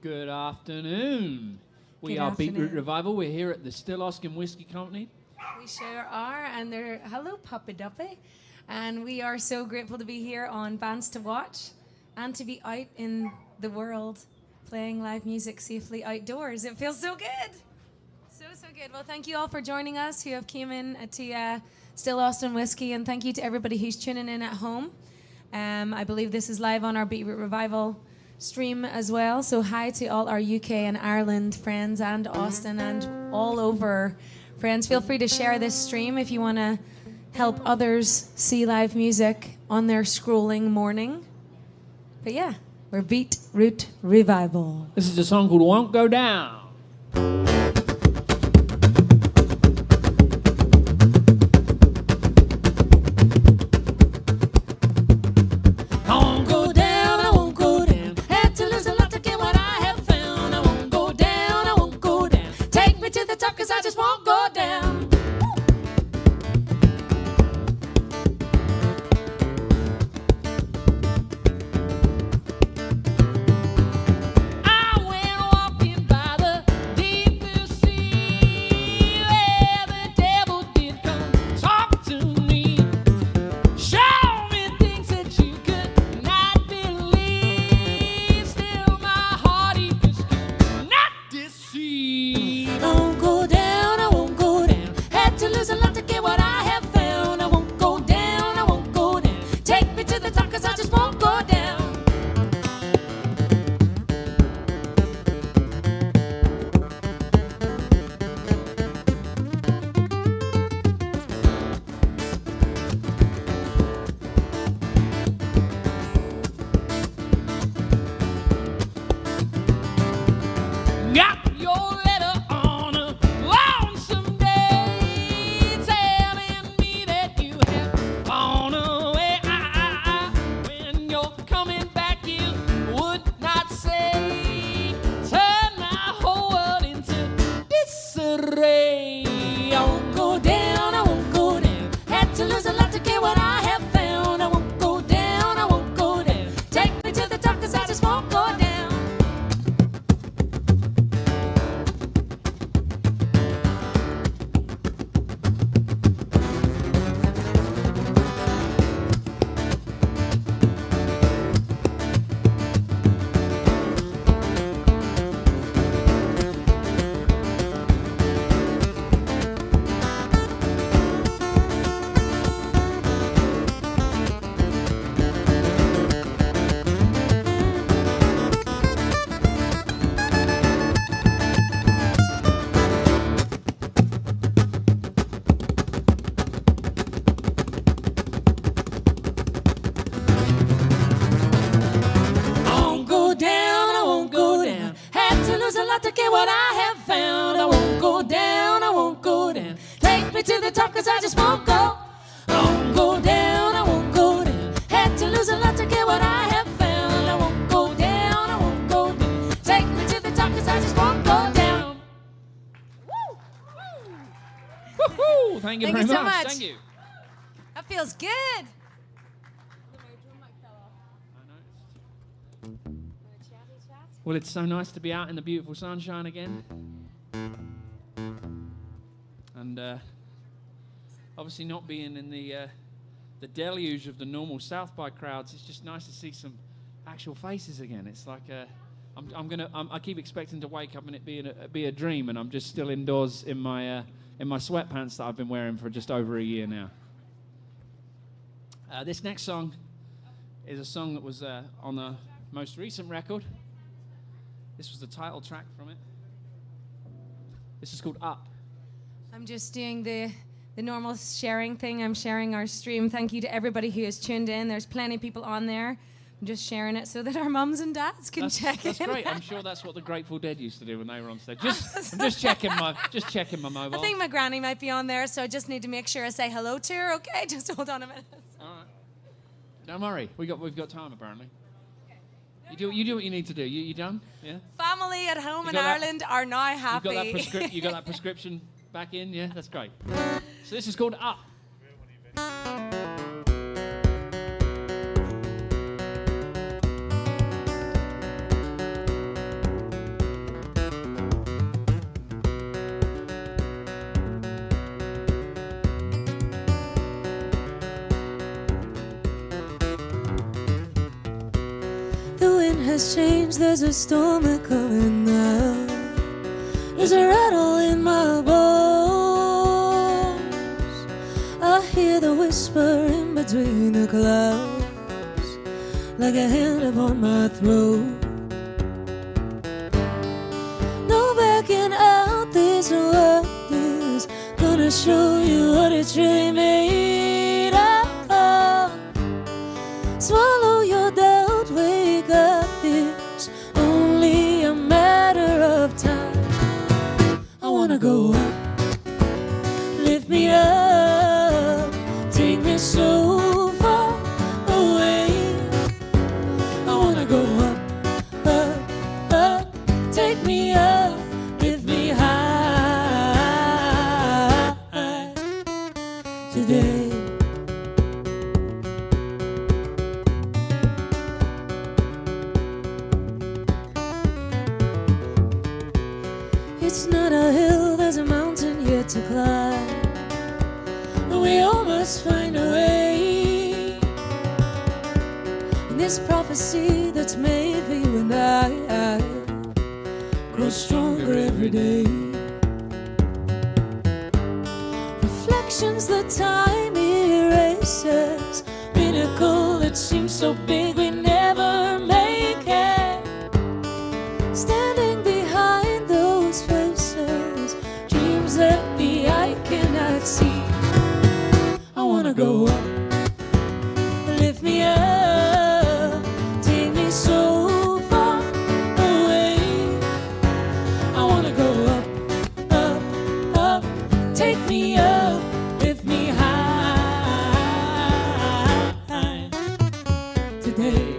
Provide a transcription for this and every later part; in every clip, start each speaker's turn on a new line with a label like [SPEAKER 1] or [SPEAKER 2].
[SPEAKER 1] Good afternoon. We are Beetroot Revival. We're here at the Still Oskin Whiskey Company.
[SPEAKER 2] We sure are, and hello, Puppy Duppy. And we are so grateful to be here on Bands to Watch and to be out in the world playing live music safely outdoors. It feels so good. So good. Well, thank you all for joining us who have came in to Still Austin Whiskey, and thank you to everybody who's tuning in at home. I believe this is live on our Beetroot Revival stream as well. So hi to all our UK and Ireland friends and Austin and all over friends. Feel free to share this stream if you want to help others see live music on their scrolling morning. But yeah, we're Beetroot Revival.
[SPEAKER 1] This is a song called Won't Go Down. Thank you very
[SPEAKER 2] so much.
[SPEAKER 1] Thank you.
[SPEAKER 2] That feels good.
[SPEAKER 1] Well, it's so nice to be out in the beautiful sunshine again. And obviously not being in the deluge of the normal South by crowds, it's just nice to see some actual faces again. It's like I keep expecting to wake up and it be a dream, and I'm just still indoors in my sweatpants that I've been wearing for just over a year now. This next song is a song that was on the most recent record. This was the title track from it. This is called Up.
[SPEAKER 2] I'm just doing the normal sharing thing. I'm sharing our stream. Thank you to everybody who has tuned in. There's plenty of people on there. I'm just sharing it so that our mums and dads can check in.
[SPEAKER 1] That's great. I'm sure that's what the Grateful Dead used to do when they were on stage. I'm just checking my mobile.
[SPEAKER 2] I think my granny might be on there, so I just need to make sure I say hello to her. Okay, just hold on a minute.
[SPEAKER 1] All right. Don't worry. We've got time apparently. You do what you need to do. You done? Yeah.
[SPEAKER 2] Family at home in Ireland are now happy.
[SPEAKER 1] You got that prescription back in? Yeah, that's great. So this is called Up.
[SPEAKER 2] The wind has changed, there's a storm coming now. There's a rattle in my bones. I hear the whisper in between the clouds, like a hand upon my throat. No backing out, this world is gonna show you what it's really made of. Swallow your doubt, wake up, it's only a matter of time. I wanna go up, lift me up, take me so far away. I wanna go up, up, up, take me up, lift me high today. It's not a hill, there's a mountain yet to climb, and we all must find a way. In this prophecy that's made for you and I grow stronger every day. Reflections the time erases, pinnacle that seems so big we never make it. Standing behind those faces, dreams that the eye cannot see. I wanna go up, lift me up, take me so far away. I wanna go up, up, up, take me up, lift me high today.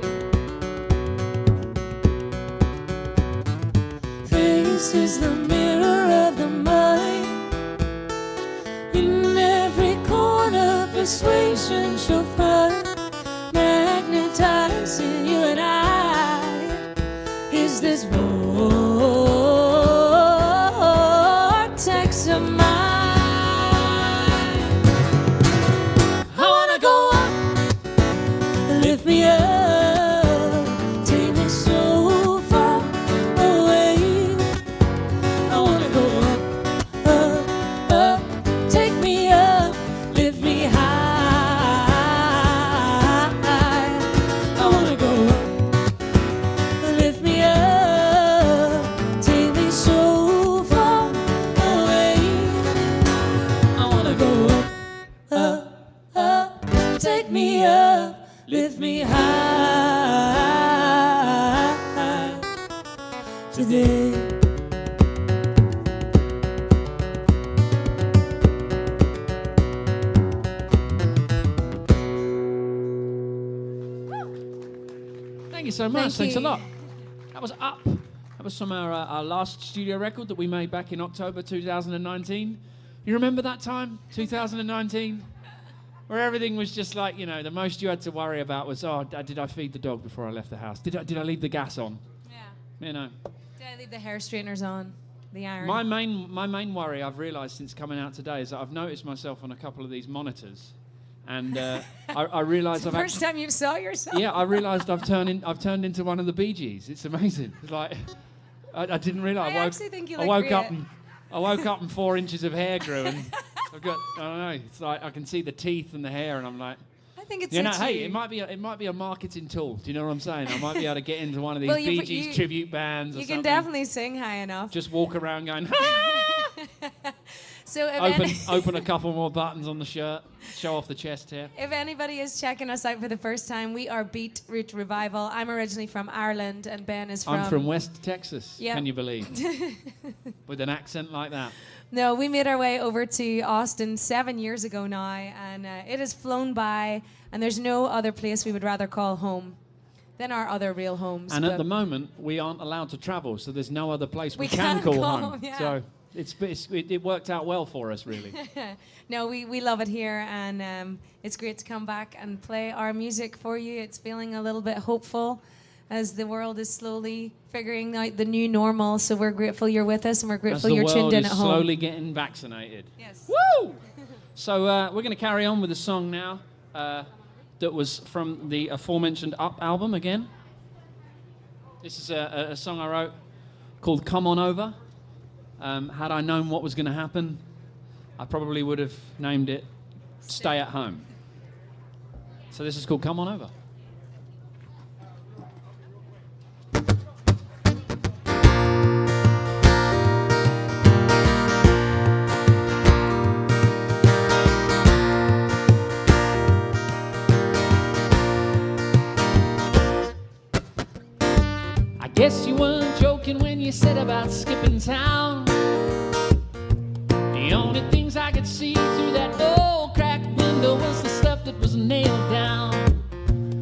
[SPEAKER 2] Face is the mirror of the mind. In every corner, persuasion shall find, magnetizing you and I. Is this vortex of mine? I wanna go up, lift me up, take me so far away. I wanna go up, up, up, take me up, lift me high. I wanna go up, lift me up, take me so far away. I wanna go up, up, up, take me up, lift me high today.
[SPEAKER 1] Thank you so much.
[SPEAKER 2] Thank
[SPEAKER 1] Thanks a
[SPEAKER 2] you.
[SPEAKER 1] lot. That was Up. That was from our last studio record that we made back in October 2019. You remember that time, 2019? Where everything was just like, you know, the most you had to worry about was, oh, did I feed the dog before I left the house? Did I leave the gas on?
[SPEAKER 2] Yeah.
[SPEAKER 1] You know.
[SPEAKER 2] Did I leave the hair straighteners on? The iron?
[SPEAKER 1] My main worry I've realised since coming out today is that I've noticed myself on a couple of these monitors, and I realised I've
[SPEAKER 2] First time you saw yourself?
[SPEAKER 1] yeah, I realised I've turned into one of the Bee Gees. It's amazing. It's like I didn't realise.
[SPEAKER 2] I actually think you
[SPEAKER 1] I
[SPEAKER 2] look
[SPEAKER 1] woke up
[SPEAKER 2] great.
[SPEAKER 1] and I woke up and 4 inches of hair grew, and I've got I don't know. It's like I can see the teeth and the hair, and I'm like,
[SPEAKER 2] I think it's
[SPEAKER 1] you know,
[SPEAKER 2] such
[SPEAKER 1] hey,
[SPEAKER 2] a-
[SPEAKER 1] it might be a marketing tool. Do you know what I'm saying? I might be able to get into one of these
[SPEAKER 2] Well,
[SPEAKER 1] Bee Gees tribute bands. Or
[SPEAKER 2] You
[SPEAKER 1] something.
[SPEAKER 2] can definitely sing high enough.
[SPEAKER 1] Just walk around going.
[SPEAKER 2] So if
[SPEAKER 1] Open a couple more buttons on the shirt, show off the chest hair.
[SPEAKER 2] If anybody is checking us out for the first time, we are Beat Root Revival. I'm originally from Ireland, and Ben is from...
[SPEAKER 1] I'm from West Texas,
[SPEAKER 2] Yeah.
[SPEAKER 1] can you believe? With an accent like that.
[SPEAKER 2] No, we made our way over to Austin 7 years ago now, and it has flown by, and there's no other place we would rather call home than our other real homes.
[SPEAKER 1] And at
[SPEAKER 2] but
[SPEAKER 1] the moment, we aren't allowed to travel, so there's no other place we
[SPEAKER 2] We
[SPEAKER 1] can
[SPEAKER 2] can't
[SPEAKER 1] call
[SPEAKER 2] go
[SPEAKER 1] home.
[SPEAKER 2] home, yeah.
[SPEAKER 1] So it worked out well for us, really.
[SPEAKER 2] No, we love it here, and it's great to come back and play our music for you. It's feeling a little bit hopeful as the world is slowly figuring out the new normal. So we're grateful you're with us, and we're
[SPEAKER 1] As
[SPEAKER 2] grateful
[SPEAKER 1] the
[SPEAKER 2] you're
[SPEAKER 1] world
[SPEAKER 2] tuned in
[SPEAKER 1] is
[SPEAKER 2] at home.
[SPEAKER 1] slowly getting vaccinated.
[SPEAKER 2] Yes.
[SPEAKER 1] Woo! So we're going to carry on with a song now that was from the aforementioned Up album again. This is a song I wrote called Come On Over. Had I known what was going to happen, I probably would have named it Stay at Home. So this is called Come On Over. Guess you weren't joking when you said about skipping town. The only things I could see through that old cracked window was the stuff that was nailed down.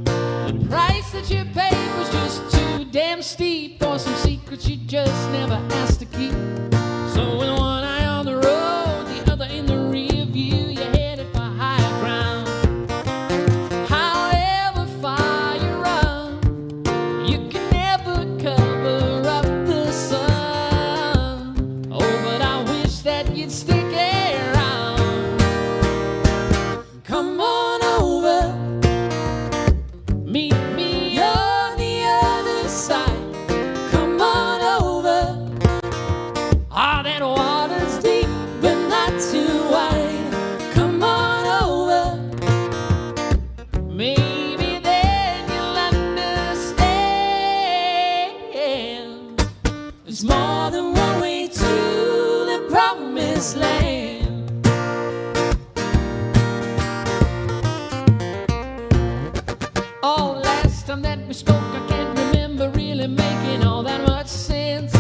[SPEAKER 1] The price that you paid was just too damn steep for some secrets you just never asked to keep. So with one eye on the road, the other in the rear view, you headed for higher ground. However far you run, you can never cover up the sun. Oh, but I wish that you'd stick around. Come on over, meet me on the other side. Come on over. Ah, that water's deep, but not too wide. Come on over. Maybe then you'll understand. There's more than one way to the promised land. Oh, last time that we spoke, I can't remember really making all that much sense.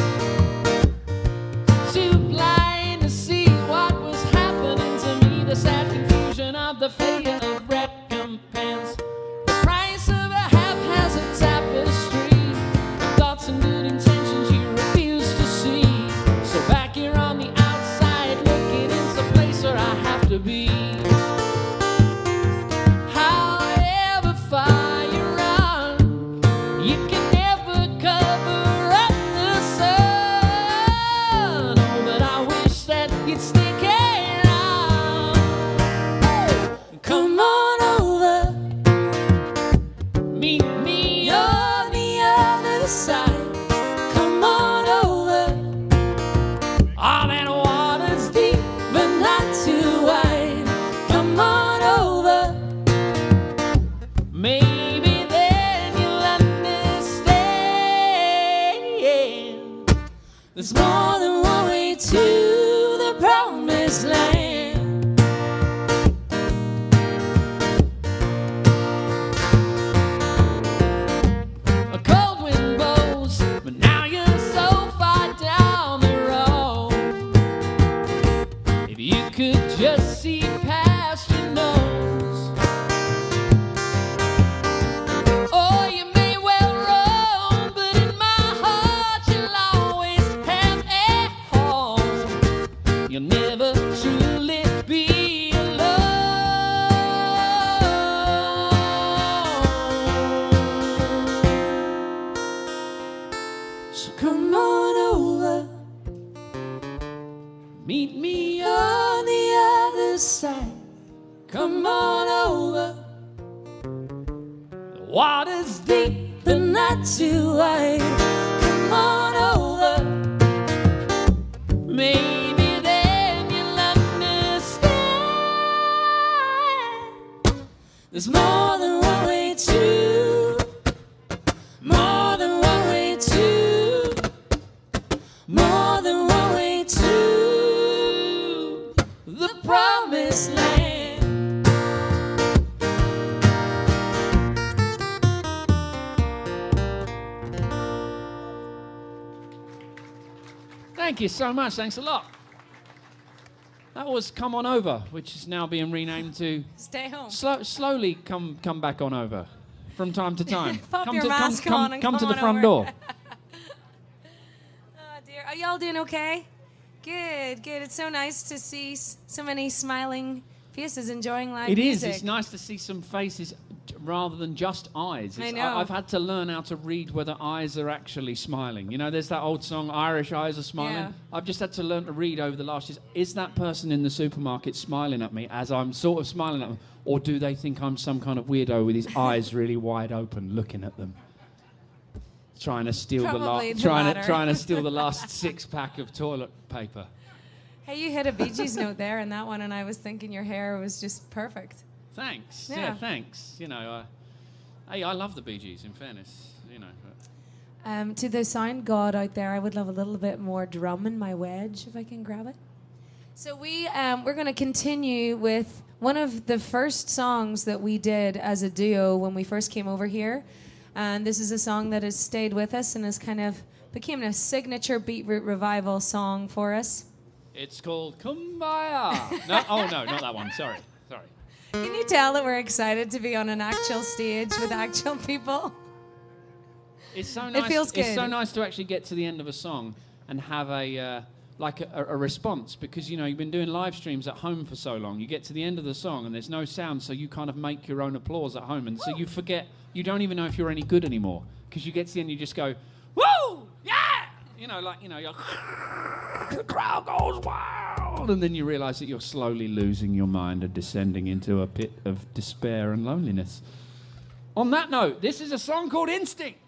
[SPEAKER 1] Too blind to see what was happening to me. The sad confusion of the failure of recompense. The price of a haphazard tapestry. Thoughts and good intentions you refuse to see. So back here on the outside, looking in some place where I have to be. However far you run, you can never cover up the sun. Oh, but I wish that you'd stick around. Come on over, meet me on the other side. Come on over. Ah, that water's deep, but not too wide. Come on over. Maybe then you'll understand. There's more than one way to the promised land. A cold wind blows, but now you're so far down the road. If you could just see past your nose. Oh, you may well roam, but in my heart you'll always have a home. You'll never truly be alone. So come on over, meet me on the other side. Come on over. The water's deep, but not too wide. Come on over. Maybe then you'll understand. There's more than one way to, more than one way to, more than one way to the promised land. Thank you so much. Thanks a lot. That was Come On Over, which is now being renamed to
[SPEAKER 2] Stay home.
[SPEAKER 1] Slowly come back on over from time to time.
[SPEAKER 2] Pop
[SPEAKER 1] come
[SPEAKER 2] your
[SPEAKER 1] to,
[SPEAKER 2] mask
[SPEAKER 1] come,
[SPEAKER 2] on and
[SPEAKER 1] come to
[SPEAKER 2] come
[SPEAKER 1] the
[SPEAKER 2] on
[SPEAKER 1] front
[SPEAKER 2] over.
[SPEAKER 1] door.
[SPEAKER 2] Oh dear. Are y'all doing okay? Good, good. It's so nice to see so many smiling faces enjoying live
[SPEAKER 1] It is.
[SPEAKER 2] music.
[SPEAKER 1] It's nice to see some faces rather than just eyes.
[SPEAKER 2] I know.
[SPEAKER 1] I've had to learn how to read whether eyes are actually smiling. You know, there's that old song, Irish eyes are smiling.
[SPEAKER 2] Yeah.
[SPEAKER 1] I've just had to learn to read over the last years. Is that person in the supermarket smiling at me as I'm sort of smiling at them? Or do they think I'm some kind of weirdo with his eyes really wide open looking at them? trying to steal
[SPEAKER 2] Probably the
[SPEAKER 1] trying
[SPEAKER 2] latter.
[SPEAKER 1] to steal the last 6-pack of toilet paper.
[SPEAKER 2] Hey, you hit a Bee Gees note there in that one, and I was thinking your hair was just perfect.
[SPEAKER 1] Thanks.
[SPEAKER 2] Yeah.
[SPEAKER 1] Yeah, thanks. You know, hey, I love the Bee Gees. In fairness, you know.
[SPEAKER 2] To the sound god out there, I would love a little bit more drum in my wedge, if I can grab it. So we're going to continue with one of the first songs that we did as a duo when we first came over here. And this is a song that has stayed with us and has kind of became a signature Beetroot revival song for us.
[SPEAKER 1] It's called Kumbaya. No, oh no, not that one. Sorry.
[SPEAKER 2] Can you tell that we're excited to be on an actual stage with actual people?
[SPEAKER 1] It's so nice.
[SPEAKER 2] It feels good.
[SPEAKER 1] It's so nice to actually get to the end of a song and have a response, because you know you've been doing live streams at home for so long. You get to the end of the song and there's no sound, so you kind of make your own applause at home, and so you forget. You don't even know if you're any good anymore, because you get to the end, you just go, "Woo, yeah!" You know, like you're, the crowd goes wild, and then you realise that you're slowly losing your mind and descending into a pit of despair and loneliness. On that note, this is a song called Instinct.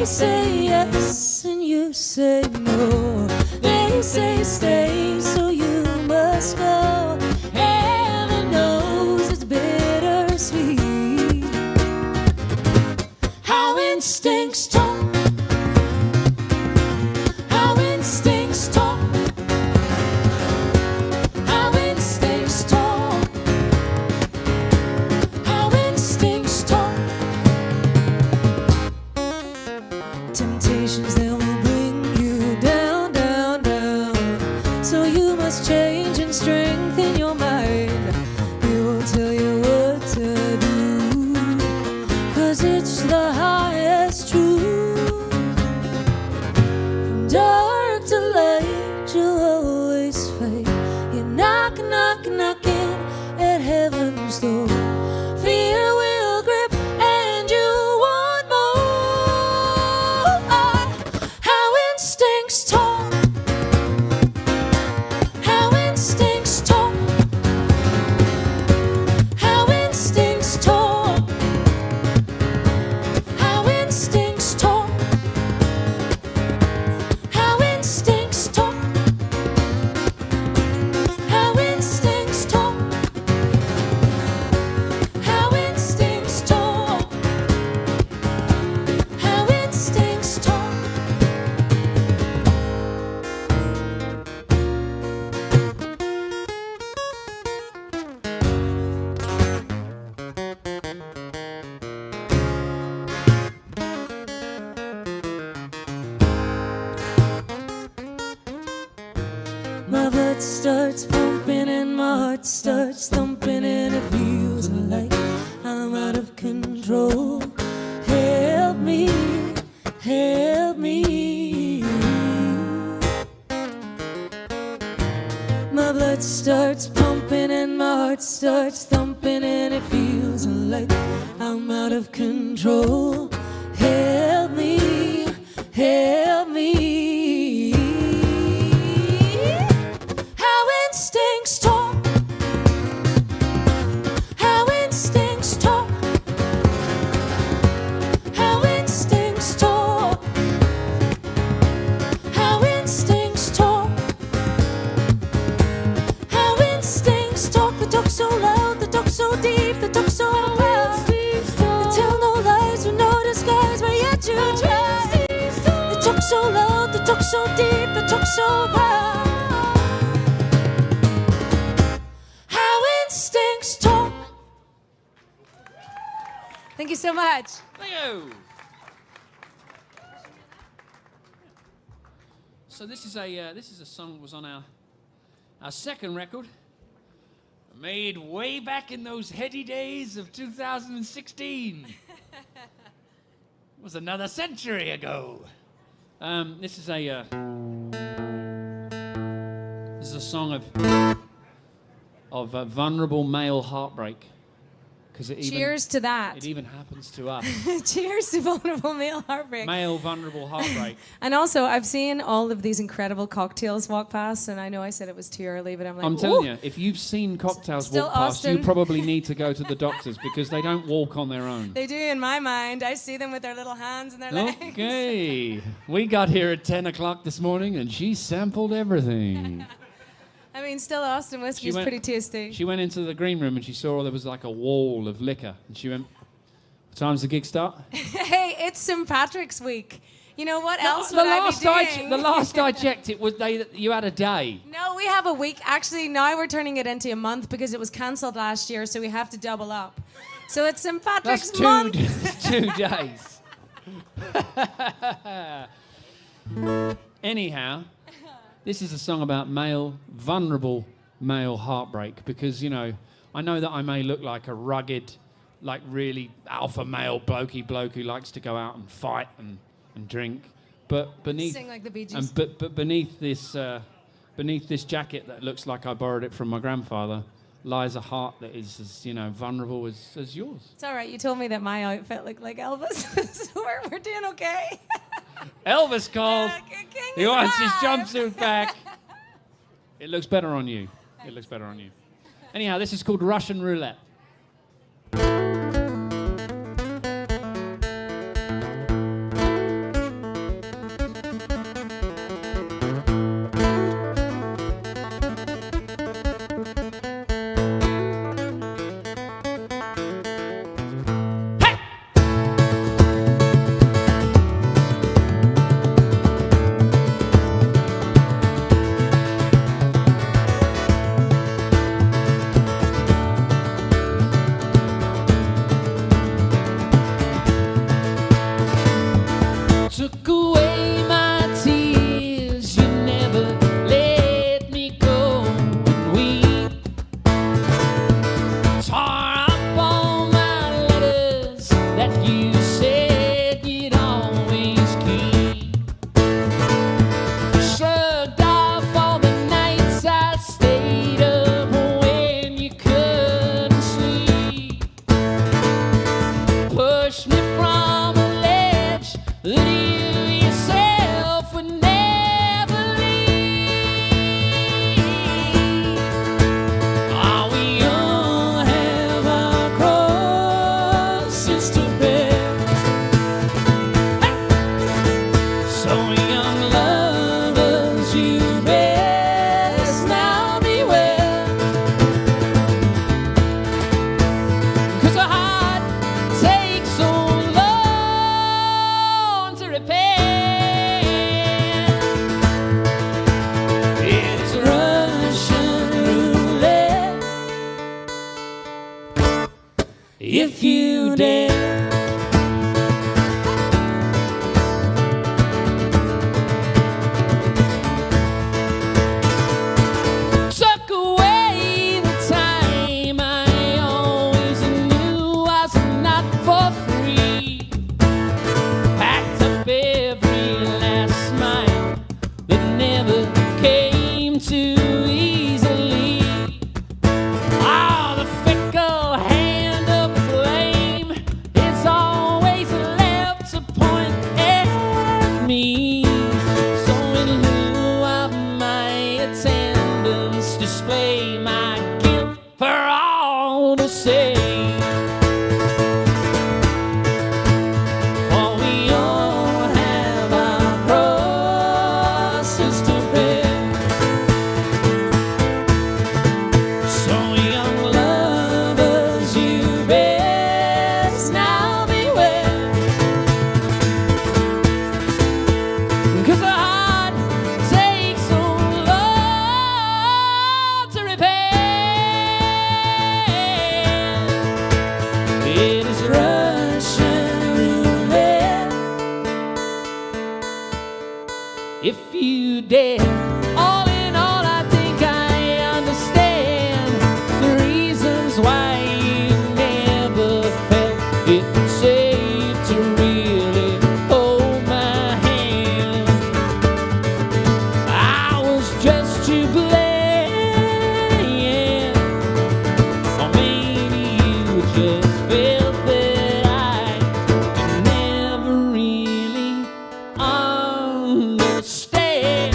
[SPEAKER 3] You say yes and you say no. They say stay, so you must go. Heaven knows it's bittersweet. How instincts talk. How instincts talk. How instincts talk. How instincts talk. Temptations that will bring you down, down, down. So you must change and strengthen your mind. It will tell you what to do, 'cause it's the highest truth. From dark to light, you'll always fight. You're knocking, knocking, knocking at heaven's door. Fear will grip and you want more. How instincts talk. How instincts talk. How instincts talk. How instincts talk. How instincts talk. How instincts talk. How instincts talk. How instincts talk. My blood starts pumping and my heart starts thumping, and it feels like I'm out of control. Help me, help me. My blood starts pumping and my heart starts thumping, and it feels like I'm out of control. Help me, help me. How instincts talk. so loud, they talk so deep, they talk so proud. They tell no lies with no disguise, but yet you try. They talk so loud, they talk so deep, they talk so proud. How instincts talk.
[SPEAKER 2] Thank you so much.
[SPEAKER 1] Thank you. So this is a song that was on our second record, made way back in those heady days of 2016. It was another century ago. This is a song of vulnerable male heartbreak.
[SPEAKER 2] Cheers to that.
[SPEAKER 1] It even happens to us.
[SPEAKER 2] Cheers to vulnerable male heartbreak.
[SPEAKER 1] Male vulnerable heartbreak.
[SPEAKER 2] And also, I've seen all of these incredible cocktails walk past, and I know I said it was too early, but I'm like,
[SPEAKER 1] I'm telling you, if you've seen cocktails
[SPEAKER 2] Still
[SPEAKER 1] walk past,
[SPEAKER 2] Austin.
[SPEAKER 1] you probably need to go to the doctors because they don't walk on their own.
[SPEAKER 2] They do in my mind. I see them with their little hands and their legs.
[SPEAKER 1] Okay. We got here at 10 o'clock this morning and she sampled everything.
[SPEAKER 2] I mean, still Austin whiskey is pretty tasty.
[SPEAKER 1] She went into the green room and she saw there was like a wall of liquor. And she went, what time's the gig start?
[SPEAKER 2] Hey, it's St. Patrick's week. You know what else would I be doing?
[SPEAKER 1] The last I checked, it was you had a day.
[SPEAKER 2] No, we have a week. Actually, now we're turning it into a month because it was cancelled last year, so we have to double up. So it's St. Patrick's
[SPEAKER 1] That's
[SPEAKER 2] month.
[SPEAKER 1] 2 days. Anyhow, this is a song about vulnerable male heartbreak because, you know, I know that I may look like a rugged, like really alpha male blokey who likes to go out and fight and drink, but beneath
[SPEAKER 2] Sing like the Bee Gees.
[SPEAKER 1] but beneath this jacket that looks like I borrowed it from my grandfather lies a heart that is as, you know, vulnerable as yours.
[SPEAKER 2] It's all right. You told me that my outfit looked like Elvis, so we're doing okay.
[SPEAKER 1] Elvis called.
[SPEAKER 2] King
[SPEAKER 1] He
[SPEAKER 2] is
[SPEAKER 1] wants his
[SPEAKER 2] alive.
[SPEAKER 1] jumpsuit back. It looks better on you. It looks better on you. Anyhow, this is called Russian Roulette. Took away my tears, you never let me go. We tore up all my letters that you said you'd always keep. Shrugged off all the nights I stayed up when you couldn't sleep. Pushed me from a ledge that you yourself would never leave. Oh, we all have our crosses to bear. Hey! So young lovers, you best now beware. 'Cause a heart takes so long to repair. It's Russian roulette if you dare. Took away the time I always knew was not for free. Packed up every last smile that never came too easily. Oh, the fickle hand of flame is always left to point at me. So in lieu of my attendance, display my guilt for all to see. For we all have our crosses to bear. So young love. dead. All in all, I think I understand the reasons why you never felt it safe to really hold my hand. I was just too bland, or maybe you just felt that I could never really understand.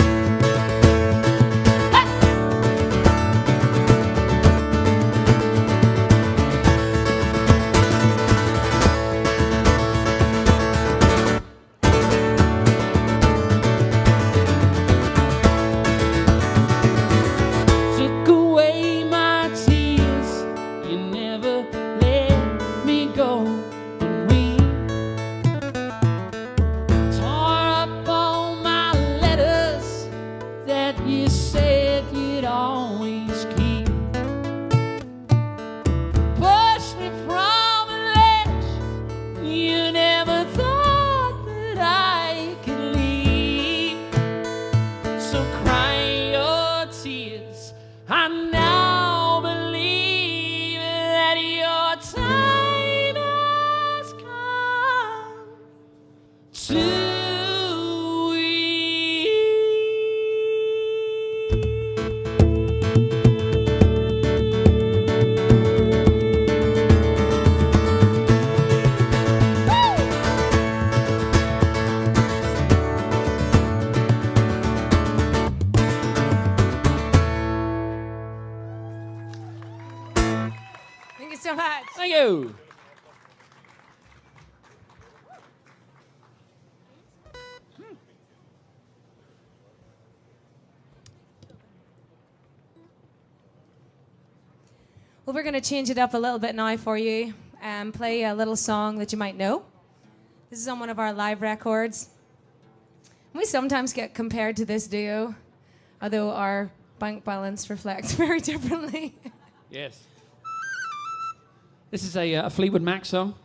[SPEAKER 1] Took away my tears, you never let me go. And we tore up all my letters that you said you'd always keep. Pushed me from a ledge, you never thought that I could leave. So cry your tears, I now believe that your time has come to
[SPEAKER 2] Thank you so much.
[SPEAKER 1] Thank you.
[SPEAKER 2] Well, we're going to change it up a little bit now for you and play a little song that you might know. This is on one of our live records. We sometimes get compared to this duo, although our bank balance reflects very differently.
[SPEAKER 1] Yes. This is a Fleetwood Mac song.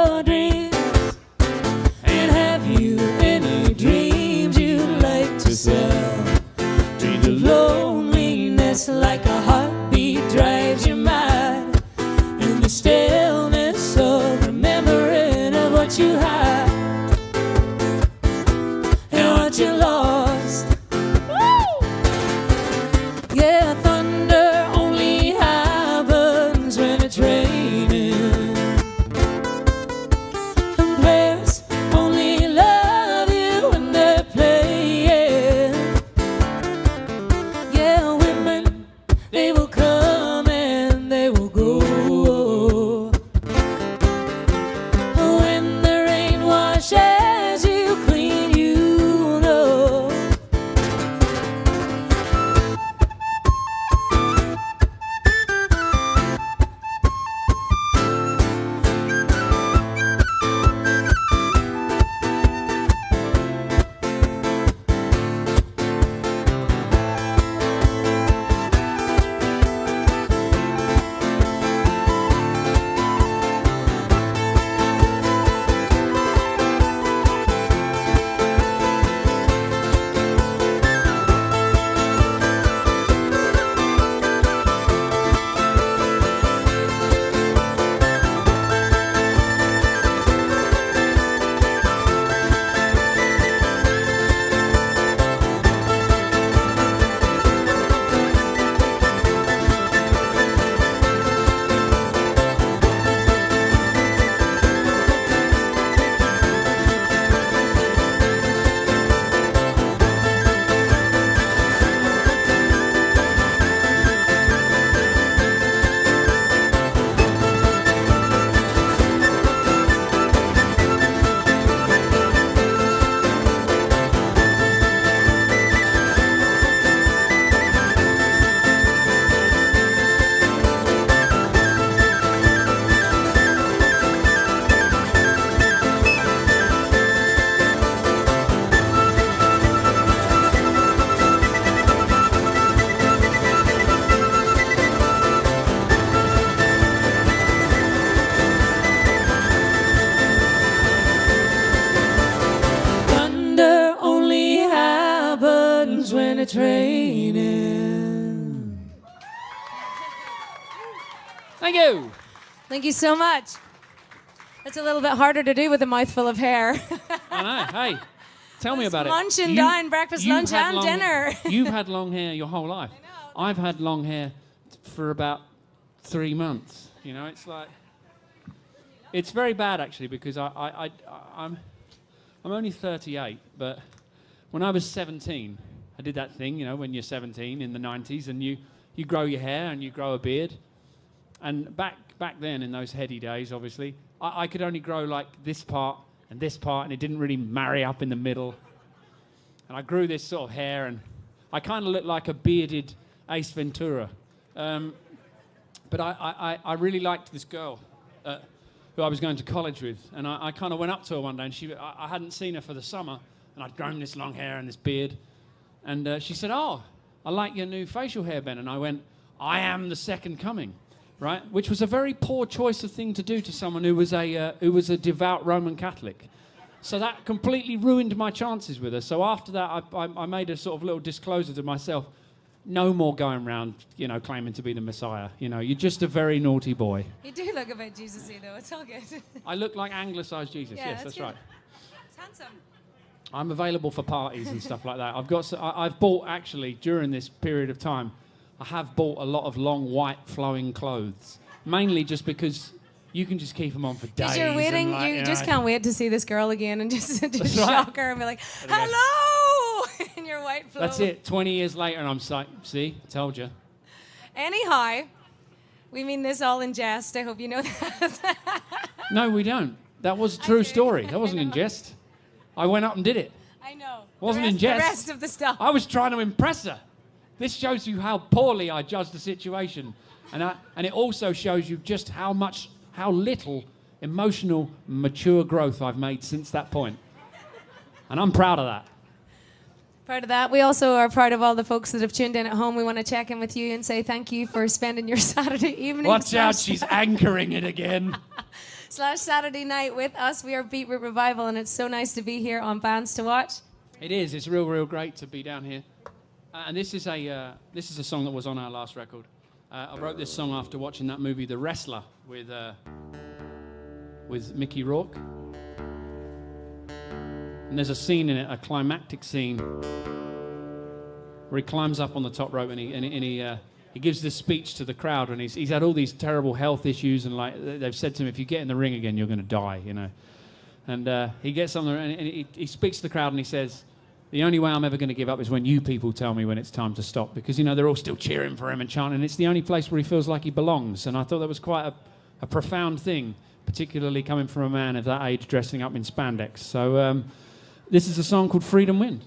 [SPEAKER 3] your dreams? And have you any dreams you'd like to sell? Dreams of loneliness like a heartbeat drives your mind, in the stillness of remembering of what you had and what you lost. Woo! Yeah, thunder only happens when it's raining, and players only love you when they're playing. Yeah, women, they will come and they will go. When the rain washes you clean, you know. Thunder only happens when it's raining.
[SPEAKER 1] Thank you.
[SPEAKER 2] Thank you so much. It's a little bit harder to do with a mouthful of hair.
[SPEAKER 1] I know. Hey, tell me about it.
[SPEAKER 2] Lunch and dine, breakfast,
[SPEAKER 1] you've
[SPEAKER 2] lunch,
[SPEAKER 1] had
[SPEAKER 2] and dinner.
[SPEAKER 1] You've had long hair your whole life. I've had long hair for about 3 months. You know, it's like, it's very bad actually, because I'm only 38, but when I was 17, I did that thing, you know, when you're 17 in the 90s, and you grow your hair and you grow a beard. And back then, in those heady days, obviously, I could only grow like this part, and it didn't really marry up in the middle. And I grew this sort of hair, and I kind of looked like a bearded Ace Ventura. But I really liked this girl who I was going to college with, and I kind of went up to her one day, and I hadn't seen her for the summer, and I'd grown this long hair and this beard, and she said, "Oh, I like your new facial hair, Ben." And I went, "I am the second coming." Right, which was a very poor choice of thing to do to someone who was a devout Roman Catholic. So that completely ruined my chances with her. So after that, I made a sort of little disclosure to myself: no more going around, you know, claiming to be the Messiah. You know, you're just a very naughty boy.
[SPEAKER 2] You do look a bit Jesus-y, though. It's all good.
[SPEAKER 1] I look like anglicised Jesus.
[SPEAKER 2] Yeah,
[SPEAKER 1] yes, that's
[SPEAKER 2] good.
[SPEAKER 1] right.
[SPEAKER 2] It's handsome.
[SPEAKER 1] I'm available for parties and stuff like that. I've bought actually during this period of time. I have bought a lot of long, white, flowing clothes, mainly just because you can just keep them on for days.
[SPEAKER 2] Because you're waiting,
[SPEAKER 1] and, like,
[SPEAKER 2] you just can't wait to see this girl again and just
[SPEAKER 1] That's
[SPEAKER 2] shock
[SPEAKER 1] right.
[SPEAKER 2] her and be like, "Hello!" in your white flow.
[SPEAKER 1] That's it. 20 years later, and I'm like, see, told you.
[SPEAKER 2] Anyhow, we mean this all in jest. I hope you know that.
[SPEAKER 1] No, we don't. That was a true story. That wasn't in jest. I went up and did it.
[SPEAKER 2] I know.
[SPEAKER 1] Wasn't in jest.
[SPEAKER 2] The rest of the stuff.
[SPEAKER 1] I was trying to impress her. This shows you how poorly I judged the situation. And it also shows you just how little emotional, mature growth I've made since that point. And I'm proud of that.
[SPEAKER 2] Proud of that. We also are proud of all the folks that have tuned in at home. We want to check in with you and say thank you for spending your Saturday evening.
[SPEAKER 1] Watch out, she's anchoring it again.
[SPEAKER 2] Saturday night with us. We are Beetroot Revival, and it's so nice to be here on Bands to Watch.
[SPEAKER 1] It is. It's real great to be down here. And this is a song that was on our last record. I wrote this song after watching that movie, The Wrestler, with Mickey Rourke. And there's a scene in it, a climactic scene, where he climbs up on the top rope and he gives this speech to the crowd, and he's had all these terrible health issues, and like they've said to him, if you get in the ring again, you're going to die, you know. And he gets on there and he speaks to the crowd and he says, the only way I'm ever going to give up is when you people tell me when it's time to stop, because, you know, they're all still cheering for him and chanting, and it's the only place where he feels like he belongs. And I thought that was quite a profound thing, particularly coming from a man of that age dressing up in spandex. So this is a song called Freedom Wind.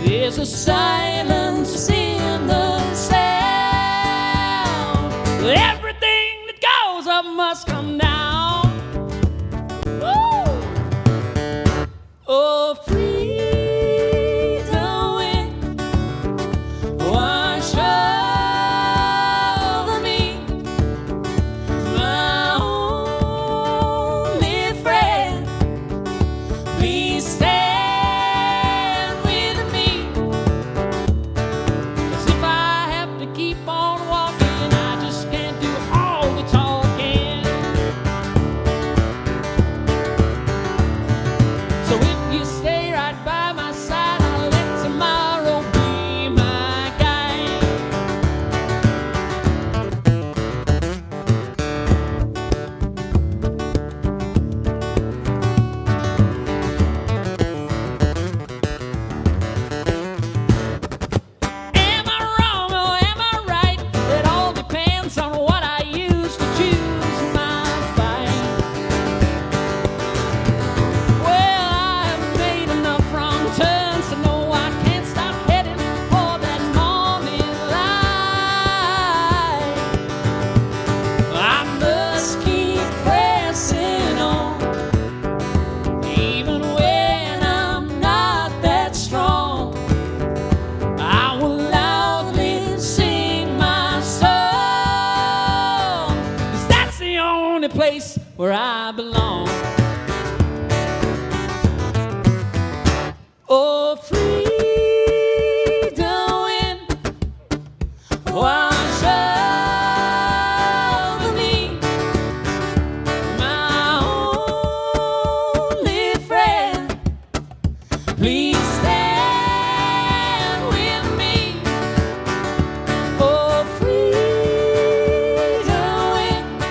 [SPEAKER 3] There's a silence in the sound. Everything that goes up must come down. Woo! Oh, freedom wind, wash over me, my only friend. Please stay. Place where I belong. Oh, freedom wind, wash over me, my only friend. Please stand with me. Oh, freedom wind,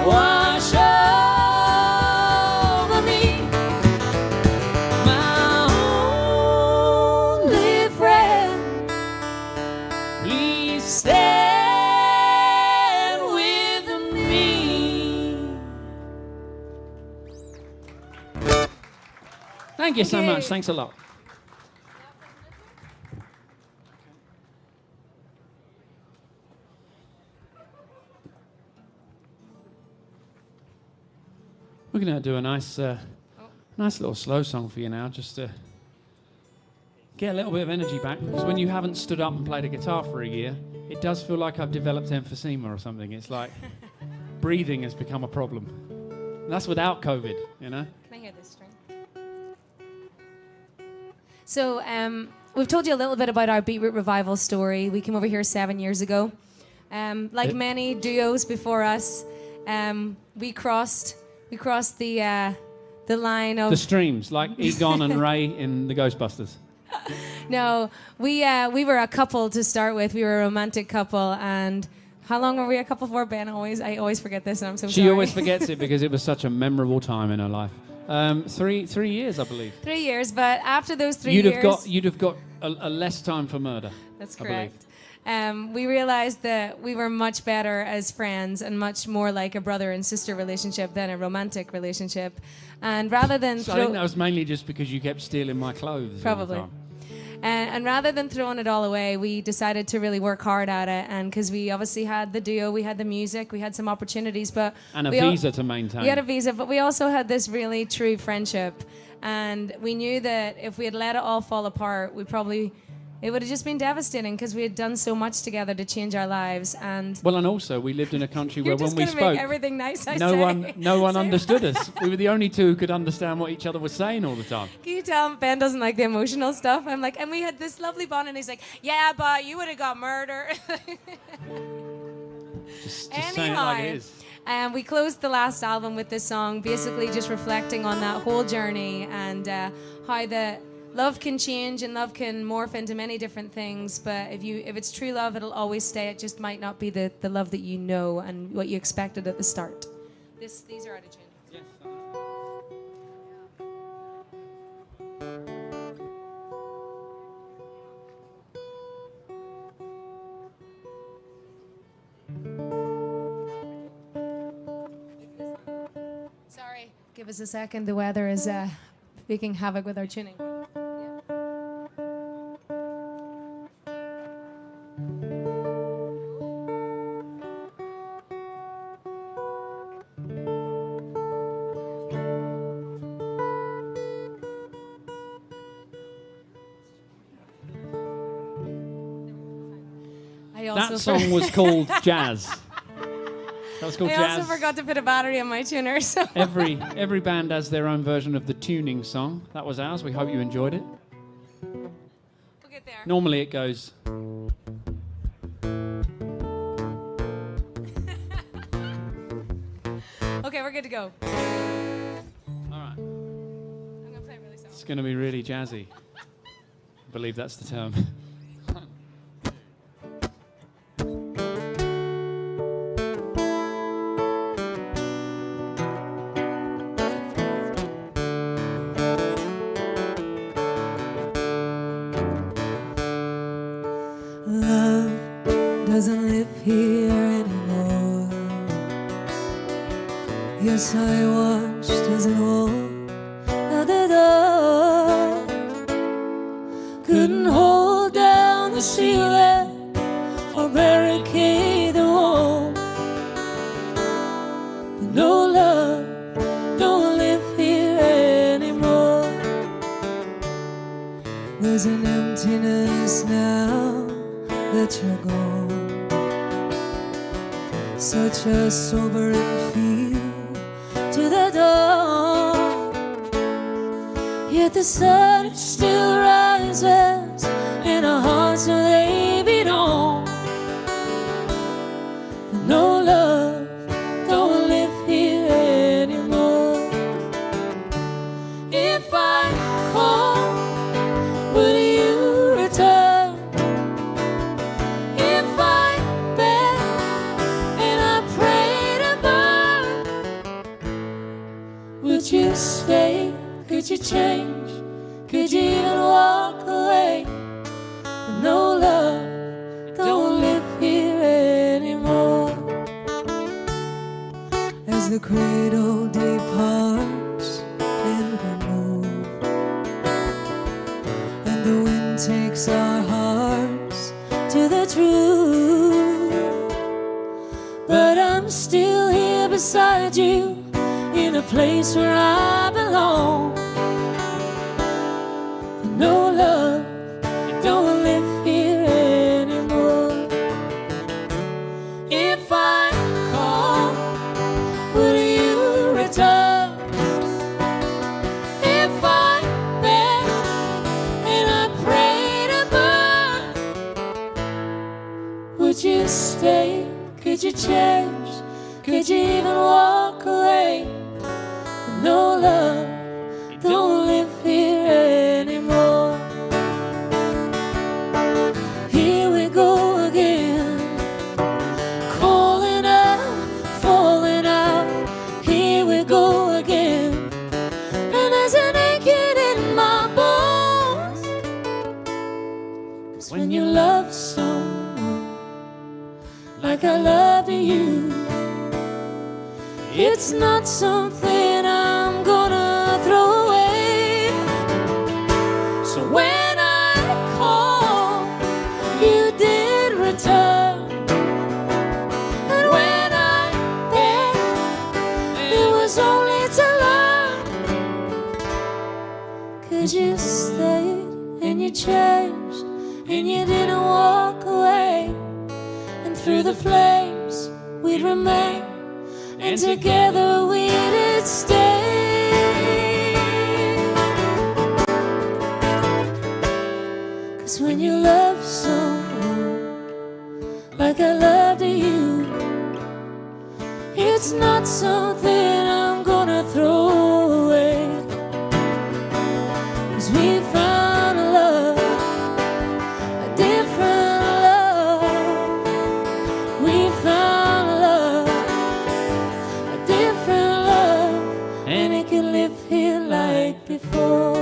[SPEAKER 3] wash over me, my only friend. Please stand with me.
[SPEAKER 1] Thank you so much. Thanks a lot. We're going to do a nice little slow song for you now, just to get a little bit of energy back. Because when you haven't stood up and played a guitar for a year, it does feel like I've developed emphysema or something. It's like breathing has become a problem. And that's without COVID, you know?
[SPEAKER 2] Can I hear this string? So we've told you a little bit about our Beetroot Revival story. We came over here 7 years ago. Like many duos before us, we crossed the line of
[SPEAKER 1] the streams, like Egon and Ray in the Ghostbusters.
[SPEAKER 2] No, we were a couple to start with. We were a romantic couple, and how long were we a couple for, Ben? I always forget this, and I'm so sorry.
[SPEAKER 1] She always forgets it because it was such a memorable time in her life. 3 years, I believe. 3
[SPEAKER 2] years, but after those 3 years,
[SPEAKER 1] you'd have got a less time for murder.
[SPEAKER 2] That's correct. We realized that we were much better as friends and much more like a brother and sister relationship than a romantic relationship. And rather than
[SPEAKER 1] I think that was mainly just because you kept stealing my clothes.
[SPEAKER 2] Probably.
[SPEAKER 1] All the time.
[SPEAKER 2] And rather than throwing it all away, we decided to really work hard at it. And because we obviously had the duo, we had the music, we had some opportunities, but
[SPEAKER 1] and a visa to maintain.
[SPEAKER 2] We had a visa, but we also had this really true friendship. And we knew that if we had let it all fall apart, it would have just been devastating because we had done so much together to change our lives. And
[SPEAKER 1] also we lived in a country where when we spoke,
[SPEAKER 2] make everything nice.
[SPEAKER 1] No one understood us. We were the only two who could understand what each other was saying all the time.
[SPEAKER 2] Can you tell Ben doesn't like the emotional stuff? I'm like, and we had this lovely bond, and he's like, yeah, but you would have got murdered.
[SPEAKER 1] just saying it like it is.
[SPEAKER 2] And we closed the last album with this song, basically just reflecting on that whole journey and how the love can change and love can morph into many different things, but if it's true love, it'll always stay. It just might not be the love that you know and what you expected at the start. These are out of tune.
[SPEAKER 1] Yes.
[SPEAKER 2] Sorry, give us a second. The weather is wreaking havoc with our tuning.
[SPEAKER 1] That song was called Jazz. That was called Jazz.
[SPEAKER 2] I also forgot to put a battery in my tuner. So.
[SPEAKER 1] Every band has their own version of the tuning song. That was ours. We hope you enjoyed it.
[SPEAKER 2] We'll get there.
[SPEAKER 1] Normally it goes.
[SPEAKER 2] Okay, we're good to go.
[SPEAKER 1] All right.
[SPEAKER 2] I'm gonna play really soft.
[SPEAKER 1] It's going to be really jazzy. I believe that's the term.
[SPEAKER 3] Doesn't live here anymore. Yes, I watched as it walked out the door. Couldn't hold down the ceiling or barricade the wall. But no love, don't live here anymore. There's an emptiness now that you're gone. Such a sobering feel to the dawn. Yet the sun still rises in our hearts so they beat on. No love, don't live here anymore. If I call, will you return? If I beg and I pray to burn, would you stay? Could you change? Could you even walk away? No love, don't live here anymore. As the cradle departs and we move, and the wind takes our hearts to the truth, but I'm still here beside you in in a place where I belong. No love, you don't live here anymore. If I call, will you return? If I beg and I pray to burn, would you stay? Could you change? Could you even walk away? No love, don't live here anymore. Here we go again, calling out, falling out. Here we go again, and there's an aching in my bones. 'Cause when you love someone like I love you, it's not something I'm gonna throw away. So when I call, you did return. And when I begged, it was only to learn. 'Cause you stayed and you changed and you didn't walk away. And through the flames we'd remain, and together we did stay. 'Cause when you love someone like I loved you, it's not something I'm gonna throw away. 'Cause we found a love, a different love. We found a love, different love, and it can live here like before.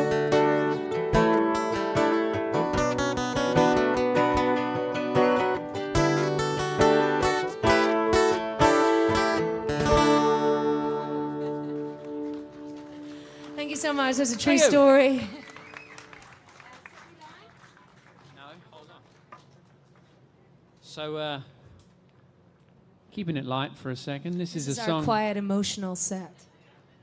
[SPEAKER 3] Thank you so much. That's a true
[SPEAKER 1] Thank you.
[SPEAKER 3] story.
[SPEAKER 1] No, hold on. So, keeping it light for a second, this is a
[SPEAKER 3] Our
[SPEAKER 1] song.
[SPEAKER 3] quiet, emotional set.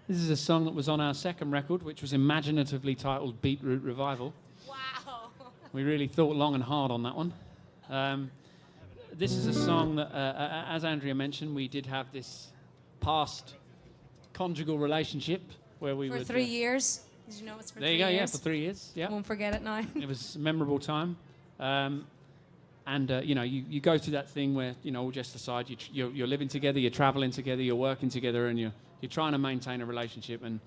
[SPEAKER 1] This is a song that was on our second record, which was imaginatively titled Beetroot Revival.
[SPEAKER 3] Wow.
[SPEAKER 1] We really thought long and hard on that one. This is a song that, as Andrea mentioned, we did have this past conjugal relationship where we
[SPEAKER 3] For
[SPEAKER 1] would...
[SPEAKER 3] 3 years. Did you know it's for 3
[SPEAKER 1] There
[SPEAKER 3] years?
[SPEAKER 1] you go, yeah, for 3 years. Yeah.
[SPEAKER 3] Won't forget it now.
[SPEAKER 1] It was a memorable time. You know, you go through that thing where, you know, all just aside, you're living together, you're traveling together, you're working together, and you're trying to maintain a relationship, and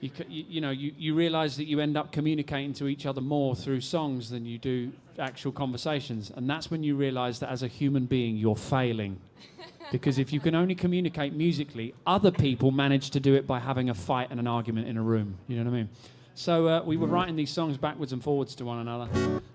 [SPEAKER 1] you realize that you end up communicating to each other more through songs than you do actual conversations. And that's when you realize that as a human being, you're failing. Because if you can only communicate musically, other people manage to do it by having a fight and an argument in a room. You know what I mean? So we were writing these songs backwards and forwards to one another.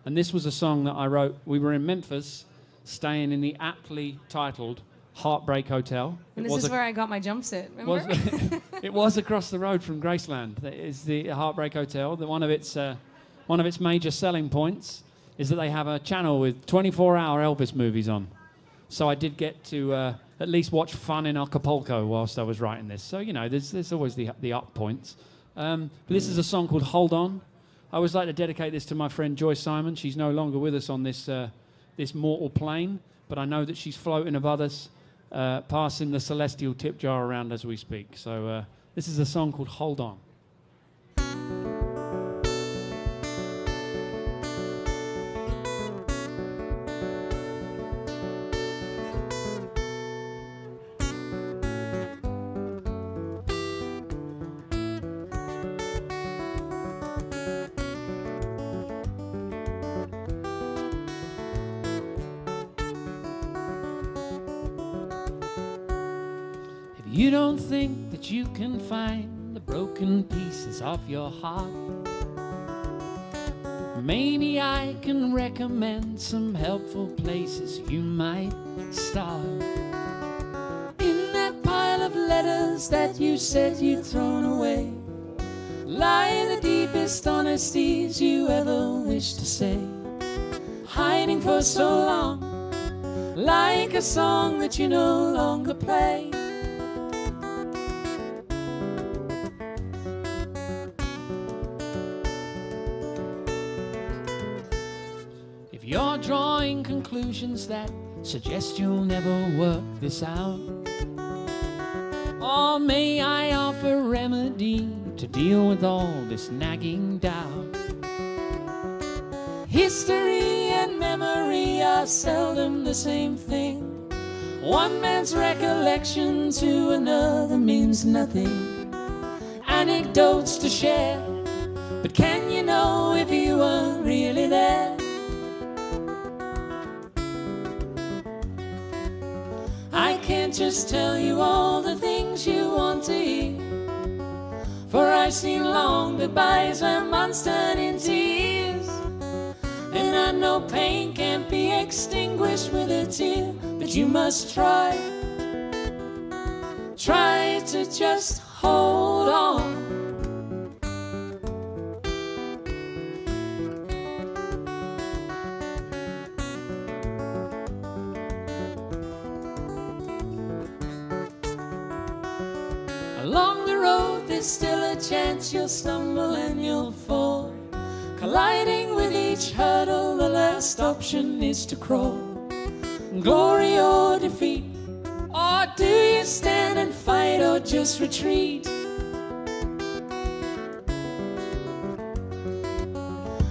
[SPEAKER 1] And this was a song that I wrote. We were in Memphis, staying in the aptly titled Heartbreak Hotel.
[SPEAKER 2] And this is where I got my jumpsuit, remember?
[SPEAKER 1] It was across the road from Graceland. That is the Heartbreak Hotel. One of its major selling points is that they have a channel with 24-hour Elvis movies on. So I did get to at least watch fun in Acapulco whilst I was writing this. So, you know, there's always the up points. But this is a song called Hold On. I always like to dedicate this to my friend Joy Simon. She's no longer with us on this mortal plane, but I know that she's floating above us, passing the celestial tip jar around as we speak. So this is a song called Hold On. You don't think that you can find the broken pieces of your heart? Maybe I can recommend some helpful places you might start. In that pile of letters that you said you'd thrown away lie the deepest honesties you ever wished to say, hiding for so long, like a song that you no longer play. You're drawing conclusions that suggest you'll never work this out. Or may I offer remedy to deal with all this nagging doubt? History and memory are seldom the same thing. One man's recollection to another means nothing. Anecdotes to share, but can you know if you were really there? I can't just tell you all the things you want to hear, for I've seen long goodbyes where months turn into years. And I know pain can't be extinguished with a tear, but you must try to just hold on. Along the road there's still a chance you'll stumble and you'll fall. Colliding with each hurdle, the last option is to crawl. Glory or defeat, or do you stand and fight or just retreat?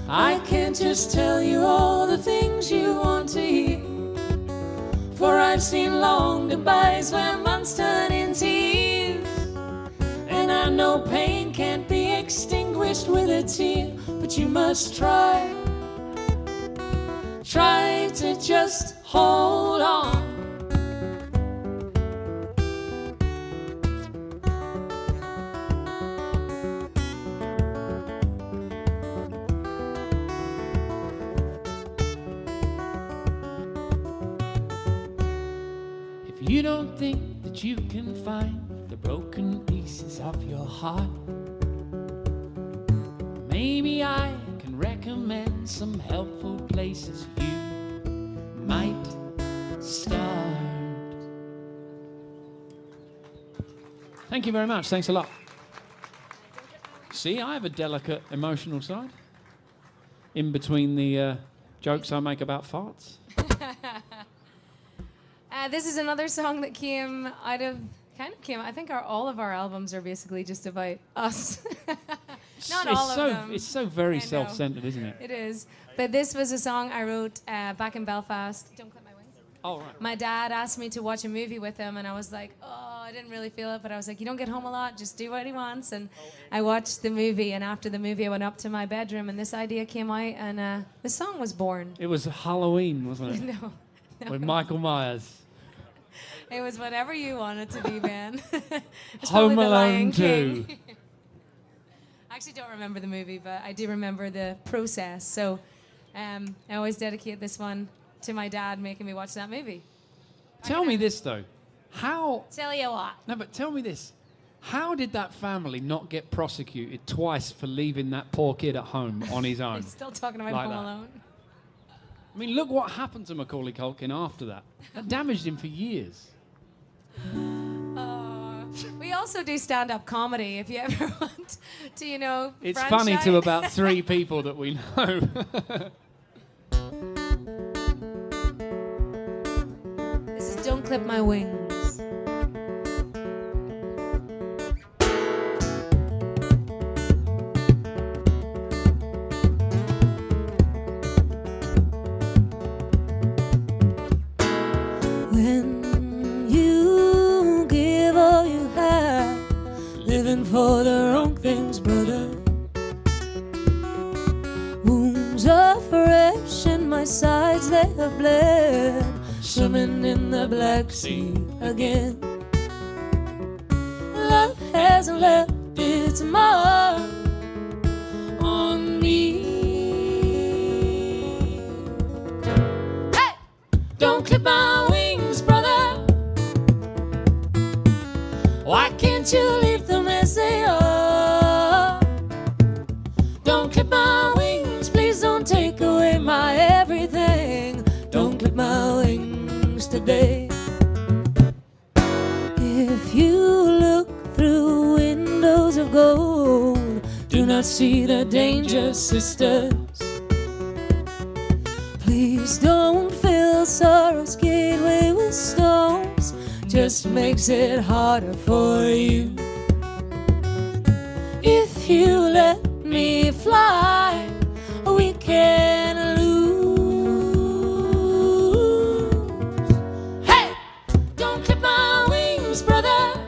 [SPEAKER 1] I can't just tell you all the things you want to hear, for I've seen long goodbyes where months turn into years. And I know pain can't be extinguished with a tear, but you must try to just hold on. If you don't think that you can find the broken pieces of your heart, maybe I can recommend some helpful places you might start. Thank you very much. Thanks a lot. See, I have a delicate emotional side in between the jokes I make about farts.
[SPEAKER 2] This is another song that came out of, I think all of our albums are basically just about us. Not all of them.
[SPEAKER 1] It's so very
[SPEAKER 2] I know.
[SPEAKER 1] self-centered, isn't it?
[SPEAKER 2] It is. But this was a song I wrote back in Belfast. Don't clip my wings.
[SPEAKER 1] Oh, right.
[SPEAKER 2] My dad asked me to watch a movie with him, and I was like, I didn't really feel it, but I was like, you don't get home a lot, just do what he wants. And I watched the movie, and after the movie, I went up to my bedroom, and this idea came out, and the song was born.
[SPEAKER 1] It was Halloween, wasn't it?
[SPEAKER 2] No.
[SPEAKER 1] With Michael Myers.
[SPEAKER 2] It was whatever you wanted to be, man. It's
[SPEAKER 1] Home
[SPEAKER 2] probably The Lion
[SPEAKER 1] Alone 2.
[SPEAKER 2] King. I actually don't remember the movie, but I do remember the process. So I always dedicate this one to my dad making me watch that movie.
[SPEAKER 1] Tell me this, though. How...
[SPEAKER 2] Tell you what.
[SPEAKER 1] No, but tell me this. How did that family not get prosecuted twice for leaving that poor kid at home on his own?
[SPEAKER 2] He's still talking about
[SPEAKER 1] Like
[SPEAKER 2] Home
[SPEAKER 1] that.
[SPEAKER 2] Alone.
[SPEAKER 1] I mean, look what happened to Macaulay Culkin after that. That damaged him for years.
[SPEAKER 2] We also do stand-up comedy if you ever want to,
[SPEAKER 1] It's
[SPEAKER 2] franchise.
[SPEAKER 1] funny to about 3 people that we know.
[SPEAKER 2] This is Don't Clip My Wings.
[SPEAKER 3] When you give all you have, living for the wrong things, brother. Wounds are fresh and my sides they have bled, swimming in the Black Sea again. Love hasn't left its mark on me. Hey! Don't clip my wings, brother. Why can't you leave them as they are? Don't clip my wings, please don't take away my everything. Don't clip my wings today. If you look through windows of gold, do not see the danger, sisters. Please Please don't fill sorrow's gateway with stones, just makes it harder for you. If you let me fly, we can lose. Hey! Don't clip my wings, brother.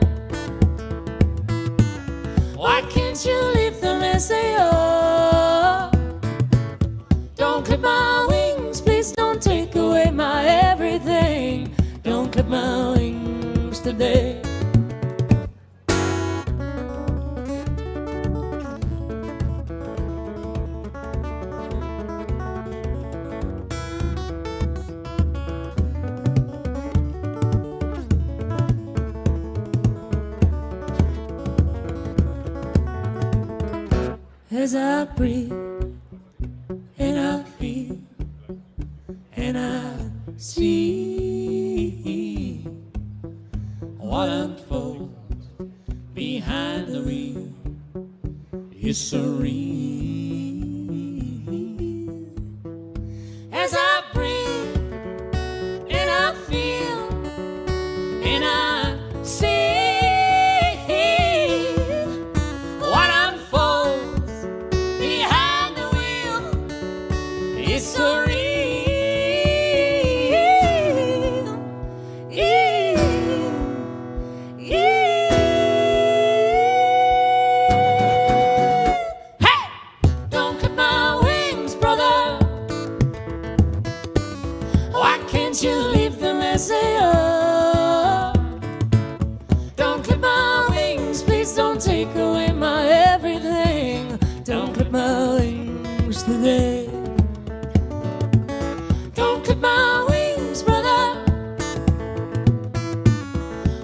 [SPEAKER 3] Why can't you leave them as they are? Don't clip my wings, please don't take away my everything. Don't clip my wings today. As I breathe and I feel and I see what unfolds behind the wheel is serene. As I breathe and I feel and I see what unfolds behind the wheel is serene. You leave them as they are. Don't clip my wings, please don't take away my everything. Don't clip my wings today. Don't clip my wings, brother.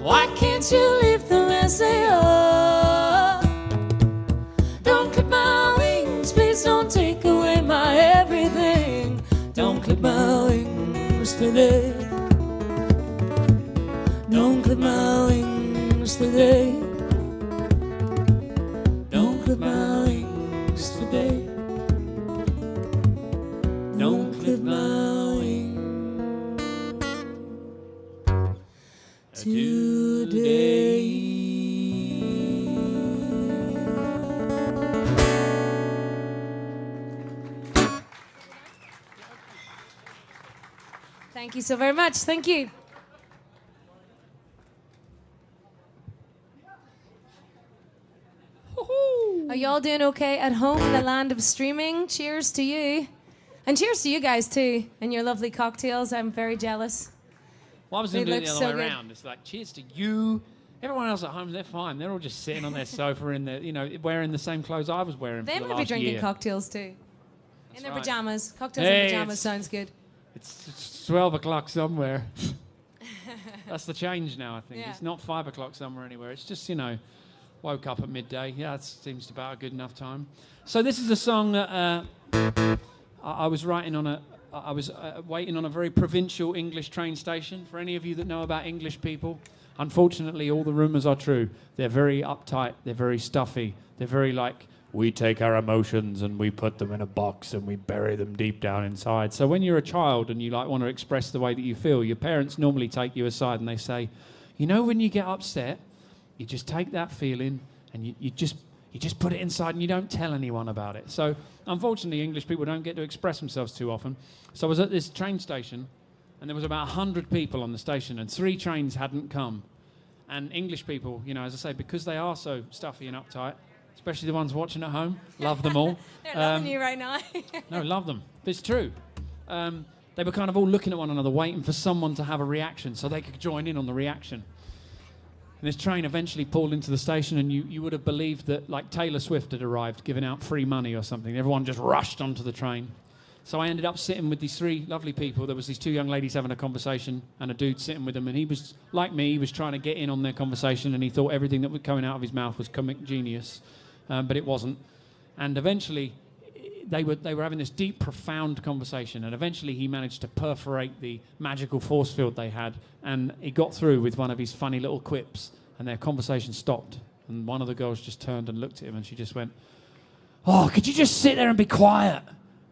[SPEAKER 3] Why can't you leave them as they are? Don't clip my wings, please don't take away my everything. Don't clip my wings today. Don't clip my wings today. Don't clip my wings today. Don't clip my wings today.
[SPEAKER 2] Thank you so very much. Thank you. Are y'all doing okay at home in the land of streaming? Cheers to you. And cheers to you guys too, and your lovely cocktails. I'm very jealous.
[SPEAKER 1] Well, I was going to do it the other
[SPEAKER 2] so
[SPEAKER 1] way around. It's like, cheers to you. Everyone else at home, they're fine. They're all just sitting on their sofa in the, wearing the same clothes I was wearing
[SPEAKER 2] They
[SPEAKER 1] for the
[SPEAKER 2] might
[SPEAKER 1] last
[SPEAKER 2] be drinking
[SPEAKER 1] year.
[SPEAKER 2] cocktails too. In their
[SPEAKER 1] right.
[SPEAKER 2] pajamas. Cocktails
[SPEAKER 1] Hey,
[SPEAKER 2] in pajamas sounds good.
[SPEAKER 1] It's 12 o'clock somewhere. That's the change now, I think.
[SPEAKER 2] Yeah.
[SPEAKER 1] It's not 5 o'clock somewhere anywhere. It's just, woke up at midday. Yeah, that seems about a good enough time. So this is a song that I was writing on I was waiting on a very provincial English train station. For any of you that know about English people, unfortunately, all the rumours are true. They're very uptight. They're very stuffy. They're very like, we take our emotions and we put them in a box and we bury them deep down inside. So when you're a child and you want to express the way that you feel, your parents normally take you aside and they say, when you get upset, you just take that feeling and you just put it inside and you don't tell anyone about it. So unfortunately, English people don't get to express themselves too often. So I was at this train station and there was about 100 people on the station and 3 trains hadn't come. And English people, as I say, because they are so stuffy and uptight, especially the ones watching at home, love them all.
[SPEAKER 2] They're loving you right now.
[SPEAKER 1] No, love them. It's true. They were kind of all looking at one another, waiting for someone to have a reaction so they could join in on the reaction. And this train eventually pulled into the station, and you would have believed that Taylor Swift had arrived, giving out free money or something. Everyone just rushed onto the train. So I ended up sitting with these 3 lovely people. There was these 2 young ladies having a conversation and a dude sitting with them, and he was, like me, he was trying to get in on their conversation, and he thought everything that was coming out of his mouth was comic genius, but it wasn't. And eventually, they were having this deep, profound conversation, and eventually he managed to perforate the magical force field they had, and he got through with one of his funny little quips, and their conversation stopped. And one of the girls just turned and looked at him, and she just went, "Oh, could you just sit there and be quiet?"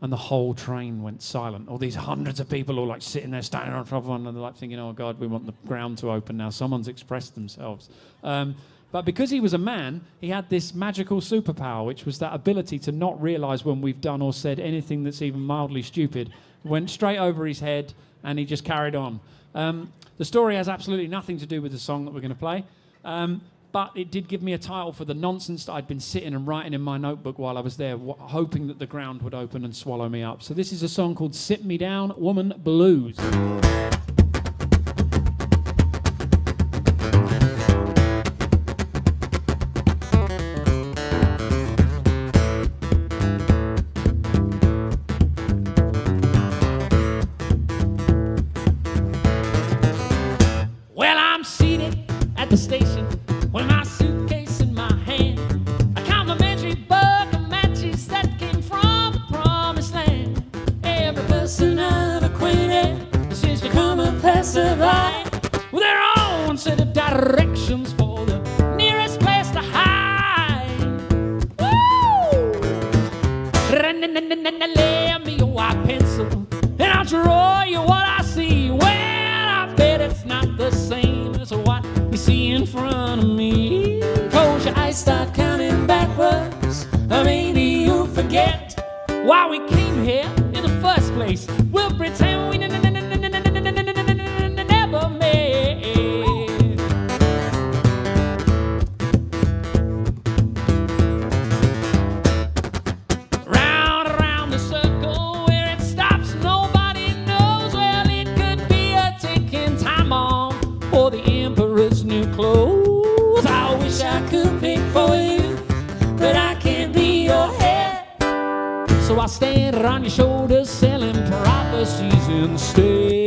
[SPEAKER 1] and the whole train went silent. All these hundreds of people all like sitting there, standing on top of one another, like thinking, oh God, we want the ground to open now. Someone's expressed themselves. But because he was a man, he had this magical superpower, which was that ability to not realize when we've done or said anything that's even mildly stupid. Went straight over his head, and he just carried on. The story has absolutely nothing to do with the song that we're going to play, but it did give me a title for the nonsense that I'd been sitting and writing in my notebook while I was there, hoping that the ground would open and swallow me up. So this is a song called Sit Me Down, Woman Blues. The station with my suitcase in my hand, a complimentary bug of matches that came from the promised land. Every person I've acquainted seems to come and pass it by with their own set of directions for the nearest place to hide. Woo! Lay me a white pencil and I'll draw you what I see. Well, I bet it's not the same as what you see in front of me. Close your eyes, start counting backwards, or maybe you'll forget why we came here in the first place. We'll pretend we never met. Round around the circle where it stops, nobody knows. Well, it could be a ticking time bomb or the emperor's new clothes. I wish I could pick for you, but I can't be your head. So I stand on your shoulders selling prophecies instead.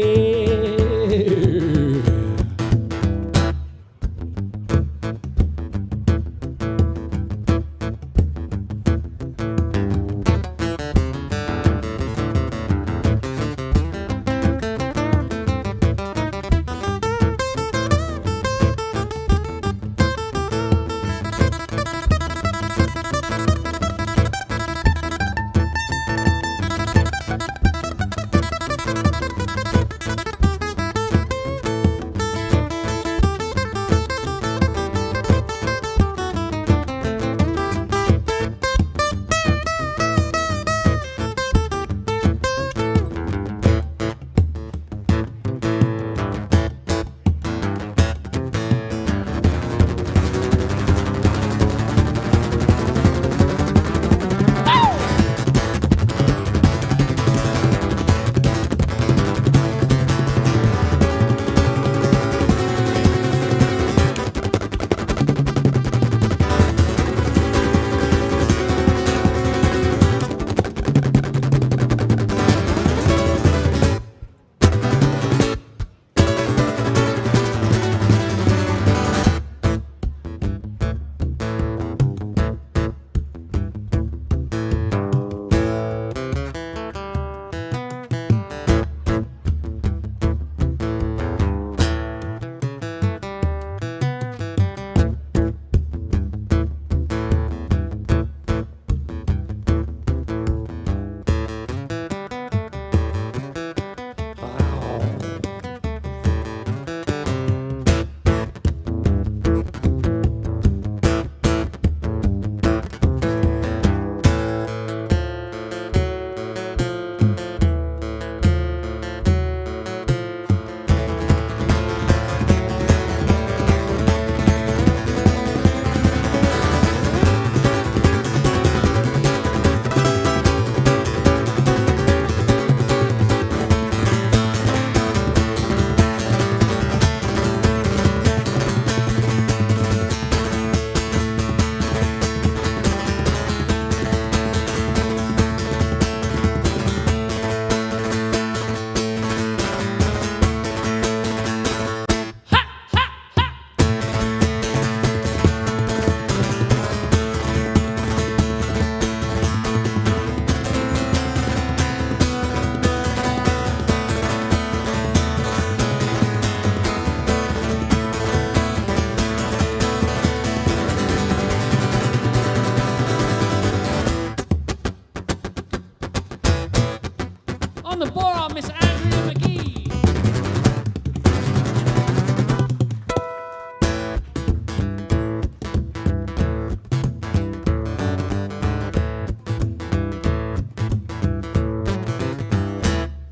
[SPEAKER 1] On the bar, Miss Andrea McGee.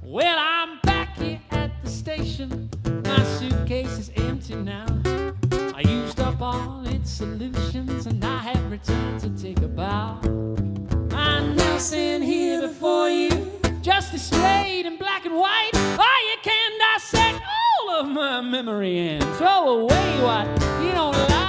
[SPEAKER 1] Well, I'm back here at the station. My suitcase is empty now. I used up all its solutions and I have returned to take a bow. I'm now sitting here before you, just displayed in black and white. Oh, you can dissect all of my memory and throw away what you don't like.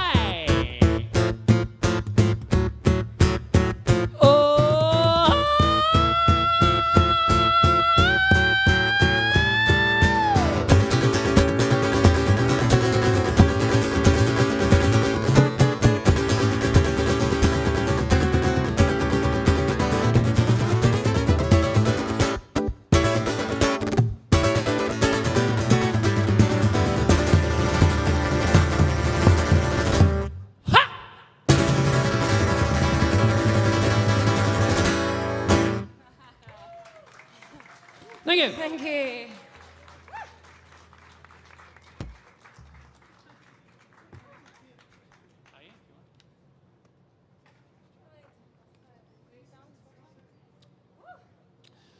[SPEAKER 1] Thank you.
[SPEAKER 2] Thank you.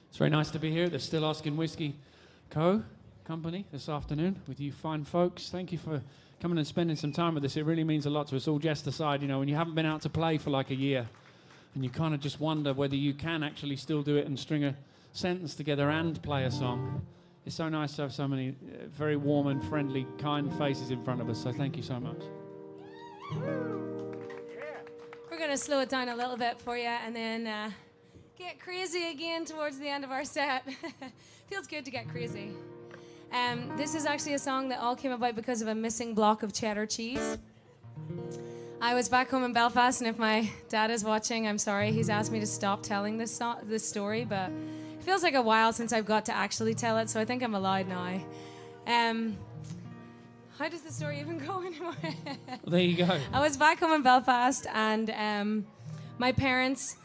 [SPEAKER 1] It's very nice to be here at the Still Asking Whiskey Company this afternoon with you fine folks. Thank you for coming and spending some time with us. It really means a lot to us all. Jest aside, you know, when you haven't been out to play for like a year and you kind of just wonder whether you can actually still do it and string a sentence together and play a song. It's so nice to have so many very warm and friendly, kind faces in front of us, so thank you so much.
[SPEAKER 2] We're going to slow it down a little bit for you and then get crazy again towards the end of our set. Feels good to get crazy. This is actually a song that all came about because of a missing block of cheddar cheese. I was back home in Belfast, and if my dad is watching, I'm sorry. He's asked me to stop telling this story, but it feels like a while since I've got to actually tell it, so I think I'm allowed now. How does the story even go anymore?
[SPEAKER 1] Well, there you go.
[SPEAKER 2] I was back home in Belfast, and my parents,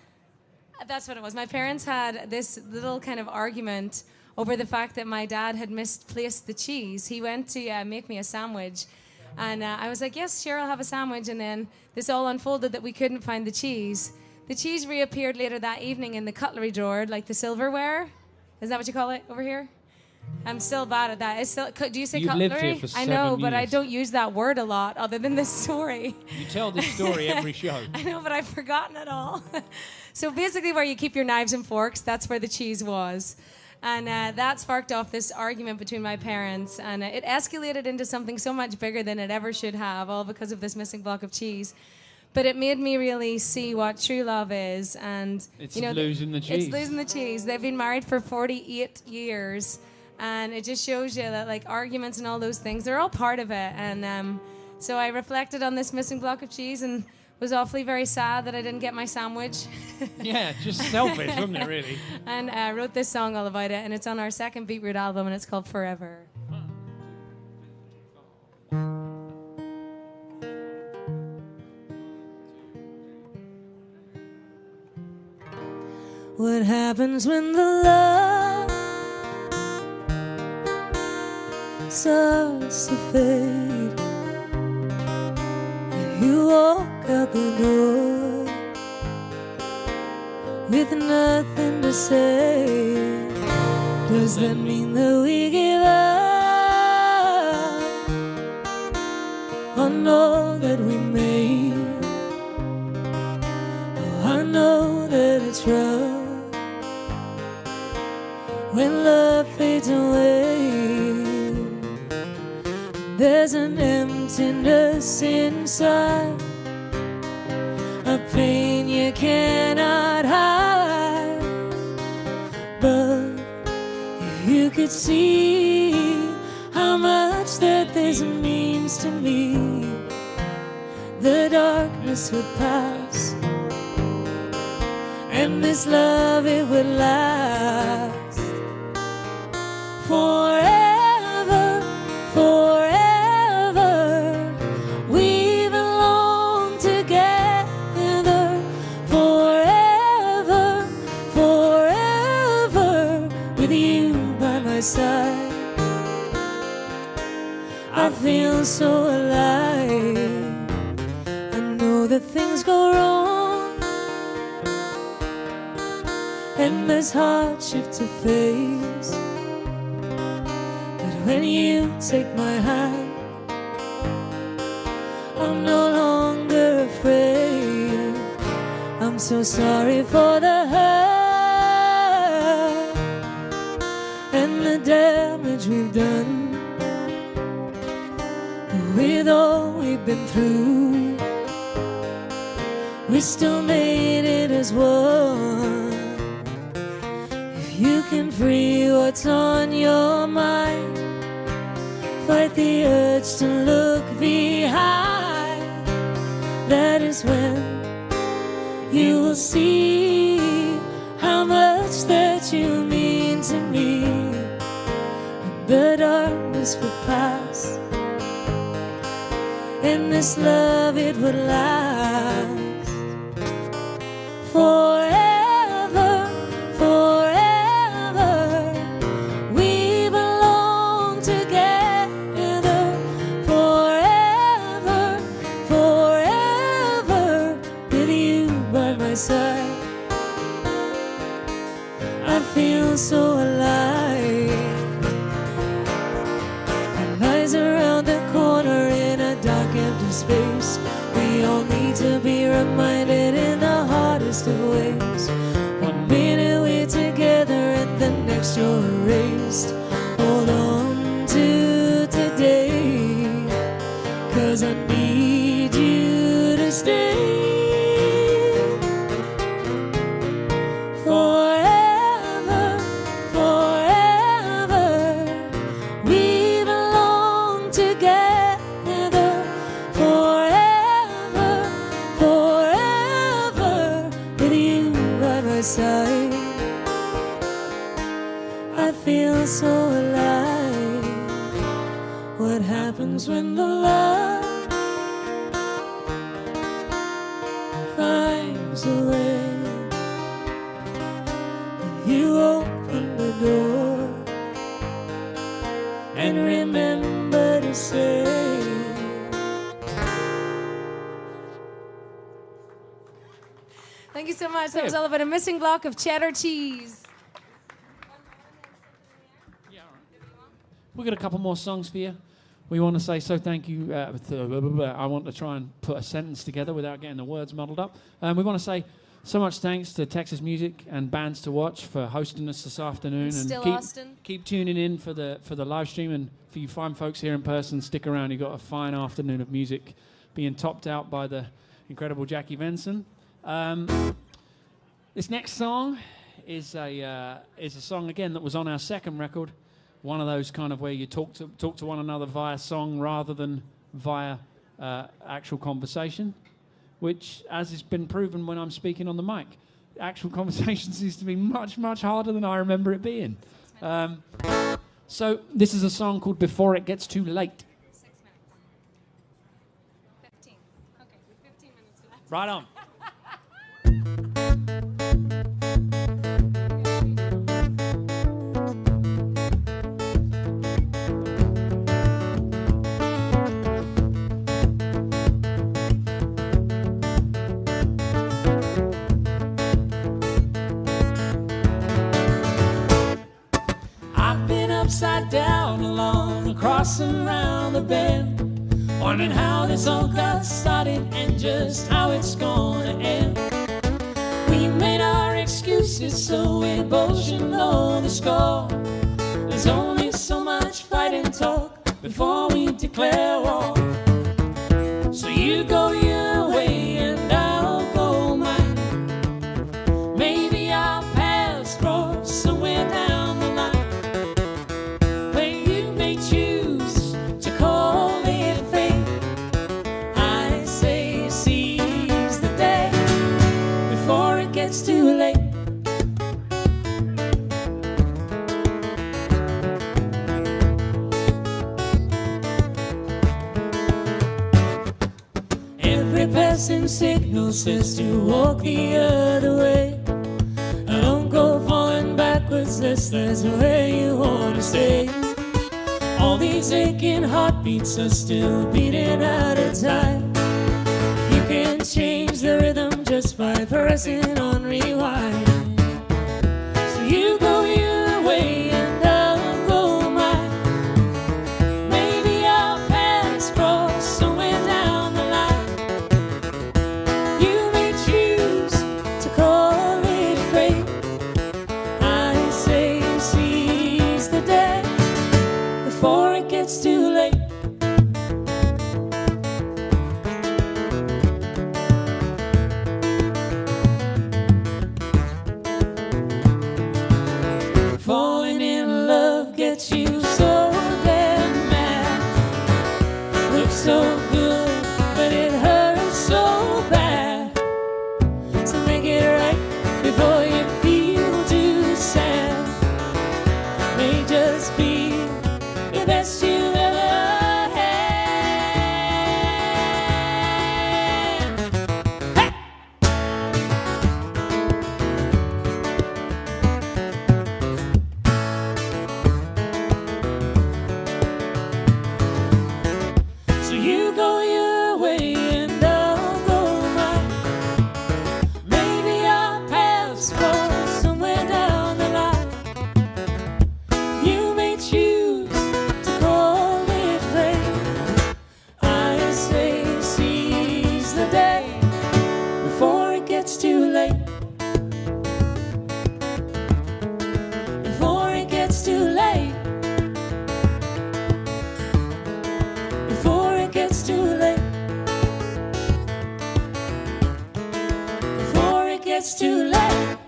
[SPEAKER 2] that's what it was. My parents had this little kind of argument over the fact that my dad had misplaced the cheese. He went to make me a sandwich, and I was like, yes, sure, I'll have a sandwich. And then this all unfolded that we couldn't find the cheese. The cheese reappeared later that evening in the cutlery drawer, like the silverware. Is that what you call it over here? I'm still bad at that. It's still, do you say
[SPEAKER 1] You've
[SPEAKER 2] cutlery?
[SPEAKER 1] lived here for
[SPEAKER 2] I know,
[SPEAKER 1] 7
[SPEAKER 2] but I
[SPEAKER 1] years.
[SPEAKER 2] don't use that word a lot other than this story.
[SPEAKER 1] You tell this story every show.
[SPEAKER 2] I know, but I've forgotten it all. So basically where you keep your knives and forks, that's where the cheese was. And that sparked off this argument between my parents. And it escalated into something so much bigger than it ever should have, all because of this missing block of cheese. But it made me really see what true love is. And
[SPEAKER 1] It's
[SPEAKER 2] you know,
[SPEAKER 1] losing the cheese.
[SPEAKER 2] It's losing the cheese. They've been married for 48 years. And it just shows you that like arguments and all those things, they're all part of it. And so I reflected on this missing block of cheese and was awfully very sad that I didn't get my sandwich.
[SPEAKER 1] Yeah, just selfish, wasn't it, really?
[SPEAKER 2] And wrote this song all about it, and it's on our second Beetroot album, and it's called Forever.
[SPEAKER 3] What happens when the love starts to fade and you walk out the door with nothing to say? Does that mean that we give up on all that we made? Oh, I know that it's rough when love fades away. There's an emptiness inside, a pain you cannot hide. But if you could see how much that this means to me, the darkness would pass and this love, it would last forever, forever. We belong together forever, forever with you. feel so alive. I know that things go wrong, and there's hardship to face, but when you take my hand, I'm no longer afraid. I'm so sorry for the hurt and the damage we've done. With all we've been through, we still made it as one. If you can free what's on your mind, fight the urge to look behind, that is when you will see how much that you mean to me. And the darkness will pass, and this love, it would last forever, forever. We belong together forever, forever. With you by my side, I feel so alive. And eyes around the corner in a dark empty space, we all need to be reminded in the hardest of ways. One minute we're together and the next you're erased. Hold on to today, 'cause I need you to stay forever, forever. We belong together forever, forever. With you by my side, I feel so alive. What happens when the love finds a way? You open the door and remember to say,
[SPEAKER 2] Thank you so much. That was all about a missing block of cheddar cheese.
[SPEAKER 1] We've got a couple more songs for you. We want to say thank you. I want to try and put a sentence together without getting the words muddled up. We want to say so much thanks to Texas Music and Bands to Watch for hosting us this afternoon.
[SPEAKER 2] Still
[SPEAKER 1] and
[SPEAKER 2] Austin.
[SPEAKER 1] keep tuning in for the live stream. And for you fine folks here in person, stick around. You've got a fine afternoon of music being topped out by the incredible Jackie Venson. This next song is a song again that was on our second record. One of those kind of where you talk to one another via song rather than via actual conversation, which, as has been proven when I'm speaking on the mic, actual conversation seems to be much, much harder than I remember it being. So this is a song called Before It Gets Too Late.
[SPEAKER 2] 6 minutes. 15. Okay, 15 minutes left.
[SPEAKER 1] Right on. Upside down, along, across and round the bend, wondering how this all got started and just how it's gonna end. We made our excuses so we both should know the score. There's only so much fight and talk before we declare war. So you go your way and I'll go mine. Maybe our paths cross somewhere down the line. It's too late. Every passing signal says to walk the other way. Don't go falling backwards, that's where you want to stay. All
[SPEAKER 3] All these aching heartbeats are still beating out of time. You can change the rhythm just by pressing on rewind. So you go your way and I'll go mine. Maybe our paths cross somewhere down the line. You may choose to call it fate. I say seize the day before it gets too late. Falling in love gets you so damn mad. Looks so good, but it hurts so bad. So make it right before you feel too sad. May just be the best you've ever had. Hey! So you go your way and I'll go mine. Maybe our paths cross somewhere down the line. You may choose to call it fate. I say seize the day before it gets too late. Before it gets too late. Before it gets too late. Before it gets too late.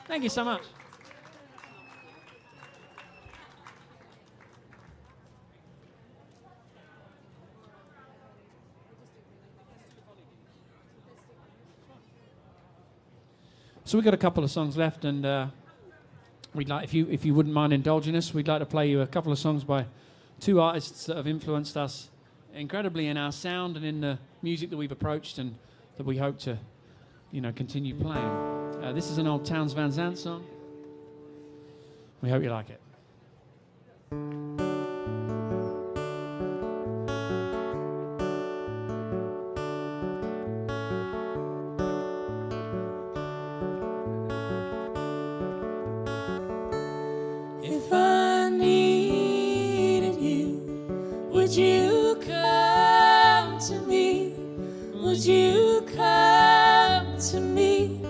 [SPEAKER 1] Thank you so much. So we've got a couple of songs left, and we'd like, if you wouldn't mind indulging us, we'd like to play you a couple of songs by two artists that have influenced us incredibly in our sound and in the music that we've approached and that we hope to, continue playing. This is an old Townes Van Zandt song. We hope you like it.
[SPEAKER 3] If I needed you, would you come to me? Would you come to me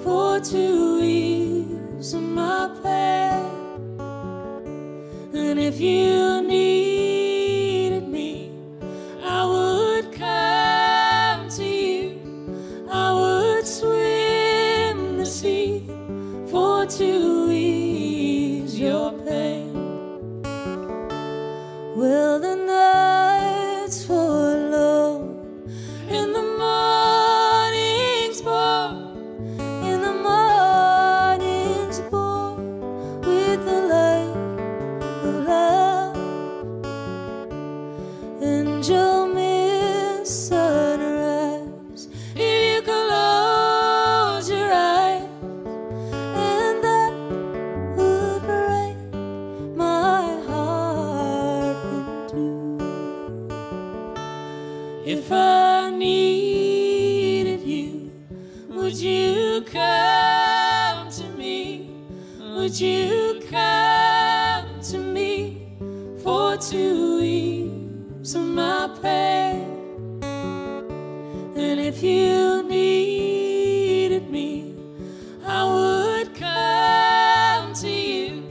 [SPEAKER 3] for to ease my pain? And if you needed me, I would come to you. I would swim the sea for to ease your pain. Well, the night's forlorn and the morning's born, and the morning's born with the light of love. And you'll miss sunrise if you close your eyes, and that would break my heart in two. If I needed you, would you come to me? Would you come to me for to ease my pain? And if you needed me, I would come to you.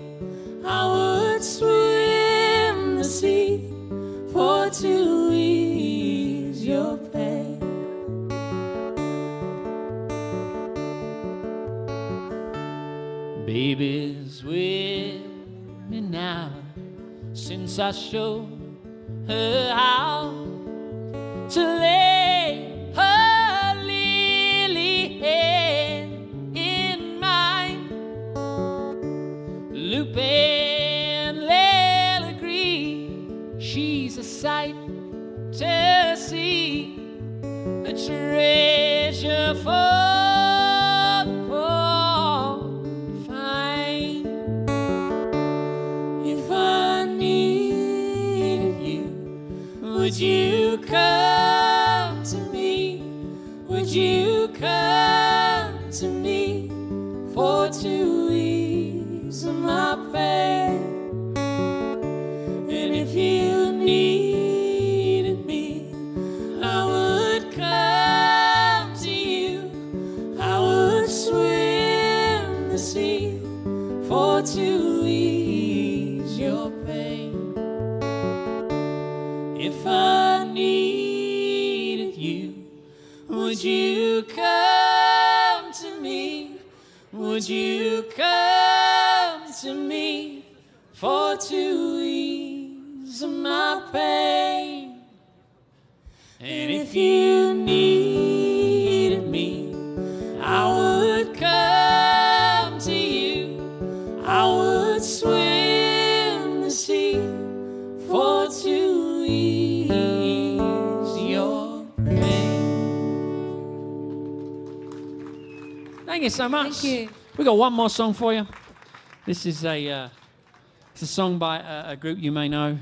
[SPEAKER 3] I would swim the sea for to ease your pain.
[SPEAKER 1] Baby's with me now since I showed her how to lay her lily head in mine. Lupe and Lela agree she's a sight to see, a treasure for the poor to find.
[SPEAKER 3] for to ease my pain. And if you needed me, I would come to you. I would swim the sea for to ease your pain. If I needed you, would you come to me? Would you come to me for to ease my pain? And if you needed me, I would come to you. I would swim the sea for to ease your pain.
[SPEAKER 1] Thank you so much.
[SPEAKER 2] Thank you.
[SPEAKER 1] We got one more song for you. This is it's a song by a group you may know.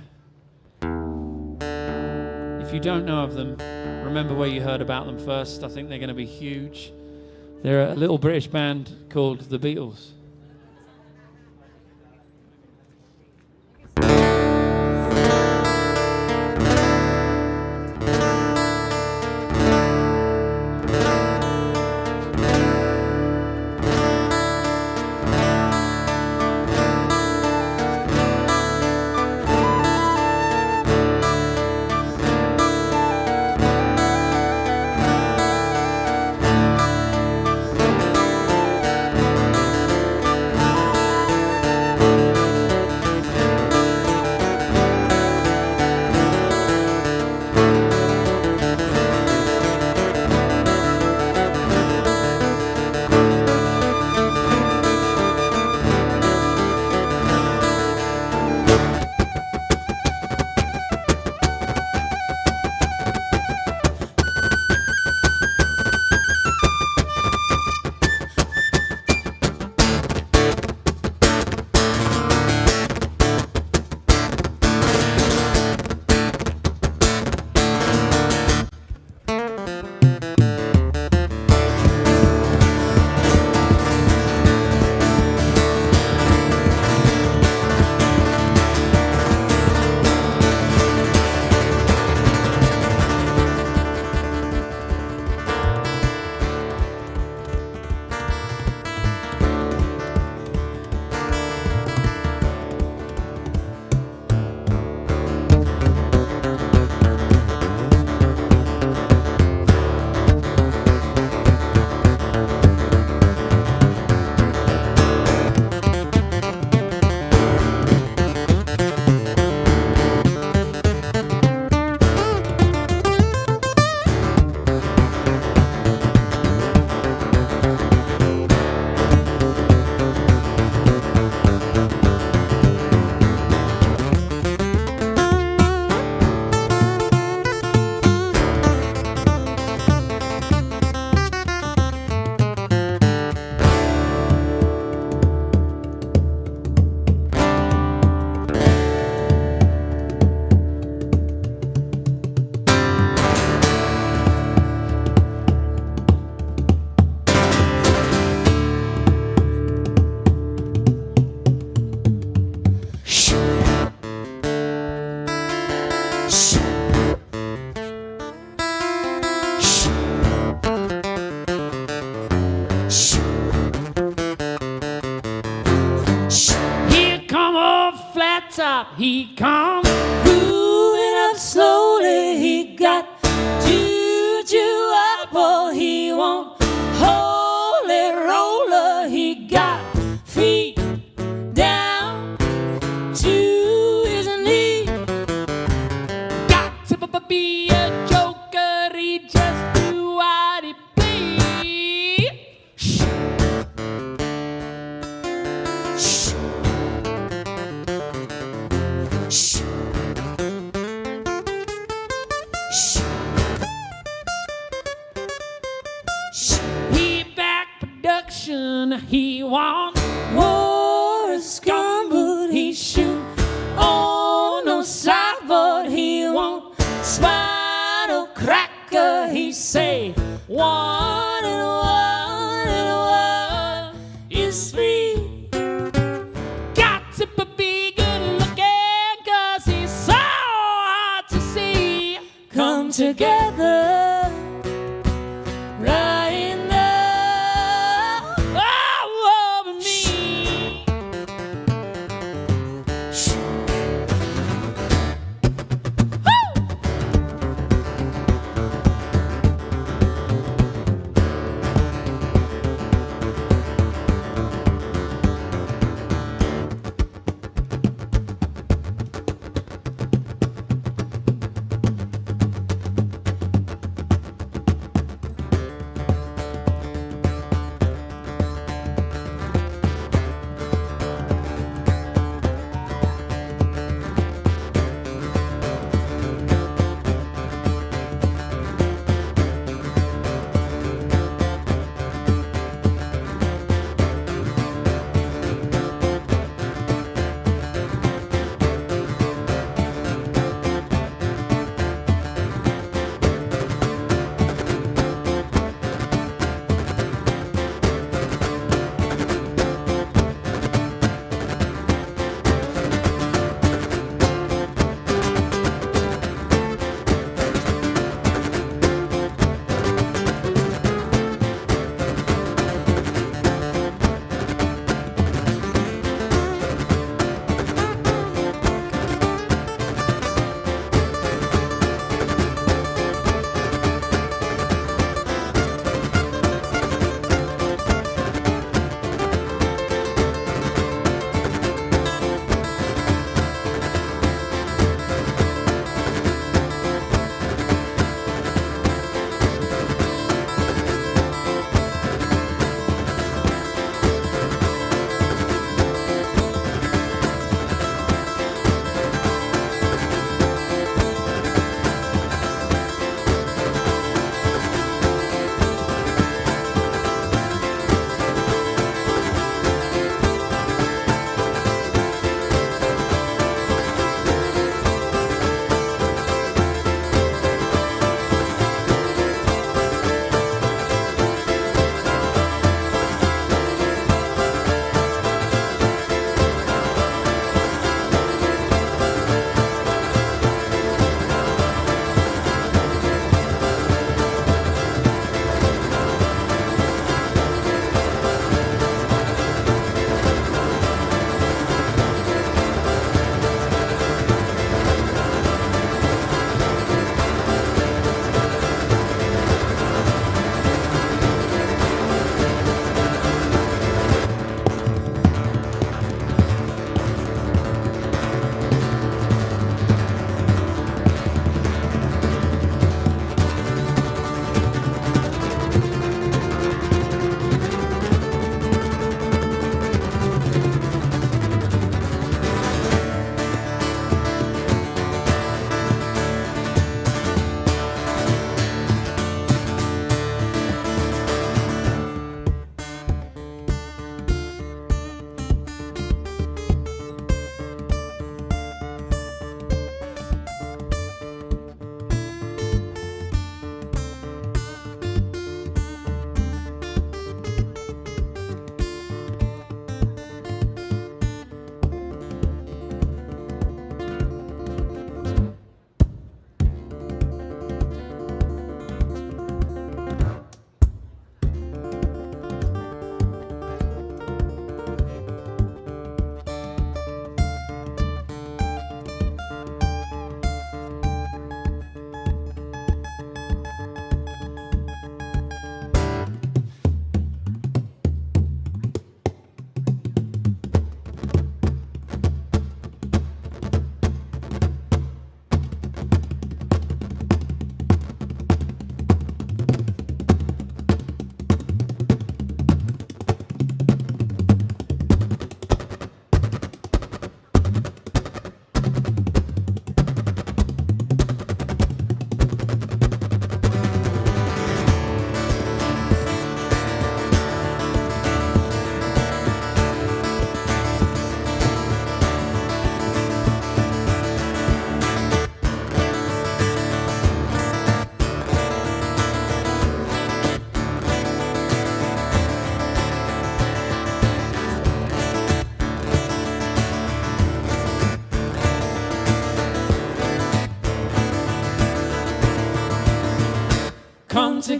[SPEAKER 1] If you don't know of them, remember where you heard about them first. I think they're going to be huge. They're a little British band called The Beatles.
[SPEAKER 3] top, he comes moving up slowly. He got juju up, oh, he won't holy roller. He got feet down to his knee. Got to be a joker, he just do what he please. Shh. Shh. Shh. Shh. Shh. He back production, he want war scum, but he shoot on no sideboard. He want spinal cracker, he say 1 and 1 and 1 is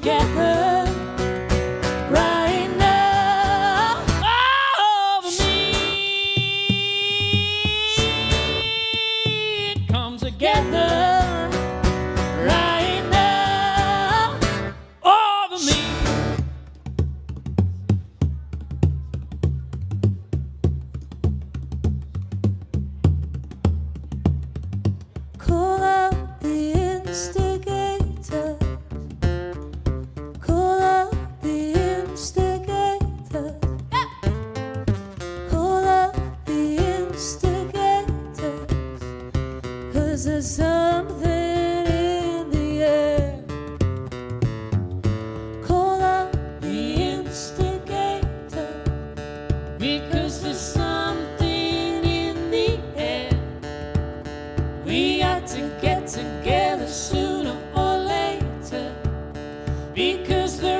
[SPEAKER 3] together right now.
[SPEAKER 1] Over me, come together
[SPEAKER 3] Right now.
[SPEAKER 1] over me.
[SPEAKER 3] Call out the instigator. Call out the instigator. Call out the instigators. 'Cause there's something in the air. Call out the instigator.
[SPEAKER 1] Because there's something in the air. We got to get together sooner or later. Because the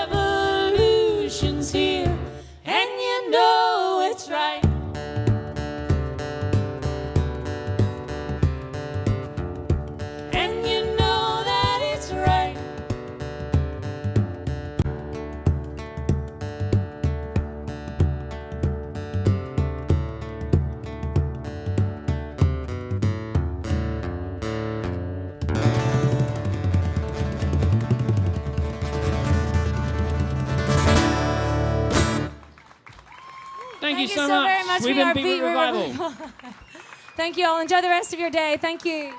[SPEAKER 1] revolution's here, and you know it's right. And you know that it's right. Thank you so much.
[SPEAKER 2] very much.
[SPEAKER 1] We've
[SPEAKER 2] We
[SPEAKER 1] been
[SPEAKER 2] are
[SPEAKER 1] Beat
[SPEAKER 2] Beat
[SPEAKER 1] Root
[SPEAKER 2] Root
[SPEAKER 1] Revival.
[SPEAKER 2] Thank you all. Enjoy the rest of your day. Thank you.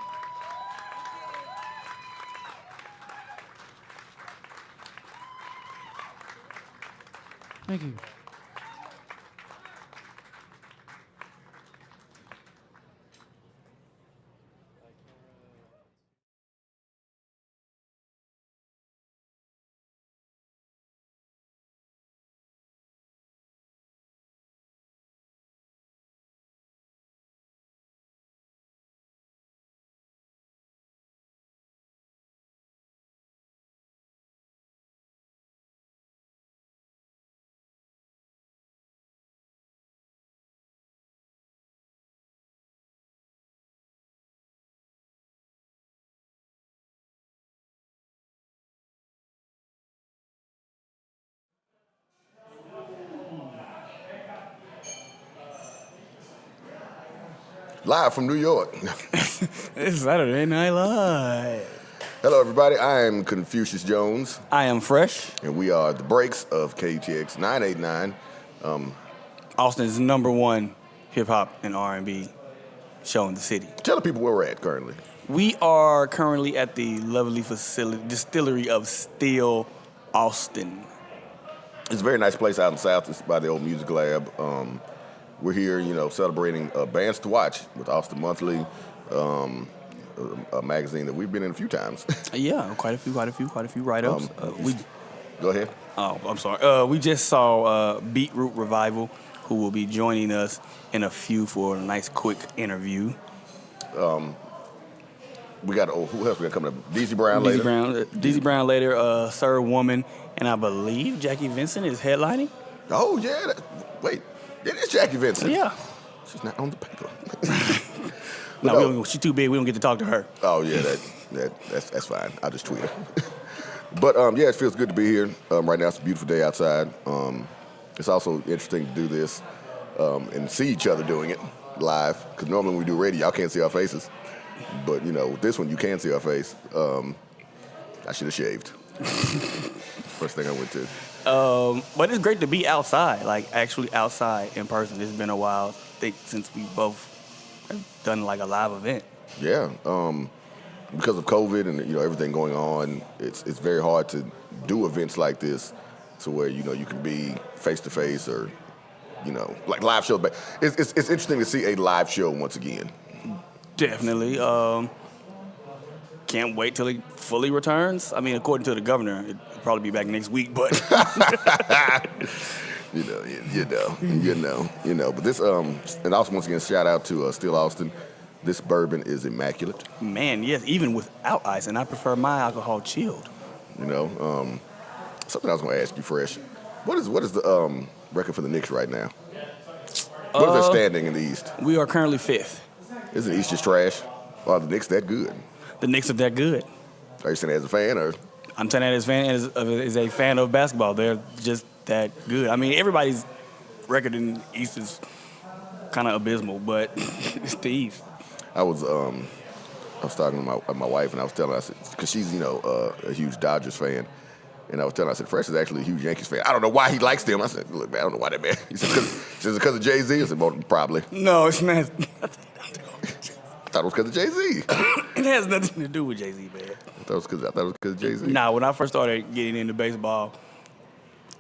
[SPEAKER 1] Thank you.
[SPEAKER 4] Live from New York.
[SPEAKER 5] It's Saturday Night Live.
[SPEAKER 4] Hello, everybody. I am Confucius Jones,
[SPEAKER 5] I am Fresh,
[SPEAKER 4] and we are the breaks of KTX 989.
[SPEAKER 5] Austin's #1 hip hop and R&B show in the city.
[SPEAKER 4] Tell the people where we're at currently.
[SPEAKER 5] We are currently at the lovely distillery of Still Austin.
[SPEAKER 4] It's a very nice place out in the South. It's by the old music lab. We're here, celebrating Bands to Watch with Austin Monthly, a magazine that we've been in a few times.
[SPEAKER 5] Yeah, quite a few write-ups.
[SPEAKER 4] Go ahead.
[SPEAKER 5] Oh, I'm sorry. We just saw Beat Root Revival, who will be joining us in a few for a nice quick interview.
[SPEAKER 4] We got, who else we got coming up? Deezie Brown later.
[SPEAKER 5] Deezie Brown later, Sir Woman, and I believe Jackie Venson is headlining.
[SPEAKER 4] Oh, yeah. Wait, it is Jackie Venson.
[SPEAKER 5] Yeah.
[SPEAKER 4] She's not on the paper.
[SPEAKER 5] No, she's too big. We don't get to talk to her.
[SPEAKER 4] Oh, yeah, that's fine. I'll just tweet her. But, it feels good to be here. Right now, it's a beautiful day outside. It's also interesting to do this and see each other doing it live. Because normally when we do radio, y'all can't see our faces. But, with this one, you can see our face. I should have shaved. First thing I went to.
[SPEAKER 5] But it's great to be outside, like actually outside in person. It's been a while, I think, since we both have done like a live event.
[SPEAKER 4] Yeah. Because of COVID and everything going on, it's very hard to do events like this to where you can be face to face or like live shows. But it's interesting to see a live show once again.
[SPEAKER 5] Definitely. Can't wait till it fully returns. I mean, according to the governor, it'll probably be back next week, but
[SPEAKER 4] you know. But this and also once again shout out to Still Austin. This bourbon is immaculate.
[SPEAKER 5] Man, yes, even without ice, and I prefer my alcohol chilled.
[SPEAKER 4] Something I was going to ask you, Fresh. What is the record for the Knicks right now? What is their standing in the East?
[SPEAKER 5] We are currently 5th.
[SPEAKER 4] Isn't the East just trash? Are the Knicks that good?
[SPEAKER 5] The Knicks are that good.
[SPEAKER 4] Are you saying that as a fan or?
[SPEAKER 5] I'm saying that as a fan of basketball. They're just that good. I mean, everybody's record in the East is kind of abysmal, but it's the East.
[SPEAKER 4] I was talking to my wife, and I was telling her, I said, because she's, a huge Dodgers fan. And I was telling her, I said, Fresh is actually a huge Yankees fan. I don't know why he likes them. I said, look, man, I don't know why that man. He said, because of Jay-Z? I said, well, probably.
[SPEAKER 5] No, it's not.
[SPEAKER 4] I thought it was because of Jay-Z.
[SPEAKER 5] It has nothing to do with Jay-Z, man.
[SPEAKER 4] I thought it was because of Jay-Z.
[SPEAKER 5] Nah, when I first started getting into baseball,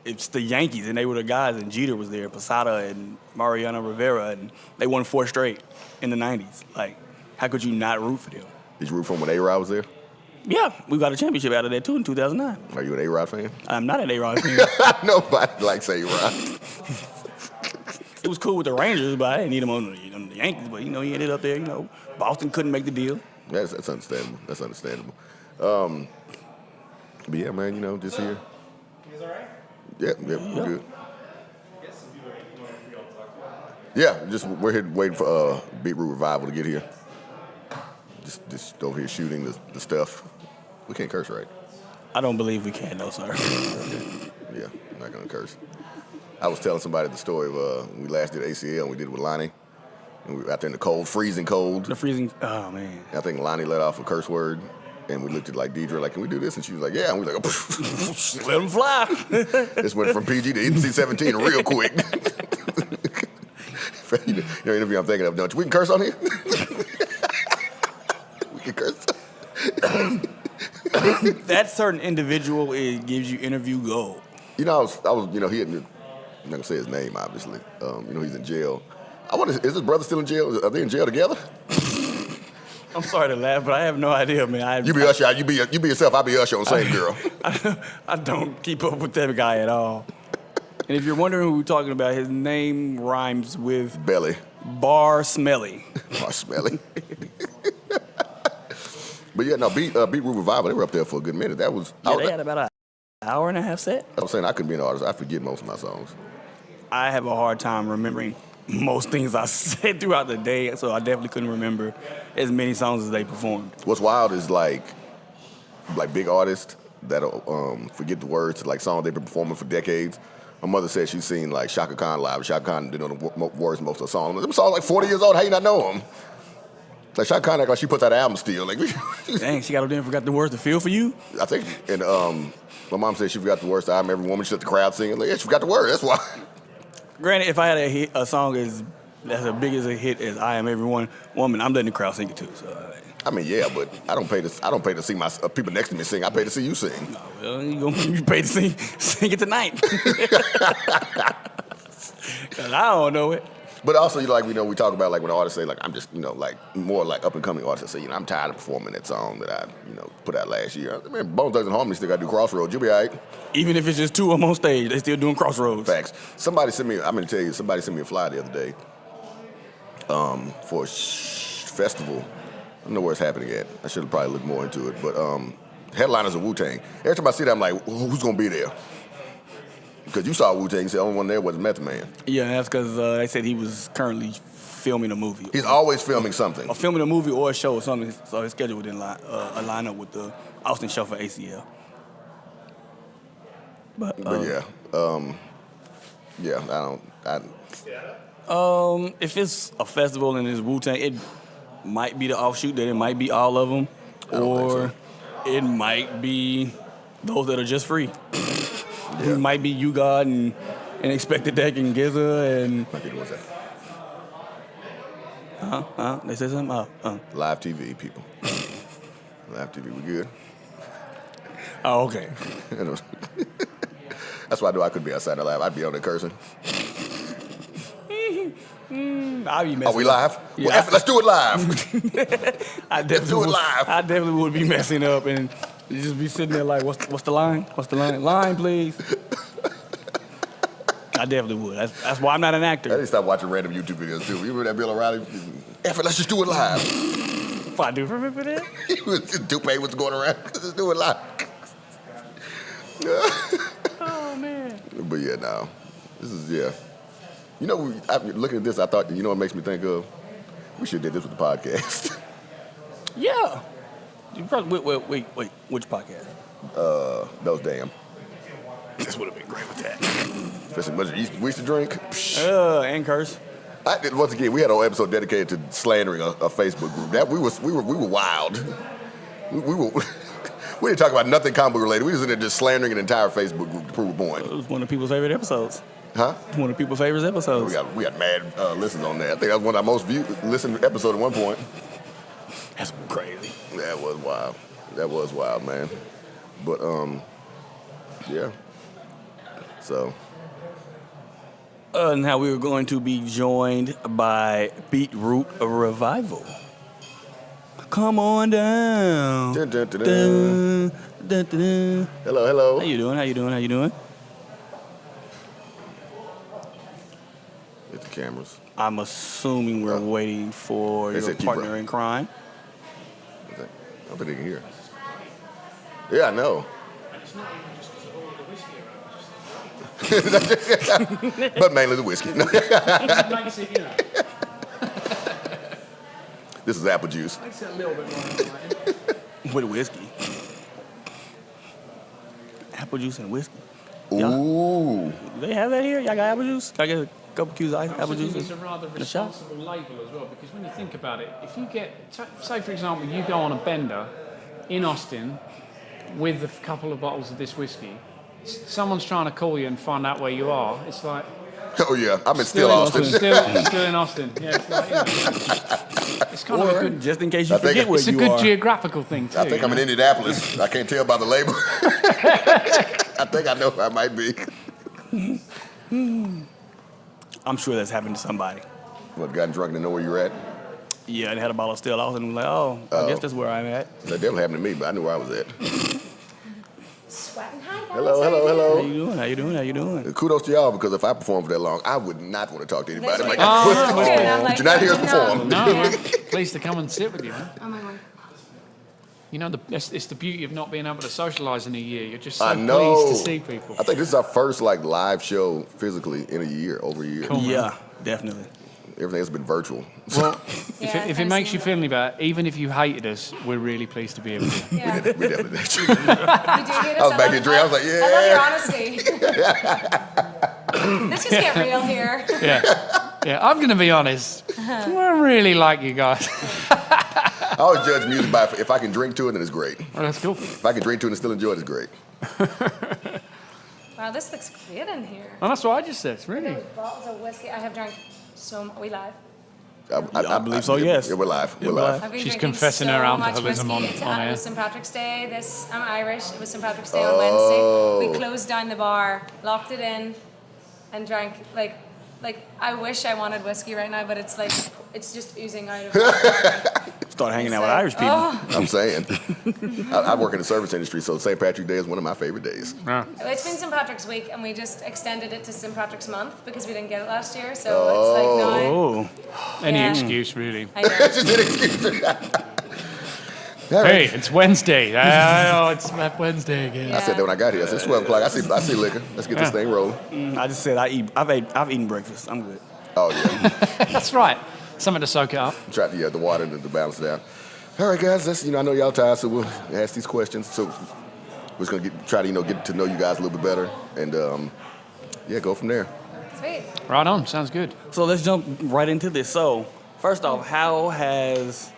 [SPEAKER 5] it's the Yankees, and they were the guys, and Jeter was there, Posada and Mariano Rivera, and they won 4 straight in the 90s. Like, how could you not root for them?
[SPEAKER 4] Did you root for him when A-Rod was there?
[SPEAKER 5] Yeah, we got a championship out of that, too, in 2009.
[SPEAKER 4] Are you an A-Rod fan?
[SPEAKER 5] I'm not an A-Rod fan.
[SPEAKER 4] Nobody likes A-Rod.
[SPEAKER 5] It was cool with the Rangers, but I didn't need him on the Yankees. But, he ended up there, Boston couldn't make the deal.
[SPEAKER 4] That's understandable. That's understandable. But, yeah, man, just here.
[SPEAKER 6] You guys all right?
[SPEAKER 4] Yeah, we're good. Yeah, we're here waiting for Beetroot Revival to get here. Just over here shooting the stuff. We can't curse, right?
[SPEAKER 5] I don't believe we can, no, sir.
[SPEAKER 4] Yeah, I'm not gonna curse. I was telling somebody the story of when we last did ACL and we did it with Lonnie. And we were out there in the cold, freezing cold.
[SPEAKER 5] The freezing, oh, man.
[SPEAKER 4] I think Lonnie let off a curse word. And we looked at Deidre like, can we do this? And she was like, yeah. And we were like,
[SPEAKER 5] let them fly.
[SPEAKER 4] This went from PG to NC-17 real quick. Interview I'm thinking of, don't you? We can curse on here? We can curse.
[SPEAKER 5] That certain individual, it gives you interview gold.
[SPEAKER 4] I was he hadn't, I'm not going to say his name, obviously. He's in jail. Is his brother still in jail? Are they in jail together?
[SPEAKER 5] I'm sorry to laugh, but I have no idea, man.
[SPEAKER 4] You be Usher, you be yourself, I be Usher on the same girl.
[SPEAKER 5] I don't keep up with that guy at all. And if you're wondering who we're talking about, his name rhymes with
[SPEAKER 4] Belly.
[SPEAKER 5] Bar Smelly.
[SPEAKER 4] Bar Smelly. But yeah, no, Beetroot Revival, they were up there for a good minute. That was
[SPEAKER 5] they had about an hour and a half set.
[SPEAKER 4] I was saying I couldn't be an artist. I forget most of my songs.
[SPEAKER 5] I have a hard time remembering most things I said throughout the day, so I definitely couldn't remember as many songs as they performed.
[SPEAKER 4] What's wild is like big artists that'll forget the words to songs they've been performing for decades. My mother said she's seen Shaka Khan live. Shaka Khan didn't know the words most of the songs. Them songs 40 years old. How you not know them? Shaka Khan act like she puts out an album still.
[SPEAKER 5] Dang, she got up there and forgot the words to Feel For You?
[SPEAKER 4] I think. And my mom said she forgot the words to I'm Every Woman. She let the crowd singing. Yeah, she forgot the words. That's why.
[SPEAKER 5] Granted, if I had a song that's as big as a hit as I Am Every Woman, I'm letting the crowd sing it too. So.
[SPEAKER 4] I mean, yeah, but I don't pay to see my people next to me sing. I pay to see you sing.
[SPEAKER 5] No, well, you pay to sing it tonight. Cause I don't know it.
[SPEAKER 4] But also, we talk about when artists say I'm just more up and coming artists say I'm tired of performing that song that I put out last year. Man, Bone Thugs and Harmony still got to do Crossroads. You'll be all right.
[SPEAKER 5] Even if it's just 2 of them on stage, they still doing Crossroads.
[SPEAKER 4] Facts. Somebody sent me a flyer the other day for a festival. I don't know where it's happening at. I should have probably looked more into it. But headliners of Wu-Tang. Every time I see that, I'm like, who's going to be there? Because you saw Wu-Tang, you said the only one there was Method Man.
[SPEAKER 5] Yeah, that's because they said he was currently filming a movie.
[SPEAKER 4] He's always filming something.
[SPEAKER 5] Or filming a movie or a show or something, so his schedule didn't line up with the Austin show for ACL. But if it's a festival and it's Wu-Tang, it might be the offshoot that it might be all of them, or it might be those that are just free.
[SPEAKER 4] Yeah.
[SPEAKER 5] It might be You God and Expected Deck and Gizza and. They said something?
[SPEAKER 4] Live TV, people. Live TV, we good?
[SPEAKER 5] Oh, okay.
[SPEAKER 4] That's why I knew I couldn't be outside the live. I'd be on there cursing.
[SPEAKER 5] I'll be messing.
[SPEAKER 4] Are we live?
[SPEAKER 5] Yeah,
[SPEAKER 4] well, let's do it live.
[SPEAKER 5] Let's
[SPEAKER 4] do it live.
[SPEAKER 5] I definitely would be messing up and just be sitting there like, what's the line? What's the line? Line, please. I definitely would. That's why I'm not an actor.
[SPEAKER 4] I need to stop watching random YouTube videos too. You remember that Bill O'Reilly? Let's just do it live.
[SPEAKER 5] If I do remember that.
[SPEAKER 4] Dupe was going around. Let's do it live.
[SPEAKER 5] Oh man.
[SPEAKER 4] But yeah, no. This is looking at this, I thought, what it makes me think of? We should have did this with the podcast.
[SPEAKER 5] Yeah. Wait, which podcast?
[SPEAKER 4] Those damn.
[SPEAKER 5] This would have been great with that.
[SPEAKER 4] Especially much we used to drink.
[SPEAKER 5] And curse.
[SPEAKER 4] Once again, we had an episode dedicated to slandering a Facebook group. That we were wild. We were. We didn't talk about nothing comic book related. We was in there just slandering an entire Facebook group to prove a point.
[SPEAKER 5] It was one of people's favorite episodes.
[SPEAKER 4] Huh?
[SPEAKER 5] One of people's favorite episodes.
[SPEAKER 4] We got mad listens on that. I think that was one of our most listened episodes at one point.
[SPEAKER 5] That's crazy.
[SPEAKER 4] That was wild. That was wild, man. But yeah. So.
[SPEAKER 5] Now we were going to be joined by Beetroot Revival. Come on down.
[SPEAKER 4] Dun, dun, dun, dun.
[SPEAKER 5] Dun, dun, dun.
[SPEAKER 4] Hello.
[SPEAKER 5] How you doing?
[SPEAKER 4] Hit the cameras.
[SPEAKER 5] I'm assuming we're waiting for
[SPEAKER 4] They
[SPEAKER 5] your
[SPEAKER 4] said keep
[SPEAKER 5] partner
[SPEAKER 4] right.
[SPEAKER 5] in crime.
[SPEAKER 4] I don't think they can hear. Yeah, I know. But mainly the whiskey. This is apple juice.
[SPEAKER 1] Makes it a little bit more exciting.
[SPEAKER 5] With whiskey. Apple juice and whiskey.
[SPEAKER 4] Ooh.
[SPEAKER 5] Do they have that here? Y'all got apple juice? Can I get a couple cubes of apple juice?
[SPEAKER 1] It's a rather
[SPEAKER 5] and a shot?
[SPEAKER 1] responsible label as well, because when you think about it, if you get, say for example, you go on a bender in Austin with a couple of bottles of this whiskey, someone's trying to call you and find out where you are. It's like
[SPEAKER 4] Oh yeah, I'm in still Austin.
[SPEAKER 1] Still in Austin. Yeah, it's like, it's kind of a good,
[SPEAKER 5] just in case you
[SPEAKER 4] I think
[SPEAKER 5] forget where
[SPEAKER 1] it's a
[SPEAKER 5] you
[SPEAKER 1] good
[SPEAKER 5] are.
[SPEAKER 1] geographical thing too.
[SPEAKER 4] I think I'm in Indianapolis. I can't tell by the label. I think I know where I might be.
[SPEAKER 5] I'm sure that's happened to somebody.
[SPEAKER 4] What, gotten drunk and know where you're at?
[SPEAKER 5] Yeah, and had a bottle of still Austin and was like, oh, I guess that's where I'm at.
[SPEAKER 4] That definitely happened to me, but I knew where I was at.
[SPEAKER 2] Sweating. Hi, guys.
[SPEAKER 4] Hello.
[SPEAKER 5] How you doing?
[SPEAKER 4] Kudos to y'all, because if I performed for that long, I would not want to talk to anybody. I'm like,
[SPEAKER 2] Oh,
[SPEAKER 4] did
[SPEAKER 2] okay, I'm like,
[SPEAKER 4] you not hear us perform?
[SPEAKER 1] No, we're pleased to come and sit with you, man.
[SPEAKER 2] Oh my god.
[SPEAKER 1] You know, it's the beauty of not being able to socialise in a year. You're just so
[SPEAKER 4] I know.
[SPEAKER 1] pleased to see people.
[SPEAKER 4] I think this is our first live show physically in a year, over a year.
[SPEAKER 1] Cool.
[SPEAKER 5] Yeah, definitely.
[SPEAKER 4] Everything has been virtual.
[SPEAKER 1] Well,
[SPEAKER 2] Yeah,
[SPEAKER 1] if
[SPEAKER 2] I
[SPEAKER 1] it makes
[SPEAKER 2] see
[SPEAKER 1] you
[SPEAKER 2] that.
[SPEAKER 1] feel any better, even if you hated us, we're really pleased to be able to.
[SPEAKER 2] Yeah.
[SPEAKER 4] We definitely did.
[SPEAKER 2] You do hate us.
[SPEAKER 4] I was back in Dre. I was like,
[SPEAKER 2] I love your
[SPEAKER 4] yeah.
[SPEAKER 2] honesty. Let's just get real here.
[SPEAKER 1] Yeah, I'm going to be honest. I really like you guys.
[SPEAKER 4] I always judge music by if I can drink to it, then it's great.
[SPEAKER 1] Well, that's cool.
[SPEAKER 4] If I can drink to it and still enjoy it, it's great.
[SPEAKER 2] Wow, this looks great in here.
[SPEAKER 1] And that's what I just said. It's really.
[SPEAKER 2] Those bottles of whiskey. I have drank so much. Are we live?
[SPEAKER 5] I believe so, yes.
[SPEAKER 4] Yeah, we're live. We're
[SPEAKER 5] we're
[SPEAKER 4] live.
[SPEAKER 2] I've been
[SPEAKER 1] She's
[SPEAKER 2] drinking
[SPEAKER 1] confessing
[SPEAKER 2] so
[SPEAKER 1] her
[SPEAKER 2] much
[SPEAKER 1] alcoholism
[SPEAKER 2] whiskey.
[SPEAKER 1] on
[SPEAKER 2] It
[SPEAKER 1] air.
[SPEAKER 2] was St. Patrick's Day. I'm Irish. It was St. Patrick's Day
[SPEAKER 4] Oh.
[SPEAKER 2] on Wednesday. We closed down the bar, locked it in, and drank like I wish I wanted whiskey right now, but it's like it's just oozing out of me.
[SPEAKER 5] Start hanging out
[SPEAKER 2] It's
[SPEAKER 5] with
[SPEAKER 2] like,
[SPEAKER 5] Irish people.
[SPEAKER 2] Oh,
[SPEAKER 4] I'm saying. I work in the service industry, so St. Patrick's Day is one of my favorite days.
[SPEAKER 2] it's been St. Patrick's Week, and we just extended it to St. Patrick's Month because we didn't get it last year. So it's like now.
[SPEAKER 5] Oh,
[SPEAKER 1] Any
[SPEAKER 2] Yeah.
[SPEAKER 1] excuse, really.
[SPEAKER 2] I know.
[SPEAKER 4] Just an excuse. All
[SPEAKER 1] Hey,
[SPEAKER 4] right.
[SPEAKER 1] it's Wednesday. Oh, it's Wednesday again.
[SPEAKER 4] I said that when I got here. I said 12 o'clock. I see liquor. Let's get this thing rolling.
[SPEAKER 5] I just said I've eaten breakfast. I'm good.
[SPEAKER 4] Oh yeah.
[SPEAKER 1] That's right. Something to soak it up.
[SPEAKER 4] Try to the water to balance it out. All right, guys. Let's I know y'all tired, so we'll ask these questions. So we're just gonna try to get to know you guys a little bit better, and go from there.
[SPEAKER 2] Sweet.
[SPEAKER 1] Right on. Sounds good.
[SPEAKER 5] So let's jump right into this. So first off, how has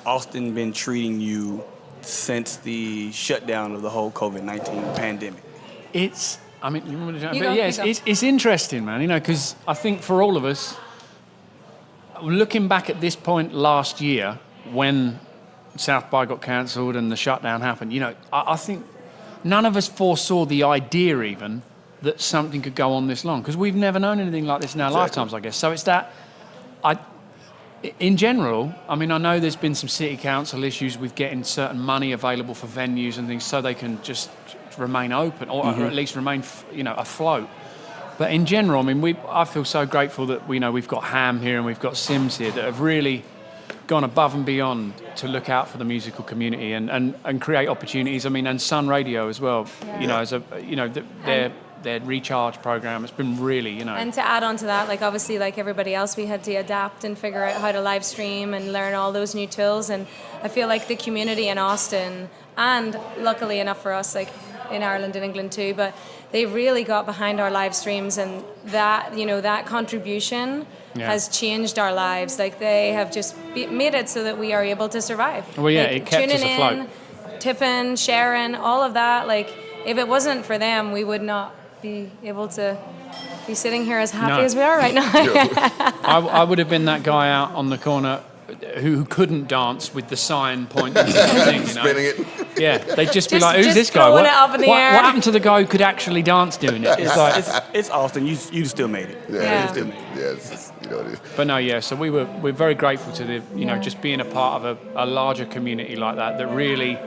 [SPEAKER 5] Austin been treating you since the shutdown of the whole COVID-19 pandemic?
[SPEAKER 1] You want me to jump?
[SPEAKER 2] You
[SPEAKER 1] But
[SPEAKER 2] go,
[SPEAKER 1] yeah,
[SPEAKER 2] you go.
[SPEAKER 1] it's interesting, man. Because I think for all of us, looking back at this point last year when South by got cancelled and the shutdown happened, I think none of us foresaw the idea even that something could go on this long, because we've never known anything like this in our lifetimes, I guess. So it's that, in general, I know there's been some city council issues with getting certain money available for venues and things so they can just remain open or at least remain, afloat. But in general, I feel so grateful that we've got Ham here and we've got Sims here that have really gone above and beyond to look out for the musical community and create opportunities. And Sun Radio as well.
[SPEAKER 2] Yeah.
[SPEAKER 1] They're their recharge program. It's been really, you know.
[SPEAKER 2] And to add on to that, like obviously, like everybody else, we had to adapt and figure out how to live stream and learn all those new tools. And I feel like the community in Austin, and luckily enough for us, like in Ireland and England too, but they really got behind our live streams, and that, you know, that contribution has changed our lives. Like they have just made it so that we are able to survive.
[SPEAKER 1] Well, yeah,
[SPEAKER 2] like,
[SPEAKER 1] it kept us afloat.
[SPEAKER 2] in, tipping, sharing, all of that. Like if it wasn't for them, we would not be able to be sitting here as happy as we are right now.
[SPEAKER 1] I would have been that guy out on the corner who couldn't dance with the sign pointing to the thing, you know?
[SPEAKER 4] Spinning it.
[SPEAKER 1] Yeah, they'd just be
[SPEAKER 2] Just-
[SPEAKER 1] like, "Who's
[SPEAKER 2] just
[SPEAKER 1] this guy?
[SPEAKER 2] throwing
[SPEAKER 1] What,
[SPEAKER 2] it up in the
[SPEAKER 1] what,
[SPEAKER 2] air."
[SPEAKER 1] what happened to the guy who could actually dance doing it?" It's like,
[SPEAKER 5] It's Austin. You still made it.
[SPEAKER 2] Yeah.
[SPEAKER 5] You still made it.
[SPEAKER 4] Yeah, it's just, you know, it is.
[SPEAKER 1] but no, yeah. So we're very grateful to the, you know, just being a part of a larger community like that really,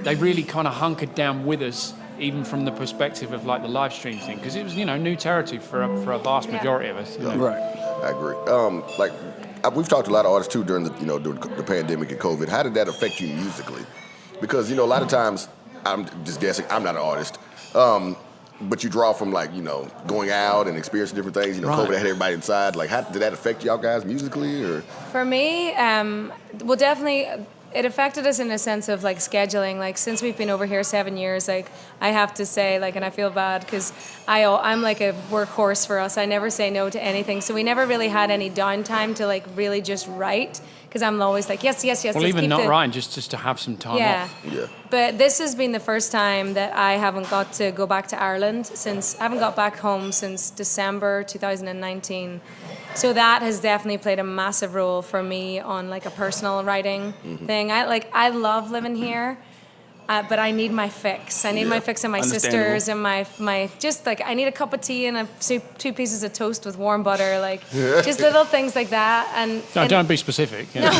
[SPEAKER 1] they really kind of hunkered down with us, even from the perspective of like the live stream thing, because it was, you know, new territory for a vast majority of us. You know?
[SPEAKER 5] Right.
[SPEAKER 4] I agree. We've talked to a lot of artists too during the pandemic and COVID. How did that affect you musically? Because, you know, a lot of times, I'm just guessing, I'm not an artist, but you draw from like, you know, going out and experiencing different things. You know,
[SPEAKER 1] Right.
[SPEAKER 4] COVID had everybody inside. Like, how did that affect y'all guys musically, or?
[SPEAKER 2] For me, well, definitely, it affected us in a sense of like scheduling. Like since we've been over here 7 years, like I have to say, like, and I feel bad because I'm like a workhorse for us. I never say no to anything. So we never really had any downtime to like really just write, because I'm always like, yes.
[SPEAKER 1] Well,
[SPEAKER 2] let's
[SPEAKER 1] even
[SPEAKER 2] keep
[SPEAKER 1] not
[SPEAKER 2] the-
[SPEAKER 1] writing, just to have some time
[SPEAKER 2] Yeah.
[SPEAKER 1] off.
[SPEAKER 4] Yeah.
[SPEAKER 2] But this has been the first time that I haven't got to go back to Ireland since I haven't got back home since December 2019. So that has definitely played a massive role for me on like a personal writing thing. I love living here, but I need my fix. I need my fix and my
[SPEAKER 5] Understandable.
[SPEAKER 2] sisters and my just like I need a cup of tea and two pieces of toast with warm butter, like just little things like that. And
[SPEAKER 1] No,
[SPEAKER 2] and-
[SPEAKER 1] don't be specific. You know?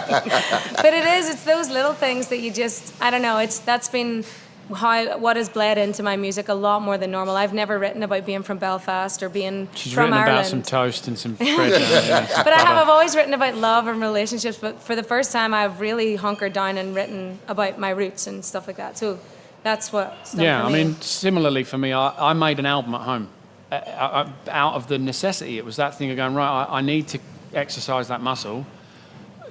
[SPEAKER 2] but it's those little things that you just, I don't know, that's been what has bled into my music a lot more than normal. I've never written about being from Belfast or being
[SPEAKER 1] She's
[SPEAKER 2] from
[SPEAKER 1] written
[SPEAKER 2] Ireland.
[SPEAKER 1] about some toast and some bread.
[SPEAKER 2] But I've always written about love and relationships, but for the first time I've really hunkered down and written about my roots and stuff like that. So that's what's done
[SPEAKER 1] Yeah,
[SPEAKER 2] for
[SPEAKER 1] I
[SPEAKER 2] me.
[SPEAKER 1] mean, similarly for me, I made an album at home out of the necessity. It was that thing of going, right, I need to exercise that muscle.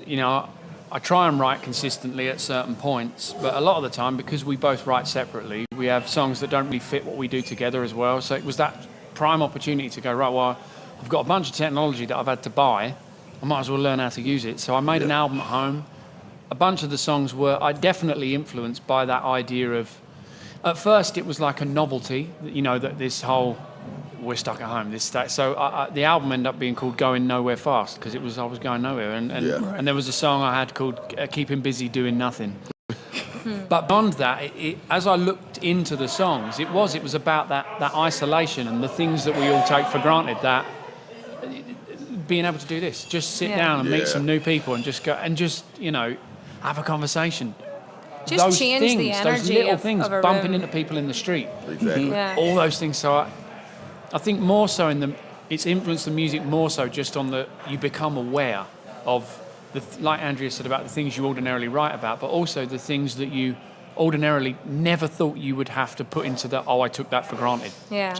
[SPEAKER 1] You know, I try and write consistently at certain points, but a lot of the time, because we both write separately, we have songs that don't really fit what we do together as well. So it was that prime opportunity to go, right, well, I've got a bunch of technology that I've had to buy. I might as well learn how to use it. So I made an album at home. A bunch of the songs were definitely influenced by that idea of, at first it was like a novelty, you know, that this whole, we're stuck at home. So the album ended up being called Going Nowhere Fast, because I was going nowhere. And there was a song I had called Keeping Busy Doing Nothing. But beyond that, as I looked into the songs, it was about that isolation and the things that we all take for granted, that being able to do this, just sit down and meet some new people and just go and just, you know, have a conversation.
[SPEAKER 2] Just
[SPEAKER 1] Those
[SPEAKER 2] change
[SPEAKER 1] things,
[SPEAKER 2] the
[SPEAKER 1] those
[SPEAKER 2] energy
[SPEAKER 1] little
[SPEAKER 2] of
[SPEAKER 1] things,
[SPEAKER 2] a
[SPEAKER 1] bumping
[SPEAKER 2] room.
[SPEAKER 1] into people in the street,
[SPEAKER 4] Exactly.
[SPEAKER 2] Yeah.
[SPEAKER 1] all those things. So I think more so it's influenced the music more so just on you become aware of like Andrea said, about the things you ordinarily write about, but also the things that you ordinarily never thought you would have to put into the I took that for granted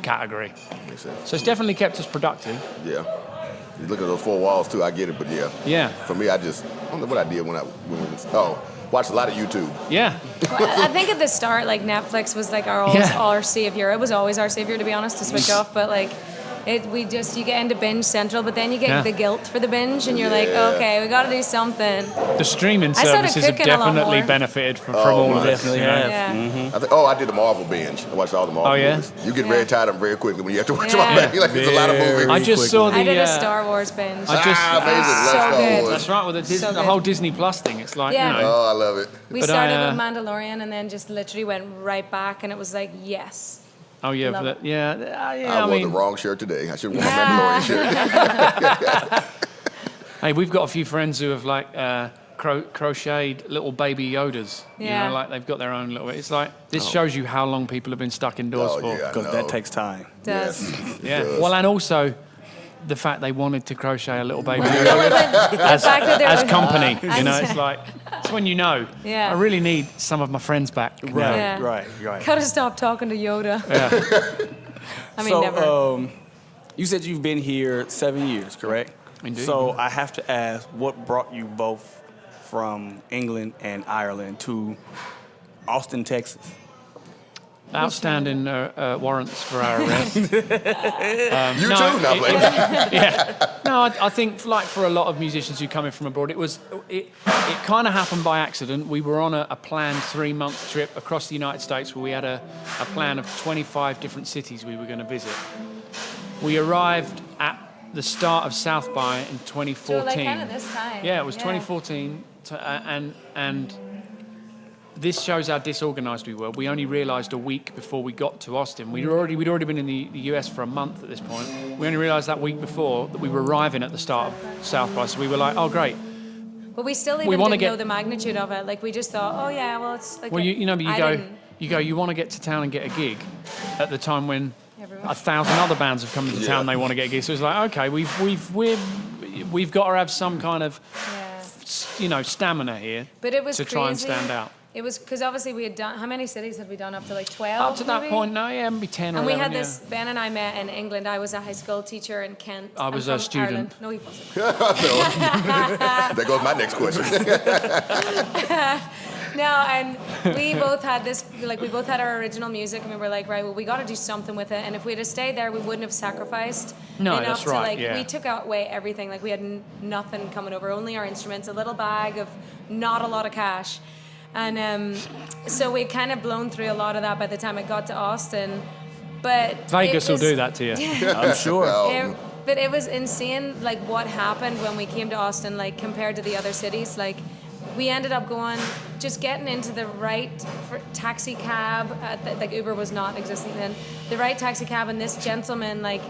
[SPEAKER 1] category.
[SPEAKER 4] Makes sense.
[SPEAKER 1] So it's definitely kept us productive.
[SPEAKER 4] Yeah. You look at those four walls too. I get it, but yeah.
[SPEAKER 1] Yeah.
[SPEAKER 4] For me, I don't know what I did when watched a lot of YouTube.
[SPEAKER 1] Yeah.
[SPEAKER 2] Well, I think at the start, like Netflix was like our savior. It was always our savior, to be honest, to switch off. But like, you get into binge central, but then you get the guilt for the binge, and you're like, okay, we got to do something.
[SPEAKER 1] The streaming
[SPEAKER 2] I started
[SPEAKER 1] services have
[SPEAKER 2] cooking a lot
[SPEAKER 1] definitely
[SPEAKER 2] more.
[SPEAKER 1] benefited from all of this.
[SPEAKER 5] definitely
[SPEAKER 1] you know?
[SPEAKER 5] have.
[SPEAKER 2] Yeah.
[SPEAKER 4] I did the Marvel binge. I watched all the Marvel
[SPEAKER 1] Oh, yeah?
[SPEAKER 4] movies. You get very tired of them very quickly when you have to watch
[SPEAKER 2] Yeah.
[SPEAKER 4] them all. Like, there's a lot of movies.
[SPEAKER 1] I just saw the.
[SPEAKER 2] I did a Star Wars binge.
[SPEAKER 1] I just-
[SPEAKER 4] amazing.
[SPEAKER 2] so
[SPEAKER 4] Let's go.
[SPEAKER 2] good.
[SPEAKER 1] That's right, with the
[SPEAKER 2] So
[SPEAKER 1] the
[SPEAKER 2] good.
[SPEAKER 1] whole Disney Plus thing. It's like,
[SPEAKER 2] Yeah.
[SPEAKER 1] you know.
[SPEAKER 4] Oh, I love it.
[SPEAKER 2] We
[SPEAKER 1] But
[SPEAKER 2] started
[SPEAKER 1] I,
[SPEAKER 2] with Mandalorian and then just literally went right back, and it was like, yes.
[SPEAKER 1] Oh yeah,
[SPEAKER 2] Love
[SPEAKER 1] but
[SPEAKER 2] it.
[SPEAKER 1] yeah.
[SPEAKER 4] I wore the
[SPEAKER 1] mean,
[SPEAKER 4] wrong shirt today. I should have worn my Mandalorian shirt.
[SPEAKER 1] hey, we've got a few friends who have like crocheted little baby Yodas. You
[SPEAKER 2] Yeah.
[SPEAKER 1] know, like they've got their own little. It's like this shows you how long people have been stuck indoors for.
[SPEAKER 4] Yeah, I
[SPEAKER 5] Because
[SPEAKER 4] know.
[SPEAKER 5] that takes time.
[SPEAKER 2] Does.
[SPEAKER 4] Yes.
[SPEAKER 1] Yeah.
[SPEAKER 4] does.
[SPEAKER 1] Well, and also the fact they wanted to crochet a little baby
[SPEAKER 2] The
[SPEAKER 1] Yoda
[SPEAKER 2] fact that
[SPEAKER 1] as
[SPEAKER 2] they're-
[SPEAKER 1] company. You know,
[SPEAKER 2] as-
[SPEAKER 1] it's like that's when you know.
[SPEAKER 2] Yeah.
[SPEAKER 1] I really need some of my friends back.
[SPEAKER 5] Right,
[SPEAKER 2] Yeah.
[SPEAKER 5] right.
[SPEAKER 2] Gotta stop talking to Yoda.
[SPEAKER 1] Yeah.
[SPEAKER 2] I mean,
[SPEAKER 5] So,
[SPEAKER 2] never.
[SPEAKER 5] you said you've been here 7 years, correct?
[SPEAKER 1] Indeed.
[SPEAKER 5] So I have to ask, what brought you both from England and Ireland to Austin, Texas?
[SPEAKER 1] Outstanding warrants for our arrest.
[SPEAKER 4] You
[SPEAKER 1] no,
[SPEAKER 4] too? No,
[SPEAKER 1] No, I think like for a lot of musicians who come in from abroad, it kind of happened by accident. We were on a planned 3-month trip across the United States where we had a plan of 25 different cities we were going to visit. We arrived at the start of South by in 2014.
[SPEAKER 2] So like kind of this time.
[SPEAKER 1] Yeah, it was 2014, and this shows how disorganised we were. We only realised a week before we got to Austin. We'd already been in the US for a month at this point. We only realised that week before that we were arriving at the start of South by. So we were like, oh great.
[SPEAKER 2] But we still even didn't know the magnitude of it. Like we just thought, oh yeah, well it's like.
[SPEAKER 1] Well, you
[SPEAKER 2] didn't.
[SPEAKER 1] you want to get to town and get a gig at the time when 1,000 other bands have come into town. They want to get a gig. So it's like, okay, we've got to have some kind of stamina here.
[SPEAKER 2] But it was
[SPEAKER 1] to try and stand out.
[SPEAKER 2] It was because obviously we had done, how many cities had we done? Up to like 12?
[SPEAKER 1] Up to that point, no, yeah, maybe 10 or 11.
[SPEAKER 2] And we had this, Ben and I met in England. I was a high school teacher in Kent.
[SPEAKER 1] I was a student.
[SPEAKER 2] Ireland. No, he wasn't.
[SPEAKER 4] There goes my next question.
[SPEAKER 2] No, and we both had this, like we both had our original music and we were like, right, well, we got to do something with it. And if we'd have stayed there, we wouldn't have sacrificed enough
[SPEAKER 1] that's
[SPEAKER 2] to
[SPEAKER 1] right,
[SPEAKER 2] like,
[SPEAKER 1] yeah.
[SPEAKER 2] we took away everything. Like we had nothing coming over, only our instruments, a little bag of not a lot of cash. And so we kind of blown through a lot of that by the time it got to Austin. But
[SPEAKER 1] Vegas will do that to you.
[SPEAKER 5] I'm sure.
[SPEAKER 2] But it was insane, like what happened when we came to Austin, like compared to the other cities. Like we ended up just getting into the right taxi cab. Like Uber was not existing then. The right taxi cab, and this gentleman like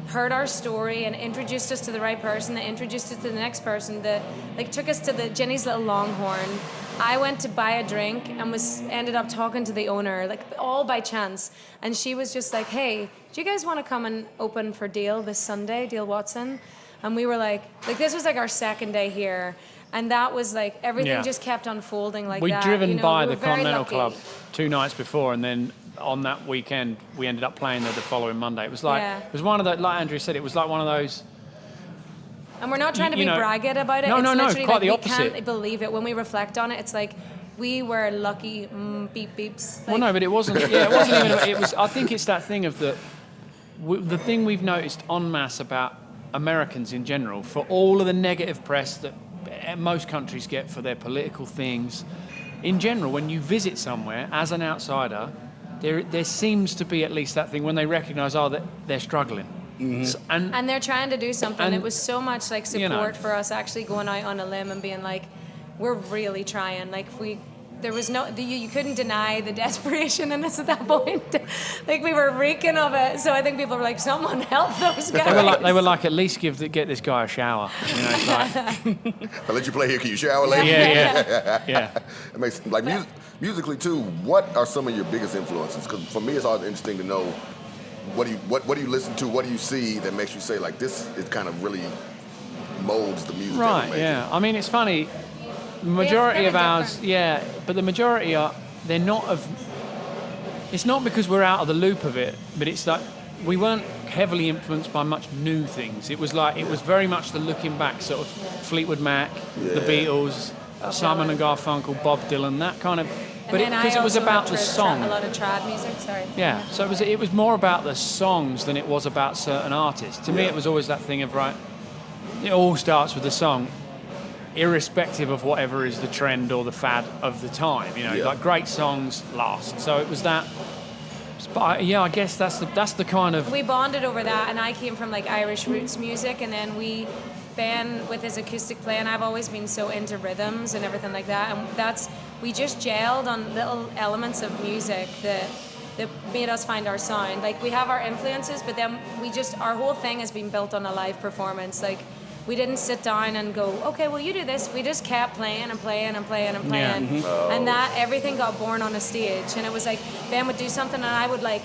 [SPEAKER 2] heard our story and introduced us to the right person. That introduced us to the next person. That like took us to the Jenny's Little Longhorn. I went to buy a drink and ended up talking to the owner, like all by chance. And she was just like, hey, do you guys want to come and open for Dale this Sunday, Dale Watson? And we were like this was like our second day here. And that was like, everything just kept unfolding like that.
[SPEAKER 1] We'd driven by
[SPEAKER 2] we
[SPEAKER 1] the
[SPEAKER 2] were very
[SPEAKER 1] Continental
[SPEAKER 2] lucky.
[SPEAKER 1] Club 2 nights before, and then on that weekend, we ended up playing there the following Monday. It was like, it was one of the, like Andrew said, it was like one of those.
[SPEAKER 2] And we're not trying to be bragging about it.
[SPEAKER 1] No,
[SPEAKER 2] it's
[SPEAKER 1] no,
[SPEAKER 2] literally
[SPEAKER 1] quite
[SPEAKER 2] like,
[SPEAKER 1] the
[SPEAKER 2] we
[SPEAKER 1] opposite.
[SPEAKER 2] can't believe it. When we reflect on it, it's like, we were lucky, beep beeps. Like,
[SPEAKER 1] Well, no, but it wasn't. Yeah, it wasn't even. It was. I think it's that thing of the thing we've noticed en masse about Americans in general, for all of the negative press that most countries get for their political things. In general, when you visit somewhere as an outsider, there seems to be at least that thing when they recognise, that they're struggling.
[SPEAKER 5] Mm-hmm.
[SPEAKER 1] So,
[SPEAKER 2] and they're trying to do something.
[SPEAKER 1] and,
[SPEAKER 2] It was so much like support for us actually going out on a limb and being like, we're really trying. Like there was you couldn't deny the desperation in us at that point. Like we were reeking of it. So I think people were like, someone help those guys.
[SPEAKER 1] they were like, at least get this guy a shower. It's like,
[SPEAKER 4] I'll let you play here. Can you shower later?
[SPEAKER 1] yeah.
[SPEAKER 4] It makes musically too. What are some of your biggest influences? Because for me, it's always interesting to know what do you listen to? What do you see that makes you say like this? It kind of really molds the music. that we're making.
[SPEAKER 1] Yeah. I mean, it's funny. The majority of ours, but the majority they're not of. It's not because we're out of the loop of it, but it's like we weren't heavily influenced by much new things. It was very much the looking back sort of Fleetwood Mac, the Beatles, Simon and Garfunkel, Bob Dylan, that kind of. But because it was about the song.
[SPEAKER 2] A lot of trad music. Sorry.
[SPEAKER 1] Yeah. So it was more about the songs than it was about certain artists. To me, it was always that thing of it all starts with the song, irrespective of whatever is the trend or the fad of the time. Like great songs last. So it was that. But I guess that's the kind of.
[SPEAKER 2] We bonded over that, and I came from like Irish roots music, and then Ben with his acoustic playing. I've always been so into rhythms and everything like that, and we just gelled on little elements of music that made us find our sound. Like we have our influences, but then our whole thing has been built on a live performance. Like we didn't sit down and go, okay, well you do this. We just kept playing and playing and playing and playing, and that everything got born on a stage. And it was like Ben would do something, and I would like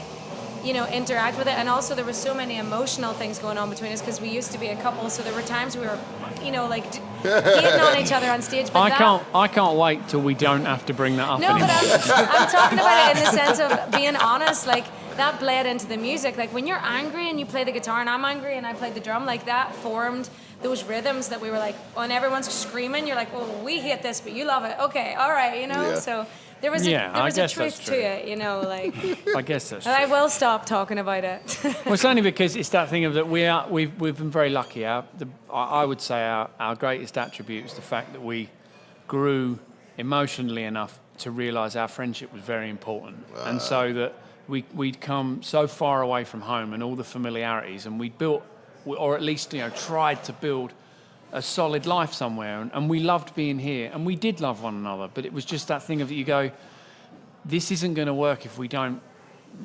[SPEAKER 2] interact with it. And also there was so many emotional things going on between us because we used to be a couple. So there were times we were, like hating on each other on stage. But
[SPEAKER 1] I can't wait till we don't have to bring that up
[SPEAKER 2] no,
[SPEAKER 1] anymore.
[SPEAKER 2] but I'm talking about it in the sense of being honest. Like that bled into the music. Like when you're angry and you play the guitar and I'm angry and I play the drum, like that formed those rhythms that we were like, when everyone's screaming, you're like, oh, we hate this, but you love it. Okay, all right,
[SPEAKER 4] Yeah.
[SPEAKER 2] So there was a truth to it, like.
[SPEAKER 1] I guess that's
[SPEAKER 2] And
[SPEAKER 1] true.
[SPEAKER 2] I will stop talking about it.
[SPEAKER 1] Well, it's only because it's that thing of that we've been very lucky. I would say our greatest attribute is the fact that we grew emotionally enough to realise our friendship was very important, and so that we'd come so far away from home and all the familiarities, and we'd built, or at least tried to build a solid life somewhere, and we loved being here, and we did love one another, but it was just that thing of that you go, this isn't going to work if we don't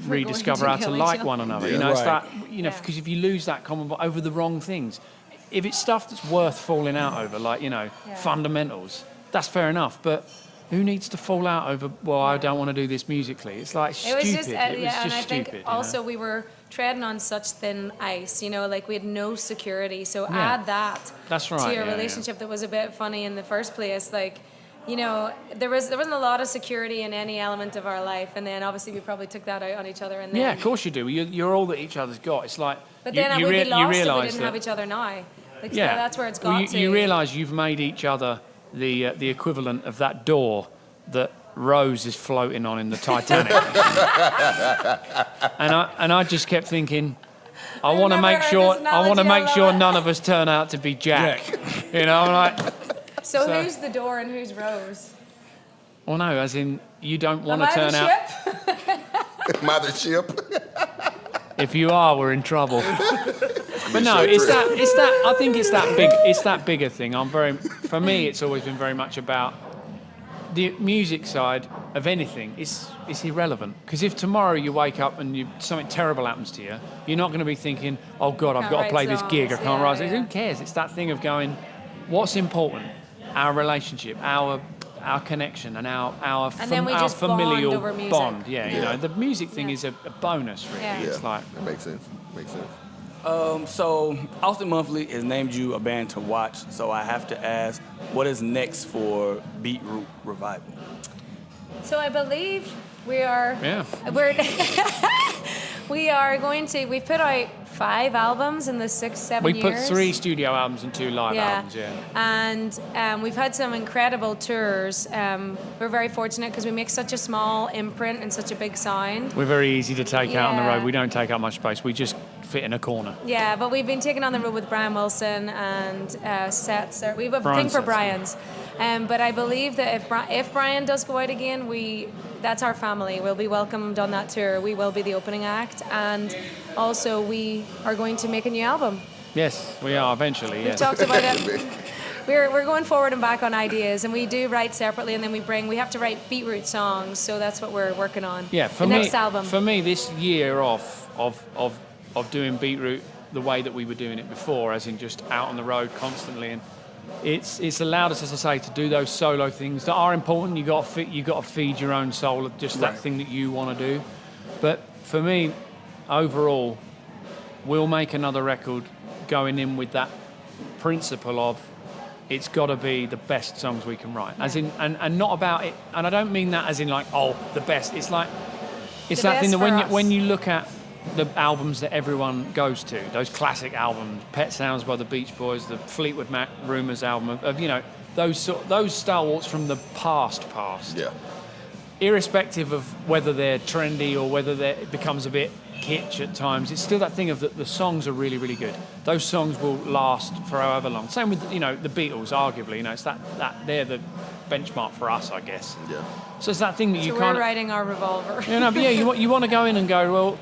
[SPEAKER 1] rediscover how to like one another.
[SPEAKER 4] Yeah.
[SPEAKER 1] It's
[SPEAKER 5] Right.
[SPEAKER 1] that, because if you lose that common bond over the wrong things, if it's stuff that's worth falling out over, like, fundamentals, that's fair enough, but who needs to fall out over, well, I don't want to do this musically? It's like
[SPEAKER 2] It
[SPEAKER 1] stupid.
[SPEAKER 2] was just,
[SPEAKER 1] It was
[SPEAKER 2] and
[SPEAKER 1] just
[SPEAKER 2] I think
[SPEAKER 1] stupid.
[SPEAKER 2] also we were treading on such thin ice, like we had no security. So
[SPEAKER 1] Yeah.
[SPEAKER 2] add that
[SPEAKER 1] That's right,
[SPEAKER 2] to your
[SPEAKER 1] yeah,
[SPEAKER 2] relationship that was a bit funny in the first place. Like, there wasn't a lot of security in any element of our life, and then obviously we probably took that out on each other. And then,
[SPEAKER 1] Yeah, of course you do. You're all that each other's got. It's like
[SPEAKER 2] But
[SPEAKER 1] you,
[SPEAKER 2] then
[SPEAKER 1] you,
[SPEAKER 2] we'd
[SPEAKER 1] rea-
[SPEAKER 2] be
[SPEAKER 1] you
[SPEAKER 2] lost if we
[SPEAKER 1] realise
[SPEAKER 2] didn't
[SPEAKER 1] that.
[SPEAKER 2] have each other now. Like, so
[SPEAKER 1] Yeah,
[SPEAKER 2] that's where it's
[SPEAKER 1] well,
[SPEAKER 2] got to.
[SPEAKER 1] you realise you've made each other the equivalent of that door that Rose is floating on in the Titanic. and I just kept thinking, I want to
[SPEAKER 2] never
[SPEAKER 1] make
[SPEAKER 2] heard
[SPEAKER 1] sure
[SPEAKER 2] this
[SPEAKER 1] I want to
[SPEAKER 2] analogy, I
[SPEAKER 1] make
[SPEAKER 2] love
[SPEAKER 1] sure
[SPEAKER 2] it.
[SPEAKER 1] none of us turn out to be Jack. I'm like,
[SPEAKER 2] So
[SPEAKER 1] so-
[SPEAKER 2] who's the door and who's Rose?
[SPEAKER 1] well, no, as in you don't want
[SPEAKER 2] Am
[SPEAKER 1] to
[SPEAKER 2] I
[SPEAKER 1] turn
[SPEAKER 2] the
[SPEAKER 1] out.
[SPEAKER 2] ship?
[SPEAKER 4] Mothership.
[SPEAKER 1] If you are, we're in trouble. But no,
[SPEAKER 4] so
[SPEAKER 1] it's
[SPEAKER 4] true.
[SPEAKER 1] that. I think it's that bigger thing. For me, it's always been very much about the music side of anything. It's irrelevant, because if tomorrow you wake up and something terrible happens to you, you're not going to be thinking, oh God, I've
[SPEAKER 2] Can't
[SPEAKER 1] got to
[SPEAKER 2] write
[SPEAKER 1] play this gig. I
[SPEAKER 2] songs.
[SPEAKER 1] can't
[SPEAKER 2] Yeah,
[SPEAKER 1] write.
[SPEAKER 2] yeah.
[SPEAKER 1] Who cares? It's that thing of going, what's important? Our relationship, our connection, and our
[SPEAKER 2] then we
[SPEAKER 1] our
[SPEAKER 2] just bond
[SPEAKER 1] familial
[SPEAKER 2] over music.
[SPEAKER 1] bond. Yeah, the music thing
[SPEAKER 2] Yeah.
[SPEAKER 1] is a bonus, really.
[SPEAKER 2] Yeah.
[SPEAKER 1] It's like.
[SPEAKER 4] That makes sense. Makes sense.
[SPEAKER 5] So Austin Monthly has named you a band to watch. So I have to ask, what is next for Beetroot Revival?
[SPEAKER 2] So I believe we are.
[SPEAKER 1] Yeah.
[SPEAKER 2] We are going to. We've put out 5 albums in the 6-7
[SPEAKER 1] We
[SPEAKER 2] years.
[SPEAKER 1] put 3 studio albums and 2 live albums, yeah.
[SPEAKER 2] And we've had some incredible tours. We're very fortunate because we make such a small imprint and such a big sound.
[SPEAKER 1] We're very easy to take out on the
[SPEAKER 2] Yeah.
[SPEAKER 1] road. We don't take up much space. We just fit in a corner.
[SPEAKER 2] Yeah, but we've been taken on the road with Brian Wilson and Sets. We have a
[SPEAKER 1] Brian
[SPEAKER 2] thing for
[SPEAKER 1] Setzer.
[SPEAKER 2] Brian's. But I believe that if Brian does go out again, that's our family. We'll be welcomed on that tour. We will be the opening act. And also we are going to make a new album.
[SPEAKER 1] Yes, we are eventually,
[SPEAKER 2] We've
[SPEAKER 1] yes.
[SPEAKER 2] talked about it. We're going forward and back on ideas, and we do write separately, and then we have to write Beetroot songs, so that's what we're working on.
[SPEAKER 1] Yeah, for
[SPEAKER 2] the
[SPEAKER 1] me,
[SPEAKER 2] next album.
[SPEAKER 1] For me, this year off of doing Beetroot the way that we were doing it before, as in just out on the road constantly, and it's allowed us, as I say, to do those solo things that are important. You got to feed your own soul of just that thing that you want to do. But for me, overall, we'll make another record going in with that principle of it's got to be the best songs we can write, as in and not about it. And I don't mean that as in like, oh, the best. It's like it's
[SPEAKER 2] The
[SPEAKER 1] that thing
[SPEAKER 2] best
[SPEAKER 1] that
[SPEAKER 2] for us.
[SPEAKER 1] when you look at the albums that everyone goes to, those classic albums, Pet Sounds by the Beach Boys, the Fleetwood Mac Rumours album, of those stalwarts from the past.
[SPEAKER 4] Yeah.
[SPEAKER 1] Irrespective of whether they're trendy or whether it becomes a bit kitsch at times, it's still that thing of the songs are really, really good. Those songs will last for however long. Same with the Beatles, arguably. It's that they're the benchmark for us, I guess.
[SPEAKER 4] Yeah.
[SPEAKER 1] So it's that thing that
[SPEAKER 2] so
[SPEAKER 1] you
[SPEAKER 2] we're
[SPEAKER 1] can't.
[SPEAKER 2] writing our Revolver.
[SPEAKER 1] But you want to go in and go, well,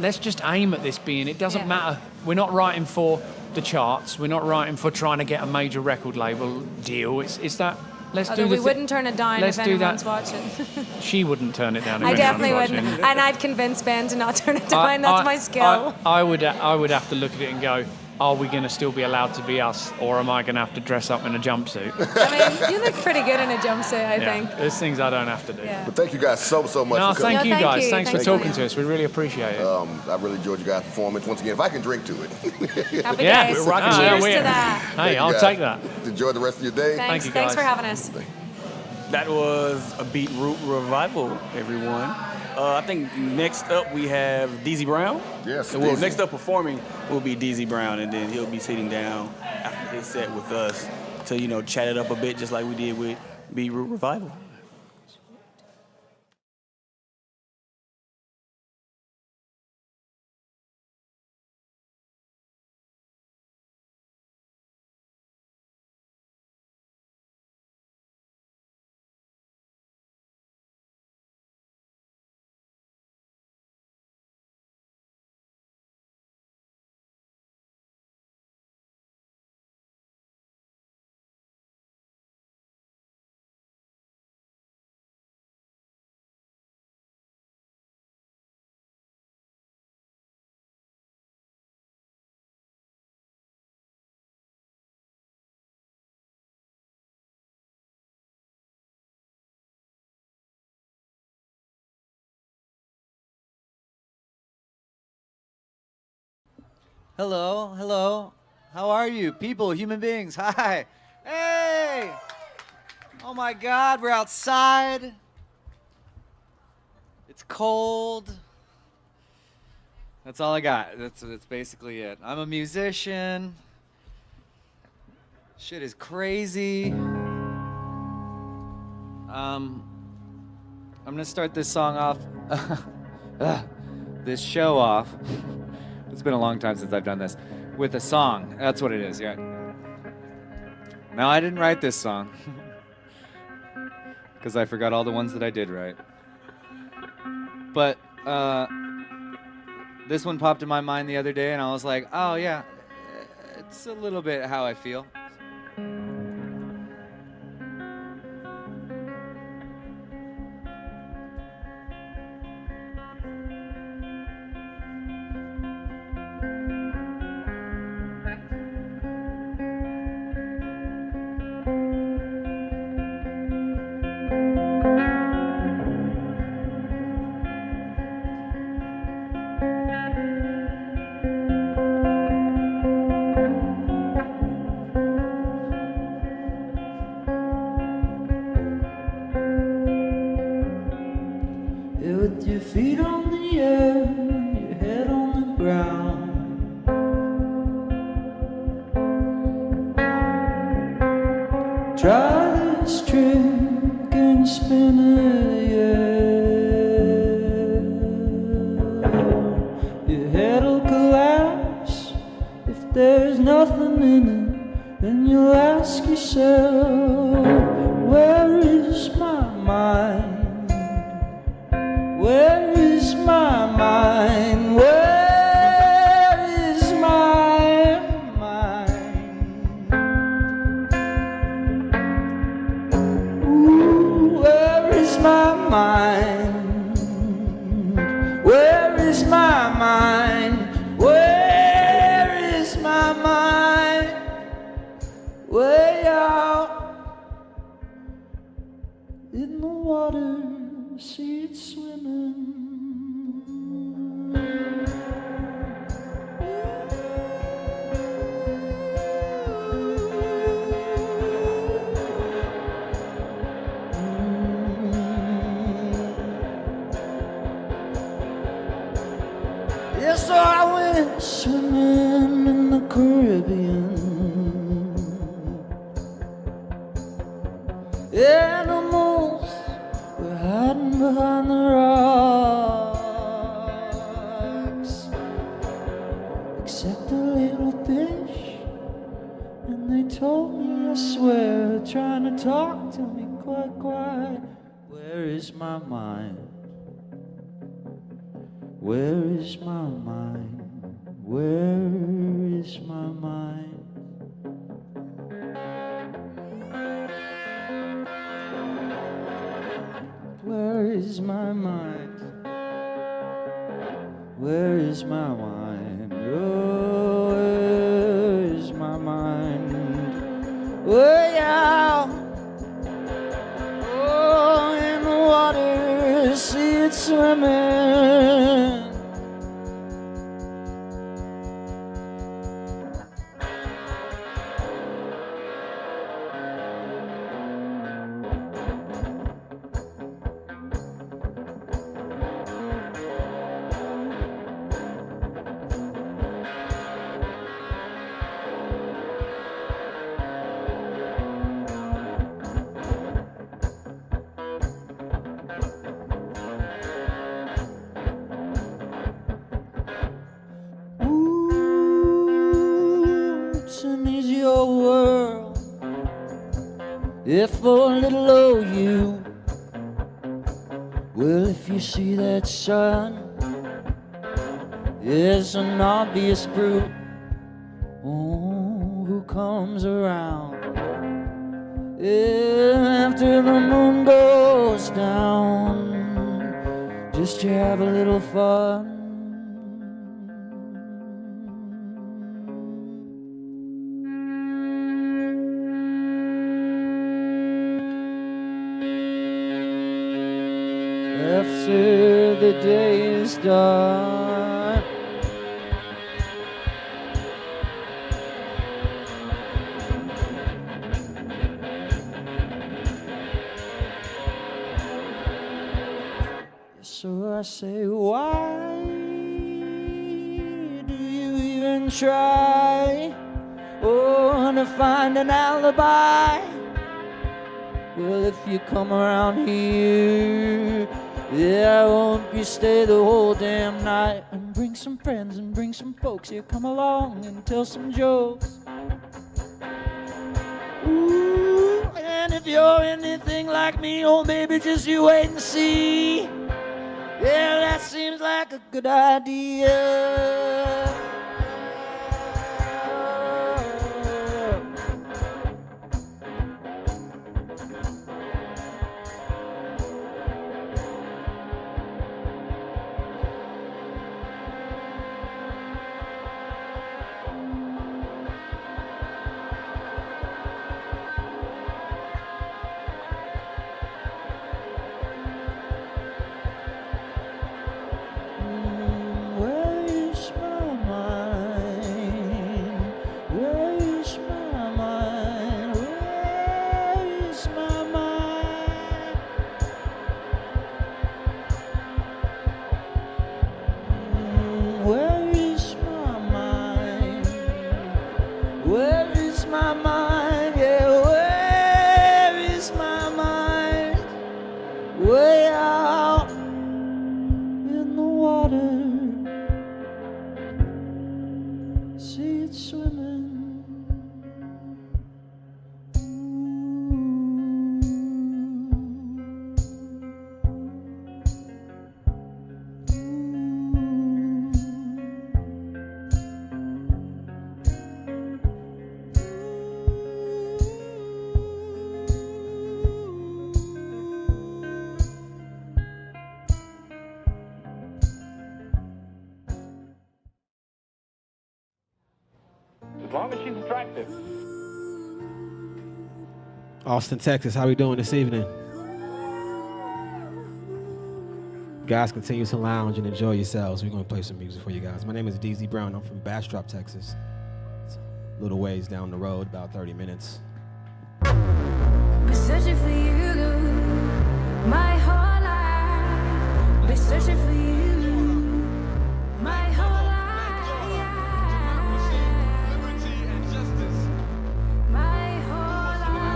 [SPEAKER 1] let's just aim at this being. It doesn't
[SPEAKER 2] Yeah.
[SPEAKER 1] matter. We're not writing for the charts. We're not writing for trying to get a major record label deal. It's that. Let's
[SPEAKER 2] Although
[SPEAKER 1] do
[SPEAKER 2] we
[SPEAKER 1] the
[SPEAKER 2] wouldn't turn it down
[SPEAKER 1] let's
[SPEAKER 2] if
[SPEAKER 1] do
[SPEAKER 2] anyone's
[SPEAKER 1] that.
[SPEAKER 2] watching.
[SPEAKER 1] She wouldn't turn it down. If
[SPEAKER 2] I
[SPEAKER 1] anyone's
[SPEAKER 2] definitely
[SPEAKER 1] watching.
[SPEAKER 2] wouldn't. And I'd convince Ben to not turn it down. That's my skill.
[SPEAKER 1] I would have to look at it and go, are we going to still be allowed to be us, or am I going to have to dress up in a jumpsuit?
[SPEAKER 2] I mean, you look pretty good in a jumpsuit, I think.
[SPEAKER 1] There's things I don't have to do.
[SPEAKER 2] Yeah.
[SPEAKER 4] But thank you guys so much
[SPEAKER 1] No,
[SPEAKER 4] for coming.
[SPEAKER 1] thank you
[SPEAKER 2] thank
[SPEAKER 1] guys.
[SPEAKER 2] you.
[SPEAKER 1] Thanks for
[SPEAKER 2] Thank
[SPEAKER 1] talking
[SPEAKER 2] you.
[SPEAKER 1] to us. We really appreciate it.
[SPEAKER 4] I really enjoyed your guys' performance. Once again, if I can drink to it.
[SPEAKER 2] Happy
[SPEAKER 1] Yeah,
[SPEAKER 2] days.
[SPEAKER 1] we're rocking
[SPEAKER 2] Cheers
[SPEAKER 1] with it.
[SPEAKER 2] to that.
[SPEAKER 1] Hey,
[SPEAKER 4] Thank you
[SPEAKER 1] I'll
[SPEAKER 4] guys.
[SPEAKER 1] take that.
[SPEAKER 4] Enjoy the rest of your day.
[SPEAKER 2] Thanks.
[SPEAKER 1] you,
[SPEAKER 2] Thanks
[SPEAKER 1] guys.
[SPEAKER 2] for having us.
[SPEAKER 5] That was a Beetroot Revival, everyone. I think next up we have Deezie Brown.
[SPEAKER 4] Yes,
[SPEAKER 5] Well,
[SPEAKER 4] Deezie.
[SPEAKER 5] next up performing will be Deezie Brown, and then he'll be sitting down after his set with us to, chat it up a bit, just like we did with Beetroot Revival.
[SPEAKER 6] Hello, hello. How are you? People, human beings. Hi. Hey! Oh my God, we're outside. It's cold. That's all I got. That's basically it. I'm a musician. Shit is crazy. I'm gonna start this song off. This show off. It's been a long time since I've done this. With a song. That's what it is, yeah. Now, I didn't write this song. Because I forgot all the ones that I did write. But this one popped in my mind the other day, and I was like, oh, yeah. It's a little bit how I feel.
[SPEAKER 7] With your feet on the air, your head on the ground. Try this trick and spin it, yeah. Your head'll collapse if there's nothing in it. Then you'll ask yourself, where is my mind? Where is my mind? Where is my mind? Ooh, where is my mind? Where is my mind? Where is my mind? Way out in the water. See it swimming. Yes, so I went swimming in the Caribbean. Animals were hiding behind the rocks, except a little fish. And they told me, I swear, trying to talk to me quite quiet. Where is my mind? Where is my mind? Where is my mind? Where is my mind? Where is my mind? Oh, swimming. Is your world, if for a little old you, well, if you see that sun is an obvious brute, oh, who comes around after the moon goes down, just to have a little fun. After the day is done, so I say, why do you even try, oh, to find an alibi? Well, if you come around here, yeah, I won't you stay the whole damn night. And bring some friends and bring some folks. Here, come along and tell some jokes. Ooh, and if you're anything like me, oh baby, just you wait and see. Yeah, that seems like a good idea. Way out in the water, see it swimming.
[SPEAKER 8] As long as she's attractive.
[SPEAKER 9] Austin, Texas, how we doing this evening? Guys, continue to lounge and enjoy yourselves. We're going to play some music for you guys. My name is Deezie Brown. I'm from Bastrop, Texas. It's a little ways down the road, about 30 minutes.
[SPEAKER 3] Been searching for you my whole life. Been searching for you my whole life. My whole life.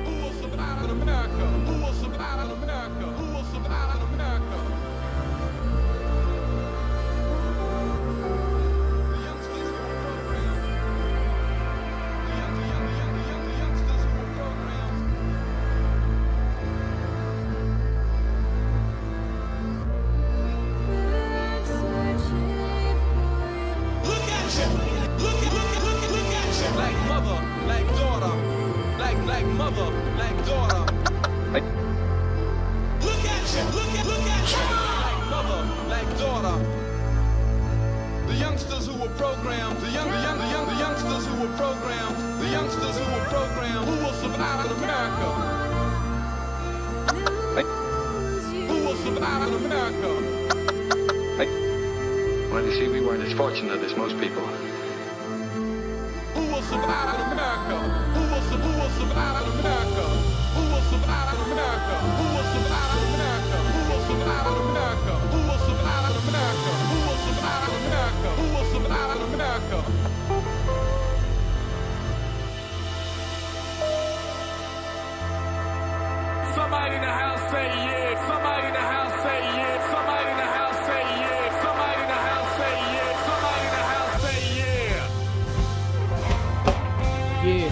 [SPEAKER 10] Who will survive in America? Who will survive in America? Who will survive in America? The youngsters who were programmed. The youngsters who were programmed. Look at you. Look at you. Like mother, like daughter. Like mother, like daughter. Look at you. Look at you. Like mother, like daughter. The youngsters who were programmed. The youngsters who were programmed. The youngsters who were programmed. Who will survive in America? survive in America?
[SPEAKER 11] Well, you see, we weren't as fortunate as most people.
[SPEAKER 10] Who will survive in America? Who will survive in America? Who will survive in America? Who will survive in America? Who will survive in America? Who will survive in America? Who will survive in America? Who will survive in America?
[SPEAKER 12] Somebody in the house say yeah. Somebody in the house say yeah. Somebody in the house say yeah. Somebody in the house say yeah. Somebody in the house say yeah.
[SPEAKER 9] Yeah.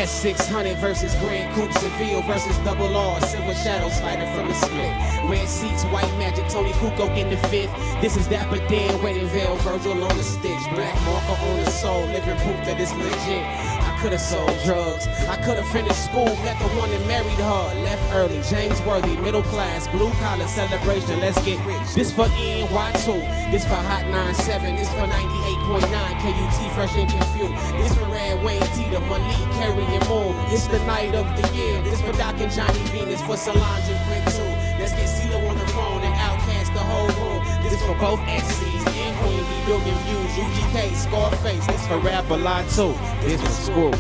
[SPEAKER 9] S600 versus Grand Coupe Seville versus Double R, Silver Shadow Slider from the split. Red seats, white magic, Tony Kukoc in the fifth. This is Dapper Dan, Wedding Veil, Virgil on the stitch. Black marker on the soul, living proof that it's legit. I could've sold drugs, I could've finished school, met the one and married her. Left early, James Worthy, middle class, blue collar celebration, let's get rich. This for NY2, this for Hot 97, this for 98.9 KUT, fresh and confused. This for Rad Wayne T, the Malik, Carrie and Moon. It's the night of the year, this for Doc and Johnny Venus, for Solange and Quick too. Let's get CeeLo on the phone and outcast the whole room. This for both SCs and Queen, B billion views, UGK, Scarface. This for Rapper Line 2, this for Screw.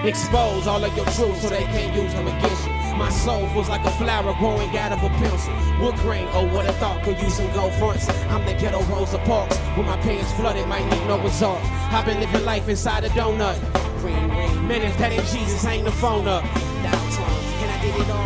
[SPEAKER 9] Expose all of your truths so they can't use them against you. My soul feels like a flower growing out of a pencil. Wood grain, oh what a thought, could use some gold fronts. I'm the ghetto Rosa Parks, with my pants flooded, might need no resort. I've been living life inside a donut. Ring, ring, man, if that ain't Jesus, hang the phone up.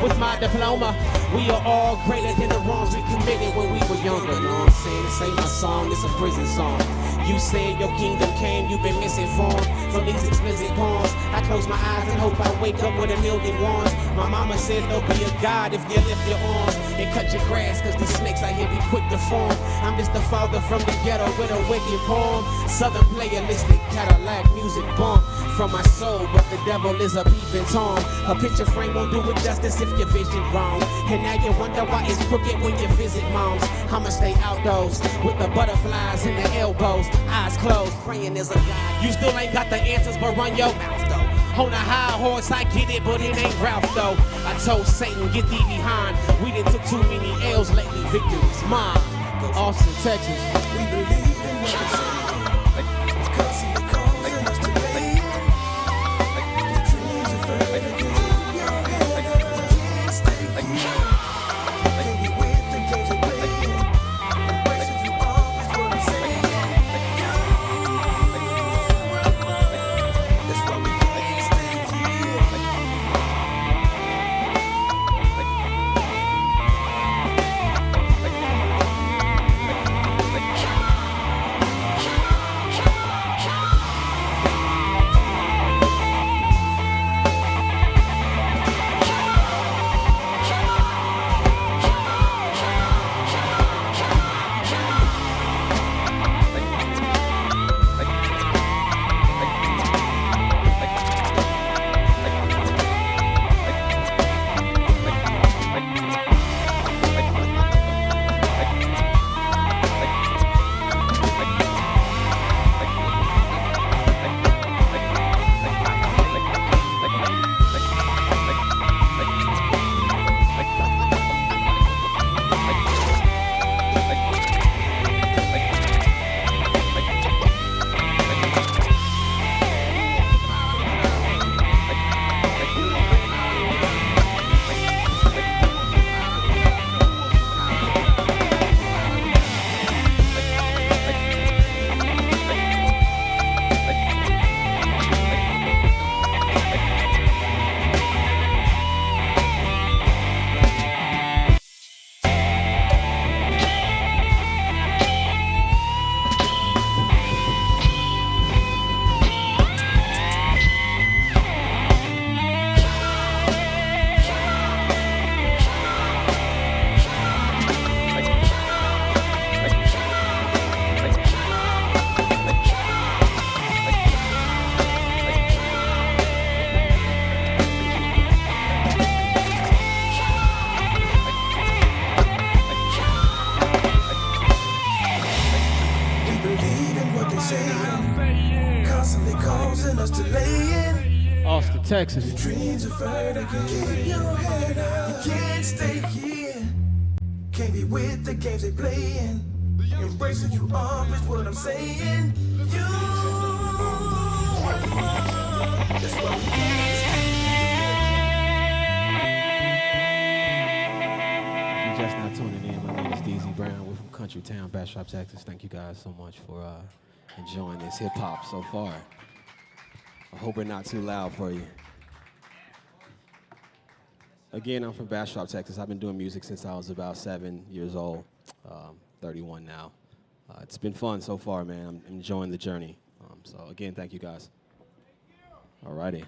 [SPEAKER 9] With my diploma, we are all greater than the wrongs we committed when we were younger. Know what I'm saying? This ain't my song, it's a prison song. You said your kingdom came, you've been misinformed from these explicit poems. I close my eyes and hope I wake up with a million wands. My mama said there'll be a God if you lift your arms and cut your grass, cause these snakes out here be quick to form. I'm just the father from the ghetto with a wicked poem. Southern playalistic Cadillac music bomb from my soul, but the devil is a peeping Tom. A picture frame won't do it justice if your vision wrong. And now you wonder why it's crooked when you visit moms. I'ma stay outdoors with the butterflies in the elbows, eyes closed, praying there's a God. You still ain't got the answers, but run your mouth though. On a high horse, I get it, but it ain't Ralph though. I told Satan, get thee behind. We done took too many L's lately, victory's mine. Austin, Texas. We believe in what we say. Texas.
[SPEAKER 13] Dreams of fire, keep your head up. You can't stay here. Can't be with the games they playing. Embracing you all is what I'm saying. You want more. That's what we can't stay
[SPEAKER 9] If you're just not tuning in, my name is Deezie Brown. We're from Country Town, Bastrop, Texas. Thank you guys so much for enjoying this hip hop so far. I hope we're not too loud for you. Again, I'm from Bastrop, Texas. I've been doing music since I was about 7 years old, 31 now. It's been fun so far, man. I'm enjoying the journey. So again, thank you guys. All righty.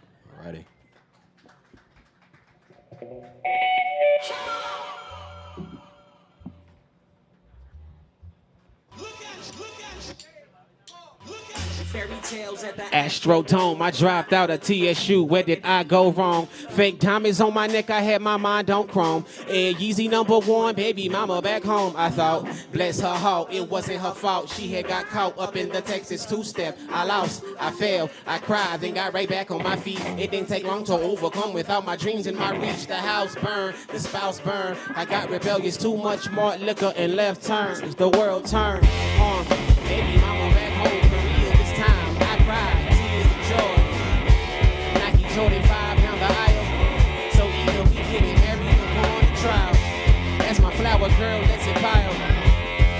[SPEAKER 9] Astrodome, I dropped out of TSU. Where did I go wrong? Fake diamonds on my neck, I had my mind on chrome. And Yeezy #1, baby mama back home. I thought, bless her heart, it wasn't her fault. She had got caught up in the Texas two-step. I lost, I failed, I cried, then got right back on my feet. It didn't take long to overcome without my dreams in my reach. The house burned, the spouse burned. I got rebellious, too much more liquor and left turns. The world turned on, baby mama back home. Jordan 5 down the aisle, so either we getting married or going to trial. That's my flower girl, let's it pile.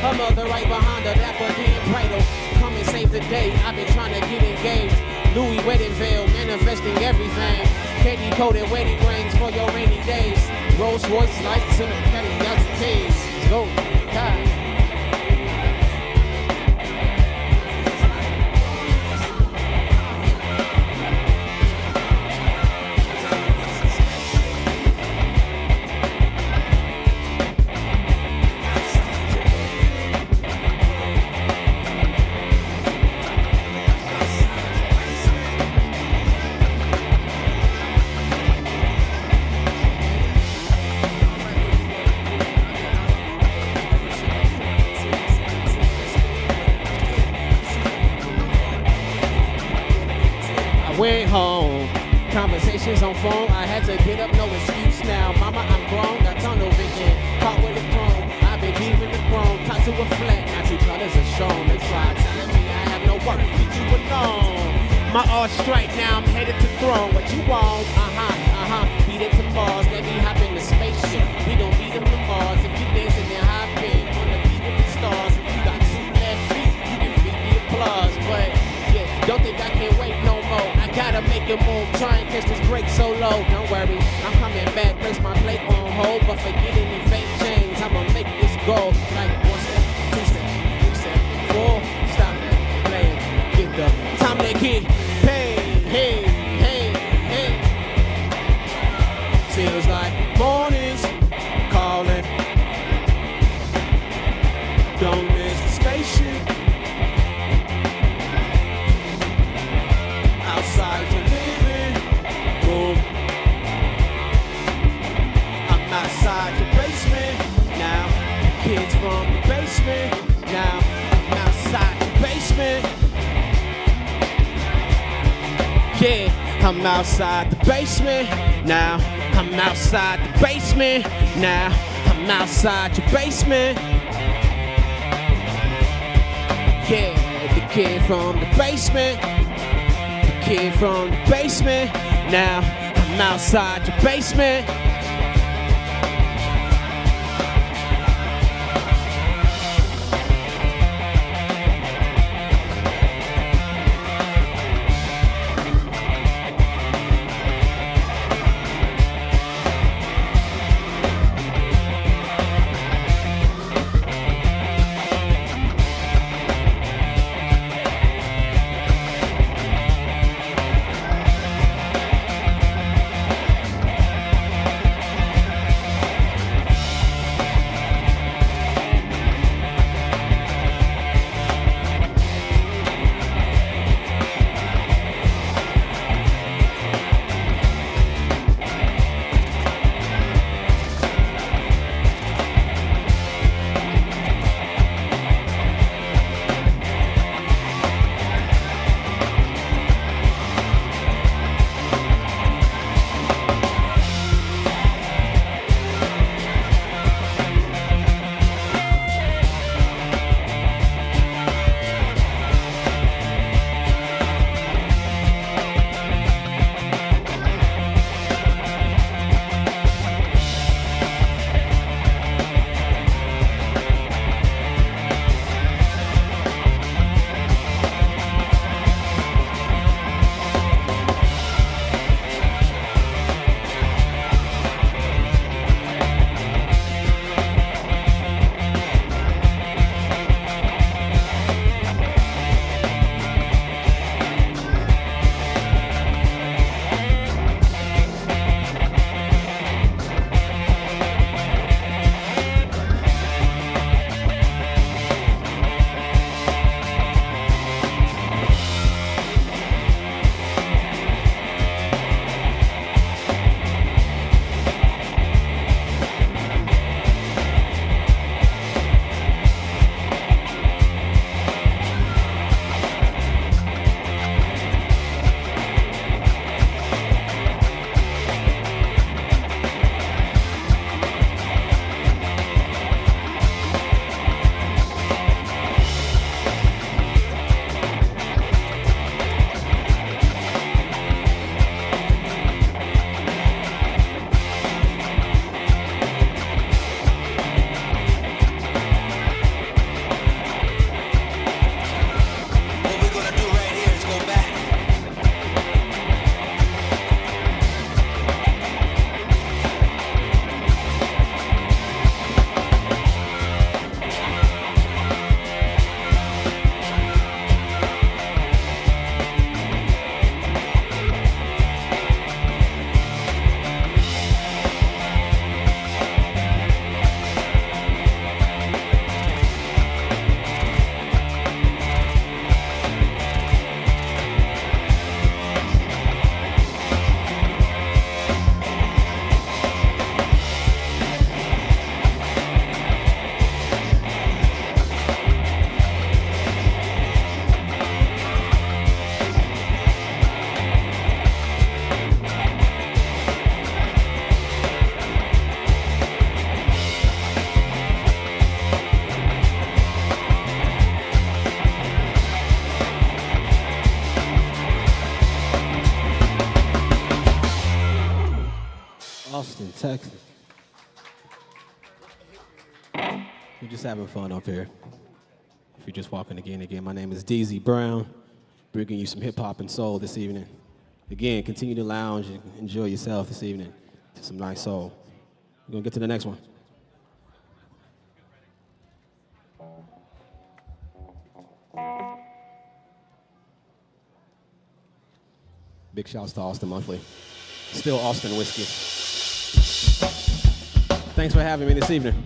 [SPEAKER 9] Her mother right behind her, dapper being bridal. Come and save the day, I've been trying to get engaged. Louis wedding veil, manifesting everything. Candy coated wedding rings for your rainy days. Rolls Royce lights in a Cadillac case. Let's go, God. Went home, conversations on phone, I had to get up, no excuse now. Mama, I'm grown, got tunnel vision, caught with the chrome. I've been deep in the chrome, tied to a flat, now true colors are shown. They try telling me I have no work, leave you alone. My art's straight, now I'm headed to throne. What you want? Beat it to Mars, let me hop in the spaceship. We gon' beat them to Mars, if you dancing then hop in. On the beat with the stars, if you got 2 left feet, you can beat the applause. But yeah, don't think I can't wait no more. I gotta make a move, try and catch this break so low. Don't worry, I'm coming back, place my plate on hold. But forget any fake chains, I'ma make this go. Like 1 step, 2 step, 3 step, 4. Stop playing, get the time to get paid. Hey, hey, hey. Feels like mornings calling. Don't miss the spaceship. Outside the living room. I'm outside the basement now. Kids from the basement now. I'm outside the basement. Yeah, I'm outside the basement now. I'm outside the basement now. I'm outside your basement. Yeah, the kid from the basement. Kid from the basement, now I'm outside your basement.
[SPEAKER 14] Austin, Texas. We're just having fun up here. If you're just walking again, my name is Deezie Brown, bringing you some hip hop and soul this evening. Again, continue to lounge and enjoy yourself this evening to some nice soul. We're gonna get to the next one. Big shouts to Austin Monthly. Still Austin whiskey. Thanks for having me this evening.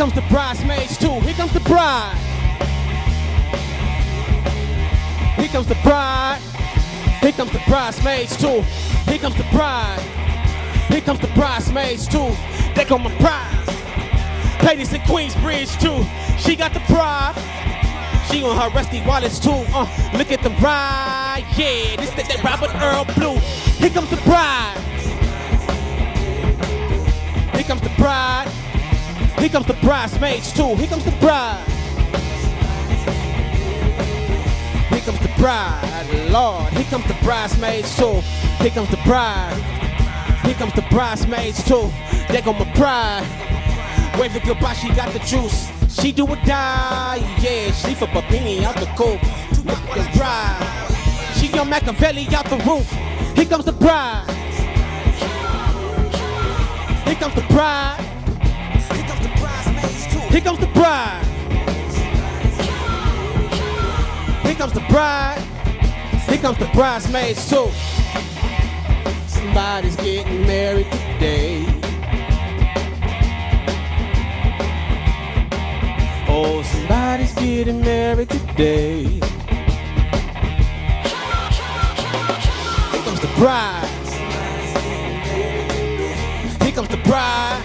[SPEAKER 9] comes the bridesmaids too. Here comes the bride. Here comes the bride. Here comes the bridesmaids too. Here comes the bride. Here comes the bridesmaids too. They got my prize. Ladies in Queensbridge too. She got the pride. She on her rusty wallets too. Look at the bride. Yeah, this is that Robert Earl Blue. Here comes the bride. Here comes the bride. Here comes the bridesmaids too. Here comes the bride. Here comes the bride, Lord. Here comes the bridesmaids too. Here comes the bride. Here comes the bridesmaids too. There go my pride. Waving goodbye, she got the juice. She do or die, yeah. She for Babini out the coop. The bride. She on Machiavelli out the roof. Here comes the bride. Here comes the bride. Here comes the bridesmaids too. Here comes the bride. Here comes the bride. Here comes the bridesmaids too. Somebody's getting married today. Oh, somebody's getting married today. Here comes the bride. Here comes the bride.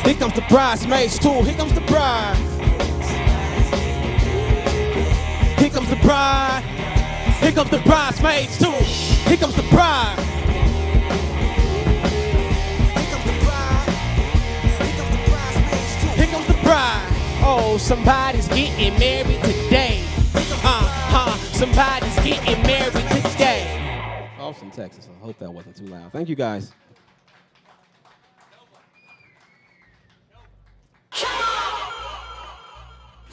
[SPEAKER 9] Here comes the bridesmaids too. Here comes the bride. Here comes the bride. Here comes the bridesmaids too. Here comes the bride. Here comes the bride. Oh, somebody's getting married today. Somebody's getting married today.
[SPEAKER 14] Austin, Texas. I hope that wasn't too loud. Thank you, guys.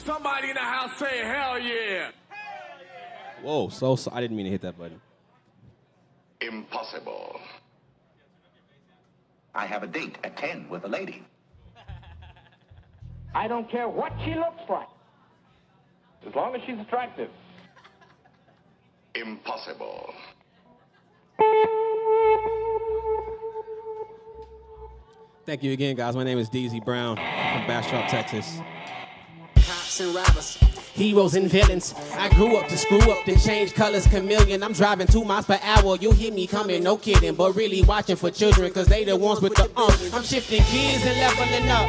[SPEAKER 12] Somebody in the house say hell yeah.
[SPEAKER 14] Whoa, I didn't mean to hit that button.
[SPEAKER 15] Impossible. I have a date at 10 with a lady.
[SPEAKER 8] I don't care what she looks like, as long as she's attractive.
[SPEAKER 15] Impossible.
[SPEAKER 14] Thank you again, guys. My name is Deezie Brown from Bastrop, Texas.
[SPEAKER 9] Cops and robbers, heroes and villains. I grew up to screw up, then change colors chameleon. I'm driving 2 miles per hour, you'll hear me coming, no kidding. But really watching for children, cause they the ones with the I'm shifting gears and leveling up.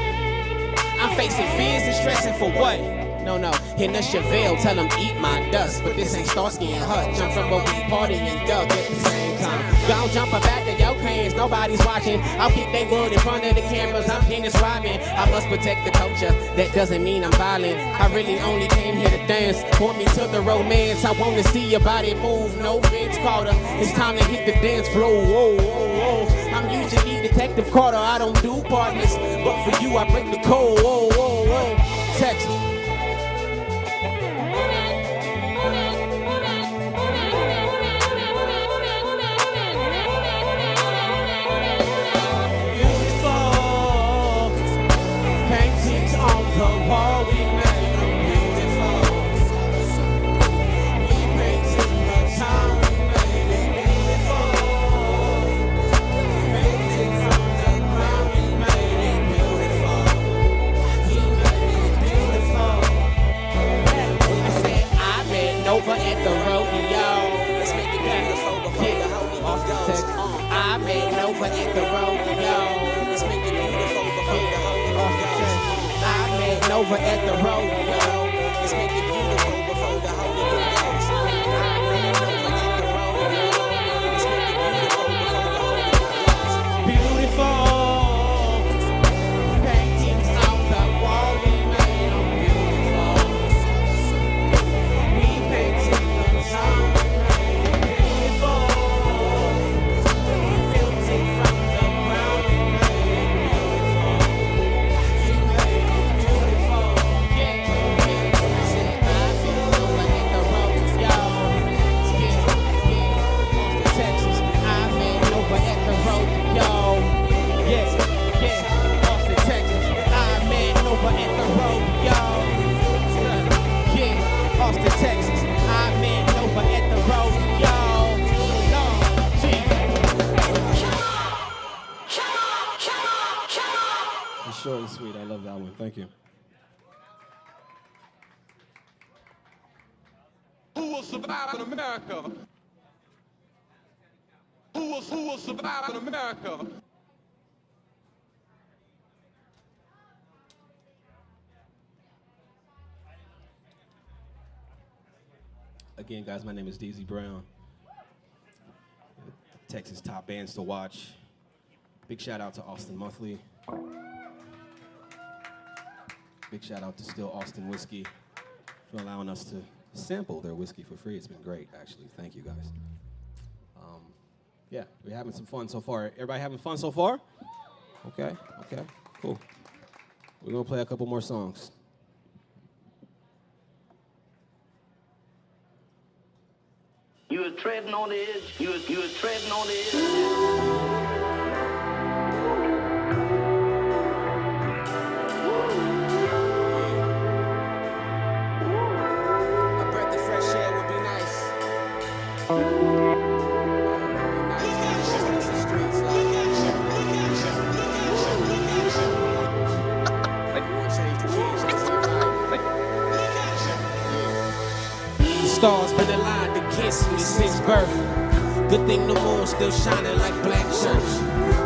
[SPEAKER 9] I'm facing fears and stressing for what? No, in the Chevelle, tell them eat my dust. But this ain't Starsky and Hutch, I'm from a we party and duck at the same time. Don't jump up back to your pants, nobody's watching. I'll kick they wood in front of the cameras, I'm Dennis Rodman. I must protect the culture, that doesn't mean I'm violent. I really only came here to dance, point me to the romance. I wanna see your body move, no Vince Carter. It's time to hit the dance floor, whoa, whoa, whoa. I'm usually Detective Carter, I don't do partners. But for you, I break the code, whoa, whoa, whoa. Texas. Over at the rodeo. Let's make it beautiful before the Holy Ghost goes. I made over at the rodeo. Let's make it beautiful before the Holy Ghost goes. I made over at the rodeo. Let's make it beautiful before the Holy Ghost goes. I made over at the rodeo. Let's make it beautiful before the Holy Ghost goes. Beautiful. Paintings on the wall, we made them beautiful. We painted them some beautiful. Built it from the ground, we made it beautiful. We made it beautiful. Yeah. I said I feel over at the rodeo. Yeah. Texas. I made over at the rodeo. Yeah. Austin, Texas. I made over at the rodeo. Yeah. Austin, Texas. I made over at the rodeo.
[SPEAKER 14] It's short and sweet. I love that one. Thank you.
[SPEAKER 10] Who will survive in America? Who will survive in America?
[SPEAKER 14] Again, guys, my name is Deezie Brown. Texas top bands to watch. Big shout out to Austin Monthly. Big shout out to Still Austin Whiskey for allowing us to sample their whiskey for free. It's been great, actually. Thank you, guys. Yeah, we're having some fun so far. Everybody having fun so far? Okay, cool. We're gonna play a couple more songs.
[SPEAKER 15] You was treading on the edge. You was treading on the edge.
[SPEAKER 9] A breath of fresh air would be nice. Stars been aligned to kiss me since birth. Good thing the moon's still shining like black church.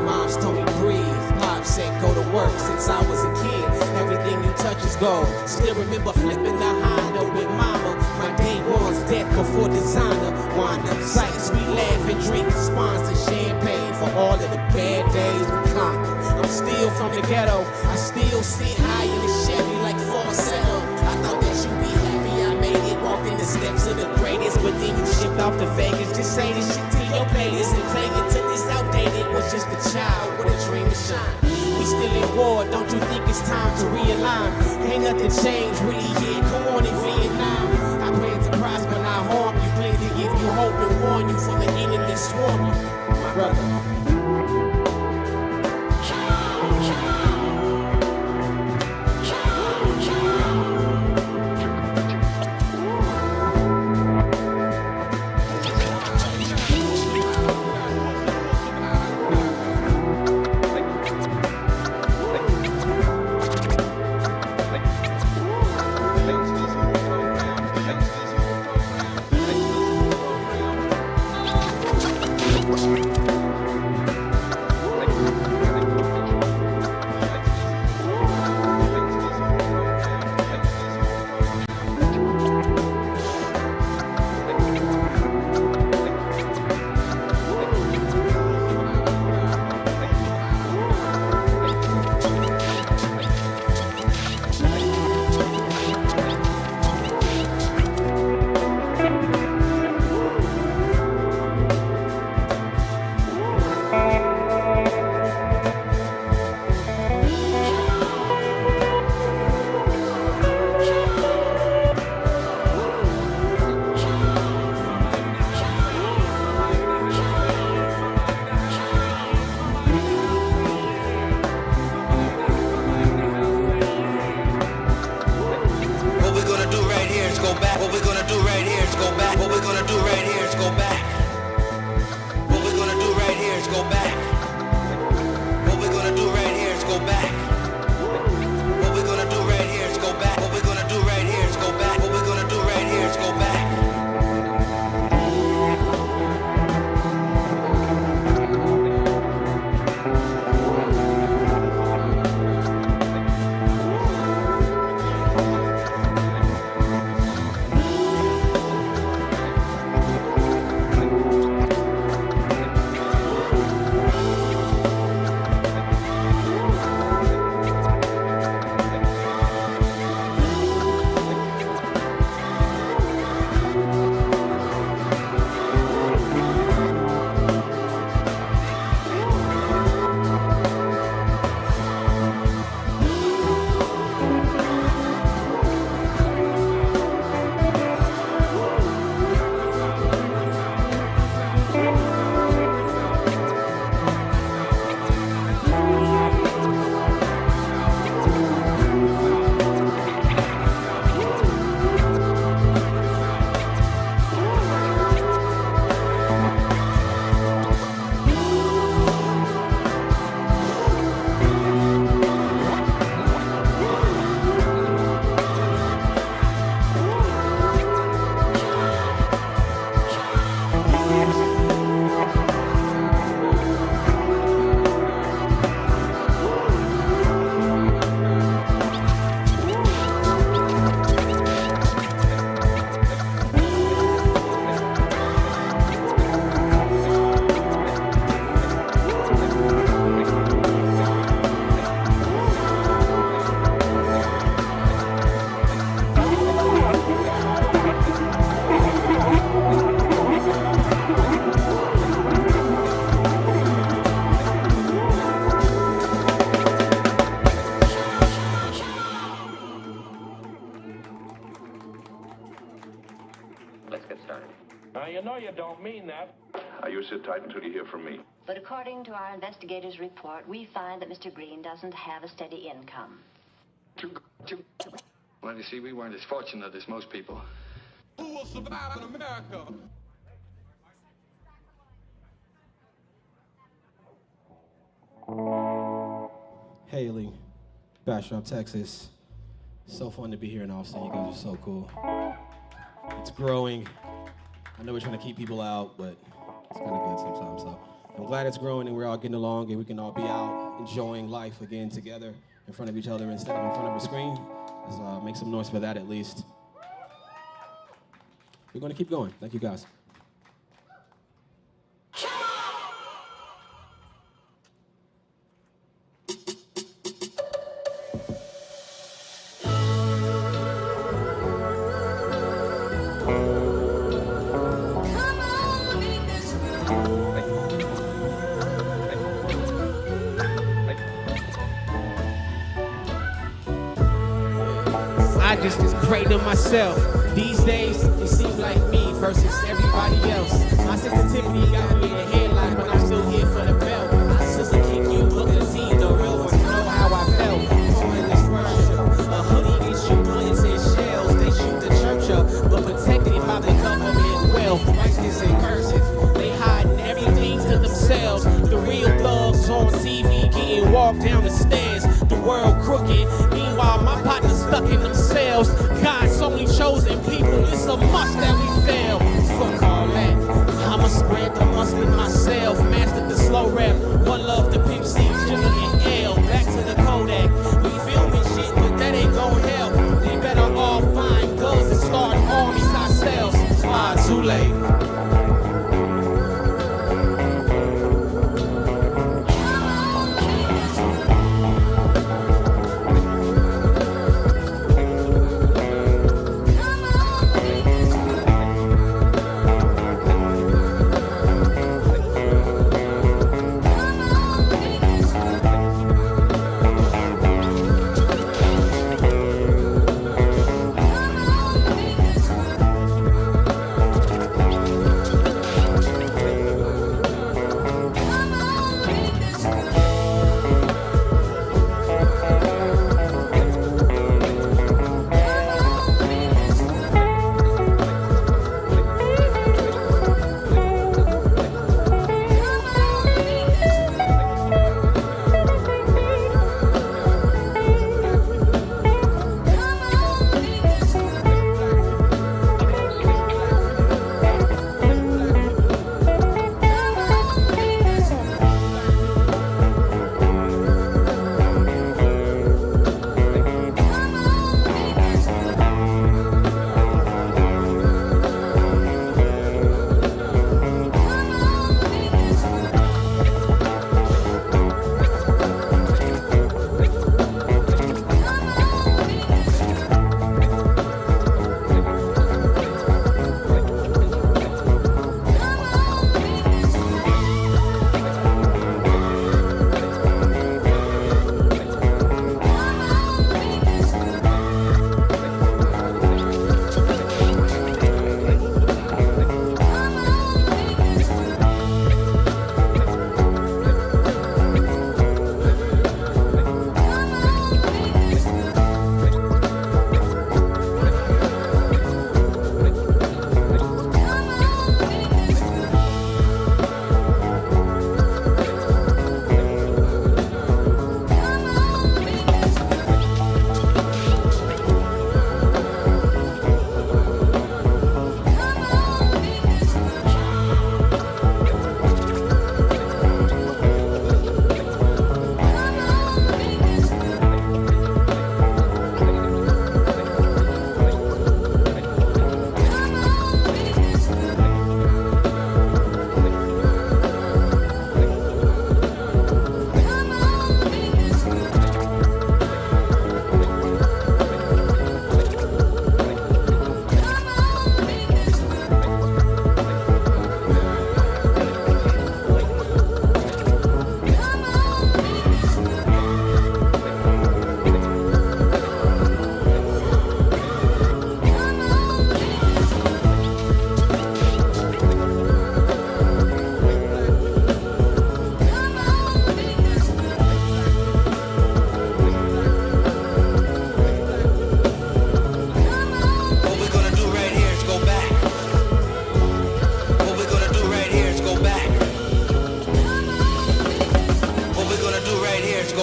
[SPEAKER 9] Moms told me breathe, Pop said go to work. Since I was a kid, everything you touch is gold. Still remember flipping the Honda with mama. My day one's death before designer. Wind up sights, we laugh and drink sponsor champagne for all of the bad days we conquered. I'm still from the ghetto, I still sit high in the Chevy like falsetto. I thought that you'd be happy I made it, walked in the steps of the greatest, but then you shipped off to Vegas. Just say this shit to your playlist and play it till it's outdated. Was just a child with a dream to shine. We still in war, don't you think it's time to realign? Ain't nothing changed really here, come on in Vietnam. I plan to prosper, not harm you, plan to give you hope and warn you from the enemy swarm you, my brother.
[SPEAKER 11] Sit tight until you hear from me.
[SPEAKER 16] But according to our investigators' report, we find that Mr. Green doesn't have a steady income.
[SPEAKER 11] Well, you see, we weren't as fortunate as most people.
[SPEAKER 10] Who will survive in America?
[SPEAKER 14] Haley, Bastrop, Texas. So fun to be here in Austin. You guys are so cool. It's growing. I know we're trying to keep people out, but it's kind of good sometimes. So I'm glad it's growing and we're all getting along and we can all be out enjoying life again together in front of each other instead of in front of a screen. Let's make some noise for that at least. We're going to keep going. Thank you, guys.
[SPEAKER 9] I just pray to myself. These days, it seems like me versus everybody else. My sensitivity got me in the headlight, but I'm still here for the belt. My sister kick you, look at the the real ones know how I felt. Pointless worship, a hoodie gets you bullets and shells. They shoot the church up, but protected by the government wealth. Righteous and cursive, they hiding everything to themselves. The real thugs on TV getting walked down the stairs. The world crooked, meanwhile my partner's stuck in themselves. God's only chosen people, it's a must that we fail. Fuck all that, I'ma spread the mustard myself.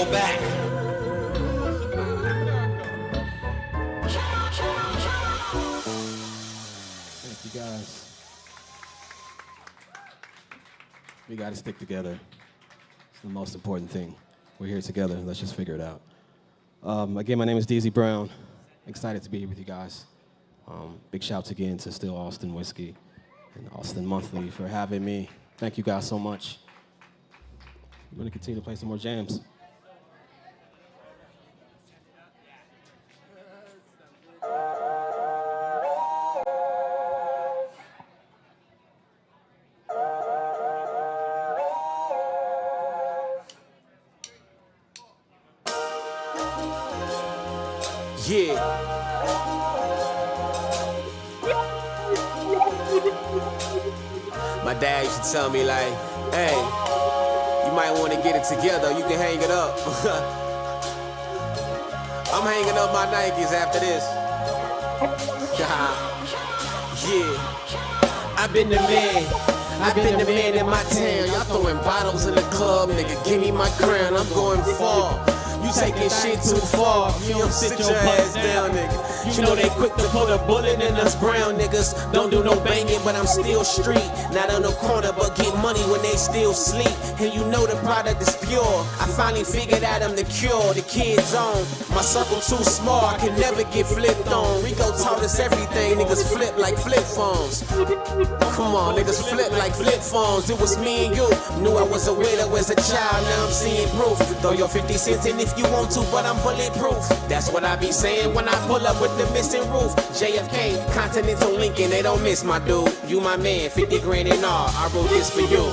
[SPEAKER 9] go back.
[SPEAKER 14] Thank you guys. We got to stick together. It's the most important thing. We're here together. Let's just figure it out. Again, my name is Deezie Brown. Excited to be here with you guys. Big shouts again to Still Austin Whiskey and Austin Monthly for having me. Thank you guys so much. We're going to continue to play some more jams.
[SPEAKER 9] Yeah. My dad used to tell me like, hey, you might want to get it together, you can hang it up. I'm hanging up my Nikes after this. Yeah. I've been the man in my town. Y'all throwing bottles in the club, nigga, give me my crown, I'm going far. You taking shit too far. You don't sit your ass down, nigga. You know they quick to put a bullet in us brown niggas. Don't do no banging, but I'm still street. Not on the corner, but get money when they still sleep. And you know the product is pure. I finally figured out I'm the cure. The kids on. My circle too small, I can never get flipped on. Rico taught us everything. Niggas flip like flip phones. Come on, niggas flip like flip phones. It was me and you. Knew I was a widow as a child. Now I'm seeing proof. Throw your 50 cents in if you want to, but I'm bulletproof. That's what I be saying when I pull up with the missing roof. JFK, Continental Lincoln, they don't miss my dude. You my man, 50 grand in all. I wrote this for you.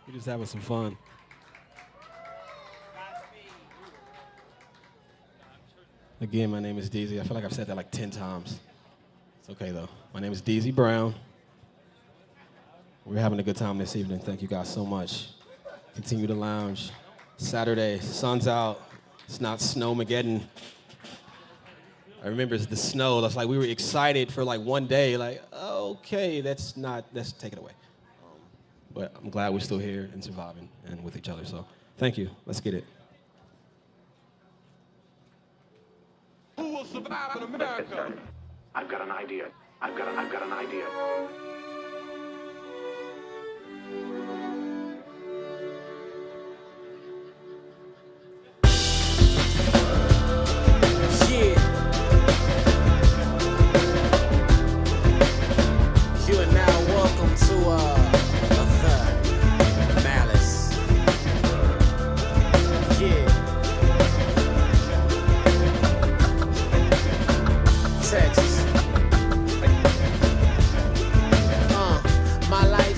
[SPEAKER 14] We're just having some fun. Again, my name is Deezie. I feel like I've said that like 10 times. It's okay though. My name is Deezie Brown. We're having a good time this evening. Thank you guys so much. Continue to lounge. Saturday, sun's out. It's not Snowmageddon. I remember it's the snow. That's like we were excited for like one day. Like, okay, let's take it away. But I'm glad we're still here and surviving and with each other. So thank you. Let's get it.
[SPEAKER 10] Who will survive in America?
[SPEAKER 11] I've got an idea. I've got an idea.
[SPEAKER 9] Yeah. You are now welcome to Malice. Yeah. Texas. My life.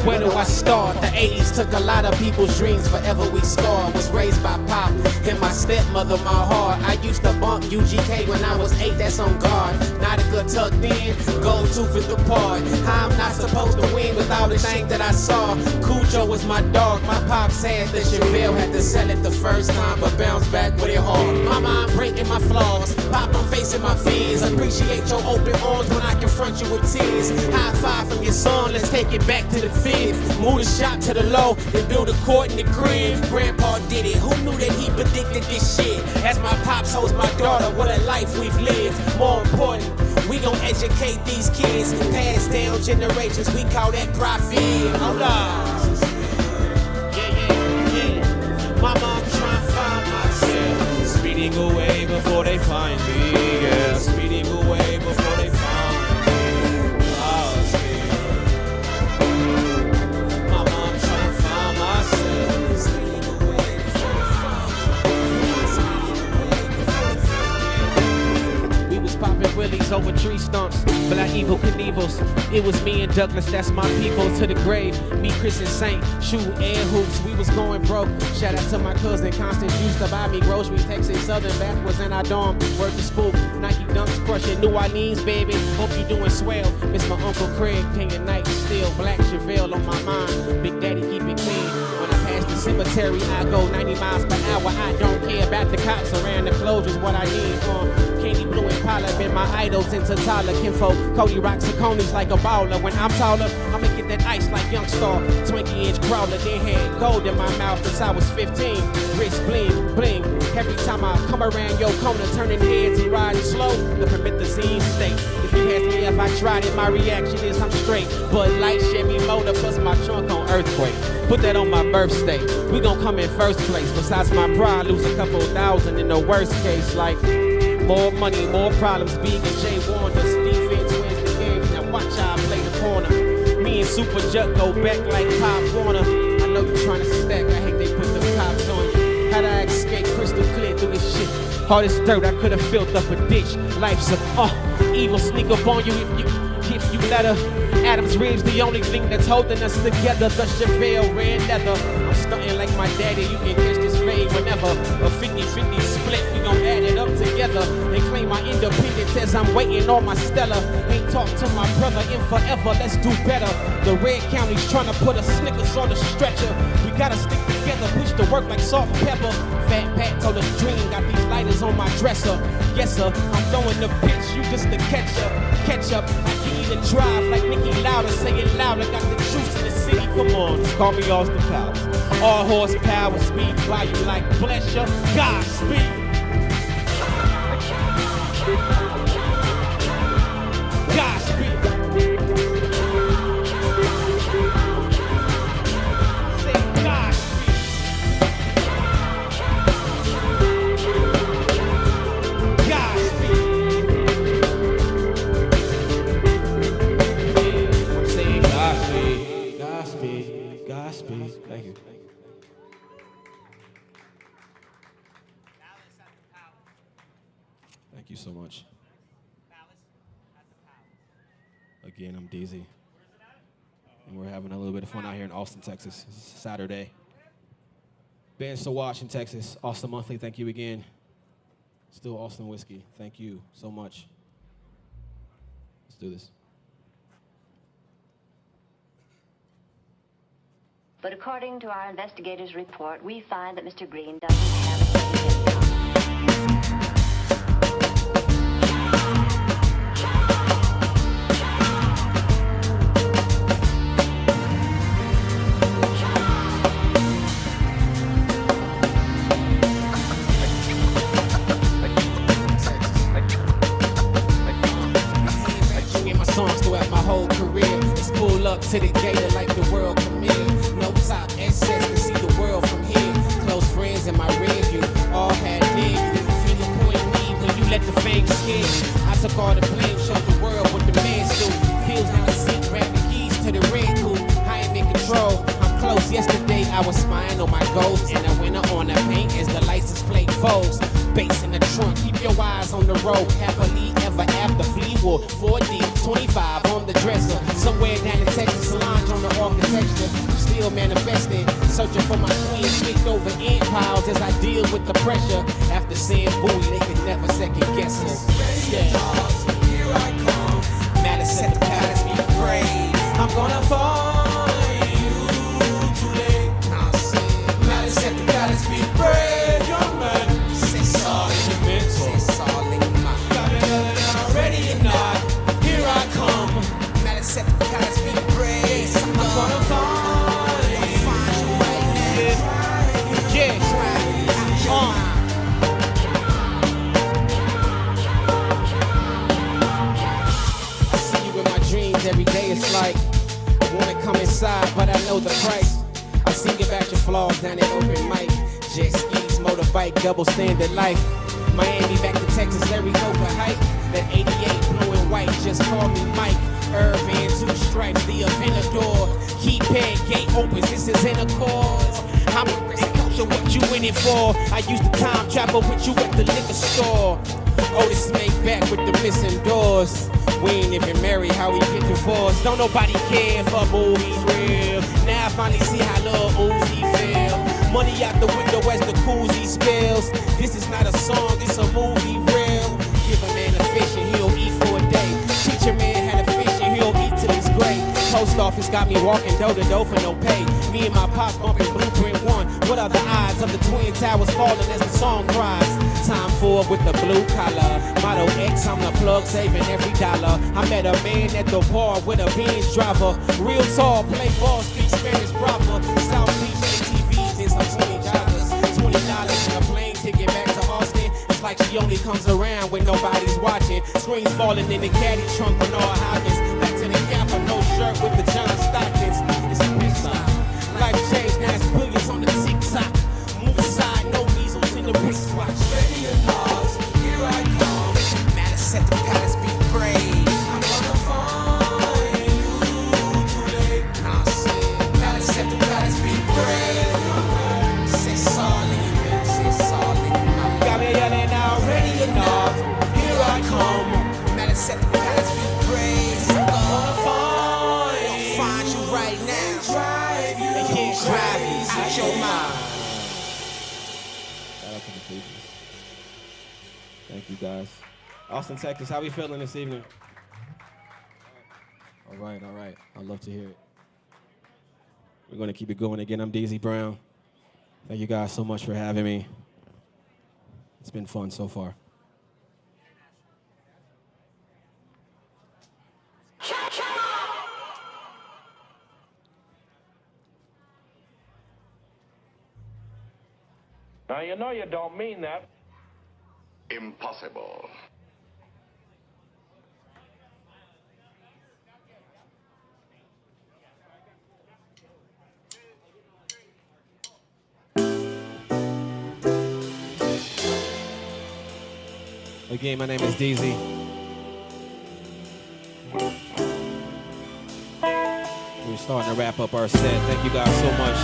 [SPEAKER 9] Where do I start? The 80s took a lot of people's dreams. Forever we scarred. Was raised by Pop and my stepmother, my heart. I used to bump UGK when I was 8, that's on guard. Not a good tucked in, gold tooth is the part. How I'm not supposed to win without a thing that I saw. Cujo was my dog, my pops had the Chevelle. Had to sell it the first time, but bounce back with it hard. Mama, I'm breaking my flaws. Pop, I'm facing my fears. Appreciate your open arms when I confront you with tears. High five from your son, let's take it back to the fifth. Move the shop to the low, then build a court in the crib. Grandpa did it, who knew that he predicted this shit? As my pops holds my daughter, what a life we've lived. More important, we gon' educate these kids. Pass down generations, we call that profit. Hold on. Yeah. Mama, I'm trying to find myself. Speeding away before they find me. Yeah, speeding away before they find me. Popping willies over tree stumps, black evil Knievels. It was me and Douglas, that's my people to the grave. Me, Chris, and Saint, shooting air hoops. We was going broke. Shout out to my cousin Constance, used to buy me groceries. Texas Southern bath was in our dorm. Work the spook, Nike dunks crushing New Orleans, baby. Hope you doing swell. Miss my Uncle Craig, King of Night, still black Chevelle on my mind. Big Daddy keep it clean. When I pass the cemetery, I go 90 miles per hour. I don't care about the cops around the closures. What I need Candy Blue and Impala been my idols into Tyler, Kinfo, Cody rocks the conies like a baller. When I'm taller, I'ma get that ice like Young Star. 20-inch crawler, then had gold in my mouth since I was 15. Wrist bling, bling. Every time I come around your corner, turning heads and riding slow, the promethazine state. If you ask me if I tried it, my reaction is I'm straight. But light Chevy motor plus my trunk on earthquake. Put that on my birthday. We gon' come in first place. Besides my pride, lose a couple thousand in the worst case. Like more money, more problems. Big and Jay Wonders. Defense wins the games. Now watch how I play the corner. Me and Super Juck go back like Pop Warner. I know you trying to stack. I hate they put the cops on you. How'd I escape crystal clear through this shit? All this dirt I could've filled up a ditch. Life's a evil sneak up on you if you let her. Adam's ribs, the only thing that's holding us together. The Chevelle red leather. I'm stunting like my daddy. You can catch this fade whenever. A 50-50 split. We gon' add it up together and claim my independence as I'm waiting on my Stella. Ain't talked to my brother in forever. Let's do better. The Red County's trying to put a Snickers on the stretcher. We gotta stick together. Push the work like salt and pepper. Fat Pat told us dream. Got these lighters on my dresser. Yes sir, I'm throwing the pitch. You just the catch up. I give you the drive like Nicky Louder. Say it louder. Got the juice in the city. Come on, call me Austin Powers. All horsepower, speed by you like bless ya. Godspeed. Godspeed. Say Godspeed. Godspeed. Yeah, I'm saying Godspeed. Godspeed. Godspeed. Thank you. Thank you so much. Again, I'm Deezie. And we're having a little bit of fun out here in Austin, Texas. It's Saturday. Bands to watch in Texas. Austin Monthly, thank you again. Still Austin Whiskey. Thank you so much. Let's do this.
[SPEAKER 16] But according to our investigators' report, we find that Mr. Green doesn't have a
[SPEAKER 9] up to the gator like the world premiere. No top SS to see the world from here. Close friends in my rear view, all had dig. Finger point me when you let the fame scare you. I took all the blame, showed the world what the man's do. Pills down the seat, grab the keys to the red coupe. I am in control. I'm close. Yesterday I was spying on my goals, and I went on the paint as the license plate folds. Bass in the trunk, keep your eyes on the road. Happily ever after, Fleetwood, 4D, 25 on the dresser. Somewhere down in Texas, lounge on the architecture. Still manifesting, searching for my queen. Kicked over ant piles as I deal with the pressure. After seeing Bowie, they could never second guess us. Yeah. Here I come. Madison at the palace, be brave. I'm gonna find you too late. Madison at the palace, be brave, young man. It's all in your mental. It's all in your mind. Got me already or not. Here I come. Madison at the palace, be brave. I'm gonna find you right now. Yeah. I see you in my dreams every day. It's like I wanna come inside, but I know the price. I sing about your flaws down at open mic. Jet skis, motorbike, double standard life. Miami back to Texas, Larry Coker hike. That 88 blue and white, just call me Mike. Irvin, two stripes, the Aventador. Keypad, gate opens, this is in a cause. I'm a risk culture, what you in it for? I used to time travel with you at the liquor store. Otis made back with the missing doors. We ain't even married, how we get divorced. Don't nobody care if a movie's real. Now I finally see how Lil Uzi feel. Money out the window as the koozie spills. This is not a song, it's a movie real. Give a man a fish and he'll eat for a day. Teach a man how to fish and he'll eat till he's great. Post office got me walking door to door for no pay. Me and my pops bumping Blueprint 1. What are the odds of the Twin Towers falling as the song cries? Time for with the blue collar. Model X, I'm the plug, saving every dollar. I met a man at the bar with a Benz driver. Real tall, play ball, speak Spanish proper. South Beach ATVs and some $20. $20 and a plane ticket back to Austin. It's like she only comes around when nobody's watching. Screens falling in the caddy trunk on all Hawkins. Back to the Kappa, no shirt with the John Stockings. It's a big style. Life changed, now it's billions on the TikTok. Move aside, no measles in the wristwatch. Ready or not, here I come. Madison at the palace, be brave. I'm gonna find you too late. Madison at the palace, be brave. It's all in your head, it's all in your mind. Got me yelling out, ready or not, here I come. Madison at the palace, be brave. I'm gonna find you right now. And can't drive you out your mind.
[SPEAKER 14] Shout out to the people. Thank you, guys. Austin, Texas, how we feeling this evening? All right. I'd love to hear it. We're going to keep it going again. I'm Deezie Brown. Thank you guys so much for having me. It's been fun so far.
[SPEAKER 8] Now, you know you don't mean that.
[SPEAKER 11] Impossible.
[SPEAKER 14] Again, my name is Deezie. We're starting to wrap up our set. Thank you guys so much.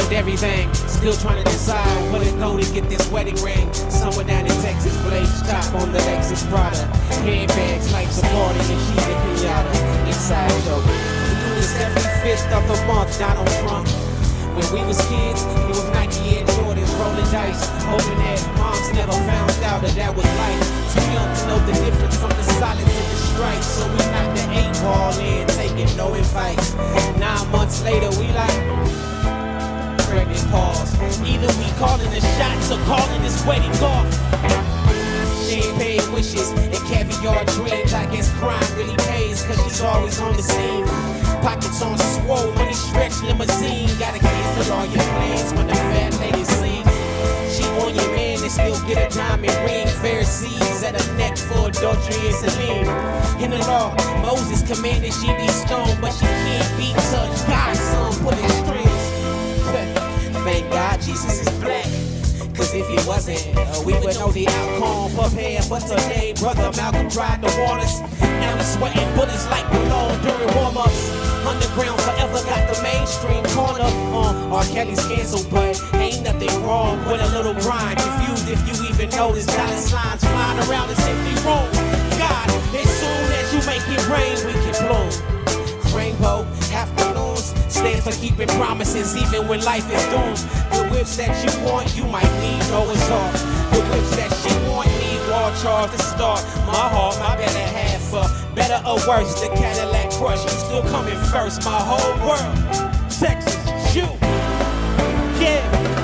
[SPEAKER 9] Everything, still trying to decide where to go to get this wedding ring. Somewhere down in Texas, blades chop on the Lexus Prada. Handbags, life's a party, and she's a pinata. Inside joke. We do this every 5th of the month, Donald Trump. When we was kids, it was Nike and Jordans, rolling dice. Hoping that moms never found out that was life. Too young to know the difference from the solid to the stripes. So we knocked the 8-ball in, taking no advice. 9 months later, we like pregnant pause. Either we calling the shots or calling this wedding off. Champagne wishes and caviar dreams. I guess crime really pays, cause she's always on the scene. Pockets on swole, money stretch limousine. Gotta cancel all your plans when the fat lady sings. She on your man and still get a diamond ring. Pharisees at her neck for adultery and Celine. In the law, Moses commanded she be stoned, but she can't be touched. God's son pulling strings. Thank God Jesus is black. Cause if he wasn't, we would know the outcome. Prepare for today, brother Malcolm tried the waters. Now the sweating bullets like Malone during warm-ups. Underground forever got the mainstream corner. R. Kelly's canceled, but ain't nothing wrong with a little grind. Confused if you even notice dollar signs flying around this empty room. God, as soon as you make it rain, we can bloom. Rainbow, afternoons, stand for keeping promises even when life is doomed. The whips that you want, you might need Noah's Ark. The whips that she want, need wall charge to start. My heart, my better half, better or worse, the Cadillac crush, you still coming first. My whole world, Texas, you. Yeah,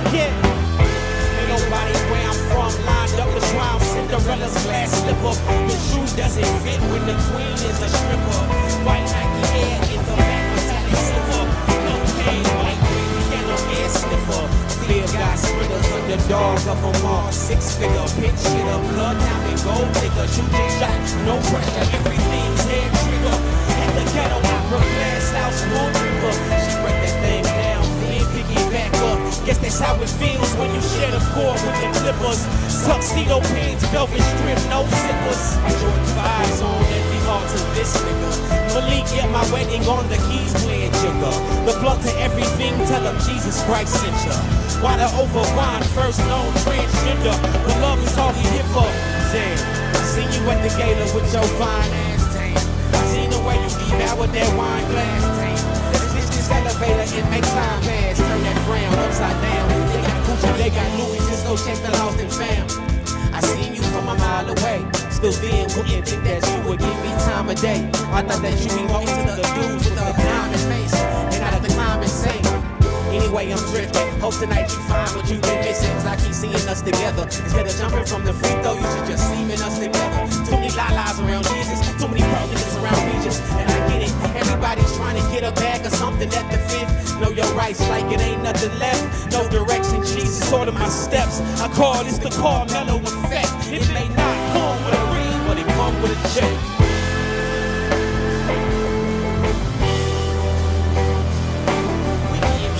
[SPEAKER 9] yeah. Ain't nobody where I'm from lined up as round Cinderella's glass slipper. The shoe doesn't fit when the queen is a stripper. White Nike Air in the back, metallic silver. Cocaine, white green, piano air sniffer. Clear guy sprinters, underdog of them all. Six-figure pitch hitter, blood diamond, gold digger. Shoot the shot, no pressure, everything's head trigger. At the ghetto opera, glass house, wood river. She break that thing down, then pick it back up. Guess that's how it feels when you share the cord with the clippers. Tuxedo pants, velvet strip, no zippers. Jordan 5s on every altar, this nigga. Malik at my wedding on the keys playing jigger. The plug to everything, tell him Jesus Christ sent ya. Water over wine, first known transgender. But love is all we here for. Damn, I seen you at the gala with your fine ass tank. I seen the way you devoured that wine glass tank. This elevator, it makes time pass. Turn that frown upside down. They got Gucci, they got Louis, just go check the lost and found. I seen you from a mile away. Still then wouldn't think that you would give me time of day. I thought that you belonged to the dudes with the diamond face. And out of the climb insane. Anyway, I'm drifting. Hope tonight you find what you've been missing. Cause I keep seeing us together. Instead of jumping from the free throw, you should just seeing us together. Too many lies around Jesus. Too many problems around Regis. And I get it. Everybody's trying to get a bag of something at the fifth. Know your rights like it ain't nothing left. No direction, Jesus order my steps. I call this the Carmelo effect. It may not come with a ring, but it come with a check.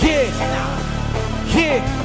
[SPEAKER 9] Yeah, yeah.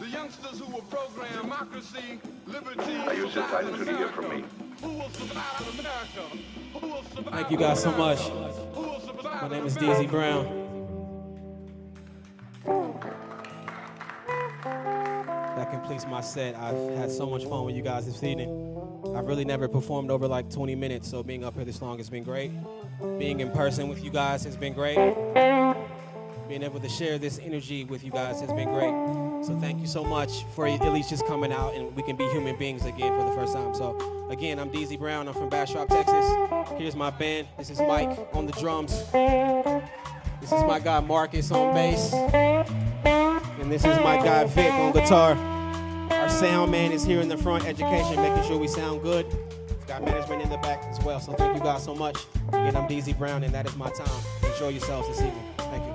[SPEAKER 10] The youngsters who were programmed democracy, liberty.
[SPEAKER 11] Are you so entitled to hear from me?
[SPEAKER 10] Who will survive America? Who will survive?
[SPEAKER 14] Thank you guys so much.
[SPEAKER 10] Who will survive?
[SPEAKER 14] My name is Deezie Brown. That completes my set. I've had so much fun with you guys this evening. I've really never performed over like 20 minutes, so being up here this long has been great. Being in person with you guys has been great. Being able to share this energy with you guys has been great. So thank you so much for at least just coming out and we can be human beings again for the first time. So again, I'm Deezie Brown. I'm from Bastrop, Texas. Here's my band. This is Mike on the drums. This is my guy Marcus on bass. And this is my guy Vic on guitar. Our sound man is here in the front, education, making sure we sound good. We've got management in the back as well. So thank you guys so much. Again, I'm Deezie Brown and that is my time. Enjoy yourselves this evening. Thank you.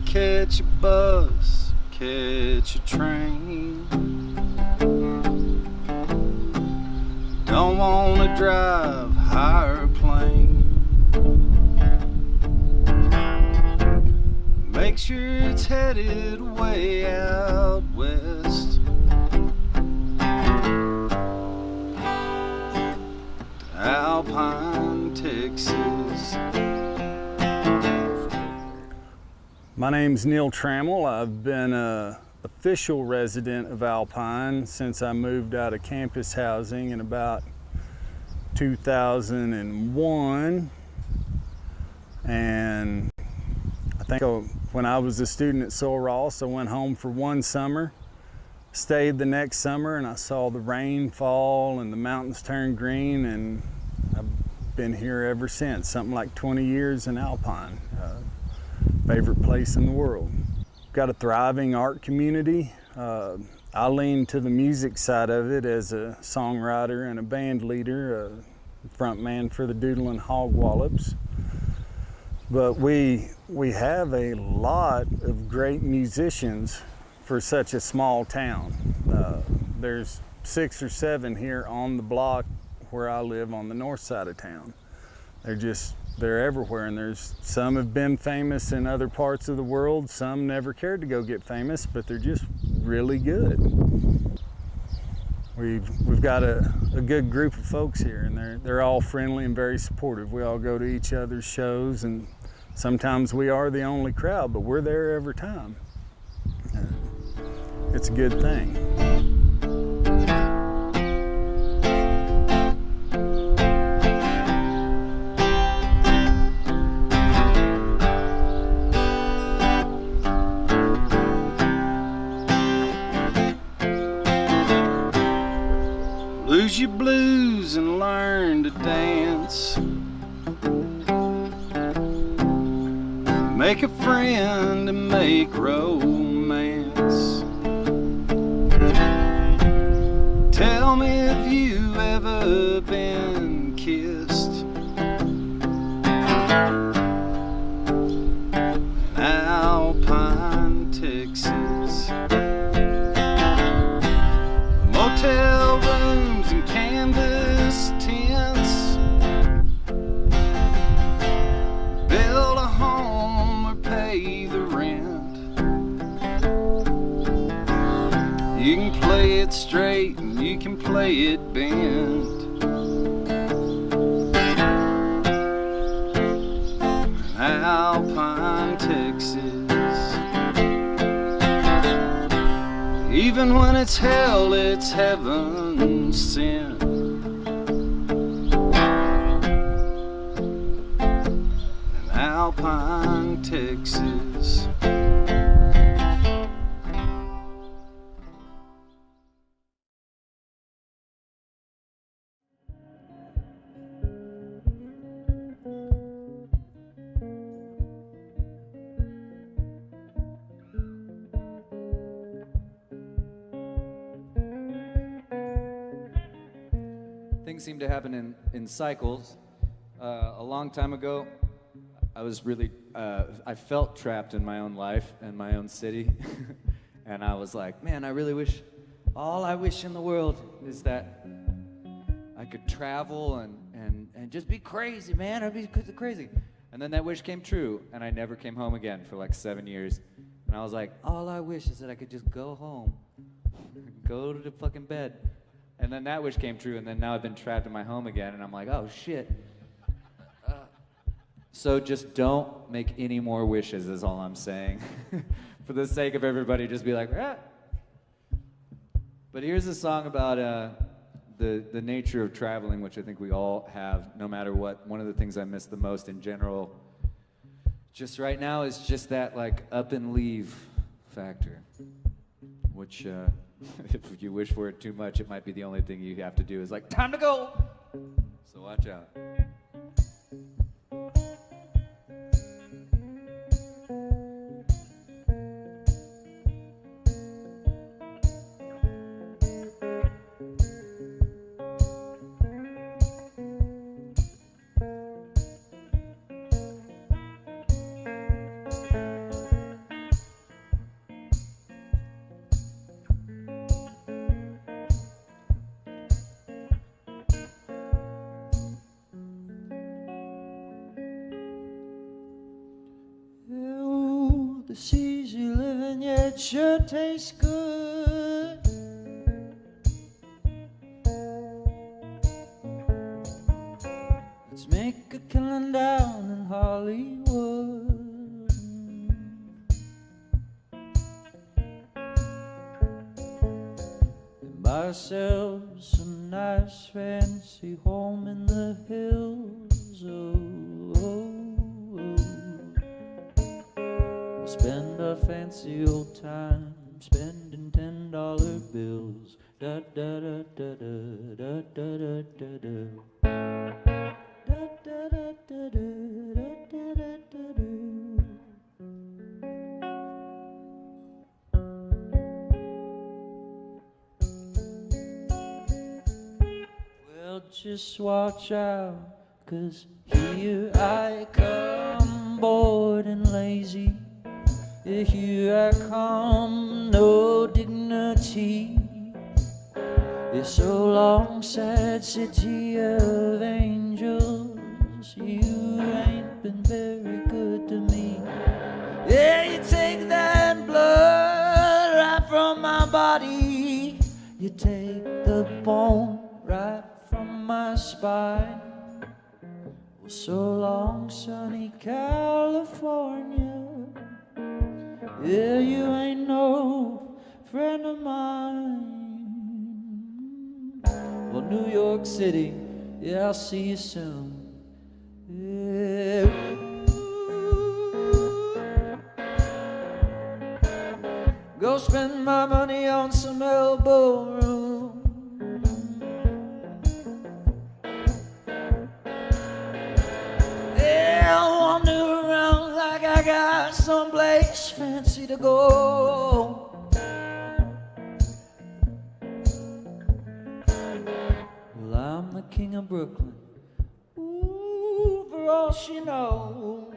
[SPEAKER 17] Catch a bus, catch a train. Don't wanna drive, hire a plane. Make sure it's headed way out west. To Alpine, Texas. My name's Neil Trammell. I've been an official resident of Alpine since I moved out of campus housing in about 2001. And I think when I was a student at Sul Ross, I went home for one summer, stayed the next summer, and I saw the rain fall and the mountains turn green, and I've been here ever since, something like 20 years in Alpine. Favorite place in the world. Got a thriving art community. I lean to the music side of it as a songwriter and a band leader, a front man for the Doodlin' Hog Wallops. But we have a lot of great musicians for such a small town. There's 6 or 7 here on the block where I live on the north side of town. They're everywhere, and there's some have been famous in other parts of the world, some never cared to go get famous, but they're just really good. We've got a good group of folks here, and they're all friendly and very supportive. We all go to each other's shows, and sometimes we are the only crowd, but we're there every time. It's a good thing. Lose your blues and learn to dance. Make a friend and make romance. Tell me, have you ever been kissed? In Alpine, Texas. A motel rooms and canvas tents. Build a home or pay the rent. You can play it straight and you can play it bent. Alpine, Texas. Even when it's hell, it's heaven sent. In Alpine, Texas.
[SPEAKER 6] Things seem to happen in cycles. A long time ago, I was really, I felt trapped in my own life and my own city. And I was like, man, I really wish, all I wish in the world is that I could travel and just be crazy, man. I'd be crazy. And then that wish came true, and I never came home again for like 7 years. And I was like, all I wish is that I could just go home, go to the fucking bed. And then that wish came true, and then now I've been trapped in my home again, and I'm like, oh shit. So just don't make any more wishes is all I'm saying. For the sake of everybody, just be like, ah. But here's a song about the nature of traveling, which I think we all have, no matter what. One of the things I miss the most in general, just right now, is just that like up and leave factor, which if you wish for it too much, it might be the only thing you have to do is like, time to go. So watch out.
[SPEAKER 7] It's easy living, yeah, it sure tastes good. Let's make a killing down in Hollywood. And buy ourselves some nice fancy home in the hills. Spend our fancy old time spending $10 bills. Da da da da da da da da da. Da da da da da da da da da. Well, just watch out, 'cause here I come, bored and lazy. Here I come, no dignity. It's so long, sad city of angels. You ain't been very good to me. Yeah, you take that blood right from my body. You take the bone right from my spine. Well, so long, sunny California. Yeah, you ain't no friend of mine. Well, New York City, yeah, I'll see you soon. Yeah. Go spend my money on some elbow room. Yeah, I'll wander around like I got someplace fancy to go. Well, I'm the king of Brooklyn. Ooh, for all she knows.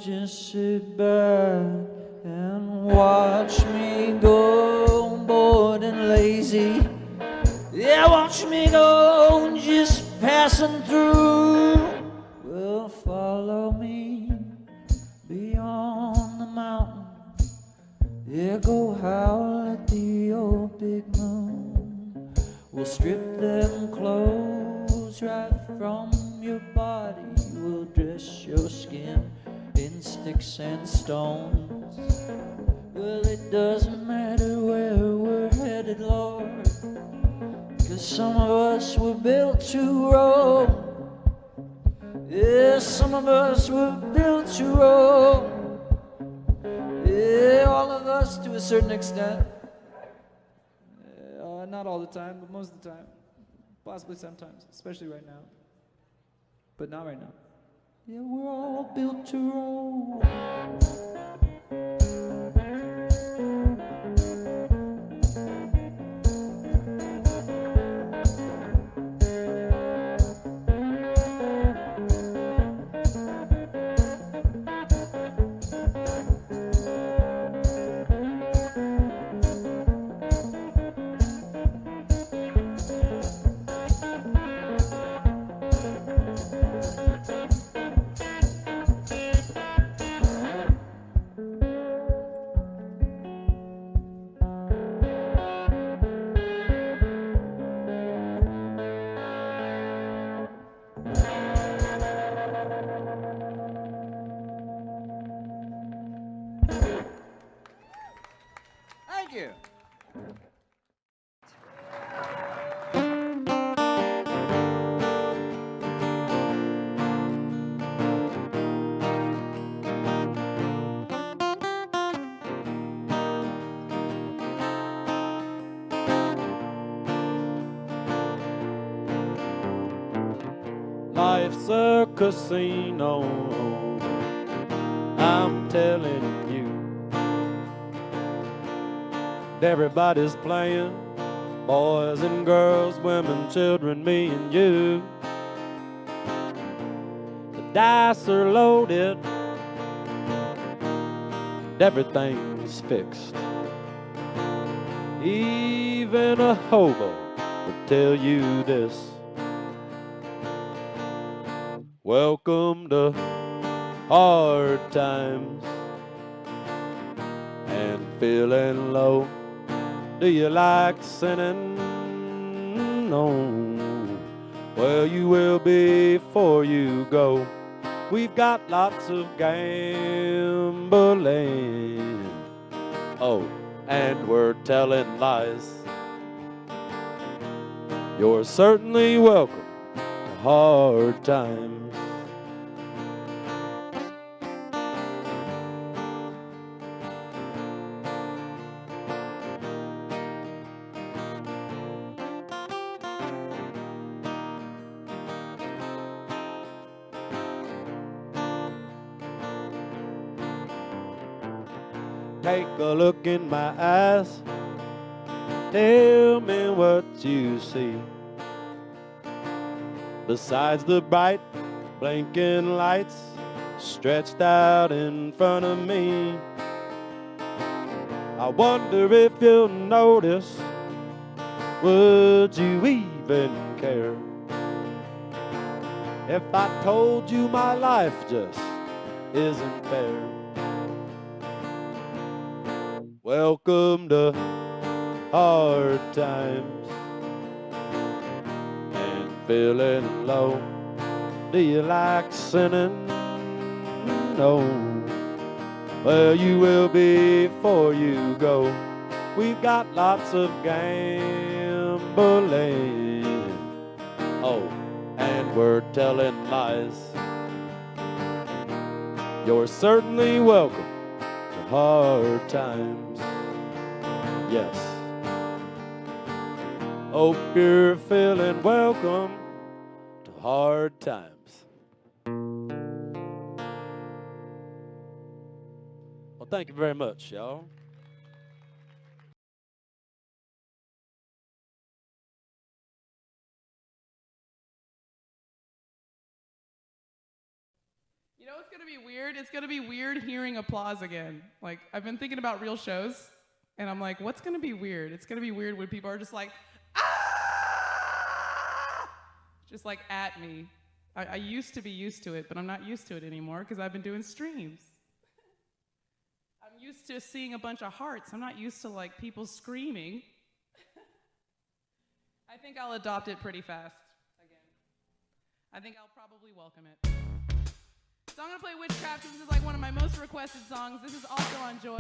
[SPEAKER 7] Just sit back and watch me go, bored and lazy. Yeah, watch me go, just passing through. Well, will follow me beyond the mountain. Yeah, go howl at the old big moon. We'll strip them clothes right from your body. We'll dress your skin in sticks and stones. Well, it doesn't matter where we're headed, Lord, 'cause some of us were built to roll. Yeah, some of us were built to roll. Yeah, all of us to a certain extent. Not all the time, but most of the time. Possibly sometimes, especially right now. But not right now. Yeah, we're all built to roll. Thank you.
[SPEAKER 18] Life's a casino, I'm telling you. Everybody's playing, boys and girls, women, children, me and you. The dice are loaded, everything's fixed. Even a hobo would tell you this. Welcome to hard times and feeling low. Do you like sinning? No. Well, you will before you go. We've got lots of gambling. Oh, and we're telling lies. You're certainly welcome to hard times. Take a look in my eyes, tell me what you see. Besides the bright, blinking lights stretched out in front of me, I wonder if you'll notice, would you even care if I told you my life just isn't fair? Welcome to hard times and feeling low. Do you like sinning? No. Well, you will before you go. We've got lots of gambling. Oh, and we're telling lies. You're certainly welcome to hard times. Yes. Hope you're feeling welcome to hard times. Well, thank you very much, y'all.
[SPEAKER 19] You know what's gonna be weird? It's gonna be weird hearing applause again. Like, I've been thinking about real shows, and I'm like, what's gonna be weird? It's gonna be weird when people are just like, ah! Just like at me. I used to be used to it, but I'm not used to it anymore because I've been doing streams. I'm used to seeing a bunch of hearts. I'm not used to like people screaming. I think I'll adopt it pretty fast again. I think I'll probably welcome it. So I'm gonna play Witchcraft. This is like one of my most requested songs. This is also on Joy.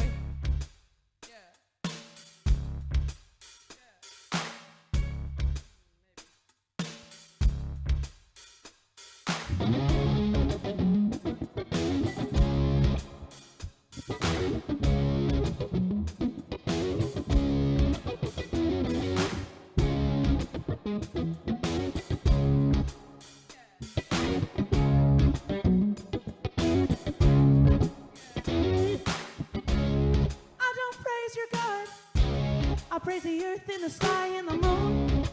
[SPEAKER 20] I praise the earth and the sky and the moon.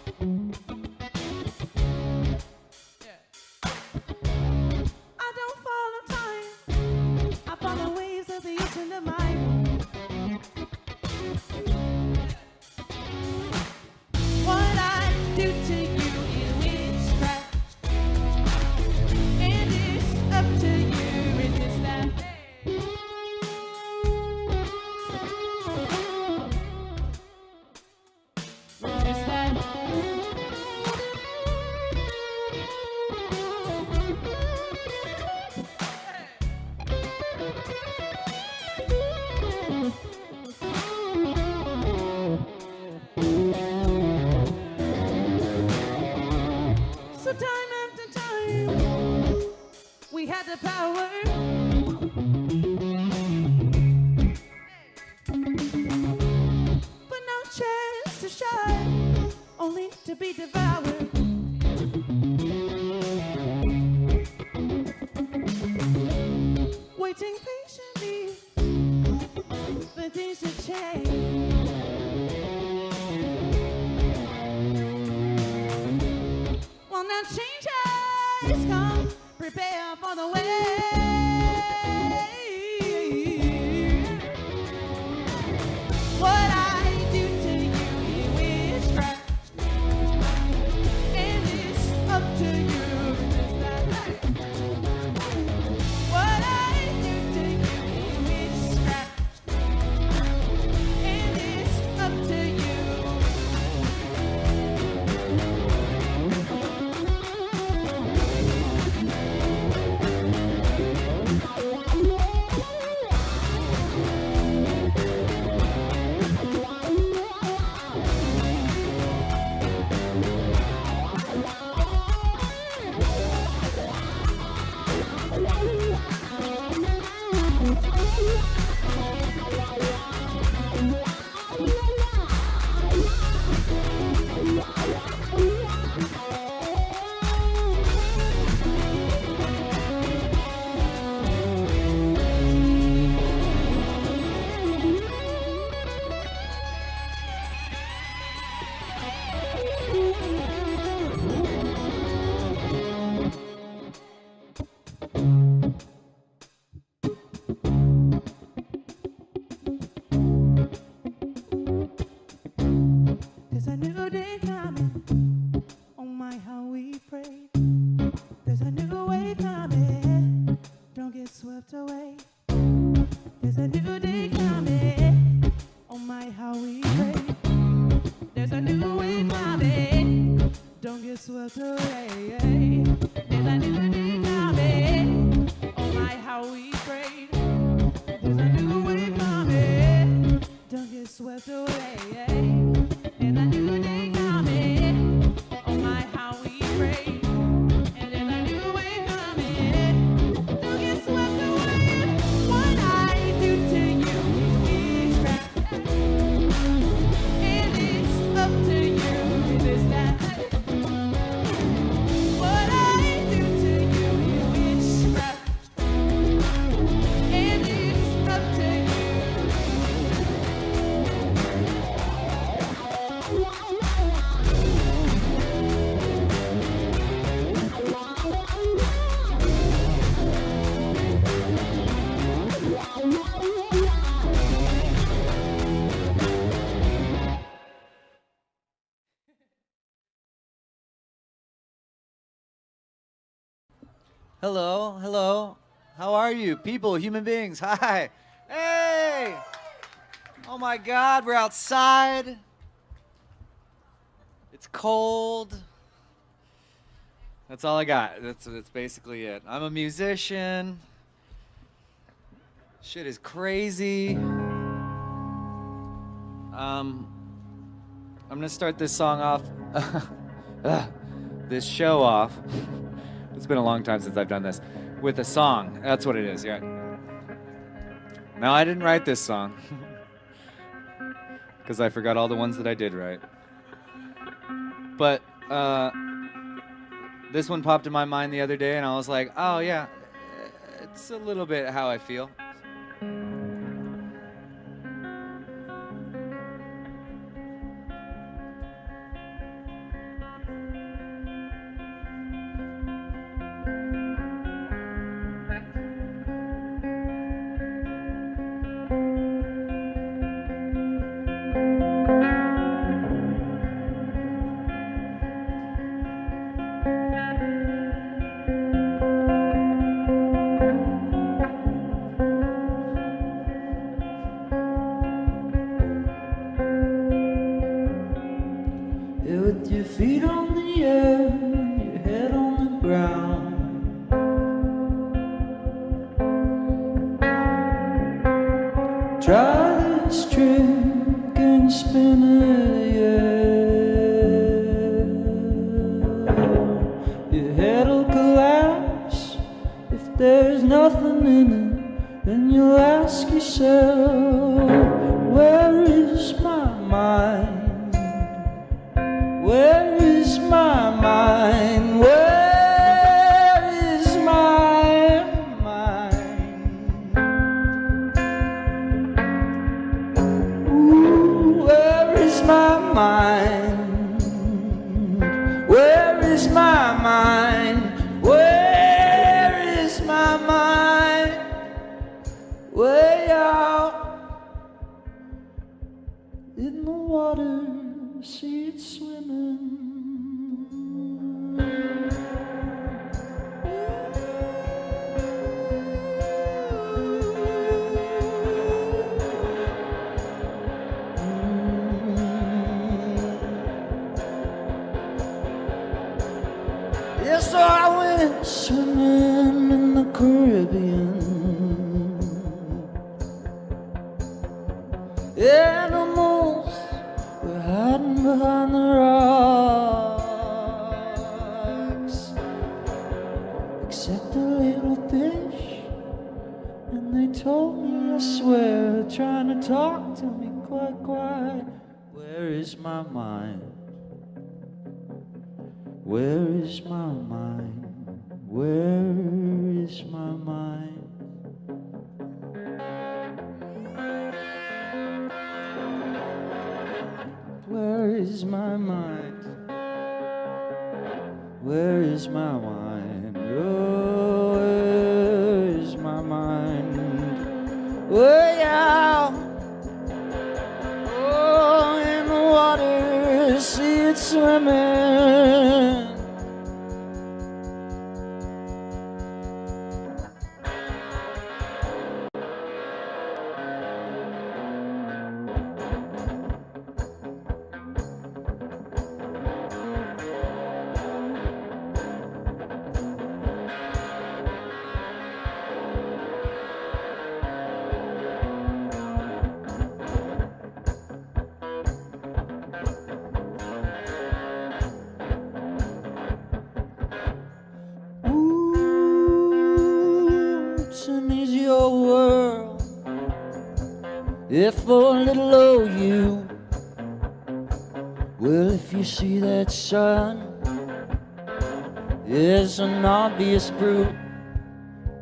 [SPEAKER 20] I don't follow time. I follow waves of the ocean to my moon. What I do to you is witchcraft, and it's up to you. Resist that. So time after time, we had the power. But no chance to shine, only to be devoured. Waiting patiently for things to change. Well, now change has come, prepare for the way. What I do to you is witchcraft, and it's up to you. What I do to you is witchcraft, and it's up to you. There's a new day coming. Oh my, how we prayed. There's a new way coming. Don't get swept away. There's a new day coming. Oh my, how we prayed. There's a new way coming. Don't get swept away. There's a new day coming. Oh my, how we prayed. There's a new way coming. Don't get swept away. There's a new day coming. Oh my, how we pray. And there's a new way coming. Don't get swept away. What I do to you is witchcraft, and it's up to you. Resist that. What I do to you
[SPEAKER 6] Hello, hello. How are you? People, human beings. Hi. Hey! Oh my God, we're outside. It's cold. That's all I got. That's basically it. I'm a musician. Shit is crazy. I'm gonna start this song off, this show off. It's been a long time since I've done this. With a song. That's what it is, yeah. No, I didn't write this song. Because I forgot all the ones that I did write. But this one popped in my mind the other day, and I was like, oh yeah, it's a little bit how I feel.
[SPEAKER 7] With your feet on the air, your head on the ground. Try this trick and spin it, yeah. Your head'll collapse if there's nothing in it. Then you'll ask yourself, where is my mind? Where is my mind? Where is my mind? Ooh, where is my mind? Where is my mind? Where is my mind? Way out in the water, see it swimming. Yes, so I went swimming in the Caribbean. Animals were hiding behind the rocks, except a little fish. And they told me, I swear, trying to talk to me quite quiet. Where is my mind? Where is my mind? Where is my mind? Where is my mind? Where is my mind? Oh, where is my mind? Way out, oh, in the water, see it swimming. It's an easier world if for a little old you. Well, if you see that sun, it's an obvious brute.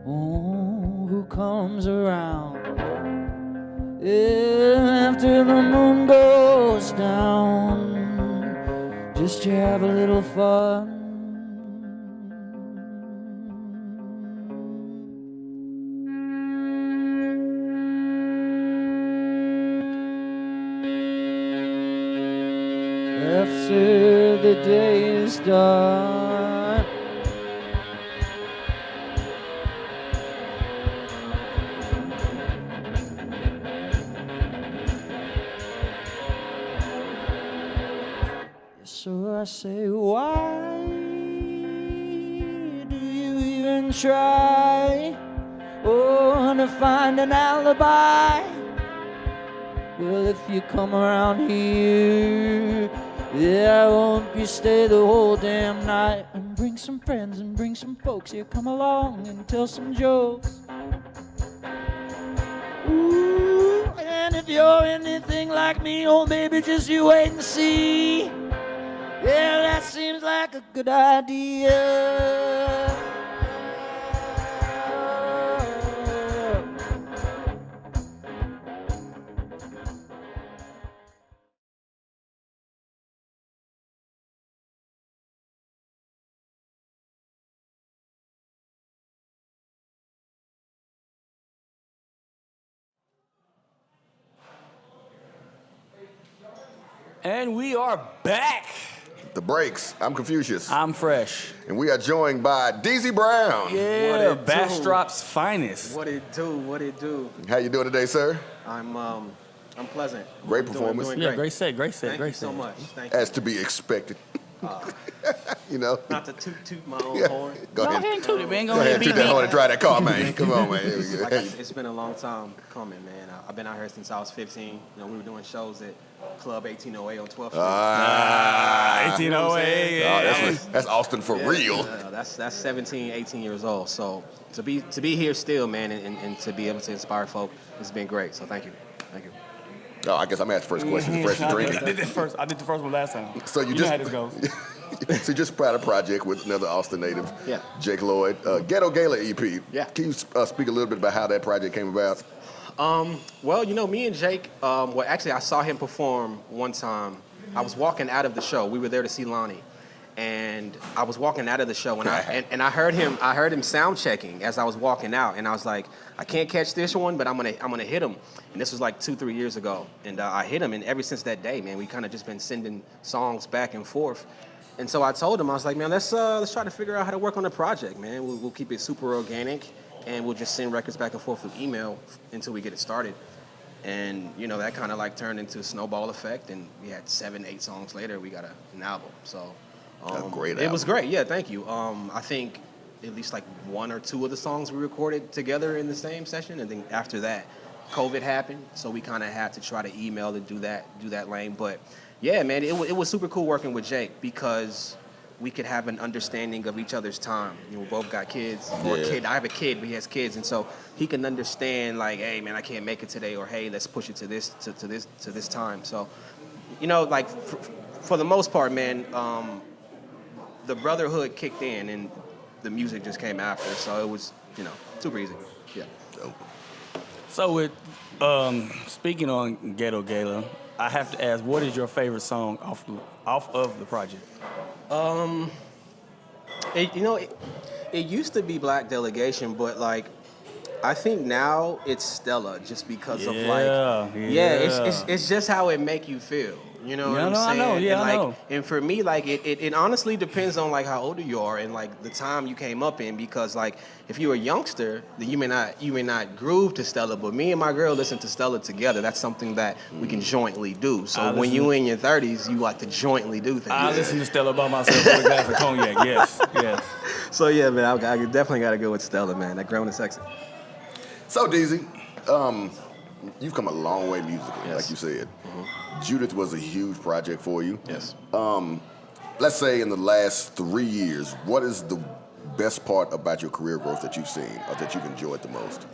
[SPEAKER 7] Oh, who comes around after the moon goes down, just to have a little fun. After the day is done, So I say, why do you even try? Oh, to find an alibi. Well, if you come around here, yeah, I won't you stay the whole damn night. And bring some friends and bring some folks here, come along and tell some jokes. Ooh, and if you're anything like me, oh baby, just you wait and see. Yeah, that seems like a good idea.
[SPEAKER 5] And we are back.
[SPEAKER 4] The Breaks. I'm Confucius.
[SPEAKER 5] I'm Fresh.
[SPEAKER 4] And we are joined by Deezie Brown.
[SPEAKER 5] Yeah, Bastrop's finest.
[SPEAKER 21] What it do? What it do?
[SPEAKER 4] How you doing today, sir?
[SPEAKER 21] I'm pleasant.
[SPEAKER 4] Great performance.
[SPEAKER 21] Doing
[SPEAKER 5] Yeah, great set.
[SPEAKER 21] Thank you so much. Thank you.
[SPEAKER 4] As to be expected. You know.
[SPEAKER 21] Not to toot my own
[SPEAKER 4] Yeah.
[SPEAKER 21] horn.
[SPEAKER 4] Go ahead.
[SPEAKER 5] ahead and toot it, man.
[SPEAKER 4] Go ahead and toot that horn and drive that car, man. Come on, man.
[SPEAKER 21] It's been a long time coming, man. I've been out here since I was 15. You know, we were doing shows at Club 1808 on 12th Street.
[SPEAKER 5] 1808.
[SPEAKER 21] Yeah.
[SPEAKER 4] That's Austin for real.
[SPEAKER 21] That's 17, 18 years old. So to be here still, man, and to be able to inspire folk, it's been great. So thank you. Thank you.
[SPEAKER 4] Oh, I guess I'm asking the first question. Fresh and drinking.
[SPEAKER 5] I did the first one last time.
[SPEAKER 4] So you
[SPEAKER 5] know
[SPEAKER 4] just
[SPEAKER 5] how this goes.
[SPEAKER 4] So you just put out a project with another Austin native,
[SPEAKER 21] Yeah.
[SPEAKER 4] Jake Lloyd, Ghetto Gala EP.
[SPEAKER 21] Yeah.
[SPEAKER 4] Can you speak a little bit about how that project came about?
[SPEAKER 21] Well, you know, me and Jake, actually I saw him perform one time. I was walking out of the show. We were there to see Lonnie. And I was walking out of the show, and I heard him sound checking as I was walking out, and I was like, I can't catch this one, but I'm gonna hit him. And this was like 2-3 years ago, and I hit him, and ever since that day, man, we kind of just been sending songs back and forth. And so I told him, I was like, man, let's try to figure out how to work on the project, man. We'll keep it super organic, and we'll just send records back and forth through email until we get it started. And you know, that kind of like turned into a snowball effect, and we had 7-8 songs later, we got an album. So.
[SPEAKER 4] Great
[SPEAKER 21] It was great, yeah, thank you. I think at least like 1 or 2 of the songs we recorded together in the same session, and then after that, COVID happened, so we kind of had to try to email to do that lane. But yeah, man, it was super cool working with Jake because we could have an understanding of each other's time. You know, we both got kids. Or a kid. I have a kid, but he has kids, and so he can understand like, hey, man, I can't make it today, or hey, let's push it to this time. So, you know, like for the most part, man. The brotherhood kicked in, and the music just came after. So it was, you know, super easy. Yeah.
[SPEAKER 5] So with speaking on Ghetto Gala, I have to ask, what is your favorite song off of the project?
[SPEAKER 21] It used to be Black Delegation, but like, I think now it's Stella, just because of like, it's just how it make you feel. You know what I'm saying?
[SPEAKER 5] I know.
[SPEAKER 21] And for me, like, it honestly depends on like how old you are and like the time you came up in, because like if you're a youngster, then you may not groove to Stella, but me and my girl listen to Stella together. That's something that we can jointly do. So when you in your 30s, you like to jointly do things.
[SPEAKER 5] I listen to Stella by myself with a glass of cognac. Yes.
[SPEAKER 21] So yeah, man, I definitely got to go with Stella, man. That grown and sexy.
[SPEAKER 4] So Deezie, you've come a long way musically, like you said. Judith was a huge project for you.
[SPEAKER 21] Yes.
[SPEAKER 4] Let's say in the last 3 years, what is the best part about your career growth that you've seen or that you've enjoyed the most?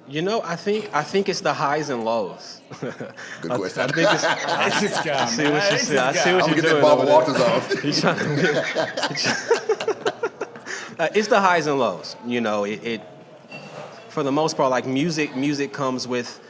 [SPEAKER 21] You know, I think it's the highs and lows.
[SPEAKER 4] Good question.
[SPEAKER 21] I think it's
[SPEAKER 5] this guy,
[SPEAKER 21] I see what you see. I see what
[SPEAKER 4] I'm
[SPEAKER 21] you're
[SPEAKER 4] gonna get
[SPEAKER 21] doing.
[SPEAKER 4] that Barbara
[SPEAKER 21] over
[SPEAKER 4] Walters off.
[SPEAKER 21] He's trying to it's the highs and lows. You know, it for the most part, like music comes with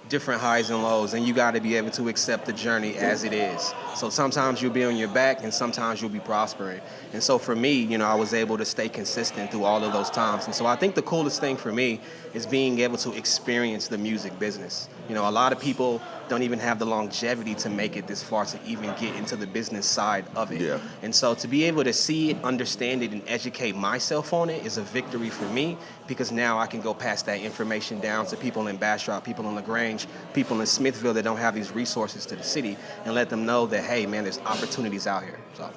[SPEAKER 21] different highs and lows, and you got to be able to accept the journey as it is. So sometimes you'll be on your back, and sometimes you'll be prospering. And so for me, you know, I was able to stay consistent through all of those times. And so I think the coolest thing for me is being able to experience the music business. You know, a lot of people don't even have the longevity to make it this far to even get into the business side of it.
[SPEAKER 4] Yeah.
[SPEAKER 21] And so to be able to see it, understand it, and educate myself on it is a victory for me, because now I can go pass that information down to people in Bastrop, people in LaGrange, change people in Smithville that don't have these resources to the city and let them know that, hey, man, there's opportunities out here. So,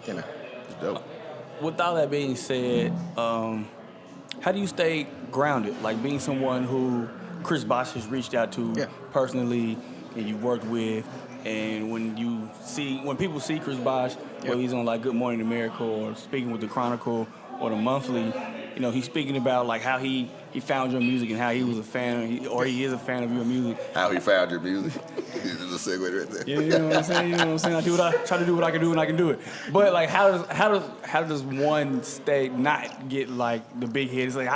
[SPEAKER 21] yeah, man.
[SPEAKER 4] Dope.
[SPEAKER 5] With all that being said, how do you stay grounded? Like being someone who Chris Bosh has reached out to personally and you've worked with, and when people see Chris Bosh, whether he's on like Good Morning America or speaking with the Chronicle or the Monthly, you know, he's speaking about like how he found your music and how he was a fan, he is a fan of your music.
[SPEAKER 4] How he found your music. This is a segue right there.
[SPEAKER 5] Yeah, you know what I'm saying? You know what I'm saying? I try to do what I can do and I can do it. But like, how does one not get like the big head? It's like,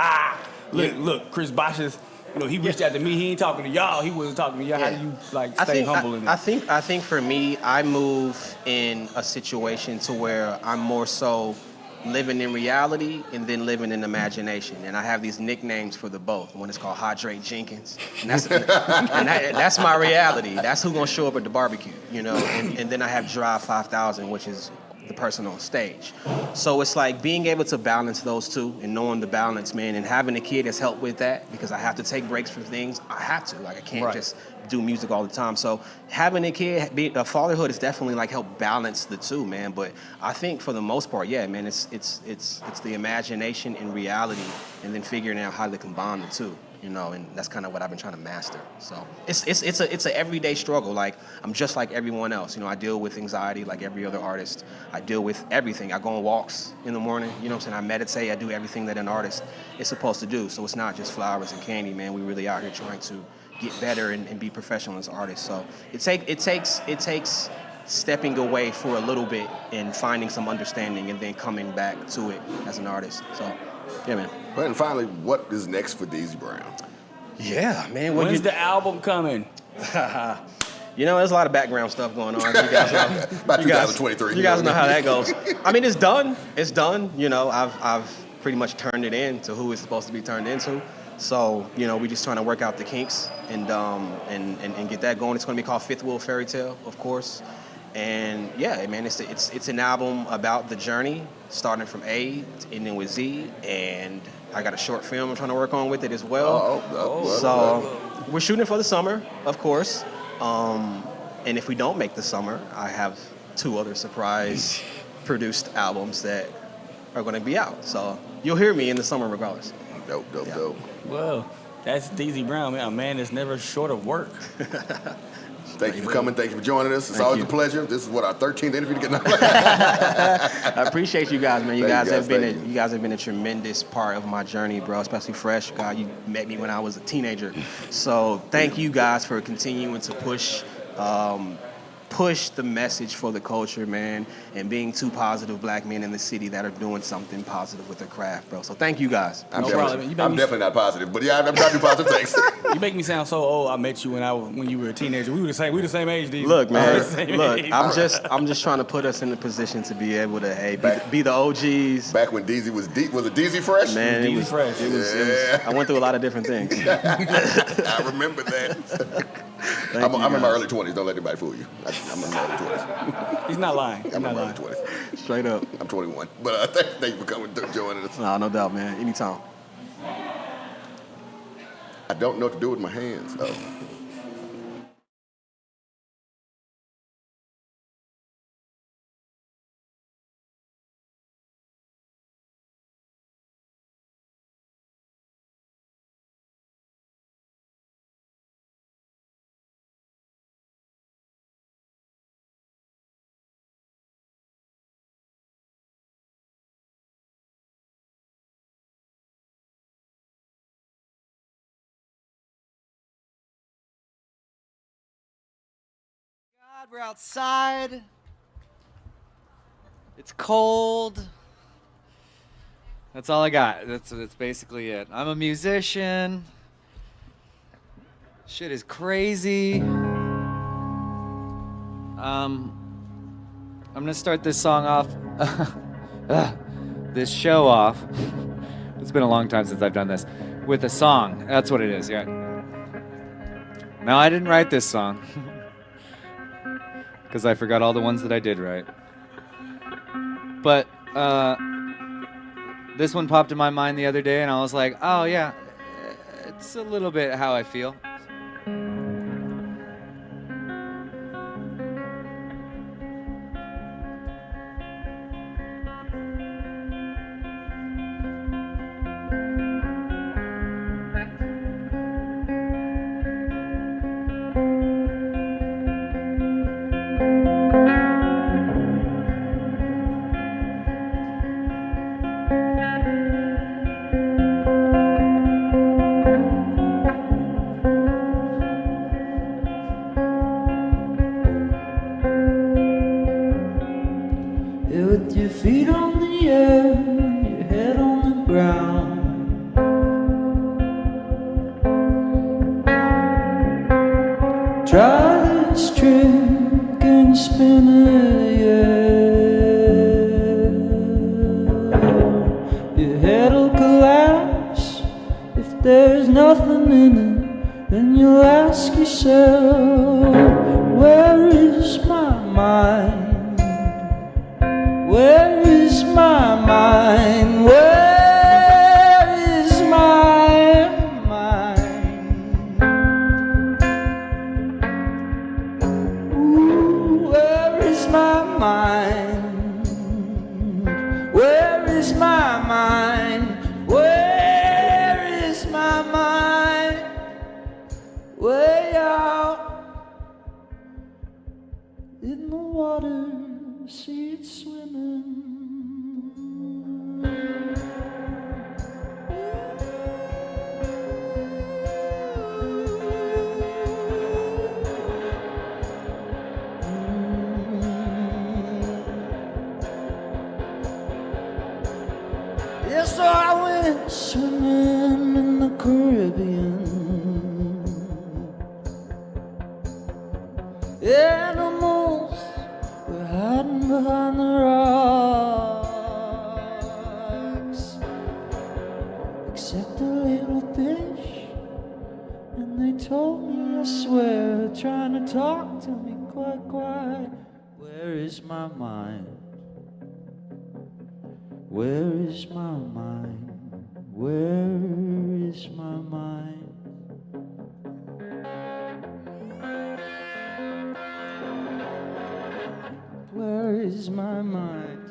[SPEAKER 5] look, Chris Bosh is, you know, he reached out to me. He ain't talking to y'all. He wasn't talking to y'all. How do you like stay humble in it?
[SPEAKER 21] I think for me, I move in a situation to where I'm more so living in reality and then living in imagination. And I have these nicknames for the both. One is called Hydrate Jenkins, and that's my reality. That's who's gonna show up at the barbecue, you know. And then I have Drive 5000, which is the person on stage. So it's like being able to balance those two and knowing the balance, man, and having a kid has helped with that because I have to take breaks from things. I have to. Like I can't just do music all the time. So having a kid, fatherhood has definitely like helped balance the two, man. But I think for the most part, yeah, man, it's the imagination and reality, and then figuring out how to combine the two, you know. And that's kind of what I've been trying to master. So it's an everyday struggle. Like I'm just like everyone else, you know. I deal with anxiety like every other artist. I deal with everything. I go on walks in the morning, you know what I'm saying. I meditate. I do everything that an artist is supposed to do. So it's not just flowers and candy, man. We really out here trying to get better and be professional as artists. So it takes stepping away for a little bit and finding some understanding and then coming back to it as an artist. So yeah, man.
[SPEAKER 4] Well, and finally, what is next for Deezie Brown?
[SPEAKER 21] Yeah, man.
[SPEAKER 5] When's the album coming?
[SPEAKER 21] You know, there's a lot of background stuff going on. You guys know,
[SPEAKER 4] About 2023.
[SPEAKER 21] You guys know how that goes. I mean, it's done. It's done. You know, I've pretty much turned it in to who it's supposed to be turned into. So, you know, we're just trying to work out the kinks and get that going. It's going to be called Fifth Wheel Fairy Tale, of course. And yeah, man, it's an album about the journey, starting from A to ending with Z. And I got a short film I'm trying to work on with it as well. So we're shooting for the summer, of course. And if we don't make the summer, I have 2 other surprise produced albums that are going to be out. So you'll hear me in the summer regardless. Dope.
[SPEAKER 5] Well, that's Deezie Brown, man. A man that's never short of work.
[SPEAKER 4] Thank you for coming. Thank you for joining us. It's always a pleasure. This is what our 13th interview to get.
[SPEAKER 21] I appreciate you guys, man. You guys have been a tremendous part of my journey, bro. Especially Fresh. God, you met me when I was a teenager. So thank you guys for continuing to push the message for the culture, man, and being 2 positive black men in the city that are doing something positive with their craft, bro. So thank you guys.
[SPEAKER 4] I'm definitely not positive, but yeah, I'm trying to do positive things.
[SPEAKER 5] You make me sound so old. I met you when you were a teenager. We were the same age, Deezie.
[SPEAKER 21] Look, man. I'm just trying to put us in the position to be able to be the OGs.
[SPEAKER 4] Back when Deezie was it Deezie Fresh?
[SPEAKER 21] Man,
[SPEAKER 5] Deezie Fresh.
[SPEAKER 21] It was. I went through a lot of different things.
[SPEAKER 4] I remember that. I'm in my early 20s. Don't let anybody fool you. I'm in my early 20s.
[SPEAKER 5] He's not lying.
[SPEAKER 4] I'm in my early 20s.
[SPEAKER 21] Straight up.
[SPEAKER 4] I'm 21. But thank you for coming and joining us.
[SPEAKER 21] No doubt, man. Anytime.
[SPEAKER 4] I don't know what to do with my hands.
[SPEAKER 7] God, we're outside. It's cold. That's all I got. That's basically it. I'm a musician. Shit is crazy. I'm gonna start this song off. This show off. It's been a long time since I've done this. With a song. That's what it is, yeah. No, I didn't write this song. Because I forgot all the ones that I did write. But this one popped in my mind the other day, and I was like, oh yeah, it's a little bit how I feel. Try this trick and spin it, yeah. Your head'll collapse if there's nothing in it. Then you'll ask yourself, where is my mind? Where is my mind? Where is my mind? Ooh, where is my mind? Where is my mind? Where is my mind? Way out in the water, see it swimming. Yeah, so I went swimming in the Caribbean. Animals were hiding behind the rocks, except a little fish. And they told me, I swear, trying to talk to me quite quiet. Where is my mind? Where is my mind? Where is my mind? Where is my mind?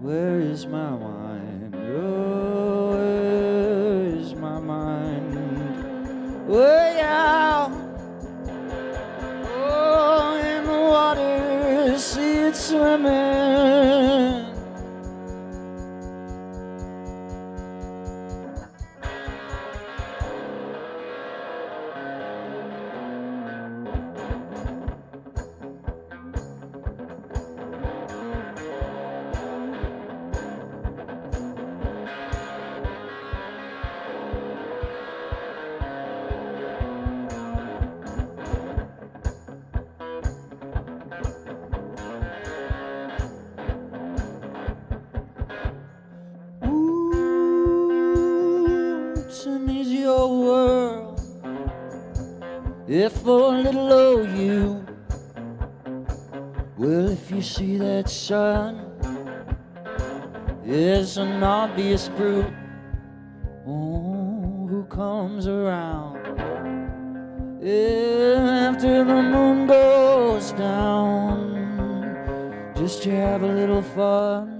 [SPEAKER 7] Where is my mind? Oh, where is my mind? Way out, oh, in the water, see it swimming. It's an easy old world if for a little old you. Well, if you see that sun, it's an obvious brute. Oh, who comes around after the moon goes down, just to have a little fun.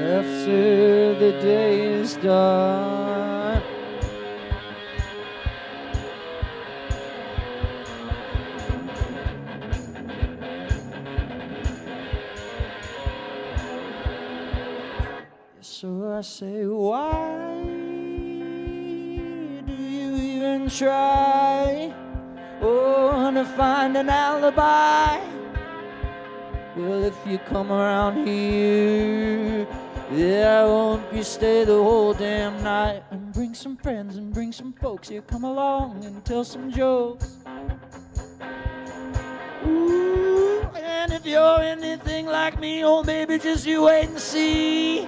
[SPEAKER 7] After the day is done, so I say, why do you even try, oh, to find an alibi? Well, if you come around here, yeah, won't you stay the whole damn night? And bring some friends and bring some folks here, come along and tell some jokes. Ooh, and if you're anything like me, oh baby, just you wait and see.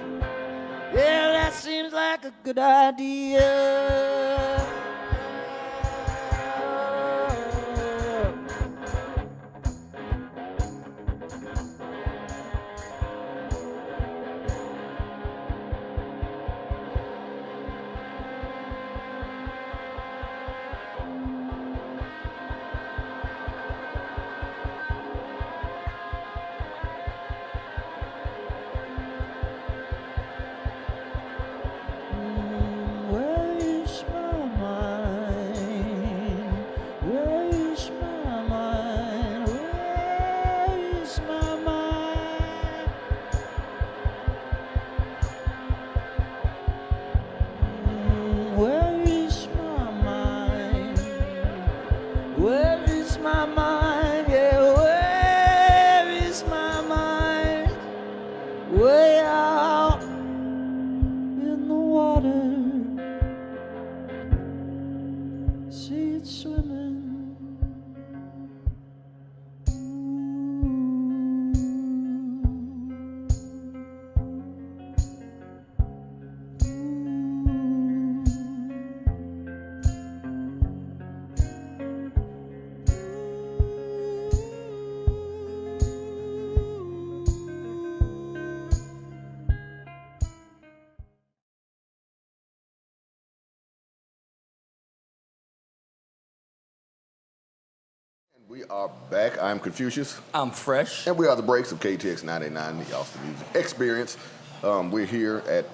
[SPEAKER 7] Yeah, that seems like a good idea. Where is my mind? Yeah, where see it swimming.
[SPEAKER 4] We are back. I'm Confucius.
[SPEAKER 5] I'm Fresh.
[SPEAKER 4] And we are the Breaks of KTX 989, the Austin Music Experience. We're here at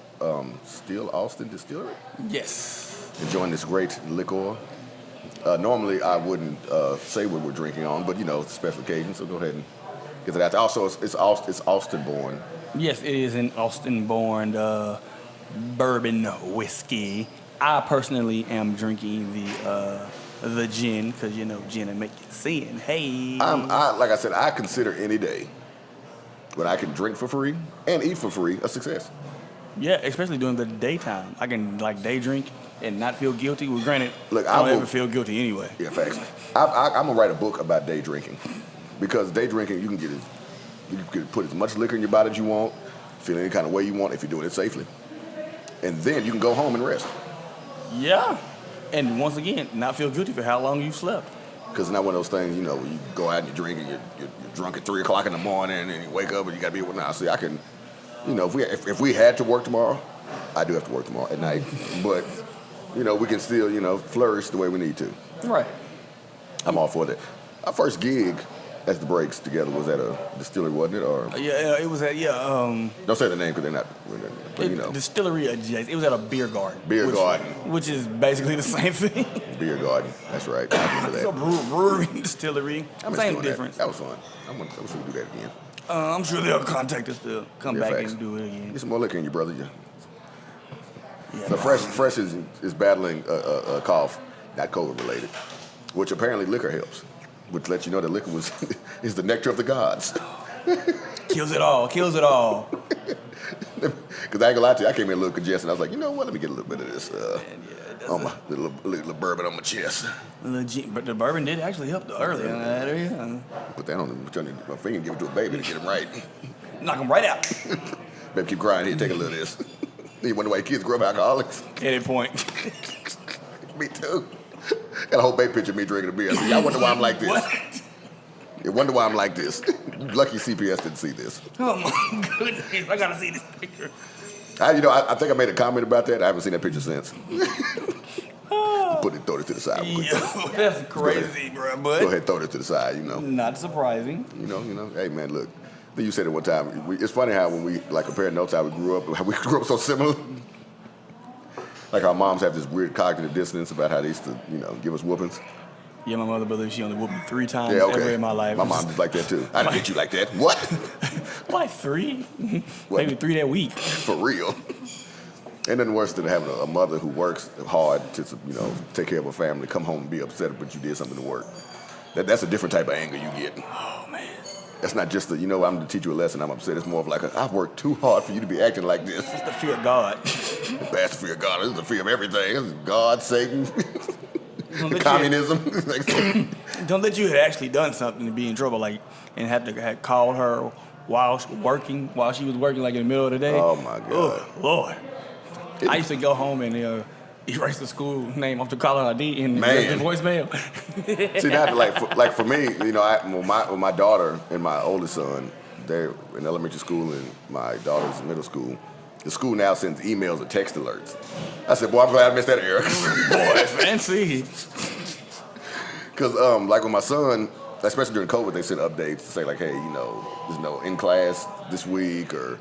[SPEAKER 4] Still Austin Distillery.
[SPEAKER 5] Yes.
[SPEAKER 4] Enjoying this great liquor. Normally, I wouldn't say what we're drinking on, but, you know, it's a special occasion, so go ahead and get that out. Also, it's Austin-born.
[SPEAKER 5] Yes, it is an Austin-born bourbon whiskey. I personally am drinking the gin, because, you know, gin and make you sin. Hey.
[SPEAKER 4] Like I said, I consider any day when I can drink for free and eat for free a success.
[SPEAKER 5] Yeah, especially during the daytime. I can, like, day drink and not feel guilty. Well, granted,
[SPEAKER 4] Look,
[SPEAKER 5] I don't ever feel guilty anyway.
[SPEAKER 4] Yeah, facts. I'm going to write a book about day drinking. Because day drinking, you can put as much liquor in your body as you want, feel any kind of way you want if you're doing it safely. And then you can go home and rest.
[SPEAKER 5] Yeah. And once again, not feel guilty for how long you slept.
[SPEAKER 4] Because it's not one of those things, you know, when you go out and you drink and you're drunk at 3 o'clock in the morning and you wake up and you got to be able to, now, see, I can, you know, if we had to work tomorrow, I do have to work tomorrow at night. But, you know, we can still, you know, flourish the way we need to.
[SPEAKER 5] Right.
[SPEAKER 4] I'm all for that. Our first gig as the Breaks together was at a distillery, wasn't it? Or
[SPEAKER 5] Yeah, it was at,
[SPEAKER 4] don't say the name because they're not, but, you know.
[SPEAKER 5] Distillery adjacent. It was at a beer garden.
[SPEAKER 4] Garden.
[SPEAKER 5] Which is basically the same thing.
[SPEAKER 4] Beer garden. That's right. I remember
[SPEAKER 5] It's a
[SPEAKER 4] that.
[SPEAKER 5] brewery, distillery.
[SPEAKER 4] I'm
[SPEAKER 5] Same difference.
[SPEAKER 4] That was fun. I'm going to do that again.
[SPEAKER 5] I'm sure they'll contact us to come back
[SPEAKER 4] facts.
[SPEAKER 5] and do it again.
[SPEAKER 4] Get some more liquor in you, brother. Yeah.
[SPEAKER 5] Yeah,
[SPEAKER 4] So Fresh is battling a cough, not COVID related, which apparently liquor helps, which lets you know that liquor is the nectar of the gods.
[SPEAKER 5] Kills it all. Kills it all.
[SPEAKER 4] Because I ain't gonna lie to you, I came in a little congested. I was like, you know what? Let me get a little bit of this on my little bourbon on my chest.
[SPEAKER 5] Legit, but the bourbon did actually help earlier.
[SPEAKER 4] Put that on my finger and give it to a baby to get him right.
[SPEAKER 5] Knock him right out.
[SPEAKER 4] Baby, keep crying here. Take a little of this. You wonder why kids grow up alcoholics?
[SPEAKER 5] At any point.
[SPEAKER 4] Me too. Got a whole baby picture of me drinking a beer. I wonder why I'm like this.
[SPEAKER 5] What?
[SPEAKER 4] You wonder why I'm like this. Lucky CPS didn't see this.
[SPEAKER 5] Oh my goodness, I gotta see this picture.
[SPEAKER 4] I think I made a comment about that. I haven't seen that picture since. Throw it to the side.
[SPEAKER 5] Yo, that's crazy, bro. But
[SPEAKER 4] go ahead, throw it to the side. You know.
[SPEAKER 5] Not surprising.
[SPEAKER 4] You know. Hey man, look. I think you said it one time. It's funny how when we like compare notes how we grew up so similar. Like our moms have this weird cognitive dissonance about how they used to, you know, give us whoopings.
[SPEAKER 5] Yeah, my mother believes she only whooped me 3 times ever in my life.
[SPEAKER 4] My mom just like that too. I didn't hit you like that. What?
[SPEAKER 5] Like 3?
[SPEAKER 4] What?
[SPEAKER 5] Maybe 3 that week.
[SPEAKER 4] For real. Ain't nothing worse than having a mother who works hard to, you know, take care of her family, come home and be upset but you did something to work. That's a different type of anger you get.
[SPEAKER 5] Oh man.
[SPEAKER 4] That's not just I'm going to teach you a lesson, I'm upset. It's more of like, I've worked too hard for you to be acting like this.
[SPEAKER 5] It's the fear of God.
[SPEAKER 4] That's the fear of God. This is the fear of everything. This is God, Satan, communism.
[SPEAKER 5] Don't let you have actually done something to be in trouble, like, and have to call her while she was working, like in the middle of the day.
[SPEAKER 4] Oh my God.
[SPEAKER 5] Oh, Lord. I used to go home and erase the school name off the caller ID and the voicemail.
[SPEAKER 4] See, that like for me, you know, with my daughter and my oldest son, they're in elementary school and my daughter's in middle school. The school now sends emails or text alerts. I said, boy, I'm glad I missed that era.
[SPEAKER 5] Boy, fancy.
[SPEAKER 4] Because like with my son, especially during COVID, they sent updates to say like, hey, you know, there's no in class this week or,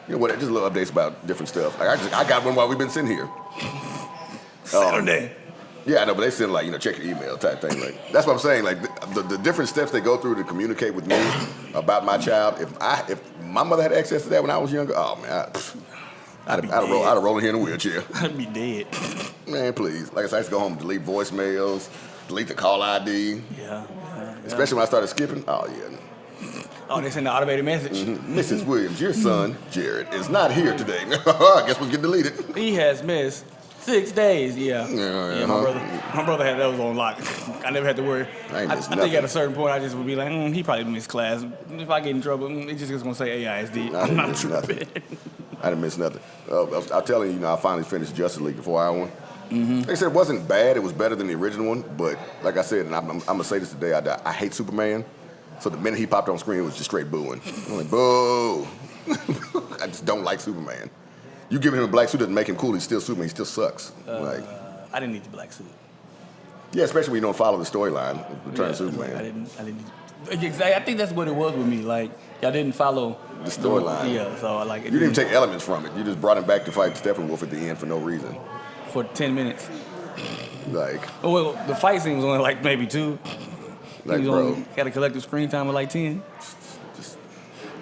[SPEAKER 4] you know, what, just little updates about different stuff. Like I got one while we've been sitting here.
[SPEAKER 5] Saturday.
[SPEAKER 4] Yeah, I know, but they send like, you know, check your email type thing. Like that's what I'm saying. Like the different steps they go through to communicate with me about my child. If my mother had access to that when I was younger, oh man, I'd have rolled in here in a wheelchair.
[SPEAKER 5] I'd be dead.
[SPEAKER 4] Man, please. Like I said, I used to go home and delete voicemails, delete the call ID.
[SPEAKER 5] Yeah.
[SPEAKER 4] Especially when I started skipping. Oh yeah.
[SPEAKER 5] Oh, they send the automated message.
[SPEAKER 4] Mm-hmm. Mrs. Williams, your son Jared is not here today. I guess we'll get deleted.
[SPEAKER 5] He has missed 6 days, yeah.
[SPEAKER 4] Yeah,
[SPEAKER 5] My brother had those on lock. I never had to worry.
[SPEAKER 4] I
[SPEAKER 5] I think at a certain point, I just would be like, he probably missed class. If I get in trouble, it's just going to say AISD. I'm not tripping.
[SPEAKER 4] I didn't miss nothing. I'm telling you, I finally finished Justice League, the 4-hour one. Like I said, it wasn't bad. It was better than the original one. But like I said, and I'm going to say this today, I hate Superman. So the minute he popped on screen, it was just straight booing. I'm like, boo. I just don't like Superman. You giving him a black suit doesn't make him cool. He's still Superman. He still sucks.
[SPEAKER 5] I didn't need the black suit.
[SPEAKER 4] Yeah, especially when you don't follow the storyline of Return of Superman.
[SPEAKER 5] I didn't. Exactly. I think that's what it was with me. Like, I didn't follow
[SPEAKER 4] the storyline.
[SPEAKER 5] Yeah, so like
[SPEAKER 4] you didn't even take elements from it. You just brought him back to fight Steppenwolf at the end for no reason.
[SPEAKER 5] For 10 minutes.
[SPEAKER 4] Well,
[SPEAKER 5] the fight scene was only like maybe 2.
[SPEAKER 4] Like,
[SPEAKER 5] bro, got a collective screen time of like 10.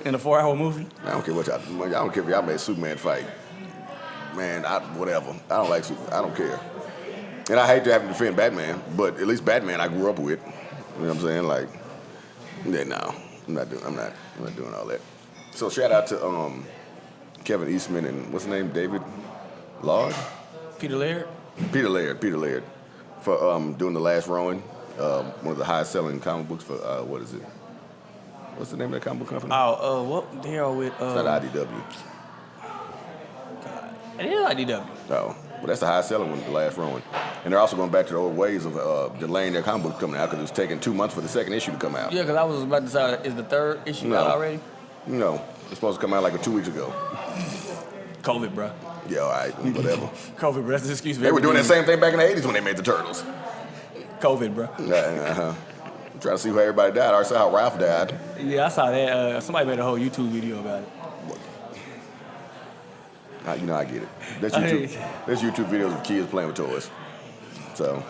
[SPEAKER 5] In a 4-hour movie.
[SPEAKER 4] I don't care what y'all. I don't care if y'all made Superman fight. Man, whatever. I don't like Superman. I don't care. And I hate to have to defend Batman, but at least Batman I grew up with. You know what I'm saying? Like, yeah, no, I'm not doing all that. So shout out to Kevin Eastman and what's his name, David Laird?
[SPEAKER 5] Peter Laird.
[SPEAKER 4] Peter Laird for doing The Last Ronin, one of the highest selling comic books for what is it? What's the name of that comic book company?
[SPEAKER 5] What they are with?
[SPEAKER 4] It's not IDW.
[SPEAKER 5] It is IDW.
[SPEAKER 4] Oh, well, that's the highest selling one, The Last Ronin. And they're also going back to the old ways of delaying their comic book coming out because it was taking 2 months for the second issue to come out.
[SPEAKER 5] Yeah, because I was about to say, is the third issue out already?
[SPEAKER 4] No, it's supposed to come out like 2 weeks ago.
[SPEAKER 5] COVID, bro.
[SPEAKER 4] Yeah, all right, whatever.
[SPEAKER 5] COVID, bro. That's an excuse for
[SPEAKER 4] They were doing that
[SPEAKER 5] everything.
[SPEAKER 4] same thing back in the 80s when they made the Turtles.
[SPEAKER 5] COVID, bro.
[SPEAKER 4] I'm trying to see how everybody died. I already saw how Ralph died.
[SPEAKER 5] Yeah, I saw that. Somebody made a whole YouTube video about it.
[SPEAKER 4] I get it. There's YouTube videos of kids playing with toys. So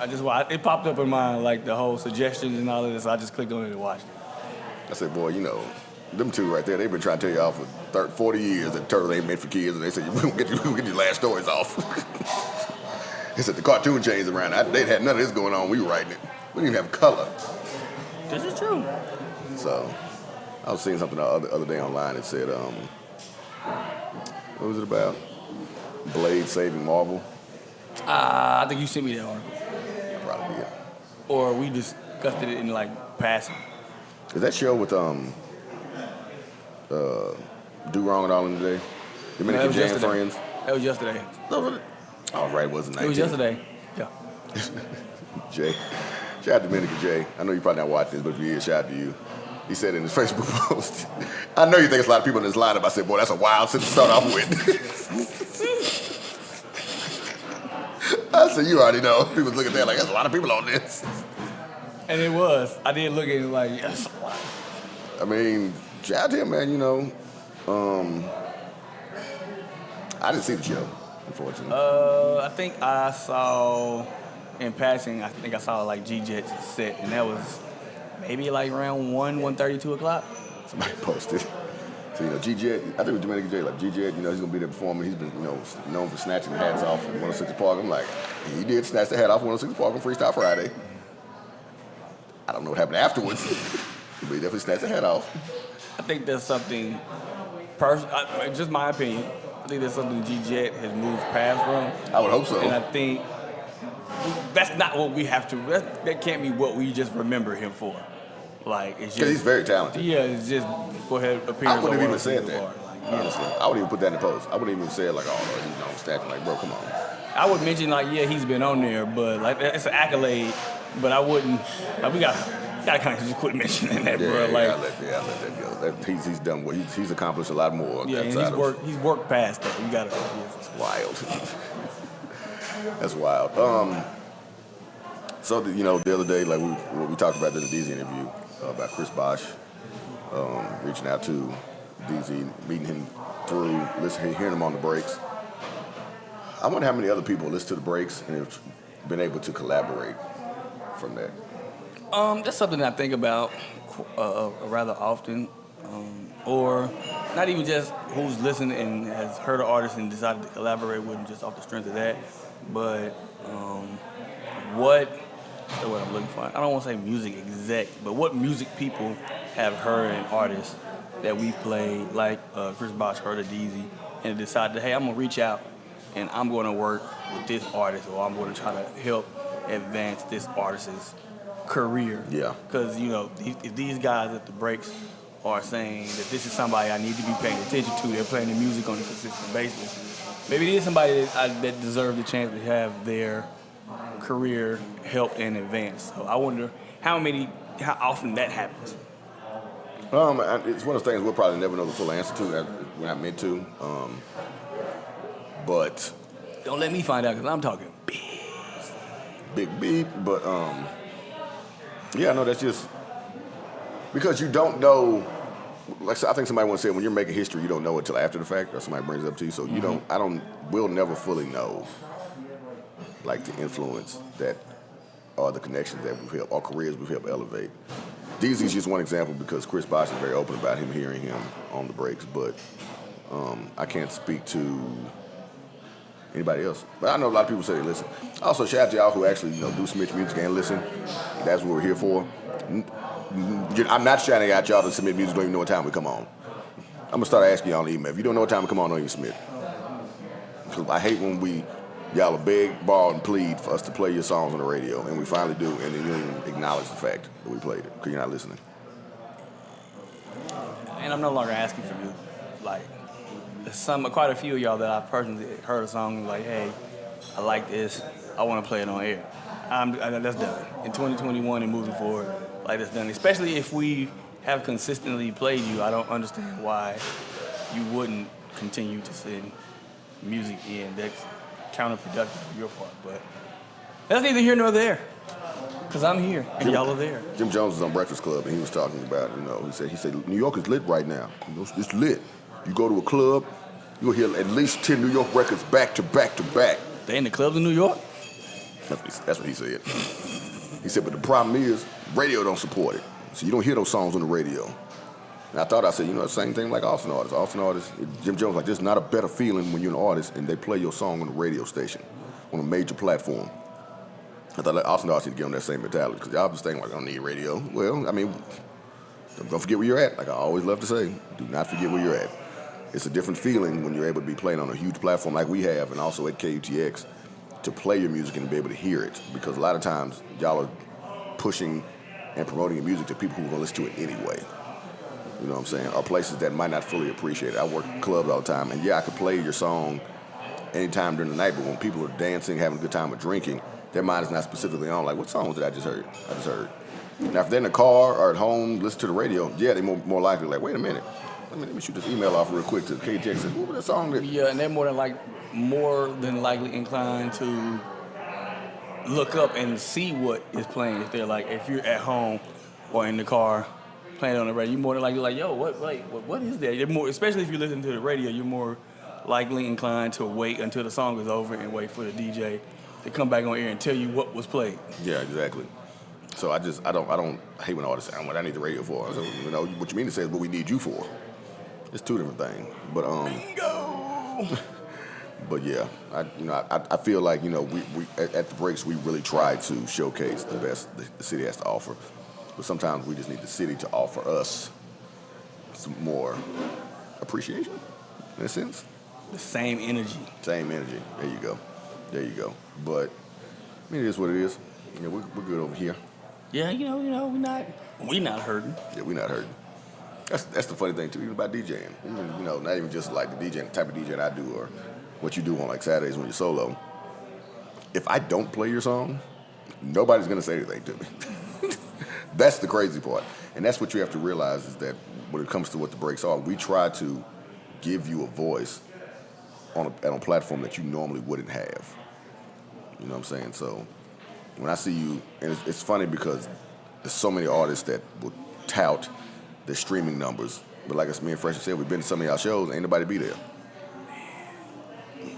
[SPEAKER 5] It popped up in my like the whole suggestions and all of this. So I just clicked on it and watched it.
[SPEAKER 4] I said, boy, them two right there, they've been trying to tell y'all for 30, 40 years that Turtles ain't made for kids, and they said, we'll get your last stories off. They said the cartoon changed around. They had none of this going on. We were writing it. We didn't even have color.
[SPEAKER 5] This is true.
[SPEAKER 4] So I was seeing something the other day online that said, what was it about? Blade saving Marvel?
[SPEAKER 5] I think you sent me that article.
[SPEAKER 4] Probably, yeah.
[SPEAKER 5] Or we discussed it in like passing.
[SPEAKER 4] Is that show with Do Wrong and All in the Day? Dominican J and Friends?
[SPEAKER 5] That was yesterday.
[SPEAKER 4] Oh, right, it wasn't 19.
[SPEAKER 5] It was yesterday. Yeah.
[SPEAKER 4] Jay. Shout out to Dominican J. I know you probably not watching this, but if you is, shout out to you. He said in his Facebook post, I know you think there's a lot of people in this lineup. I said, boy, that's a wild sentence to start off with. I said, you already know. People look at that like, there's a lot of people on this.
[SPEAKER 5] And it was. I did look at it like, yes.
[SPEAKER 4] I mean, shout out to him, man, I didn't see the show, unfortunately.
[SPEAKER 5] I think I saw, in passing, I saw like G-Jet's set, and that was maybe like around 1:30, 2 o'clock.
[SPEAKER 4] Somebody posted. So, G-Jet, I think it was Dominican J, like G-Jet, he's going to be there performing. He's been, known for snatching the hats off at 106 Park. I'm like, he did snatch the hat off 106 Park on Freestyle Friday. I don't know what happened afterwards, but he definitely snatched the hat off.
[SPEAKER 5] I think there's something, just my opinion, I think there's something G-Jet has moved past from.
[SPEAKER 4] I would hope so.
[SPEAKER 5] And I think that's not what we have to, that can't be what we just remember him for. Like, it's just.
[SPEAKER 4] Because he's very talented.
[SPEAKER 5] Yeah, it's just for his appearance.
[SPEAKER 4] I wouldn't have even said that.
[SPEAKER 5] Honestly.
[SPEAKER 4] I wouldn't even put that in the post. I wouldn't even say it like, he's snatching. Like, bro, come on.
[SPEAKER 5] I would mention, like, yeah, he's been on there, but, like, it's an accolade. But I wouldn't, like, we gotta kind of just quit mentioning that, bro. Like,
[SPEAKER 4] I'll let that go. He's done well. He's accomplished a lot more.
[SPEAKER 5] Yeah, and he's worked past that. You gotta.
[SPEAKER 4] It's wild. That's wild. So the other day, like we talked about in the Deezie interview about Chris Bosh reaching out to Deezie, meeting him through, hearing him on the breaks. I wonder how many other people listen to the breaks and have been able to collaborate from that.
[SPEAKER 5] That's something I think about rather often, or not even just who's listening and has heard an artist and decided to collaborate with him just off the strength of that, but what I'm looking for. I don't want to say music exec, but what music people have heard in artists that we played, like Chris Bosh heard of Deezie and decided, hey, I'm gonna reach out and I'm going to work with this artist, or I'm going to try to help advance this artist's career.
[SPEAKER 4] Yeah.
[SPEAKER 5] Because, you know, if these guys at the breaks are saying that this is somebody I need to be paying attention to, they're playing the music on a consistent basis, maybe it is somebody that deserves the chance to have their career helped and advanced. So I wonder how often that happens.
[SPEAKER 4] It's one of those things we'll probably never know the full answer to. That we're not meant to. But
[SPEAKER 5] don't let me find out because I'm talking
[SPEAKER 4] big beep. But yeah, no, that's just because you don't know. Like I think somebody once said, when you're making history, you don't know it until after the fact, or somebody brings it up to you. So you don't. We'll never fully know, like the influence that, or the connections that we've helped, or careers we've helped elevate. Deezie's just one example because Chris Bosh is very open about him hearing him on the breaks, but I can't speak to anybody else. But I know a lot of people say they listen. Also, shout out to y'all who actually do submit your music and listen. That's what we're here for. I'm not shouting at y'all to submit music, don't even know what time we come on. I'm going to start asking y'all on email. If you don't know what time we come on, don't even submit. Because I hate when y'all beg, borrow, and plead for us to play your songs on the radio, and we finally do, and then you don't even acknowledge the fact that we played it because you're not listening.
[SPEAKER 5] And I'm no longer asking for music. Like, quite a few of y'all that I've personally heard a song like, hey, I like this, I want to play it on air. That's done. In 2021 and moving forward, like that's done. Especially if we have consistently played you, I don't understand why you wouldn't continue to send music in. That's counterproductive on your part, but that's neither here nor there. Because I'm here and y'all are there.
[SPEAKER 4] Jim Jones was on Breakfast Club and he was talking about, he said New York is lit right now. It's lit. You go to a club, you'll hear at least 10 New York records back to back to back.
[SPEAKER 5] They in the clubs in New York?
[SPEAKER 4] That's what he said. He said, but the problem is, radio don't support it. So you don't hear those songs on the radio. And I said, the same thing like Austin artists. Austin artists, Jim Jones, like, there's not a better feeling when you're an artist and they play your song on the radio station, on a major platform. I thought like, Austin artists need to get on that same mentality, because y'all just thinking, like, I don't need radio. Well, I mean, don't forget where you're at. Like I always love to say, do not forget where you're at. It's a different feeling when you're able to be playing on a huge platform like we have, and also at KUTX, to play your music and be able to hear it. Because a lot of times, y'all are pushing and promoting your music to people who are going to listen to it anyway. You know what I'm saying? Or places that might not fully appreciate it. I work in clubs all the time, and yeah, I could play your song anytime during the night, but when people are dancing, having a good time or drinking, their mind is not specifically on, like, what songs did I just heard? Now, if they're in the car or at home, listen to the radio, yeah, they're more likely like, wait a minute, let me shoot this email off real quick to KTX and say, what was that song that?
[SPEAKER 5] Yeah, and they're more than likely inclined to look up and see what is playing. If you're at home or in the car playing on the radio, you're more than likely like, yo, what is that? You're more, especially if you listen to the radio, you're more likely inclined to wait until the song is over and wait for the DJ to come back on air and tell you what was played.
[SPEAKER 4] Yeah, exactly. So I don't hate when artists say, what I need the radio for. So, what you mean to say is what we need you for. It's two different things. But
[SPEAKER 5] bingo.
[SPEAKER 4] But yeah, I feel like we at the breaks we really try to showcase the best the city has to offer. But sometimes we just need the city to offer us some more appreciation, in a sense.
[SPEAKER 5] The same energy.
[SPEAKER 4] Same energy. There you go. But I mean, it is what it is. We're good over here.
[SPEAKER 5] Yeah, we not hurting.
[SPEAKER 4] Yeah, we not hurting. That's the funny thing too, even about DJing. Even, not even just like the DJing, the type of DJing I do, or what you do on like Saturdays when you're solo. If I don't play your song, nobody's gonna say anything to me. That's the crazy part, and that's what you have to realize is that when it comes to what the breaks are, we try to give you a voice on a platform that you normally wouldn't have. You know what I'm saying? So when I see you, and it's funny because there's so many artists that will tout their streaming numbers, but like me and Fresh said, we've been to some of y'all shows, ain't nobody be there.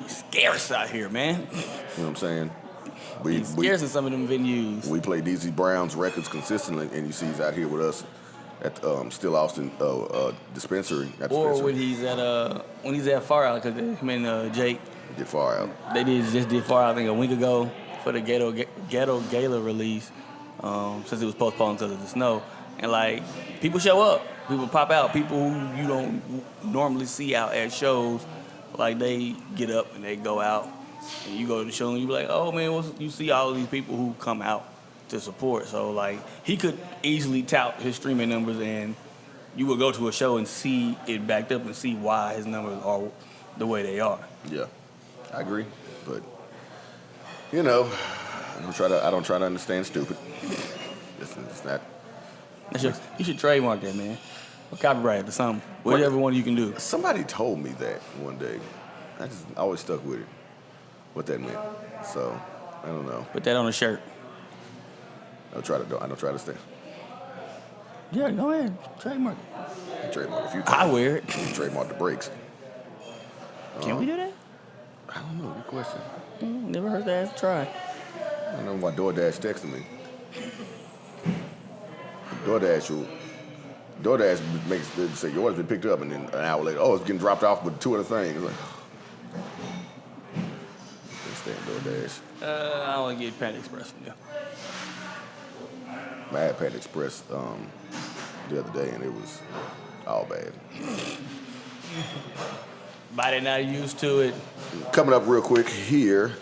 [SPEAKER 5] It's scarce out here, man.
[SPEAKER 4] You know what I'm saying?
[SPEAKER 5] It's scarce in some of them venues.
[SPEAKER 4] We play Deezie Brown's records consistently, and you see he's out here with us at Still Austin dispensary.
[SPEAKER 5] Or when he's at Far Out, because him and Jake
[SPEAKER 4] did Far Out.
[SPEAKER 5] They just did Far Out, I think, a week ago for the Ghetto Gala release, since it was postponed because of the snow. And like, people show up, people pop out, people who you don't normally see out at shows Like, they get up and they go out, and you go to the show and you be like, oh, man, you see all of these people who come out to support. So, like, he could easily tout his streaming numbers, and you would go to a show and see it backed up and see why his numbers are the way they are.
[SPEAKER 4] Yeah, I agree. But, you know, I don't try to understand stupid. It's not.
[SPEAKER 5] You should trademark that, man. Or copyright it or something. Whatever one you can do.
[SPEAKER 4] Somebody told me that one day. I always stuck with it, what that meant. So, I don't know.
[SPEAKER 5] Put that on a shirt.
[SPEAKER 4] I don't try to stay.
[SPEAKER 5] Yeah, go ahead. Trademark.
[SPEAKER 4] Trademark a few times.
[SPEAKER 5] I wear it.
[SPEAKER 4] Trademark the brakes.
[SPEAKER 5] Can we do that?
[SPEAKER 4] I don't know. Good question.
[SPEAKER 5] Never heard that. Try.
[SPEAKER 4] I don't know why DoorDash texted me. DoorDash makes it say your order's been picked up, and then an hour later, it's getting dropped off with 2 other things. Like, can't stand DoorDash.
[SPEAKER 5] I only get Panda Express from you.
[SPEAKER 4] I had Panda Express the other day, and it was all bad.
[SPEAKER 5] Body not used to it.
[SPEAKER 4] Coming up real quick here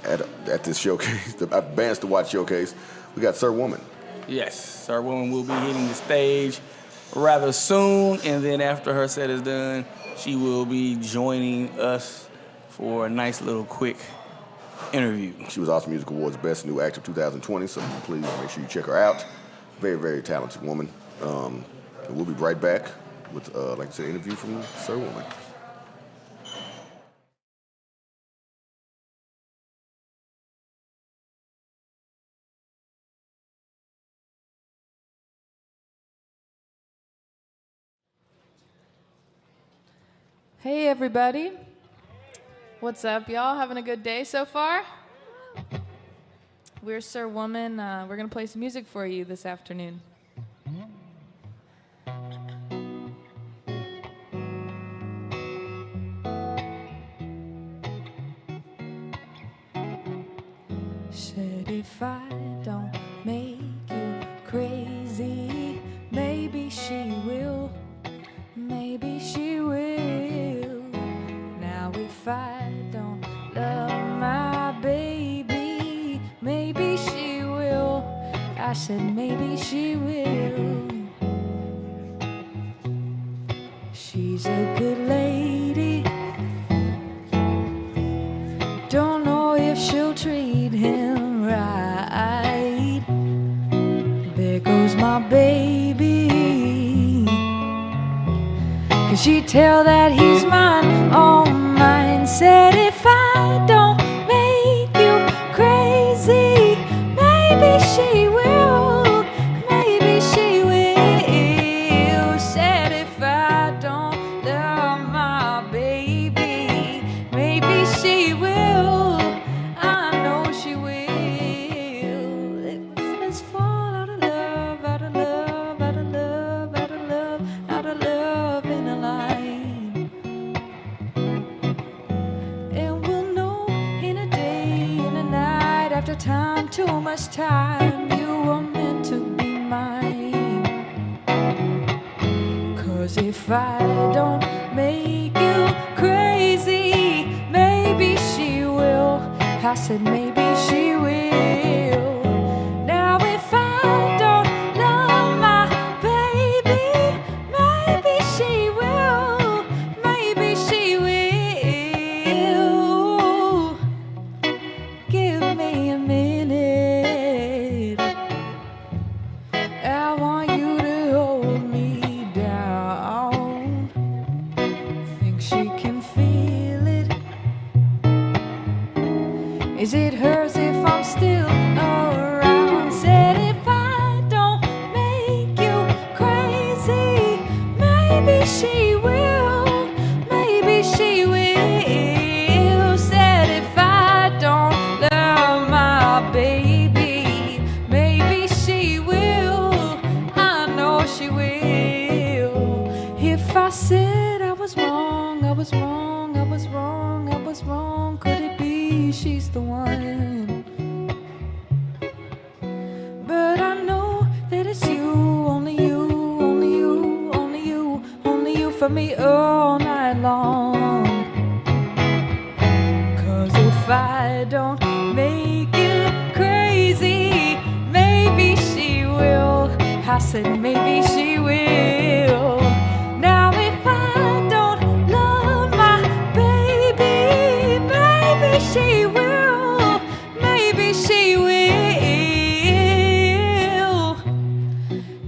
[SPEAKER 4] at this showcase, the Bands to Watch showcase, we got Sir Woman.
[SPEAKER 5] Yes, Sir Woman will be hitting the stage rather soon, and then after her set is done, she will be joining us for a nice little quick interview.
[SPEAKER 4] She was Awesome Music Awards Best New Act of 2020, so please make sure you check her out. Very, very talented woman. And we'll be right back with, like I said, an interview from Sir Woman.
[SPEAKER 19] Hey everybody, what's up y'all? Having a good day so far? We're Sir Woman. We're gonna play some music for you this afternoon.
[SPEAKER 3] Said if I don't make you crazy, maybe she will. Maybe she will. Now if I don't love my baby, maybe she will. I said maybe she will. She's a good lady. Don't know if she'll treat him right. There goes my baby. Cause she tell that he's mine, all mine. Said if I don't make you crazy, maybe she will, maybe she will. Said if I don't love my baby, maybe she will, I know she will. Let's fall out of love, out of love, out of love, out of love, out of love in a line. And we'll know in a day, in a night, after time, too much time, you were meant to be mine. Cause if I don't make you crazy, maybe she will. I said maybe she will. Now if I don't love my baby, maybe she will, maybe she will. Give me a minute. I want you to hold me down. Think she can feel it? Is it her? said maybe she will. Now if I don't love my baby, maybe she will. Maybe she will.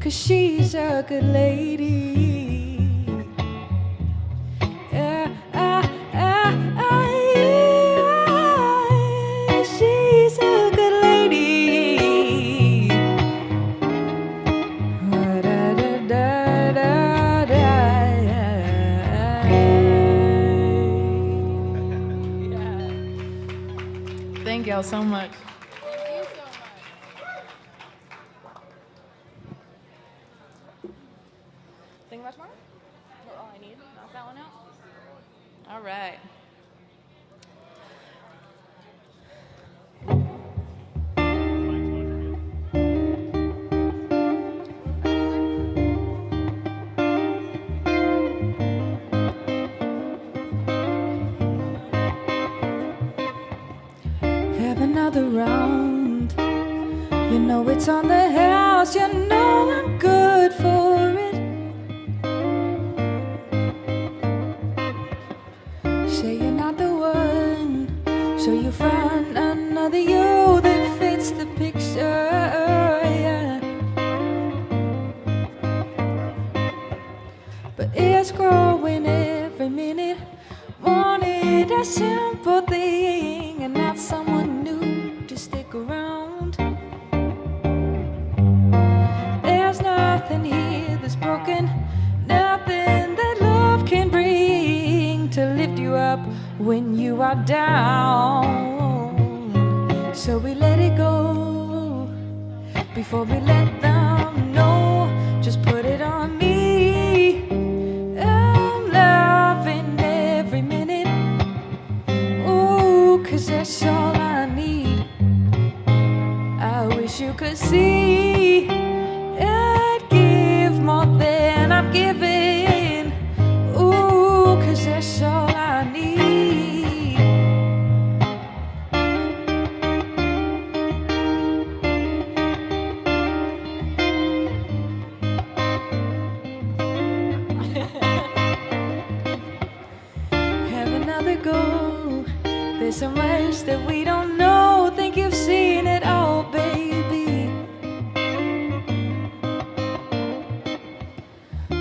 [SPEAKER 3] 'Cause she's a good lady. She's a good lady.
[SPEAKER 19] Thank y'all so much. Think about tomorrow? Is that all I need? Knock that one out? All right.
[SPEAKER 3] Have another round. You know it's on the house. You know I'm good for it. Say you're not the one, so you find another you that fits the picture. Yeah. But it's growing every minute. Wanted a simple thing and not someone new to stick around. There's nothing here that's broken, nothing that love can bring to lift you up when you are down. So we let it go before we let them know. Just put it on me. I'm loving every minute. Ooh, 'cause that's all I need. I wish you could see I'd give more than I'm giving. Ooh, 'cause that's all I need. Have another go. There's so much that we don't know. Think you've seen it all, baby.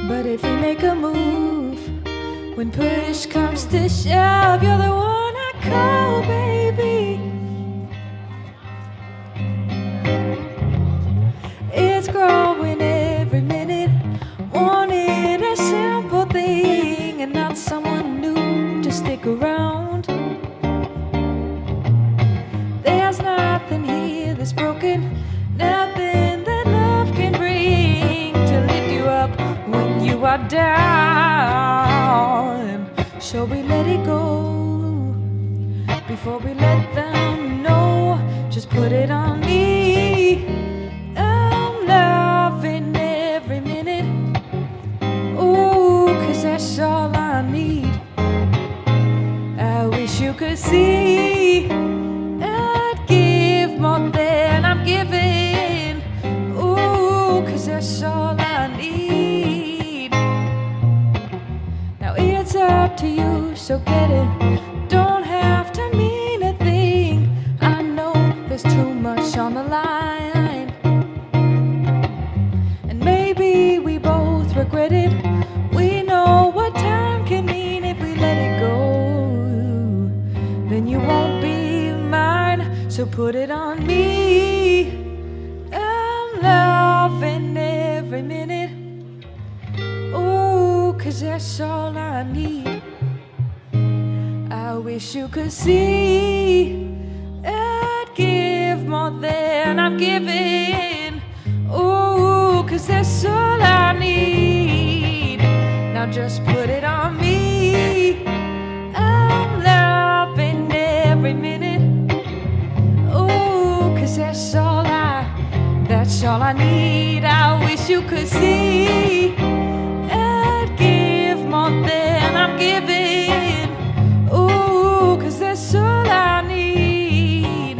[SPEAKER 3] But if we make a move, when push comes to shove, you're the one I call, baby. It's growing every minute. Wanted a simple thing and not someone new to stick around. There's nothing here that's broken, nothing that love can bring to lift you up when you are down. So we let it go before we let them know. Just put it on me. I'm loving every minute. Ooh, 'cause that's all I need. I wish you could see I'd give more than I'm giving. Ooh, 'cause that's all I need. Now it's up to you, so get it. Don't have to mean a thing. I know there's too much on the line. And maybe we both regret it. We know what time can mean if we let it go. Then you won't be mine, so put it on me. I'm loving every minute. Ooh, 'cause that's all I need. I wish you could see I'd give more than I'm giving. Ooh, 'cause that's all I need. Now just put it on me. I'm loving every minute. Ooh, 'cause that's all I need. I wish you could see I'd give more than I'm giving. Ooh, 'cause that's all I need.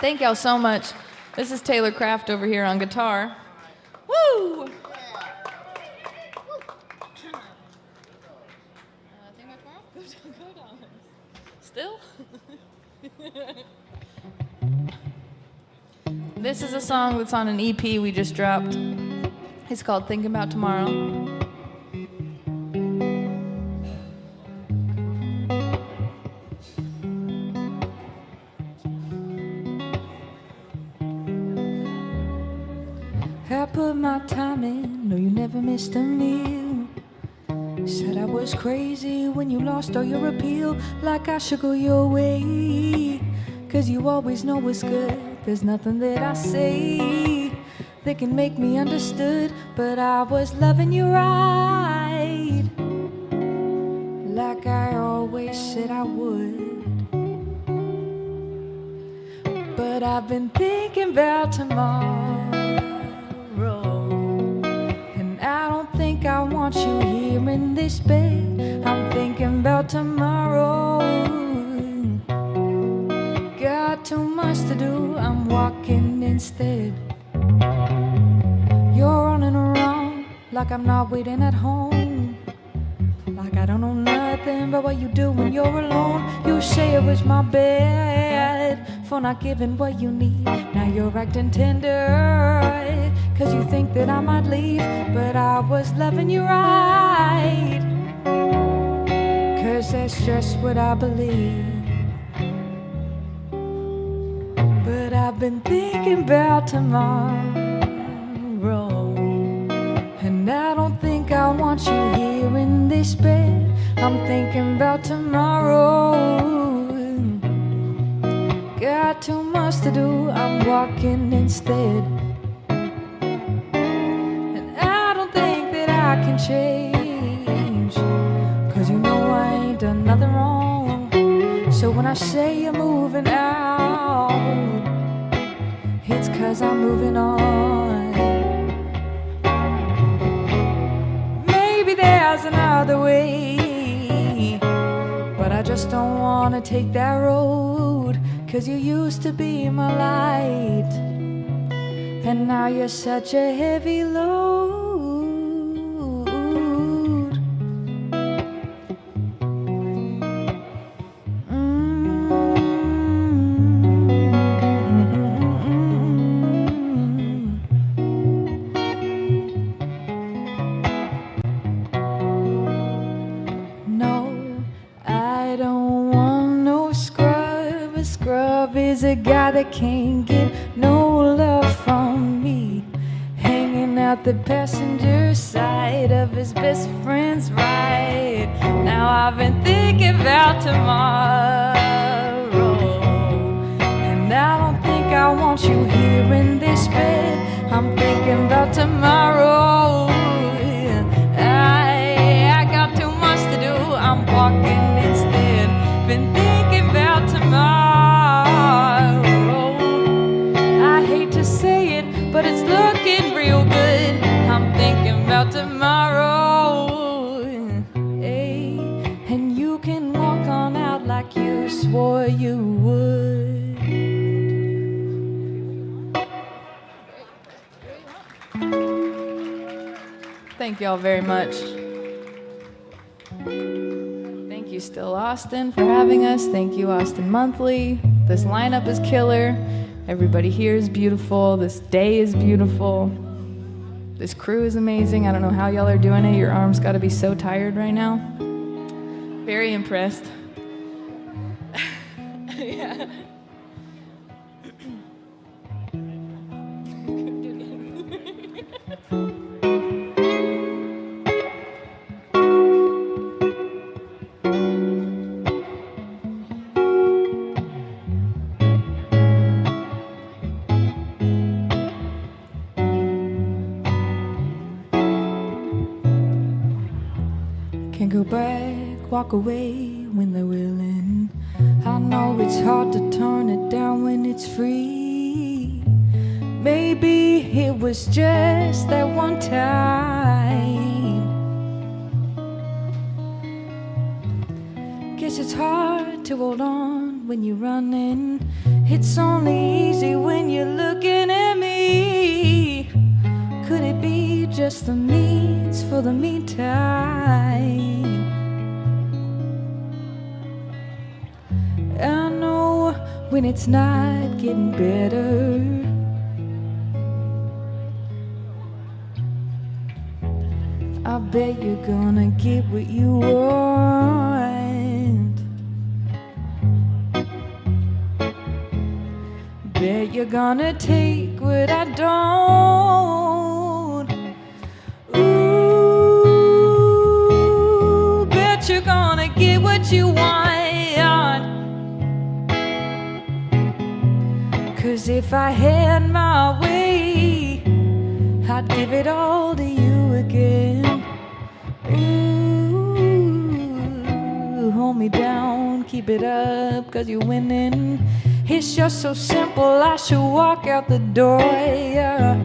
[SPEAKER 19] Thank y'all so much. This is Taylor Craft over here on guitar. Woo! Still? This is a song that's on an EP we just dropped. It's called Thinking About Tomorrow.
[SPEAKER 3] I put my time in, no, you never missed a meal. Said I was crazy when you lost all your appeal, like I should go your way. Cause you always know what's good, there's nothing that I say that can make me understood. But I was loving you right, like I always said I would. But I've been thinking about tomorrow, and I don't think I want you here in this bed. I'm thinking about tomorrow. Got too much to do, I'm walking instead. You're running around like I'm not waiting at home, like I don't know nothing but what you do when you're alone. You say it was my bad for not giving what you need. Now you're acting tender, cause you think that I might leave. But I was loving you right, cause that's just what I believe. But I've been thinking about tomorrow, and I don't think I want you here in this bed. I'm thinking about tomorrow. Got too much to do, I'm walking instead. And I don't think that I can change, cause you know I ain't done nothing wrong. So when I say you're moving out, it's cause I'm moving on. Maybe there's another way, but I just don't wanna take that road. Cause you used to be my light, and now you're such a heavy load. Is a guy that can't get no love from me, hanging out the passenger side of his best friend's ride. Now I've been thinking about tomorrow, and I don't think I want you here in this bed. I'm thinking about tomorrow. I got too much to do, I'm walking instead. Been thinking about tomorrow. But it's looking real good. I'm thinking about tomorrow. Hey, and you can walk on out like you swore you would.
[SPEAKER 19] Thank y'all very much. Thank you, Still Austin, for having us. Thank you, Austin Monthly. This lineup is killer. Everybody here is beautiful. This day is beautiful. This crew is amazing. I don't know how y'all are doing it. Your arms got to be so tired right now. Very impressed. Yeah.
[SPEAKER 3] Can't go back, walk away when they're willing. I know it's hard to turn it down when it's free. Maybe it was just that one time. Guess it's hard to hold on when you're running. It's only easy when you're looking at me. Could it be just the needs for the meantime? I know when it's not getting better. I bet you're gonna get what you want. Bet you're gonna take what I don't. Ooh, bet you're gonna get what you want. 'Cause if I had my way, I'd give it all to you again. Ooh, hold me down, keep it up, 'cause you're winning. It's just so simple, I should walk out the door, yeah.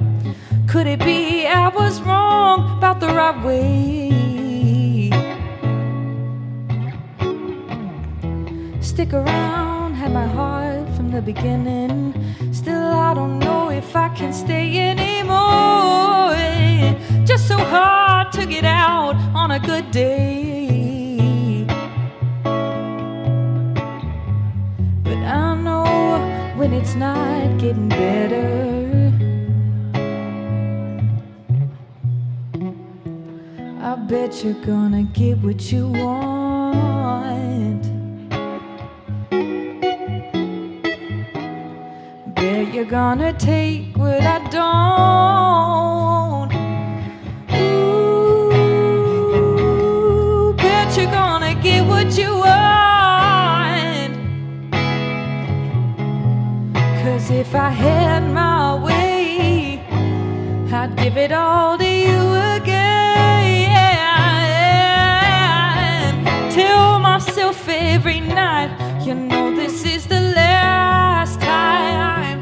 [SPEAKER 3] Could it be I was wrong about the right way? Stick around, had my heart from the beginning. Still I don't know if I can stay anymore. Just so hard to get out on a good day. But I know when it's not getting better. I bet you're gonna get what you want. Bet you're gonna take what I don't. Ooh, bet you're gonna get what you want. 'Cause if I had my way, I'd give it all to you again. Tell myself every night, you know this is the last time.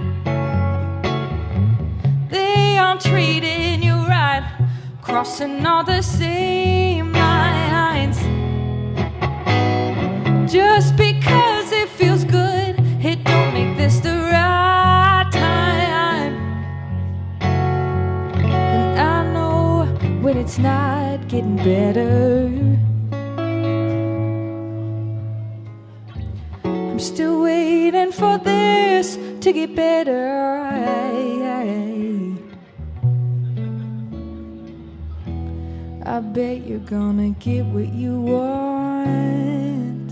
[SPEAKER 3] They aren't treating you right, crossing all the same lines. Just because it feels good, it don't make this the right time. And I know when it's not getting better. I'm still waiting for this to get better. I bet you're gonna get what you want.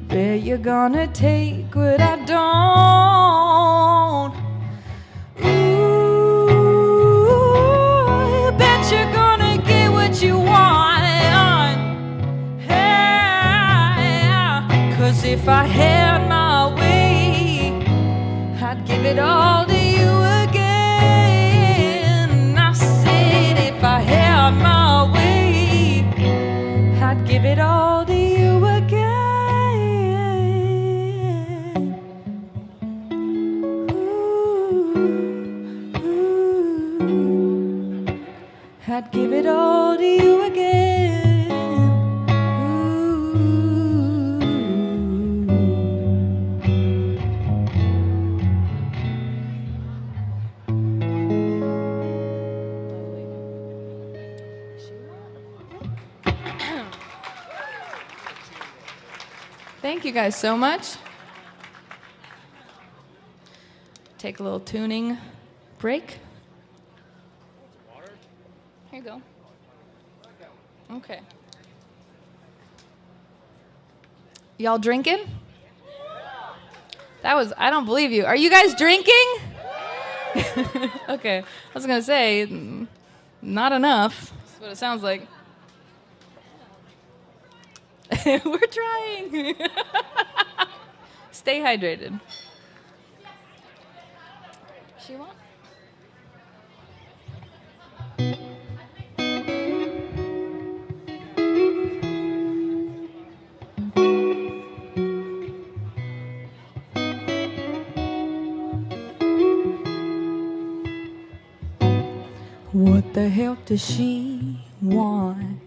[SPEAKER 3] Bet you're gonna take what I don't. Ooh, bet you're gonna get what you want. Yeah, 'cause if I had my way, I'd give it all to you again. I said if I had my way, I'd give it all to you again. I'd give it all to you again.
[SPEAKER 19] Thank you guys so much. Take a little tuning break. Here you go. Okay. Y'all drinking? That was, I don't believe you. Are you guys drinking? Okay. I was going to say, not enough. That's what it sounds like. We're trying. Stay hydrated. Sheila?
[SPEAKER 3] What the hell does she want?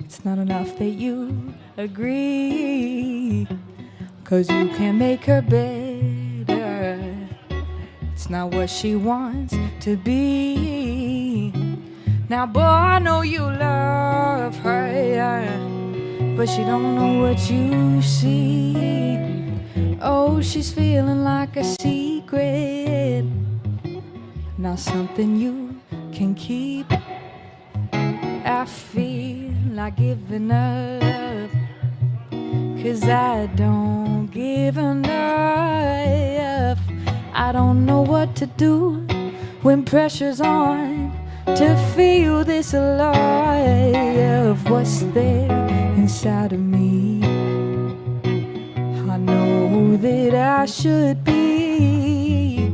[SPEAKER 3] It's
[SPEAKER 19] It's not enough that you agree, 'cause you can't make her better. It's not what she wants to be. Now, boy, I know you love her, but she don't know what you see. Oh, she's feeling like a secret, not something you can keep. I feel like giving up, 'cause I don't give enough. I don't know what to do when pressure's on to feel this alive. What's there inside of me? I know that I should be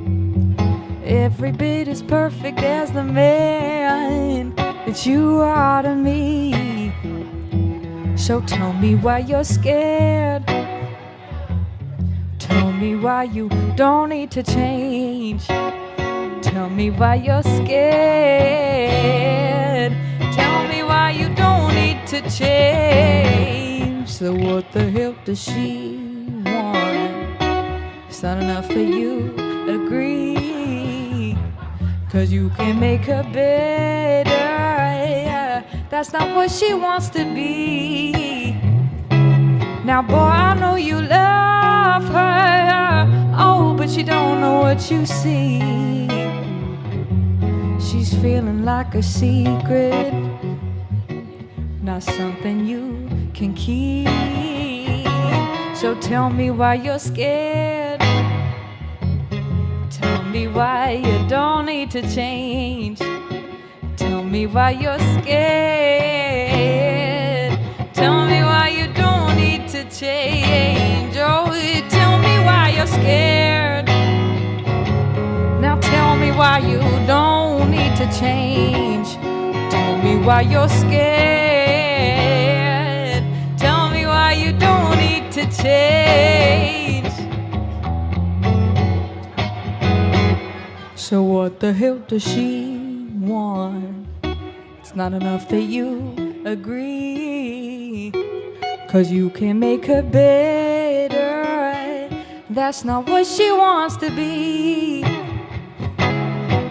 [SPEAKER 19] every bit as perfect as the man that you are to me. So tell me why you're scared. Tell me why you don't need to change. Tell me why you're scared. Tell me why you don't need to change. So what the hell does she want? It's not enough that you agree, 'cause you can make her better. That's not what she wants to be. Now, boy, I know you love her. Oh, but you don't know what you see. She's feeling like a secret, not something you can keep. So tell me why you're scared. Tell me why you don't need to change. Tell me why you're scared. Tell me why you don't need to change. Oh, tell me why you're scared. Now tell me why you don't need to change. Tell me why you're scared. Tell me why you don't need to change. So what the hell does she want? It's not enough that you agree, 'cause you can make her better. That's not what she wants to be.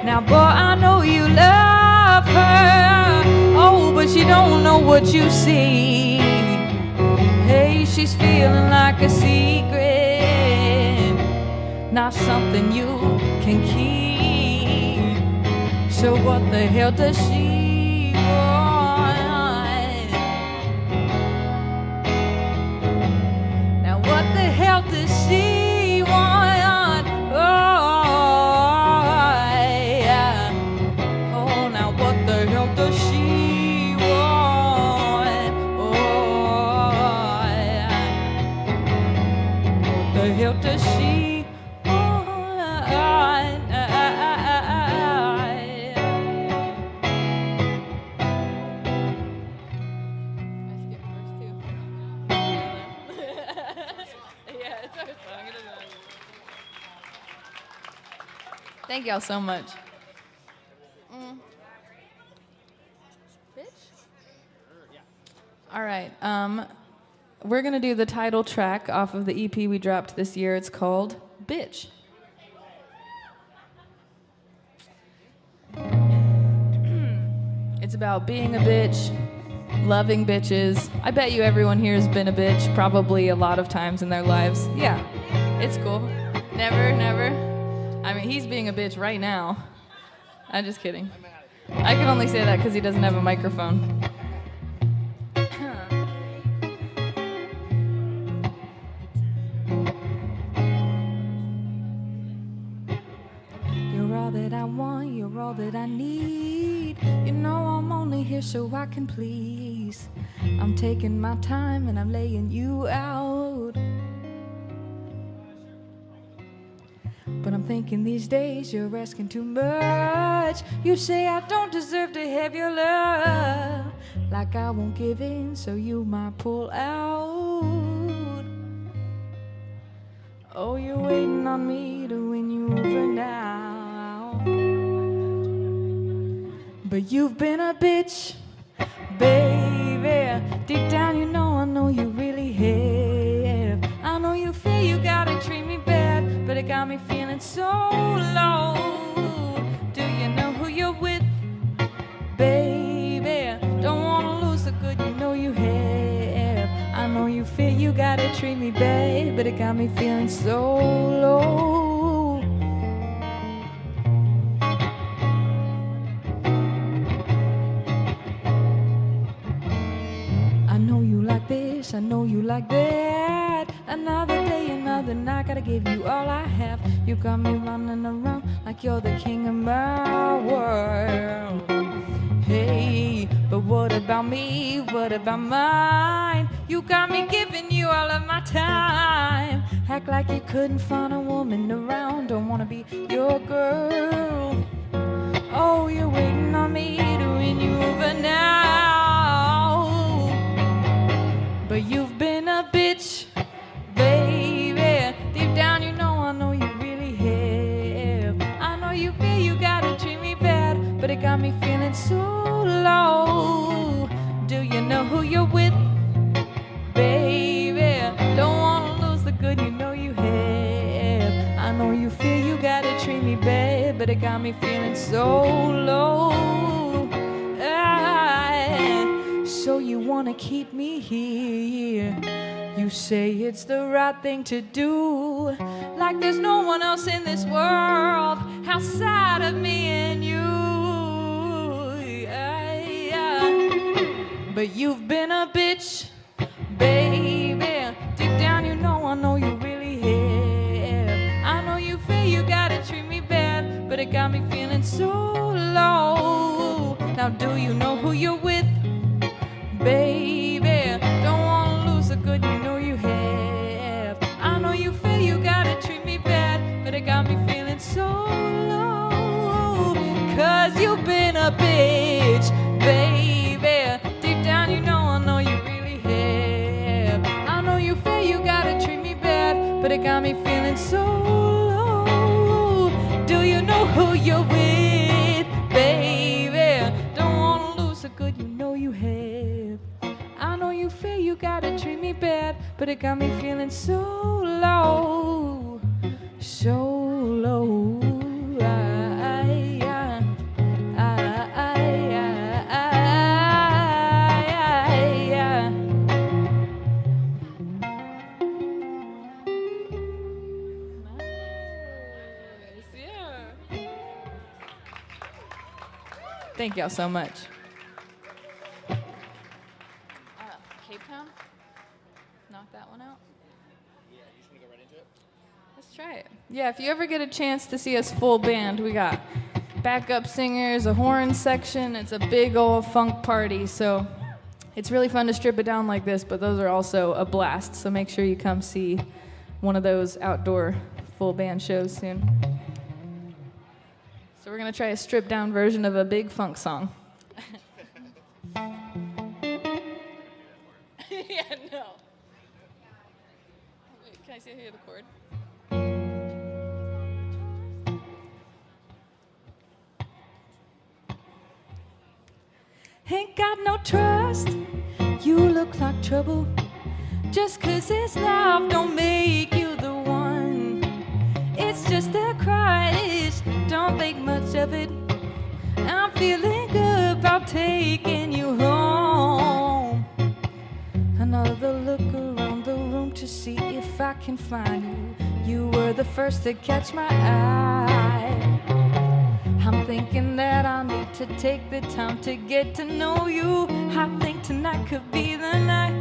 [SPEAKER 19] Now, boy, I know you love her. Oh, but you don't know what you see. Hey, she's feeling like a secret, not something you can keep. So what the hell does she want? Now what the hell does she want? Oh, now what the hell does she want? What the hell does she Thank y'all so much. All right. We're going to do the title track off of the EP we dropped this year. It's called Bitch. It's about being a bitch, loving bitches. I bet you everyone here has been a bitch probably a lot of times in their lives. Yeah, it's cool. Never. I mean, he's being a bitch right now. I'm just kidding. I can only say that because he doesn't have a microphone. You're all that I want, you're all that I need. You know I'm only here so I can please. I'm taking my time and I'm laying you out. But I'm thinking these days you're asking too much. You say I don't deserve to have your love. Like I won't give in, so you might pull out. Oh, you're waiting on me to win you over now. But you've been a bitch, baby. Deep down, you know, I know you really have. I know you feel you gotta treat me bad, but it got me feeling so low. Do you know who you're with, baby? Don't wanna lose the good you know you have. I know you feel you gotta treat me bad, but it got me feeling so low. I know you like this, I know you like that. Another day, another night, gotta give you all I have. You got me running around like you're the king of my world. Hey, but what about me? What about mine? You got me giving you all of my time. Act like you couldn't find a woman around. Don't wanna be your girl. Oh, you're waiting on me to win you over now. But you've been a bitch, baby. Deep down, you know you really have. I know you feel you gotta treat me bad, but it got me feeling so low. Do you know who you're with, baby? Don't wanna lose the good you know you have. I know you feel you gotta treat me bad, but it got me feeling so low. So you wanna keep me here. You say it's the right thing to do, like there's no one else in this world outside of me and you. But you've been a bitch, baby. Deep down you know you really have. I know you feel you gotta treat me bad, but it got me feeling so low. Now do you know who you're with, baby? Don't wanna lose the good you know you have. I know you feel you gotta treat me bad, but it got me feeling so low. Cause you've been a bitch, baby. Deep down you know you really have. I know you feel you gotta treat me bad, but it got me feeling so low. Do you know who you're with, baby? Don't wanna lose the good you know you have. I know you feel you gotta treat me bad, but it got me feeling so low, so low. Thank y'all so much. Cape Town? Knock that one out? Yeah, you just want to go right into it? Let's try it. Yeah, if you ever get a chance to see us full band, we got backup singers, a horn section. It's a big old funk party, so it's really fun to strip it down like this, but those are also a blast, so make sure you come see one of those outdoor full band shows soon. So we're gonna try a stripped down version of a big funk song. Yeah, no. Wait, can I see here the chord? Ain't got no trust, you look like trouble. Just 'cause it's love don't make you the one. It's just a crush, don't think much of it. I'm feeling good about taking you home. Another look around the room to see if I can find you. You were the first to catch my eye. I'm thinking that I need to take the time to get to know you. I think tonight could be the night.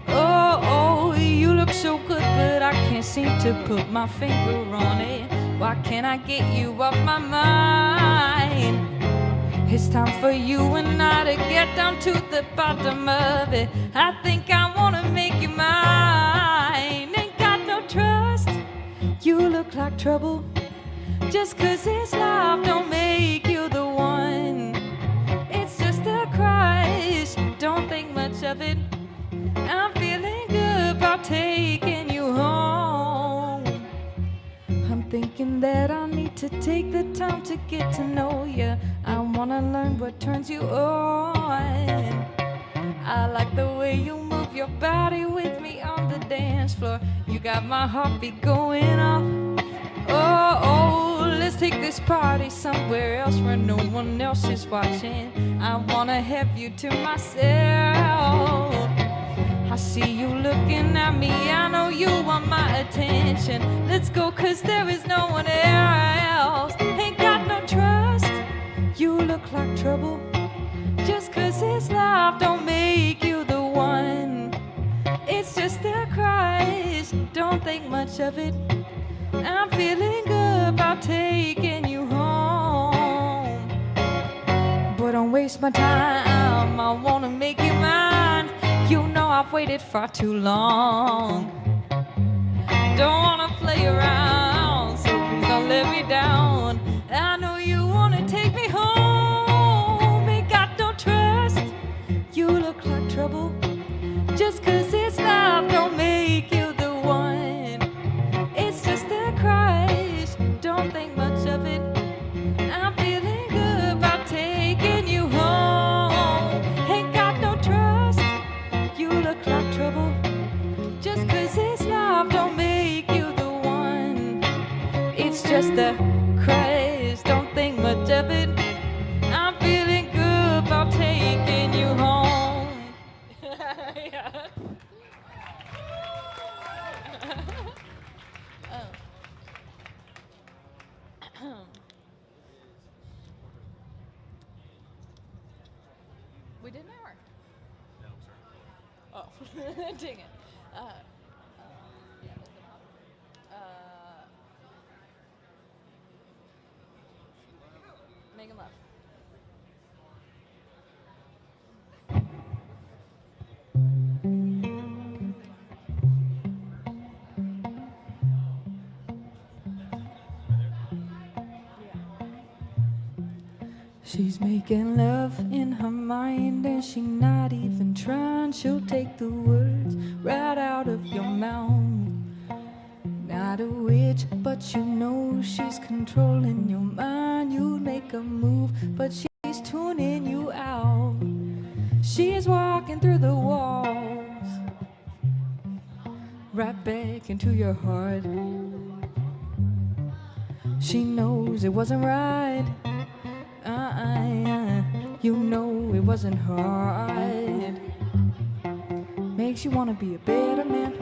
[SPEAKER 19] Oh, you look so good, but I can't seem to put my finger on it. Why can't I get you off my mind? It's time for you and I to get down to the bottom of it. I think I wanna make you mine. Ain't got no trust, you look like trouble. Just 'cause it's love don't make you the one. It's just a crush, don't think much of it. I'm feeling good about taking you home. I'm thinking that I need to take the time to get to know you. I wanna learn what turns you on. I like the way you move your body with me on the dance floor. You got my heartbeat going off. Oh, let's take this party somewhere else where no one else is watching. I wanna have you to myself. I see you looking at me, I know you want my attention. Let's go, cause there is no one else. Ain't got no trust, you look like trouble. Just cause it's love don't make you the one. It's just a crush, don't think much of it. I'm feeling good about taking you home. But don't waste my time, I wanna make you mine. You know I've waited far too long. Don't wanna play around, so please don't let me down. I know you wanna take me home. Ain't got no trust, you look like trouble. Just cause it's love don't make you the one. It's just a crush, don't think much of it. I'm feeling good about taking you home. Ain't got no trust, you look like trouble. Just cause it's love don't make you the one. It's just a crush, don't think much of it. I'm feeling good about taking you home. Yeah. We did an hour. No, sorry. Oh, dang it. Megan Love. She's making love in her mind and she not even trying. She'll take the words right out of your mouth. Not a witch, but you know she's controlling your mind. You'd make a move, but she's tuning you out. She's walking through the walls, right back into your heart. She knows it wasn't right. You know it wasn't hard. Makes you wanna be a better man.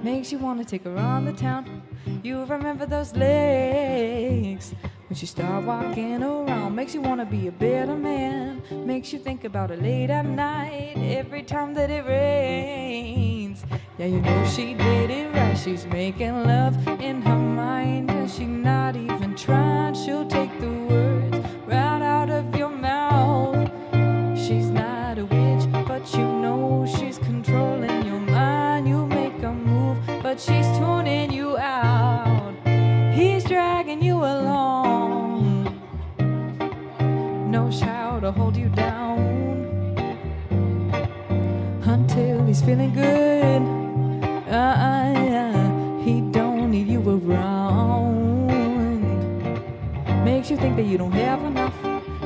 [SPEAKER 19] Makes you wanna take her on the town. You remember those legs when she start walking around. Makes you wanna be a better man. Makes you think about her late at night every time that it rains. Yeah, you know she did it right. She's making love in her mind and she not even trying. She'll take the words right out of your mouth. She's not a witch, but you know she's controlling your mind. You make a move, but she's tuning you out. He's dragging you along, no shout to hold you down, until he's feeling good. He don't need you around. Makes you think that you don't have enough,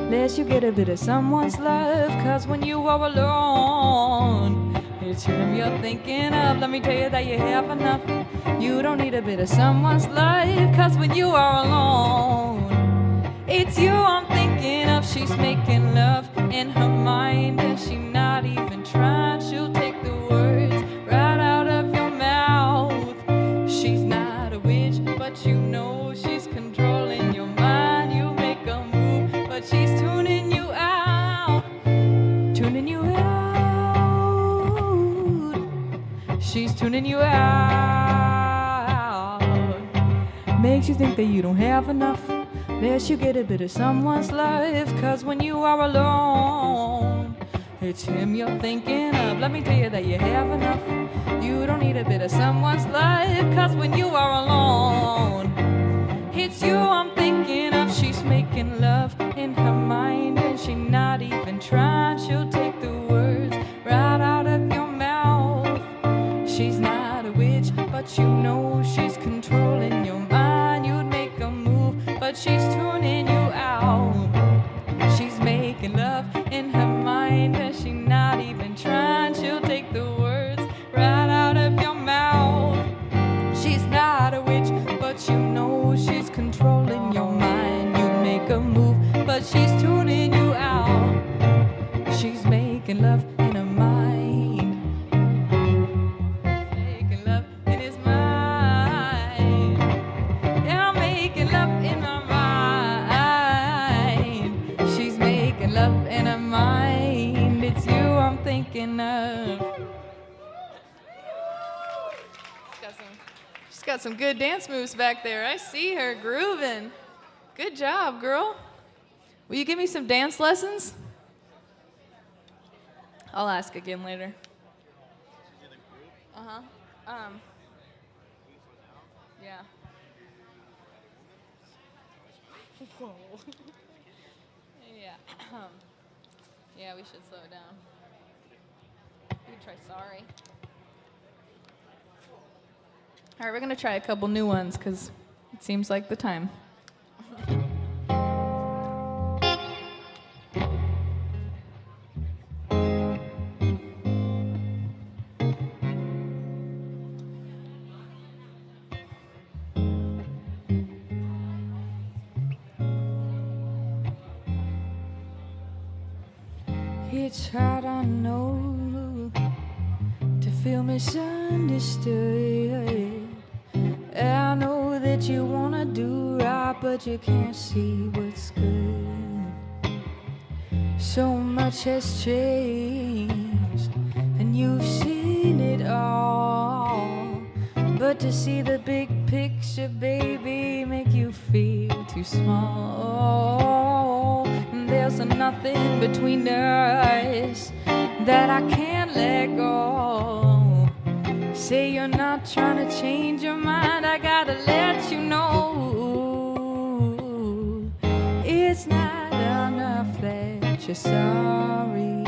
[SPEAKER 19] lets you get a bit of someone's love. Cause when you are alone, it's him you're thinking of. Let me tell you that you have enough. You don't need a bit of someone's life. Cause when you are alone, it's you I'm thinking of. She's making love in her mind and she not even trying. She'll take the words right out of your mouth. She's not a witch, but you know she's controlling your mind. You make a move, but she's tuning you out. Tuning you out. She's tuning you out. Makes you think that you don't have enough, lets you get a bit of someone's life. Cause when you are alone, it's him you're thinking of. Let me tell you that you have enough. You don't need a bit of someone's life. Cause when you are alone, it's you I'm thinking of. She's making love in her mind and she not even trying. She'll take the words right out of your mouth. She's not a witch, but you know she's controlling your mind. You'd make a move, but she's tuning you out. She's making love in her mind and she not even trying. a move, but she's tuning you out. She's making love in her mind. Making love in his mind. Yeah, I'm making love in my mind. She's making love in her mind. It's you I'm thinking of. She's got some good dance moves back there. I see her grooving. Good job, girl. Will you give me some dance lessons? I'll ask again later. Uh-huh. Yeah. Whoa. Yeah. Yeah, we should slow it down. We can try sorry. All right, we're gonna try a couple new ones because it seems like the time. It's hard, I know, to feel misunderstood. I know that you wanna do right, but you can't see what's good. So much has changed, and you've seen it all. But to see the big picture, baby, make you feel too small. There's nothing between us that I can't let go. Say you're not trying to change your mind, I gotta let you know it's not enough that you're sorry.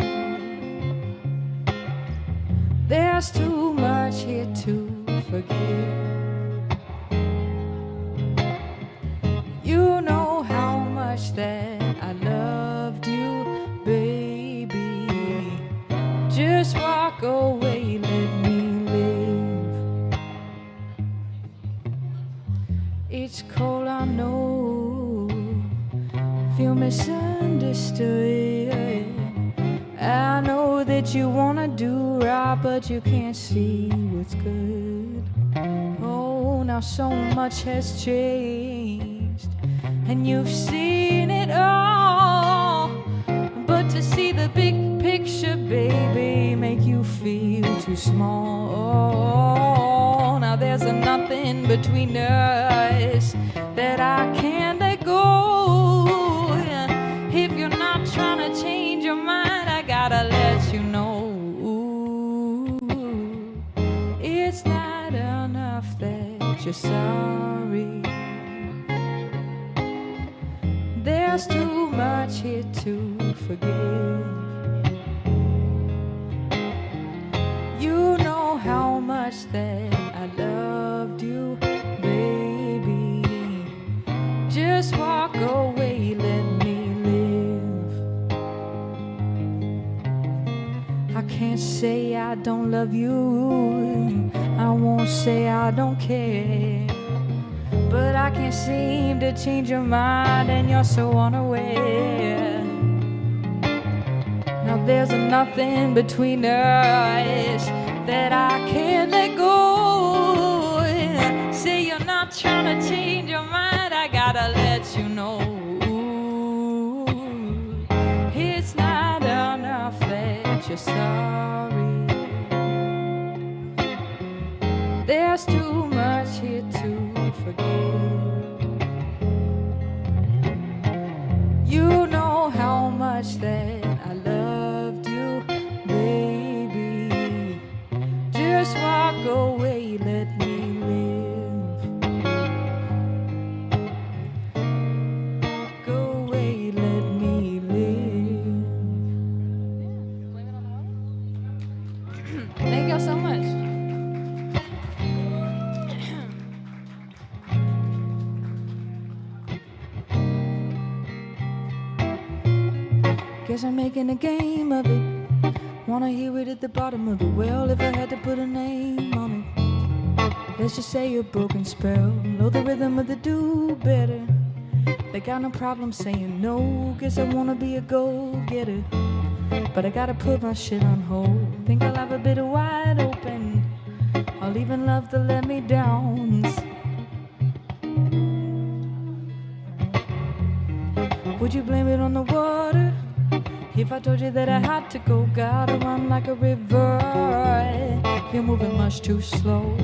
[SPEAKER 19] There's too much here to forgive. You know how much that I loved you, baby. Just walk away, let me live. It's cold, I know, feel misunderstood. I know that you wanna do right, but you can't see what's good. Oh, now so much has changed, and you've seen it all. But to see the big picture, baby, make you feel too small. Now there's nothing between us that I can't let go. If you're not trying to change your mind, I gotta let you know it's not enough that you're sorry. There's too much here to forgive. You know how much that I loved you, baby. Just walk away, let me live. I can't say I don't love you, I won't say I don't care. But I can't seem to change your mind, and you're so unaware. Now there's nothing between us that I can't let go. Say you're not trying to change your mind, I gotta let you know it's not enough that you're sorry. There's too much here to forgive. You know how much that I loved you, baby. Just walk away, let me live. Go away, let me live. Thank y'all so much. Guess I'm making a game of it. Wanna hear it at the bottom of the well. If I had to put a name on it, let's just say a broken spell. Know the rhythm of the do better. They got no problem saying no. Guess I wanna be a go-getter, but I gotta put my shit on hold. Think I'll have a bit of wide open. I'll even love the let me downs. Would you blame it on the water? If I told you that I had to go, gotta run like a river. You're moving much too slow.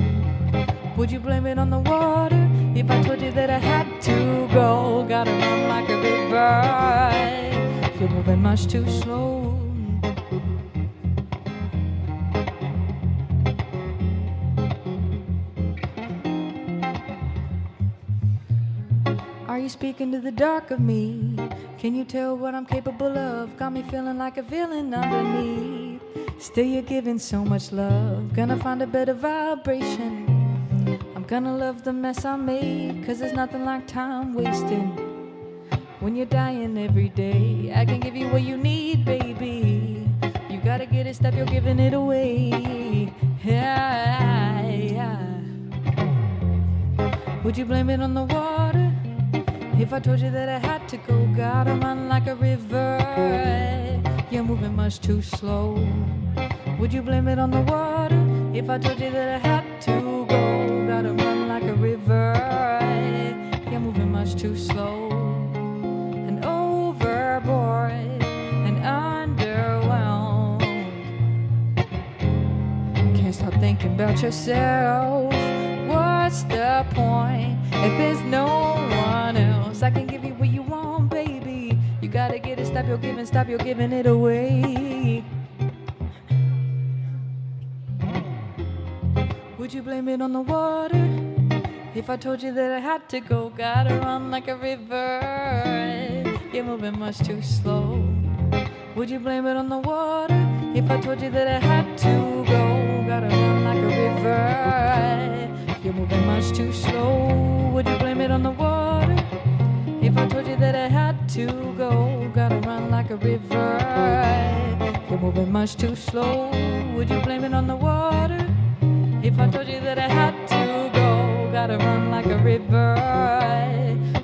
[SPEAKER 19] Would you blame it on the water? If I told you that I had to go, gotta run like a river. You're moving much too slow. Are you speaking to the dark of me? Can you tell what I'm capable of? Got me feeling like a villain underneath. Still you're giving so much love. Gonna find a better vibration. I'm gonna love the mess I made, 'cause there's nothing like time wasted. When you're dying every day, I can give you what you need, baby. You gotta get it, stop, you're giving it away. Yeah, yeah. Would you blame it on the water? If I told you that I had to go, gotta run like a river. You're moving much too slow. Would you blame it on the water? If I told you that I had to go, gotta run like a river. You're moving much too slow. And overboard and underwhelmed. Can't stop thinking about yourself. What's the point if there's no one else? I can give you what you want, baby. You gotta get it, stop your giving it away. Would you blame it on the water? If I told you that I had to go, gotta run like a river. You're moving much too slow. Would you blame it on the water? If I told you that I had to go, gotta run like a river. You're moving much too slow. Would you blame it on the water? If I told you that I had to go, gotta run like a river. You're moving much too slow. Would you blame it on the water? If I told you that I had to go, gotta run like a river.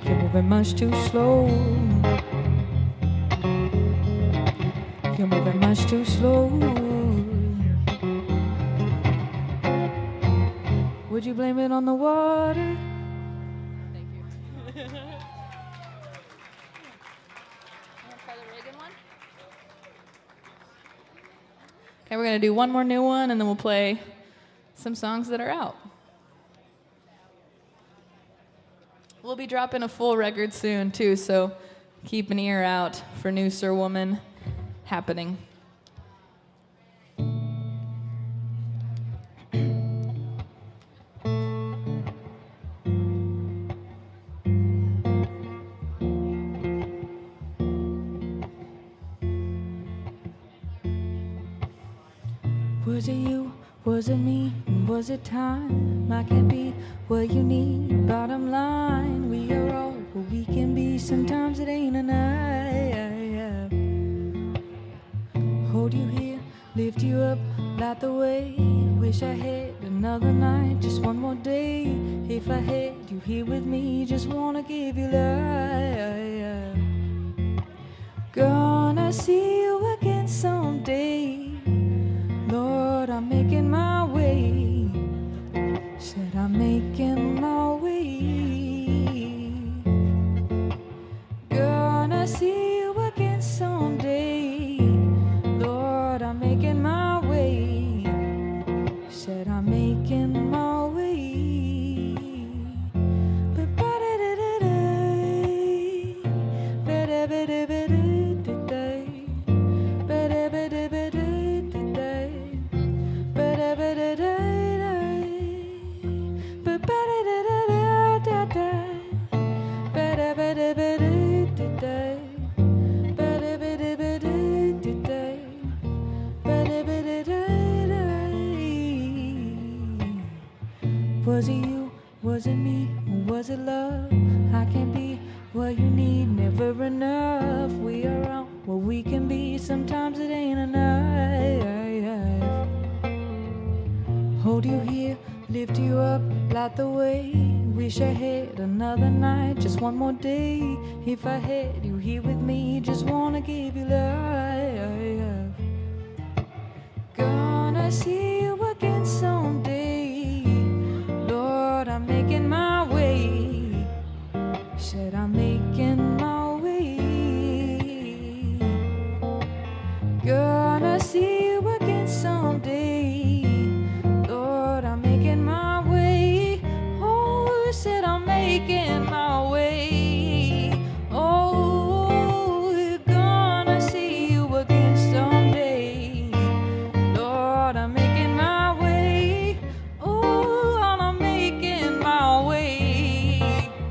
[SPEAKER 19] You're moving much too slow. You're moving much too slow. Would you blame it on the water? Thank you. Okay, we're gonna do one more new one, and then we'll play some songs that are out. We'll be dropping a full record soon, too, so keep an ear out for new Sir Woman happening. Was it you? Was it me? Was it time? I can't be what you need. Bottom line, we are all what we can be. Sometimes it ain't enough. Hold you here, lift you up, light the way. Wish I had another night, just one more day. If I had you here with me, just wanna give you love. Gonna see you again someday. Lord, I'm making my way. Said I'm making my way. Gonna see you again someday. Lord, I'm making my way. Said I'm making my way. Was it you? Was it me? Or was it love? I can't be what you need, never enough. We lift you up, light the way. Wish I had another night, just one more day. If I had you here with me, just wanna give you life. Gonna see you again someday. Lord, I'm making my way. Said I'm making my way. Gonna see you again someday. Lord, I'm making my way. Oh, said I'm making my way. Oh, gonna see you again someday. Lord, I'm making my way. Oh, I'm making my way.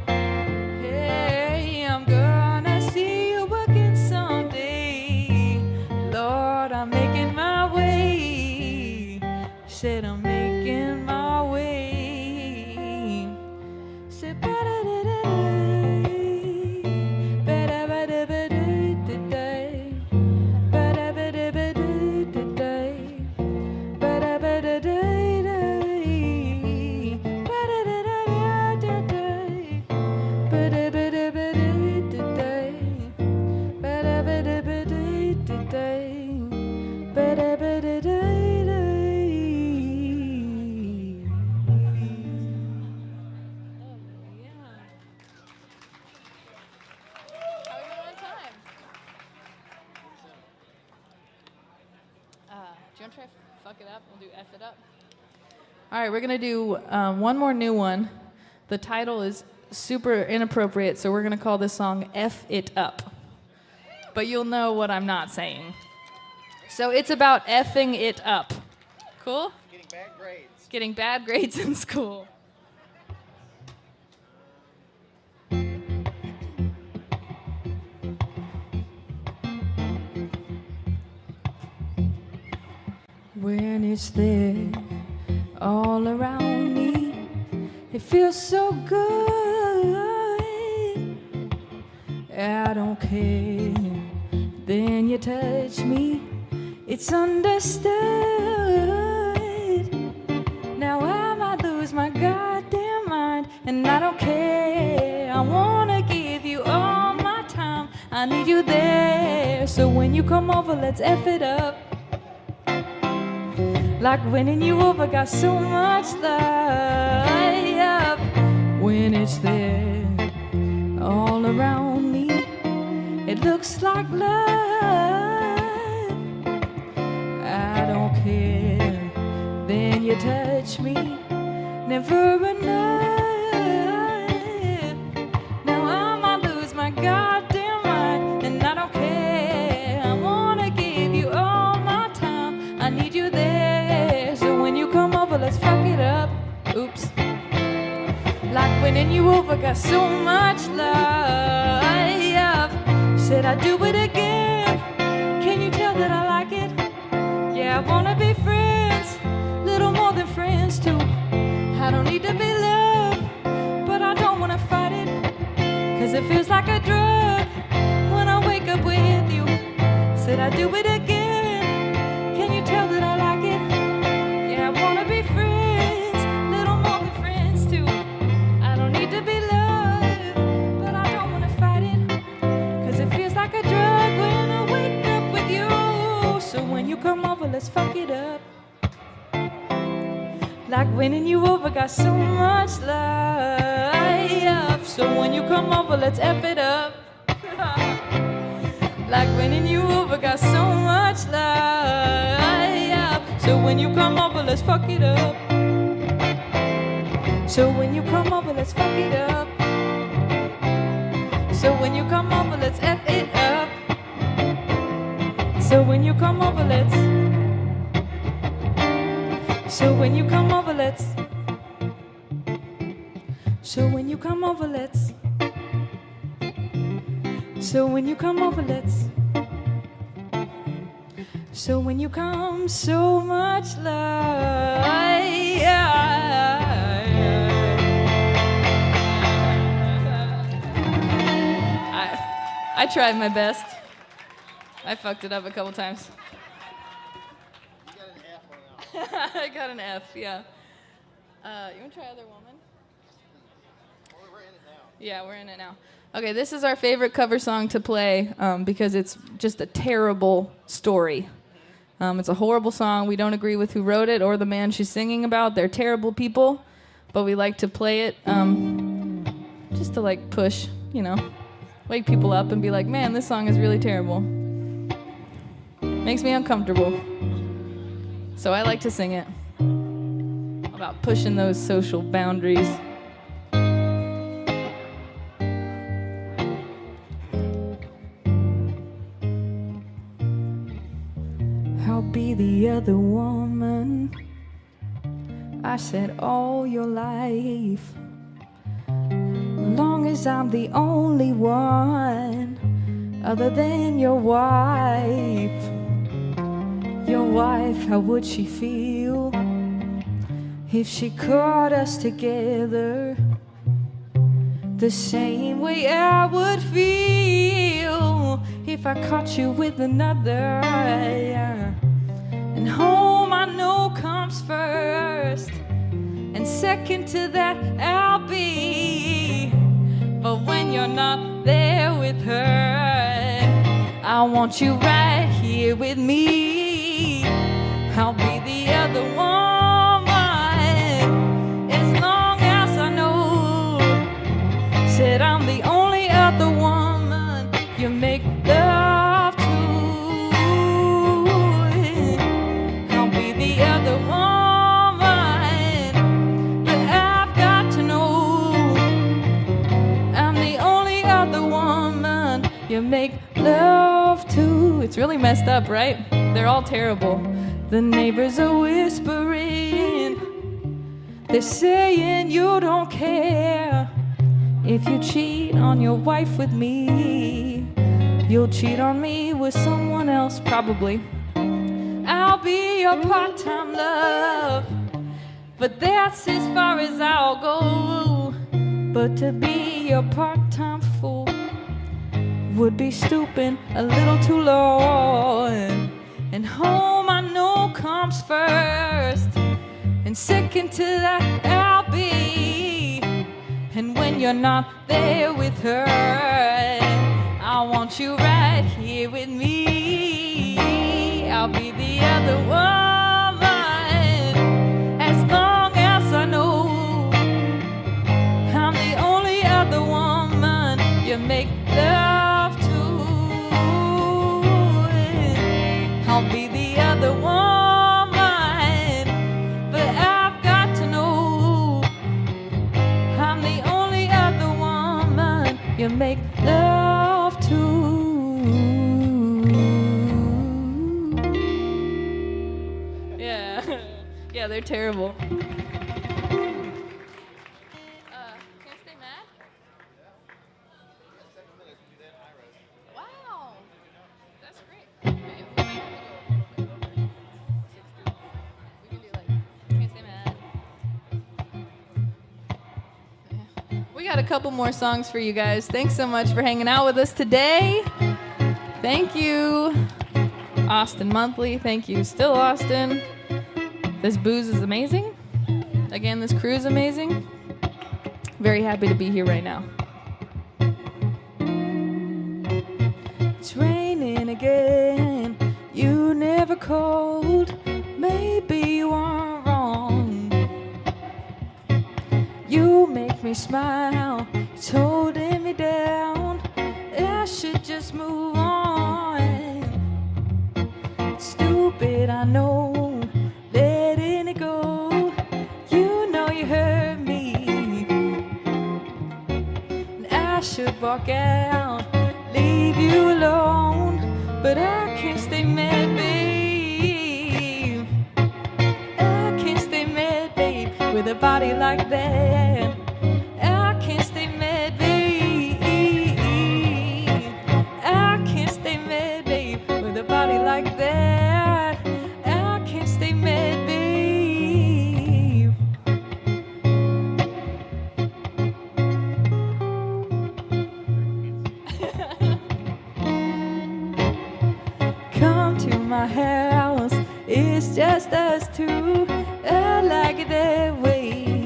[SPEAKER 19] Hey, I'm gonna see you again someday. Lord, I'm making my way. Said I'm making my way. Said do you want to try fuck it up? We'll do F it up. All right, we're going to do one more new one. The title is super inappropriate, so we're going to call this song F It Up. But you'll know what I'm not saying. So it's about effing it up. Cool?
[SPEAKER 21] Getting bad grades.
[SPEAKER 19] Getting bad grades in school. When it's there all around me, it feels so good. I don't care. Then you touch me, it's understood. Now I might lose my goddamn mind, and I don't care. I wanna give you all my time. I need you there. So when you come over, let's F it up. Like winning you over, got so much love. When it's there all around me, it looks like love. I don't care. Then you touch me, never enough. Now I might lose my goddamn mind, and I don't care. I wanna give you all my time. I need you there. When you come over, let's fuck it up. Oops. Like winning you over, got so much love. Said I'd do it again. Can you tell that I like it? Yeah, I wanna be friends, little more than friends too. I don't need to be loved, but I don't wanna fight it, 'cause it feels like a drug when I wake up with you. Said I'd do it again. Can you tell that I like it? I wanna be friends, little more than friends too. I don't need to be loved, but I don't wanna fight it, 'cause it feels like a drug when I wake up with you. So when you come over, let's fuck it up. Like winning you over, got so much love. So when you come over, let's F it up. Like winning you over, got so much love. So when you come over, let's fuck it up. So when you come over, let's fuck it up. So when you come over, let's F it up. So when you come over, let's. So when you come over, let's. So when you come over, let's. So when you come over, let's. So when you come, so much love. I tried my best. I fucked it up a couple times. You got an F on that. I got an F, yeah. You want to try Other Woman? Yeah, we're in it now. Okay, this is our favorite cover song to play because it's just a terrible story. It's a horrible song. We don't agree with who wrote it or the man she's singing about. They're terrible people, but we like to play it just to like push, wake people up and be like, man, this song is really terrible. Makes me uncomfortable. So I like to sing it about pushing those social boundaries.
[SPEAKER 3] I'll be the other woman I said all your life. Long as I'm the only one other than your wife. Your wife, how would she feel if she caught us together? The same way I would feel if I caught you with another. And home I know comes first, and second to that I'll be. But when you're not there with her, I want you right here with me. I'll be the other woman as long as I know. Said I'm the only other woman you make love to. I'll be the other woman, but I've got to know I'm the only other woman you make love to. It's really messed up, right? They're all terrible. The neighbors are whispering. They're saying you don't care. If you cheat on your wife with me, you'll cheat on me with someone else, probably. I'll be your part-time love, but that's as far as I'll go. But to be your part-time fool would be stooping a little too low. And home I know comes first, and second to that I'll be. And when you're not there with her, I want you right here with me. I'll be the other woman as long as I know I'm the only other woman you make love to. I'll be the other woman, but I've got to know I'm the only other woman you make love to.
[SPEAKER 19] Yeah, yeah, they're terrible. Can't stay mad? Wow, that's great. We got a couple more songs for you guys. Thanks so much for hanging out with us today. Thank you, Austin Monthly. Thank you, Still Austin. This booze is amazing. Again, this crew is amazing. Very happy to be here right now.
[SPEAKER 3] It's raining again. You never called. Maybe you are wrong. You make me smile. It's holding me down. I should just move on. It's stupid, I know. Letting it go. You know you hurt me. And I should walk out, leave you alone. But I can't stay mad, babe. I can't stay mad, babe, with a body like that. I can't stay mad, babe. I can't stay mad, babe, with a body like that. I can't stay mad, babe. Come to my house, it's just us two. I like it that way.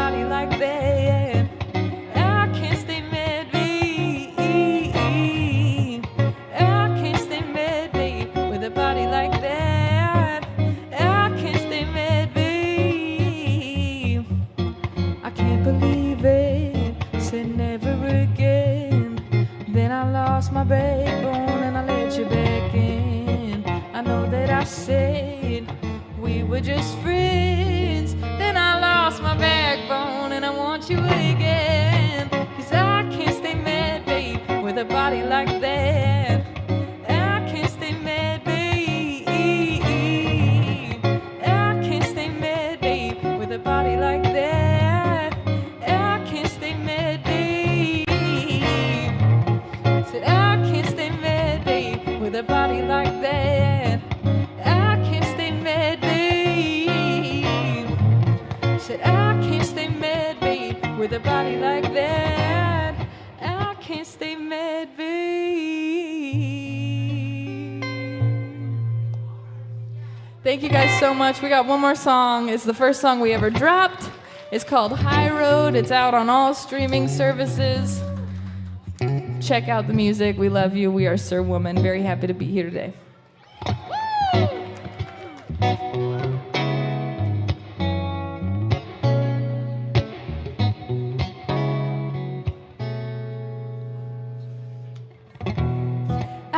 [SPEAKER 19] body like that. I can't stay mad, babe. I can't stay mad, babe, with a body like that. I can't stay mad, babe. I can't believe it. Said never again. Then I lost my backbone and I let you back in. I know that I said we were just friends. Then I lost my backbone and I want you again. 'Cause I can't stay mad, babe, with a body like that. I can't stay mad, babe. I can't stay mad, babe, with a body like that. I can't stay mad, babe. Said I can't stay mad, babe, with a body like that. I can't stay mad, babe. Said I can't stay mad, babe, with a body like that. I can't stay mad, babe. Thank you guys so much. We got one more song. It's the first song we ever dropped. It's called High Road. It's out on all streaming services. Check out the music. We love you. We are Sir Woman. Very happy to be here today.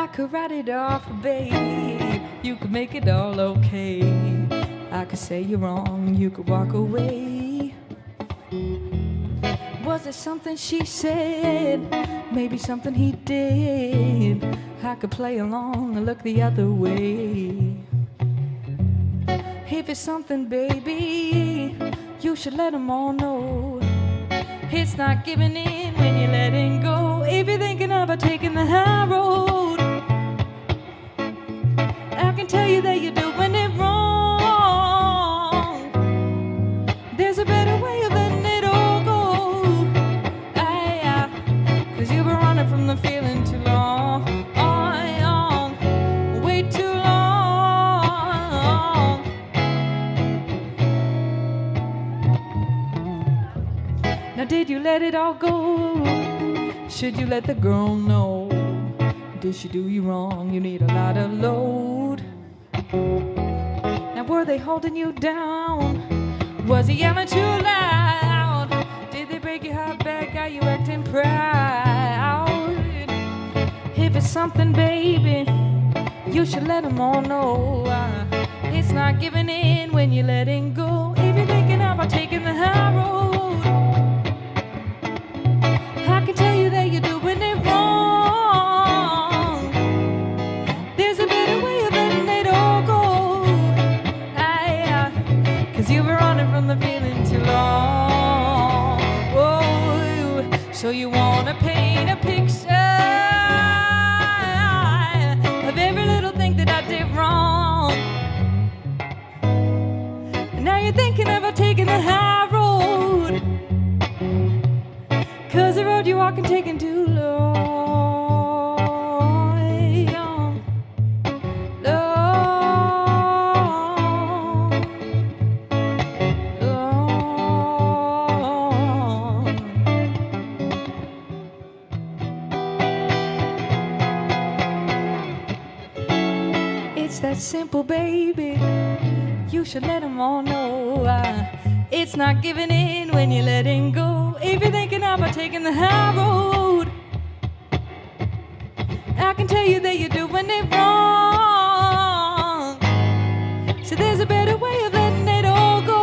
[SPEAKER 19] I could write it off, babe. You could make it all okay. I could say you're wrong. You could walk away. Was it something she said? Maybe something he did. I could play along and look the other way. If it's something, baby, you should let them all know. It's not giving in when you're letting go. If you're thinking about taking the high road, I can tell you that you're doing it wrong. There's a better way of letting it all go. 'Cause you've been running from the feeling too long. Way too long. Now did you let it all go? Should you let the girl know? Did she do you wrong? You need a lot of load. Now were they holding you down? Was he yelling too loud? Did they break your heart back? Are you acting proud? If it's something, baby, you should let them all know. It's not giving in when you're letting go. If you're thinking about taking the high road, I can tell you that you're doing it wrong. There's a better way of letting it all go. 'Cause you've been running from the feeling too long. Oh, so you wanna paint a picture of every little thing that I did wrong. And now you're thinking about taking the high road. 'Cause the road you're walking taking too long. It's that simple, baby. You should let them all know. It's not giving in when you're letting go. If you're thinking about taking the high road, I can tell you that you're doing it wrong. So there's a better way of letting it all go.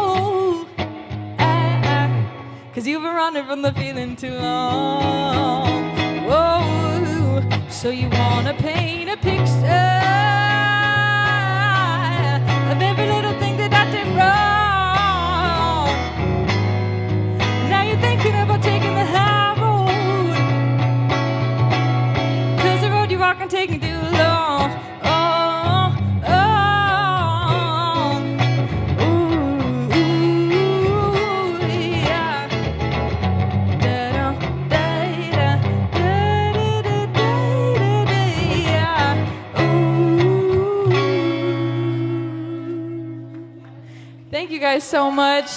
[SPEAKER 19] 'Cause you've been running from the feeling too long. Whoa, so you wanna paint a picture of every little thing that I did wrong. Now you're thinking about taking the high road. 'Cause the road you're walking taking too long. Oh, oh, ooh, yeah. Da-da, da-da, da-da-da-da-da, yeah. Ooh. Thank you guys so much.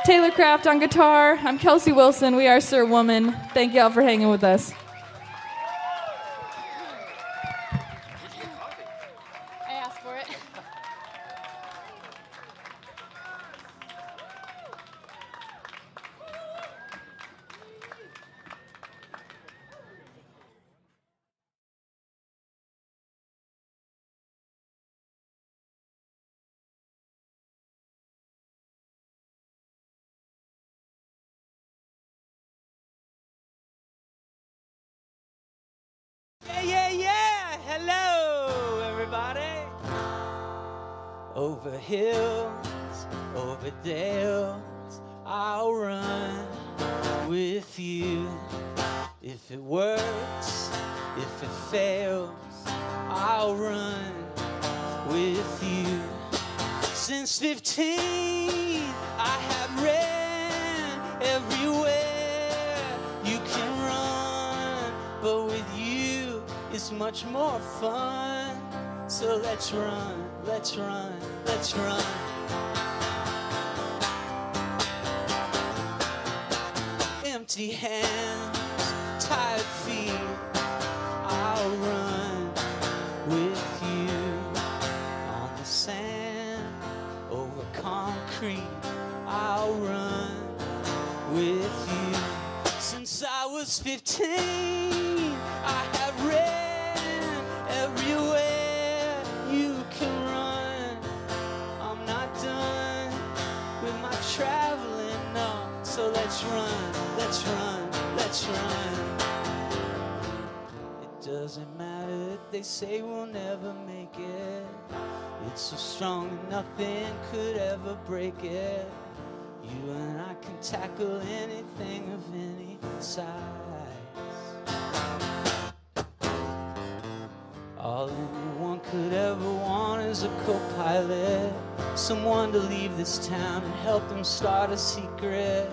[SPEAKER 19] Taylor Craft on guitar. I'm Kelsey Wilson. We are Sir Woman. Thank y'all for hanging with us.
[SPEAKER 1] I asked for it.
[SPEAKER 7] Yeah. Hello, everybody. Over hills, over dales, I'll run with you. If it works, if it fails, I'll run with you. Since 15, I have ran everywhere you can run, but with you, it's much more fun. So let's run, let's run, let's run. Empty hands, tired feet, I'll run with you. On the sand, over concrete, I'll run with you. Since I was 15, I have ran everywhere you can run. I'm not done with my traveling, no. So let's run, let's run, let's run. It doesn't matter if they say we'll never make it. It's so strong and nothing could ever break it. You and I can tackle anything of any size. All anyone could ever want is a co-pilot, someone to leave this town and help them start a secret.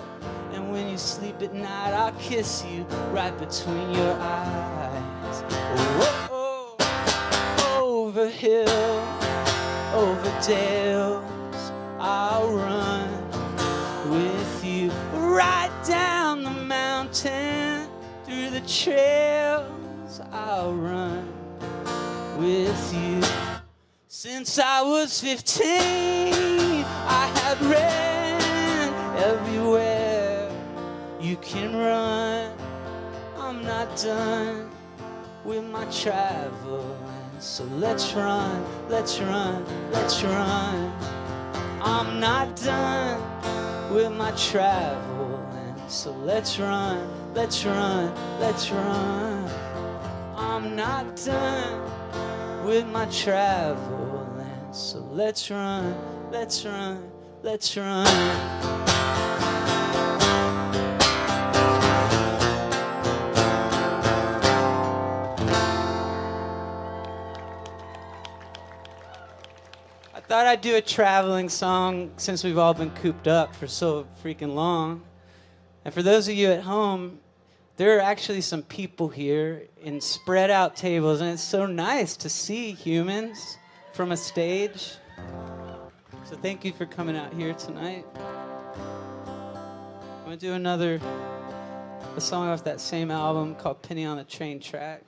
[SPEAKER 7] And when you sleep at night, I'll kiss you right between your eyes. Oh, over hill, over dales, I'll run with you. Right down the mountain, through the trails, I'll run with you. Since I was 15, I have ran everywhere you can run. I'm not done with my traveling, so let's run, let's run, let's run. I'm not done with my traveling, so let's run, let's run, let's run. I'm not done with my traveling, so let's run, let's run, let's run. I thought I'd do a traveling song since we've all been cooped up for so freaking long. And for those of you at home, there are actually some people here in spread out tables, and it's so nice to see humans from a stage. So thank you for coming out here tonight. I'm gonna do a song off that same album called Penny on the Train Track.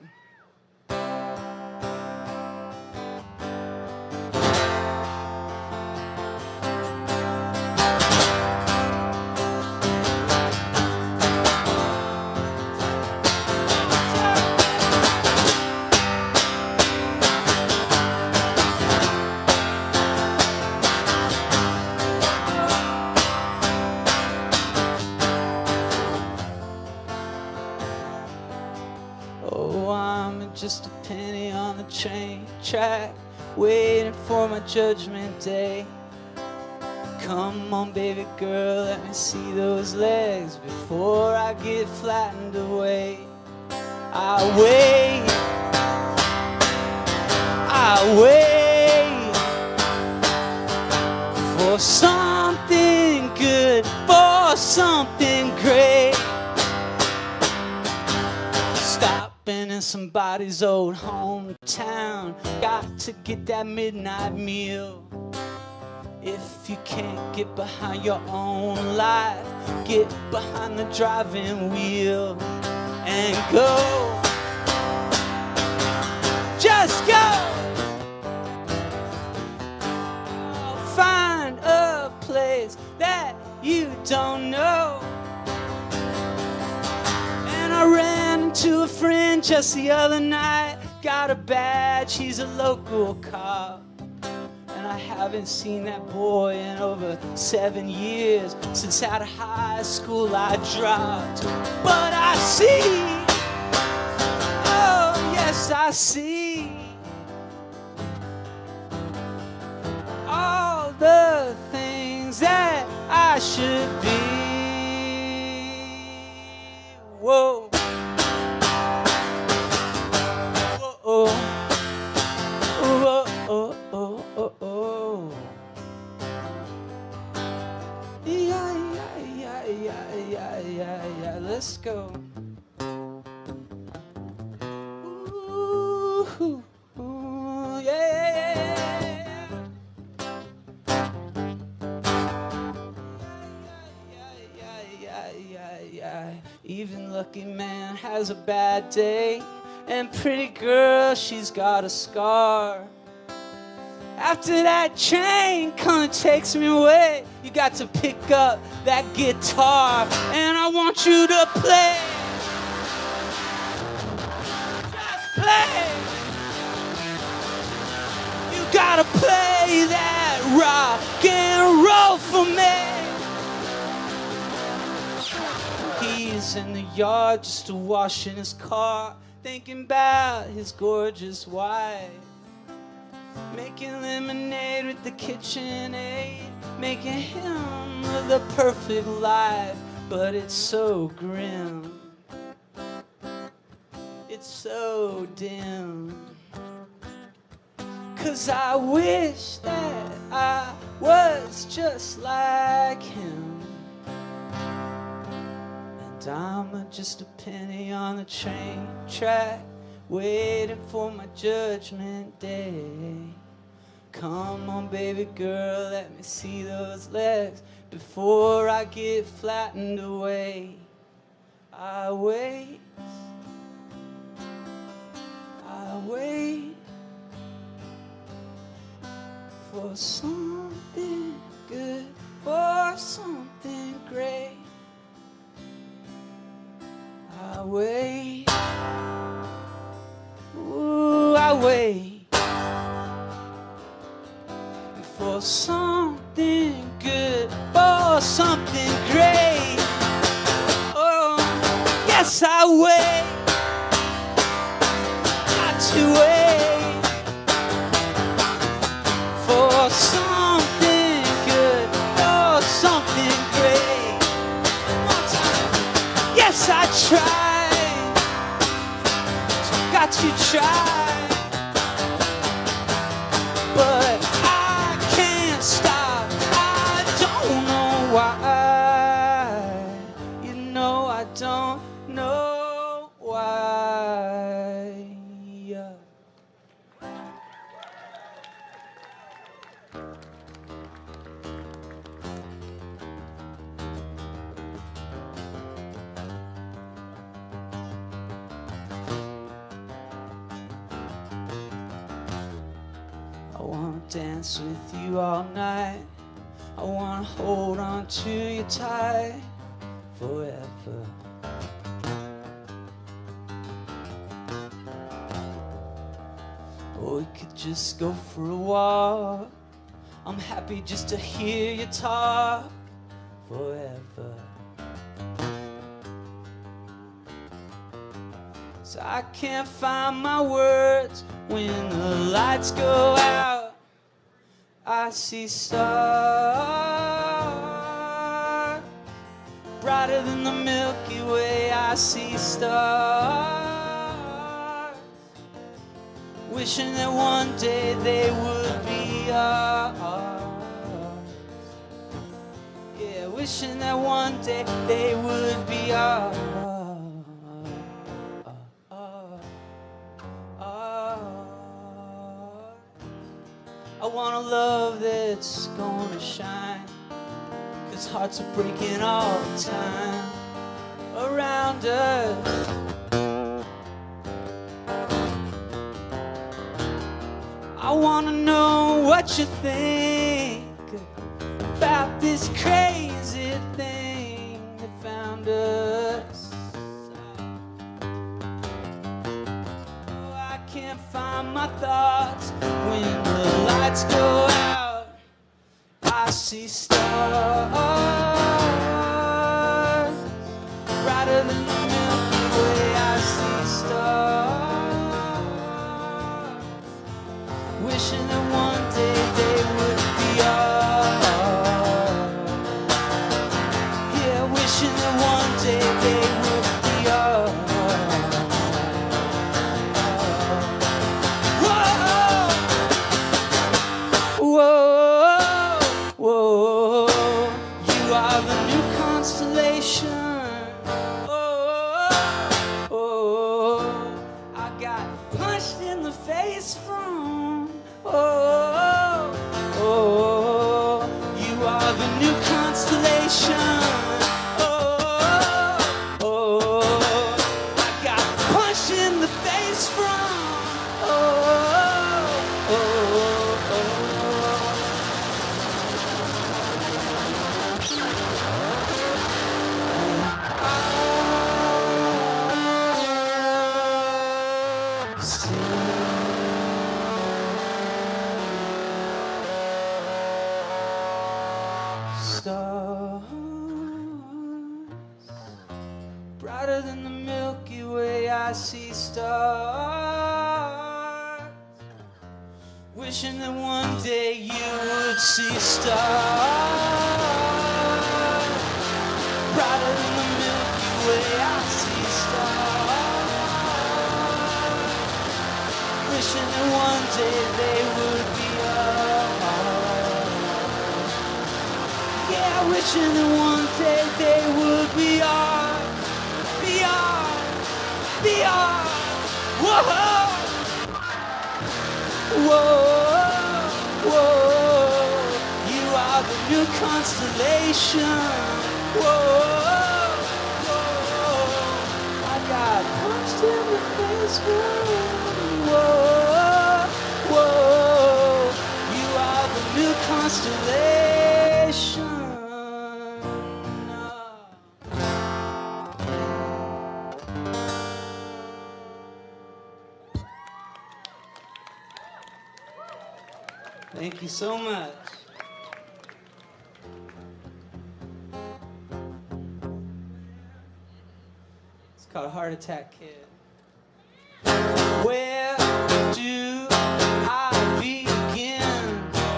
[SPEAKER 7] Just a penny on the train track, waiting for my judgment day. Come on, baby girl, let me see those legs before I get flattened away. I wait for something good, for something great. Stopping in somebody's old hometown, got to get that midnight meal. If you can't get behind your own life, get behind the driving wheel and go. Just go. Find a place that you don't know. And I ran into a friend just the other night. Got a badge, he's a local cop. And I haven't seen that boy in over 7 years. Since out of high school I dropped. But I see, oh yes I see, all the things that I should be. Whoa. Whoa. Whoa. Oh, oh, oh, oh. Yeah, yeah, yeah, yeah, yeah, yeah, yeah. Let's go. Ooh, ooh, yeah, yeah. Even lucky man has a bad day, and pretty girl, she's got a scar. After that train kinda takes me away, you got to pick up that guitar, and I want you to play. Just play. You gotta play that rock and roll for me. He's in the yard just washing his car, thinking about his gorgeous wife. Making lemonade with the KitchenAid, making him the perfect life. But it's so grim, it's so dim. 'Cause I wish that I was just like him. And I'm just a penny on the train track, waiting for my judgment day. Come on, baby girl, let me see those legs before I get flattened away. I wait for something good, for something great. I wait, ooh, I wait for something good, for something great. Oh, yes, I wait, got to wait for something good, for something great. One time. Yes, I try, got to try, but I can't stop. I don't know why. You know I don't know why. Yeah. I wanna dance with you all night. I wanna hold on to you tight forever. Or we could just go for a walk. I'm happy just to hear you talk forever. So I can't find my words when the lights go out. I see stars brighter than the Milky Way. I see stars, wishing that one day they would be ours. Yeah, wishing that one day they would be ours. I wanna love that's gonna shine. 'Cause hearts are breaking all the time around us. I wanna know what you think about this crazy thing that found us. Oh, I can't find my thoughts when the lights go out. I see stars brighter than the Milky Way. I see stars, wishing that one day they would be ours. Yeah, wishing that one day they would be ours. Whoa, whoa, you are the new constellation. Oh, I got punched in the face from. Oh, you are the new constellation. Oh, I got punched in the face from. Stars brighter than the Milky Way. I see stars, wishing that one day you would see stars brighter than the Milky Way. I see stars, wishing that one day they would be ours. Yeah, wishing that one day they would be ours, be ours, be ours. Whoa, whoa, whoa, you are the new constellation. Whoa, whoa, I got punched in the face. Whoa, whoa, you are the new constellation. Thank you so much. It's called Heart Attack Kid. Where do I begin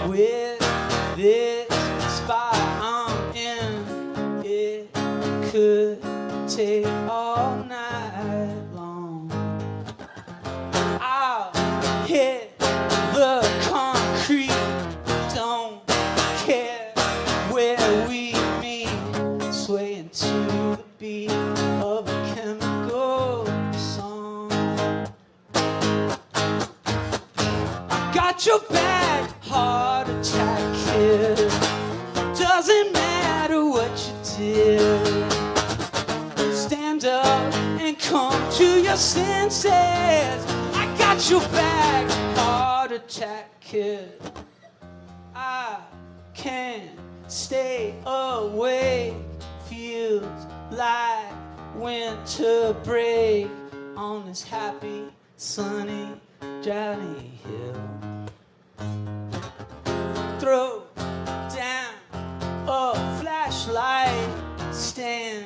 [SPEAKER 7] with this spot I'm in? It could take all night long. I'll hit the concrete, don't care where we meet, swaying to the beat of a chemical song. Got your back, heart attack kid. Doesn't matter what you did. Stand up and come to your senses. I got your back, heart attack kid. I can't stay awake. Feels like winter break on this happy, sunny, jolly hill. Throw down a flashlight, stand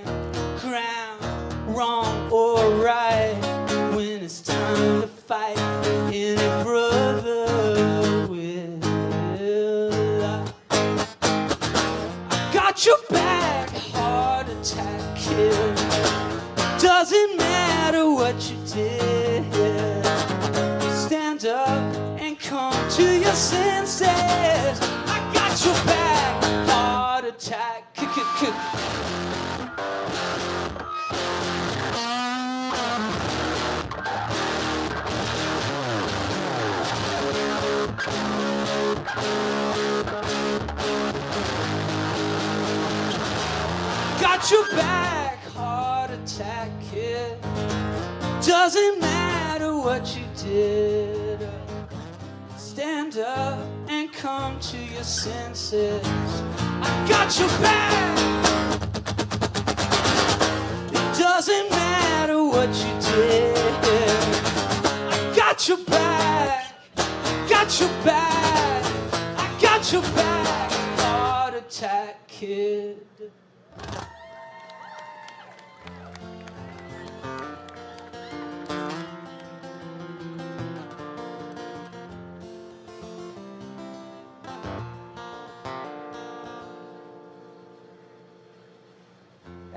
[SPEAKER 7] ground, wrong or right. When it's time to fight, any brother will. I got your back, heart attack kid. Doesn't matter what you did. Stand up and come to your senses. I got your back, heart attack. got your back, heart attack, kid. Doesn't matter what you did. Stand up and come to your senses. I got your back. It doesn't matter what you did. I got your back. Got your back. I got your back. Heart attack, kid.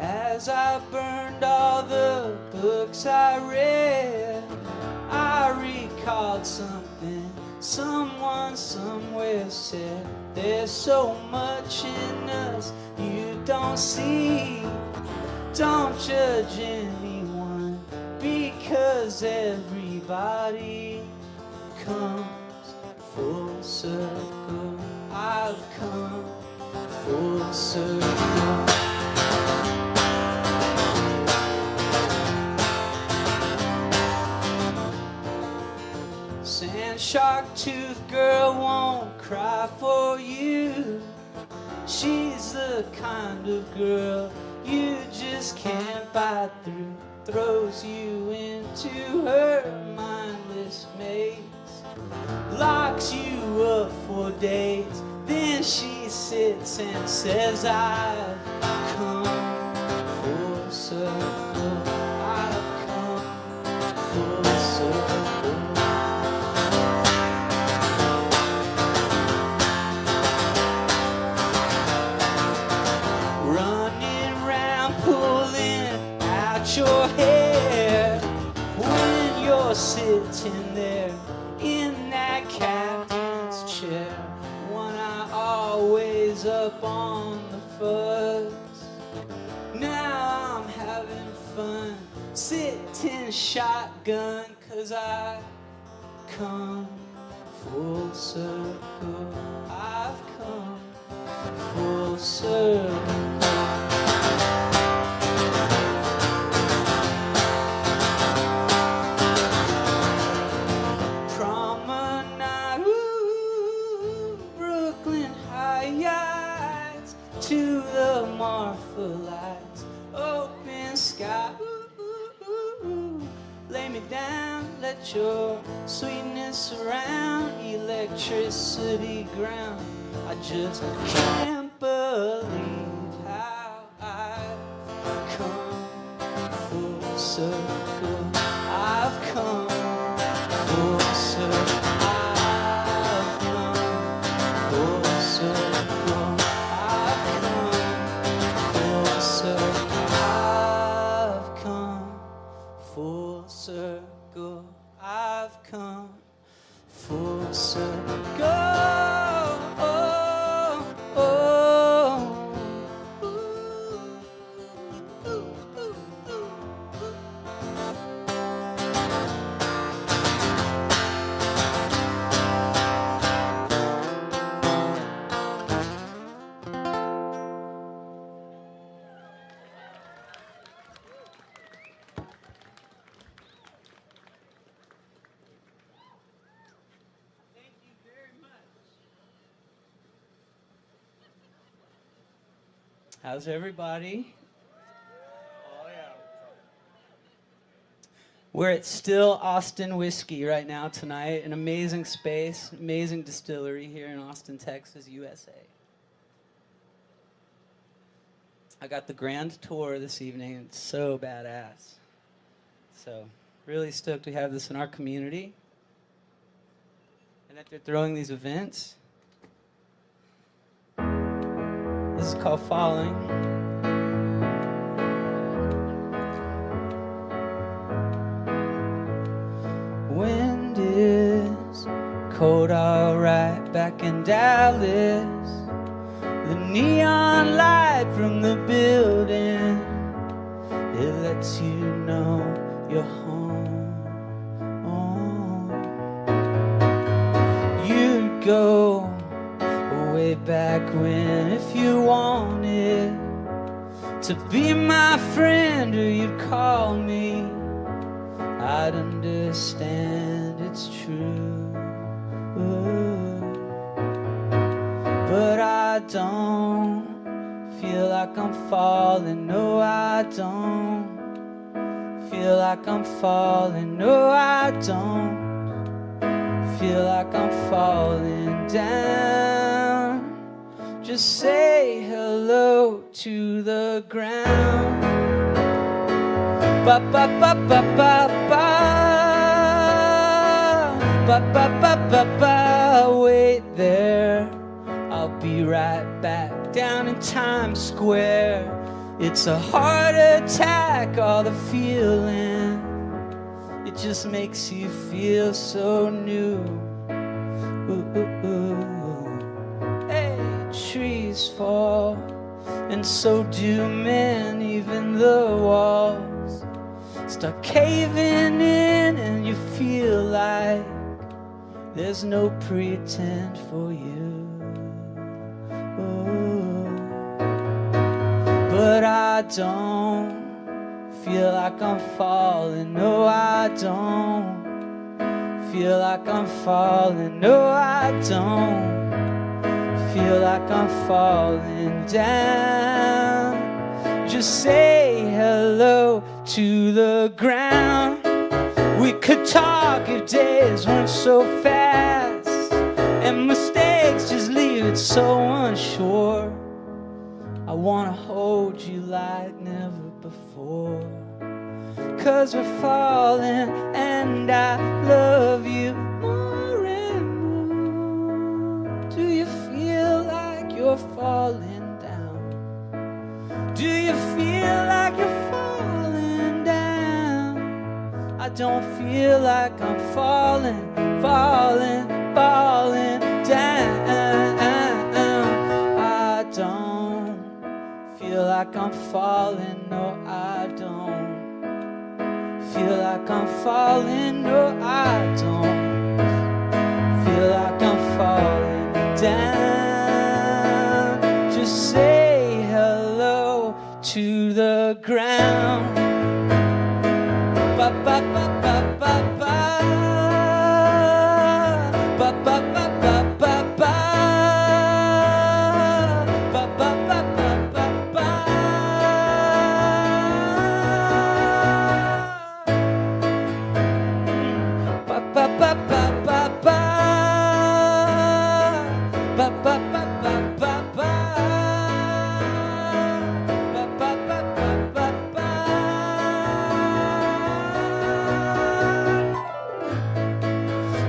[SPEAKER 7] As I burned all the books I read, I recalled something someone somewhere said. There's so much in us you don't see. Don't judge anyone, because everybody comes full circle. I've come full circle. Sand shark tooth girl won't cry for you. She's the kind of girl you just can't bite through. Throws you into her mindless maze. Locks you up for days. Then she sits and says, I've come full circle. I've come full circle. Your hair when you're sitting there in that captain's chair. One eye always up on the fuzz. Now I'm having fun sitting shotgun, 'cause I come full circle. I've come full circle. To the Marfa lights, open sky. Lay me down, let your sweetness surround. Electricity ground. I just can't believe how I've come full circle. I've come full circle. I've come full circle. Circle, I've come full circle. Oh, oh, how's everybody? Oh, yeah. We're at Still Austin Whiskey right now tonight. An amazing space, amazing distillery here in Austin, Texas, USA. I got the grand tour this evening. It's so badass. So, really stoked we have this in our community. And that they're throwing these events. This is called Falling. Wind is cold, alright, back in Dallas. The neon light from the building, it lets you know you're home. Oh. You'd go way back when if you wanted, to be my friend, or you'd call me, I'd understand it's true. But I don't feel like I'm falling, no I don't feel like I'm falling, no I don't feel like I'm falling down. Just say hello to the ground. Ba ba ba ba ba ba. Ba ba ba ba ba. Wait there, I'll be right back down in Times Square. It's a heart attack, all the feeling. It just makes you feel so new. Ooh, ooh, ooh. Hey, trees fall, and so do men. Even the walls start caving in, and you feel like there's no pretend for you. Ooh. But I don't feel like I'm falling, no I don't feel like I'm falling, no I don't feel like I'm falling down. Just say hello to the ground. We could talk if days weren't so fast, and mistakes just leave it so unsure. I wanna hold you like never before, 'cause we're falling and I love you more and more. Do you feel like you're falling down? Do you feel like you're falling down? I don't feel like I'm falling, falling, falling down. I don't feel like I'm falling, no I don't feel like I'm falling, no I don't feel like I'm falling down. Just say hello to the ground. Ba ba ba ba ba ba. Ba ba ba ba ba ba. Ba ba ba ba ba ba. Ba ba ba ba ba ba. Ba ba ba ba ba ba. Ba ba ba ba ba ba.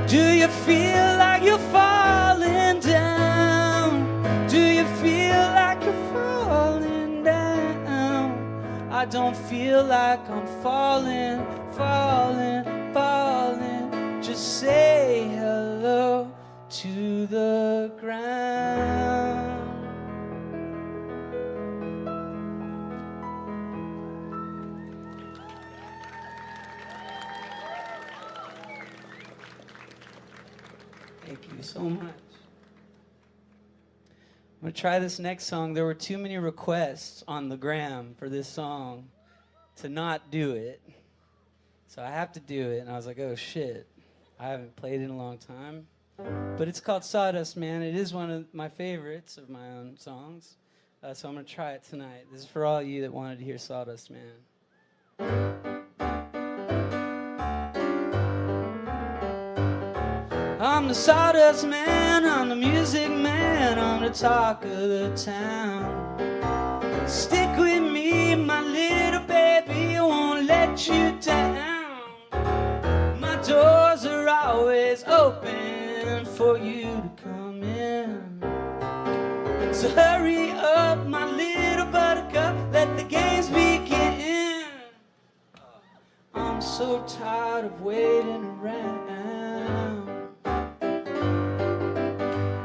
[SPEAKER 7] Do you feel like you're falling down? Do you feel like you're falling down? I don't feel like I'm falling, falling, falling. Just say hello to the ground. Thank you so much. I'm gonna try this next song. There were too many requests on the gram for this song to not do it. So I have to do it. And I was like, oh shit, I haven't played it in a long time. But it's called Sawdust Man. It is one of my favorites of my own songs. So I'm gonna try it tonight. This is for all you that wanted to hear Sawdust Man. I'm the sawdust man, I'm the music man, I'm the talk of the town. Stick with me, my little baby, I won't let you down. My doors are always open for you to come in. So hurry up, my little buttercup, let the games begin. I'm so tired of waiting around.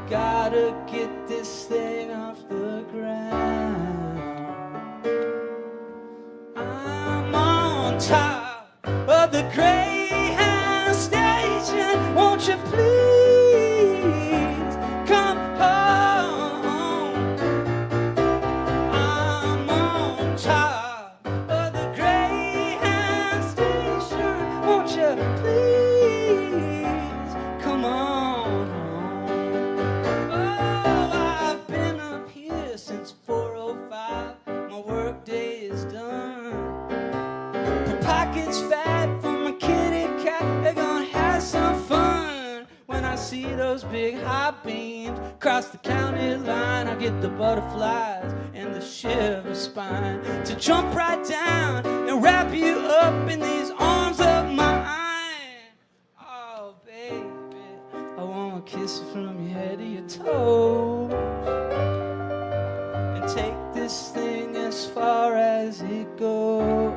[SPEAKER 7] Gotta get this thing off the ground. I'm on top of the Greyhound station. Won't you please come home? I'm on see those big high beams cross the county line. I get the butterflies and the shiver spine to jump right down and wrap you up in these arms of mine. Oh, baby, I wanna kiss you from your head to your toes and take this thing as far as it goes.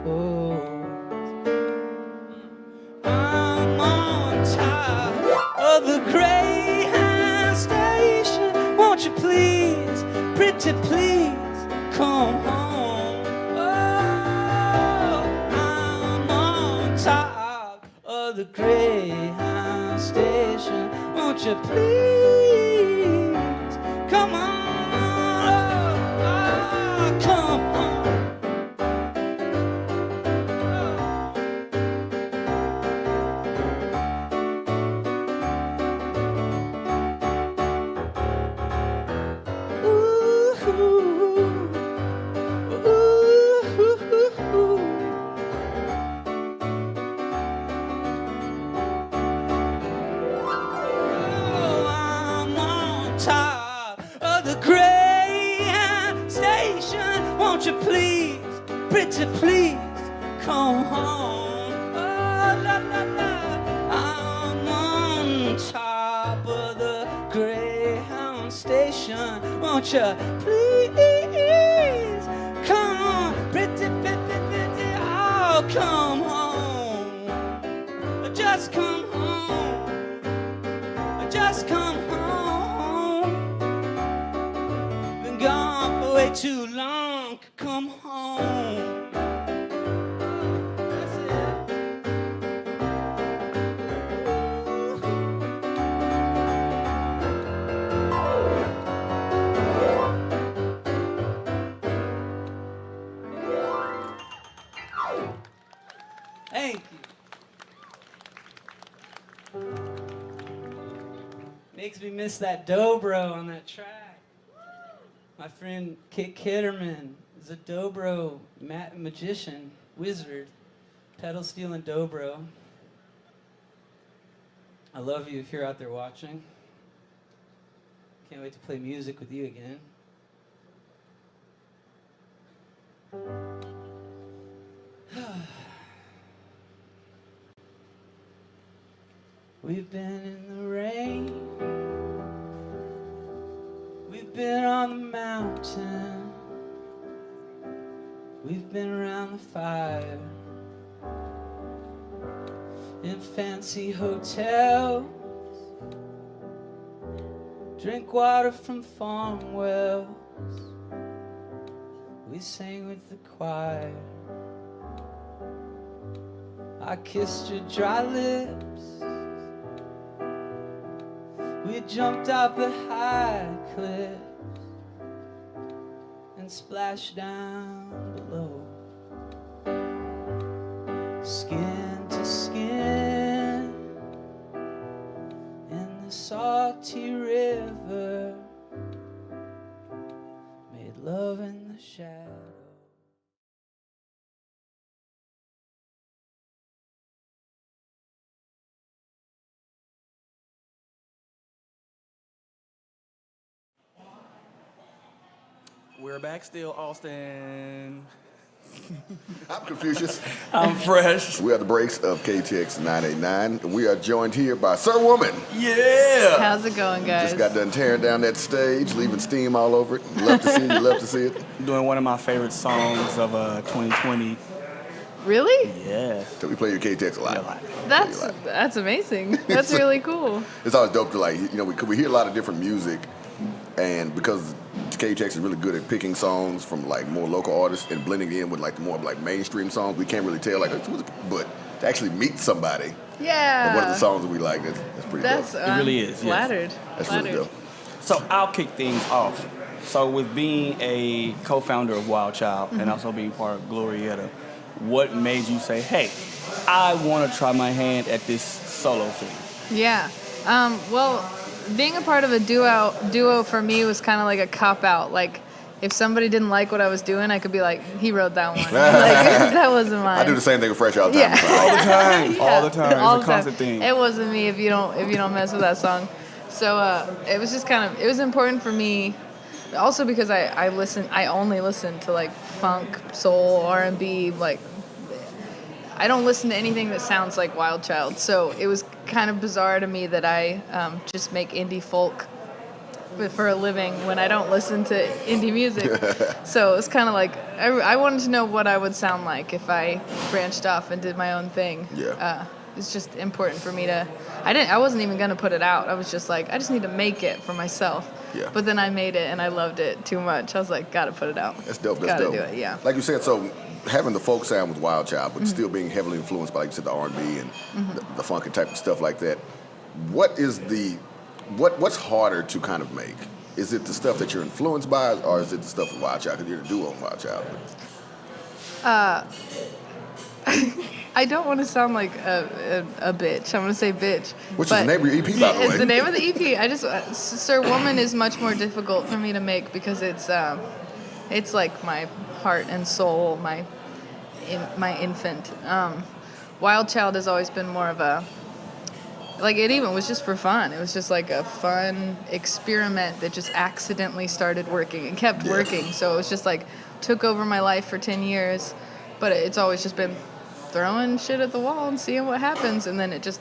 [SPEAKER 7] I'm on top of the Greyhound station. Won't you please, pretty please, come home? Oh, I'm on top of the Greyhound station. Won't you please, come on? Oh, come on. Won't you please, pretty please, come home? Oh, la, la, la. I'm on top of the Greyhound station. Won't you please, come on, pretty, pretty, pretty, oh, come home. Just come home. Just come home. Been gone for way too long. Come home. That's it. Thank you. Makes me miss that dobro on that track. My friend Kit Kitterman is a dobro magician, wizard, pedal stealing dobro. I love you if you're out there watching. Can't wait to play music with you again. We've been in the rain. We've been on the mountain. We've been around the fire. In fancy hotels. Drink water from farm wells. We sang with the choir. I kissed your dry lips. We jumped off the high cliffs and splashed down below. Skin to skin in the salty river. Made love in the shadow.
[SPEAKER 5] We're back still, Austin.
[SPEAKER 4] I'm Confucius.
[SPEAKER 5] I'm Fresh.
[SPEAKER 4] We are the breaks of KTX 989. We are joined here by Sir Woman.
[SPEAKER 5] Yeah.
[SPEAKER 19] How's it going, guys?
[SPEAKER 4] Just got done tearing down that stage, leaving steam all over it. Love to see it. Love to see it.
[SPEAKER 5] Doing one of my favorite songs of 2020.
[SPEAKER 19] Really?
[SPEAKER 5] Yeah.
[SPEAKER 4] So we play your KTX a lot.
[SPEAKER 19] That's amazing. That's really cool.
[SPEAKER 4] It's always dope to we hear a lot of different music, and because KTX is really good at picking songs from like more local artists and blending it in with like the more like mainstream songs, we can't really tell but to actually meet somebody.
[SPEAKER 19] Yeah.
[SPEAKER 4] Of one of the songs that we like, that's pretty dope.
[SPEAKER 5] It really is.
[SPEAKER 19] Flattered.
[SPEAKER 5] Yes.
[SPEAKER 4] That's
[SPEAKER 19] flattered.
[SPEAKER 4] really dope.
[SPEAKER 5] So I'll kick things off. So with being a co-founder of Wild Child and also being part of Glorietta, what made you say, hey, I want to try my hand at this solo thing?
[SPEAKER 19] Yeah. Well, being a part of a duo for me was kind of like a cop-out. Like, if somebody didn't like what I was doing, I could be like, he wrote that one. Like, that wasn't mine.
[SPEAKER 4] I do the same thing with Fresh all the time.
[SPEAKER 19] Yeah.
[SPEAKER 5] All the time. All the time.
[SPEAKER 19] All
[SPEAKER 5] It's
[SPEAKER 19] the
[SPEAKER 5] a constant
[SPEAKER 19] time.
[SPEAKER 5] thing.
[SPEAKER 19] It wasn't me if you don't mess with that song. So it was just it was important for me, also because I only listen to like funk, soul, R&B, like I don't listen to anything that sounds like Wild Child. So it was kind of bizarre to me that I just make indie folk for a living when I don't listen to indie music. So it's kind of like I wanted to know what I would sound like if I branched off and did my own thing.
[SPEAKER 4] Yeah.
[SPEAKER 19] It's just important for me to. I wasn't even gonna put it out. I was just like, I just need to make it for myself.
[SPEAKER 4] Yeah.
[SPEAKER 19] But then I made it and I loved it too much. I was like, gotta put it out.
[SPEAKER 4] That's dope. That's
[SPEAKER 19] gotta
[SPEAKER 4] dope.
[SPEAKER 19] do it. Yeah.
[SPEAKER 4] Like you said, so having the folk sound with Wild Child, but still being heavily influenced by, like you said, the R&B and the funky type of stuff like that. What is what's harder to kind of make? Is it the stuff that you're influenced by, or is it the stuff with Wild Child? Because you're the duo on Wild Child.
[SPEAKER 19] I don't want to sound like a bitch. I'm going to say bitch.
[SPEAKER 4] Which is the name of your EP, by the way.
[SPEAKER 19] It's the name of the EP. I just Sir Woman is much more difficult for me to make because it's like my heart and soul, my infant. Wild Child has always been more of a, like, it even was just for fun. It was just like a fun experiment that just accidentally started working and kept working. So it was just like took over my life for 10 years, but it's always just been throwing shit at the wall and seeing what happens, and then it just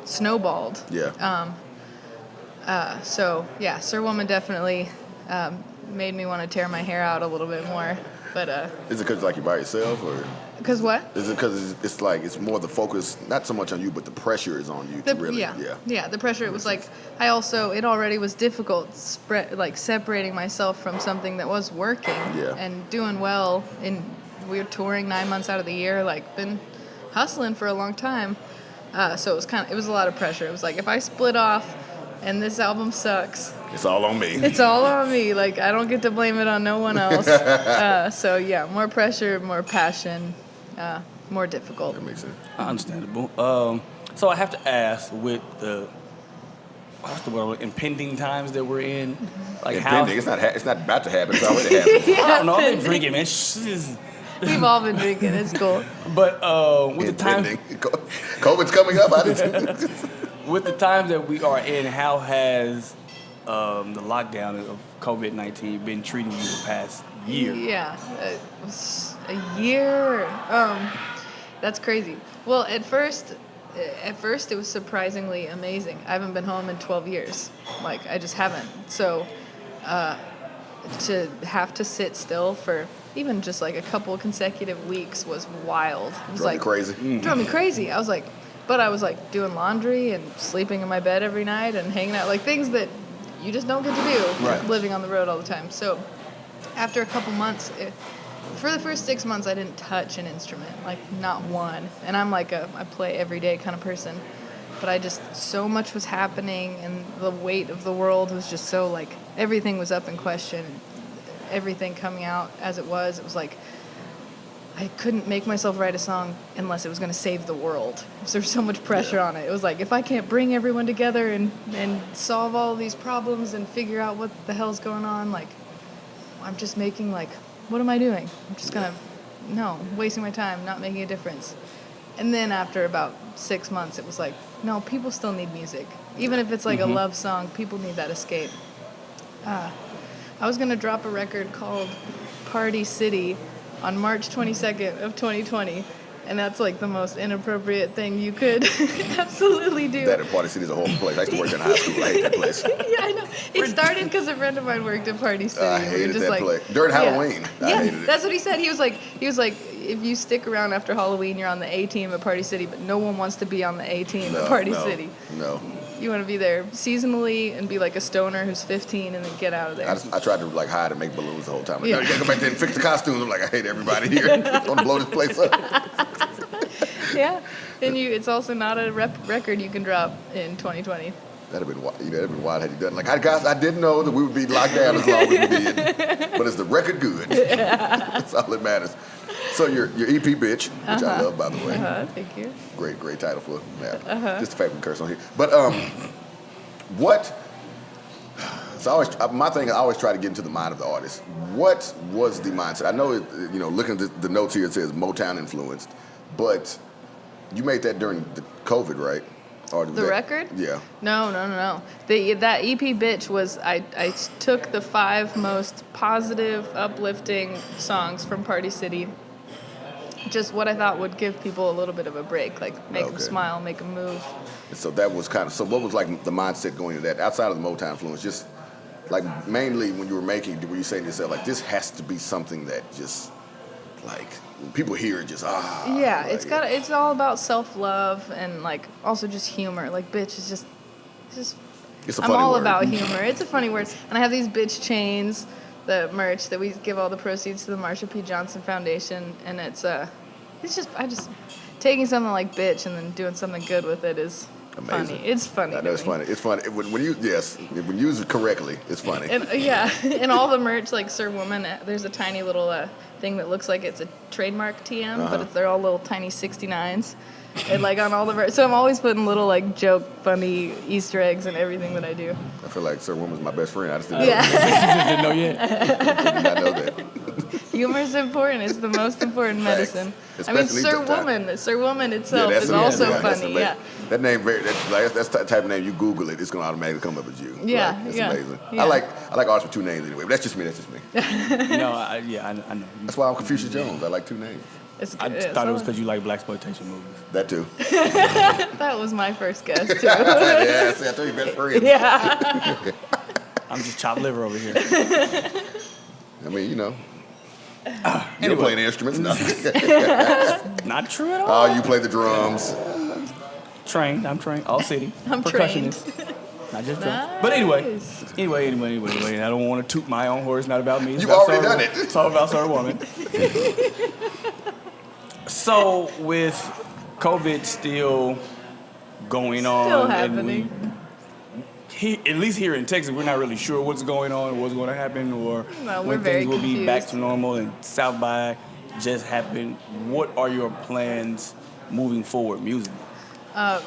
[SPEAKER 19] snowballed.
[SPEAKER 4] Yeah.
[SPEAKER 19] So yeah, Sir Woman definitely made me want to tear my hair out a little bit more. But
[SPEAKER 4] is it because like you're by yourself, or?
[SPEAKER 19] Because what?
[SPEAKER 4] Is it because it's like it's more the focus, not so much on you, but the pressure is on you to really,
[SPEAKER 19] yeah. The pressure. It was like it already was difficult, separating myself from something that was working and doing well. And we were touring 9 months out of the year, like been hustling for a long time. So it was a lot of pressure. It was like if I split off and this album sucks,
[SPEAKER 4] it's all on me.
[SPEAKER 19] It's all on me. Like I don't get to blame it on no one else. So yeah, more pressure, more passion. More difficult.
[SPEAKER 4] That makes sense.
[SPEAKER 5] Understandable. So I have to ask, with the impending times that we're in, like
[SPEAKER 4] impending. It's not about to happen. It's already happened.
[SPEAKER 5] I don't know. I've been drinking, man.
[SPEAKER 19] We've all been drinking. It's cool.
[SPEAKER 5] But with the time,
[SPEAKER 4] COVID's coming up.
[SPEAKER 5] With the times that we are in, how has the lockdown of COVID-19 been treating you the past year?
[SPEAKER 19] Yeah. A year. That's crazy. Well, at first it was surprisingly amazing. I haven't been home in 12 years. Like I just haven't. So to have to sit still for even just like a couple consecutive weeks was wild. It was
[SPEAKER 4] Drove
[SPEAKER 19] me crazy. I was like doing laundry and sleeping in my bed every night and hanging out, like things that you just don't get to do living on the road all the time. So after a couple months, for the first 6 months, I didn't touch an instrument, like not one. And I'm like I play every day kind of person. But so much was happening, and the weight of the world was just so, like, everything was up in question. Everything coming out as it was like, I couldn't make myself write a song unless it was going to save the world. So there was so much pressure on it. It was like, if I can't bring everyone together and solve all these problems and figure out what the hell's going on, like, I'm just making, like, what am I doing? I'm just wasting my time, not making a difference. And then after about 6 months, it was like, no, people still need music. Even if it's like a love song, people need that escape. I was going to drop a record called Party City on March 22nd of 2020. And that's like the most inappropriate thing you could absolutely do.
[SPEAKER 4] That at Party City is a whole place. I used to work in high school. I hate that place.
[SPEAKER 19] Yeah, I know. It started because a friend of mine worked at Party City.
[SPEAKER 4] I hated that place. During Halloween, I hated it.
[SPEAKER 19] That's what he said. He was like, if you stick around after Halloween, you're on the A team at Party City, but no one wants to be on the A team at Party City.
[SPEAKER 4] No.
[SPEAKER 19] You want to be there seasonally and be like a stoner who's 15 and then get out of there.
[SPEAKER 4] I tried to like hide and make balloons the whole time. Like, no, you gotta go back there and fix the costumes. I'm like, I hate everybody here. I want to blow this place up.
[SPEAKER 19] Yeah, and it's also not a record you can drop in 2020.
[SPEAKER 4] That'd have been wild. That'd have been wild had you done. Like, guys, I didn't know that we would be locked down as long as we did. But is the record good? That's all that matters. So your EP, Bitch, which I love, by the way.
[SPEAKER 19] Thank you.
[SPEAKER 4] Great title for that. Just a favorite curse on here. But what? So my thing is I always try to get into the mind of the artist. What was the mindset? I know, looking at the notes here, it says Motown influenced, but you made that during the COVID, right? Or was
[SPEAKER 19] The
[SPEAKER 4] that-
[SPEAKER 19] record?
[SPEAKER 4] Yeah.
[SPEAKER 19] No. That EP Bitch was, I took the 5 most positive, uplifting songs from Party City. Just what I thought would give people a little bit of a break, like make them smile, make them move.
[SPEAKER 4] And so that was kind of, so what was like the mindset going into that, outside of the Motown influence, just like mainly when you were making, were you saying to yourself, like, this has to be something that just, like, when people hear it, just,
[SPEAKER 19] Yeah,
[SPEAKER 4] like,
[SPEAKER 19] it's all about self-love and like also just humor. Like bitch is just
[SPEAKER 4] It's a
[SPEAKER 19] I'm
[SPEAKER 4] funny
[SPEAKER 19] all
[SPEAKER 4] word.
[SPEAKER 19] about humor. It's a funny word. And I have these bitch chains, the merch that we give all the proceeds to the Marsha P. Johnson Foundation, and it's just taking something like bitch and then doing something good with it is
[SPEAKER 4] Amazing.
[SPEAKER 19] funny. It's funny.
[SPEAKER 4] I know it's funny. It's funny. When you use it correctly, it's funny.
[SPEAKER 19] And and all the merch, like Sir Woman, there's a tiny little thing that looks like it's a trademark TM, but they're all little tiny 69s. And like on all the merch. So I'm always putting little like joke, funny Easter eggs in everything that I do.
[SPEAKER 4] I feel like Sir Woman's my best friend. I just didn't know.
[SPEAKER 5] You just didn't know yet.
[SPEAKER 4] I did not know that.
[SPEAKER 19] Humor's important. It's the most important medicine. I mean,
[SPEAKER 4] Especially
[SPEAKER 19] Sir Woman itself is
[SPEAKER 4] that's
[SPEAKER 19] also
[SPEAKER 4] that's
[SPEAKER 19] funny.
[SPEAKER 4] amazing.
[SPEAKER 19] Yeah.
[SPEAKER 4] That name, that's the type of name you Google it, it's gonna automatically come up as you.
[SPEAKER 19] Yeah,
[SPEAKER 4] Like, it's
[SPEAKER 19] yeah,
[SPEAKER 4] amazing.
[SPEAKER 19] yeah.
[SPEAKER 4] I like artists with 2 names anyway. But that's just me.
[SPEAKER 5] No, I know.
[SPEAKER 4] That's why I'm Confucius Jones. I like 2 names.
[SPEAKER 5] I thought it was because you like blaxploitation movies.
[SPEAKER 4] That too.
[SPEAKER 19] That was my first guess too.
[SPEAKER 4] Yeah, see, I told you best friends.
[SPEAKER 19] Yeah.
[SPEAKER 5] I'm just chopped liver over here.
[SPEAKER 4] I mean, you know. You don't play any instruments, no.
[SPEAKER 5] Not true at all.
[SPEAKER 4] Oh, you play the drums.
[SPEAKER 5] I'm trained. All city.
[SPEAKER 19] I'm
[SPEAKER 5] Percussionist. Not just drums. But anyway. I don't want to toot my own horn. It's not about me. It's
[SPEAKER 4] You've
[SPEAKER 5] about
[SPEAKER 4] already
[SPEAKER 5] Sir-
[SPEAKER 4] done it.
[SPEAKER 5] It's all about Sir Woman. So with COVID still going on,
[SPEAKER 19] Still
[SPEAKER 5] and
[SPEAKER 19] happening.
[SPEAKER 5] at least here in Texas, we're not really sure what's going on, what's going to happen, or
[SPEAKER 19] No, we're
[SPEAKER 5] when
[SPEAKER 19] very
[SPEAKER 5] things will be back
[SPEAKER 19] confused.
[SPEAKER 5] to normal. And South by just happened. What are your plans moving forward musically?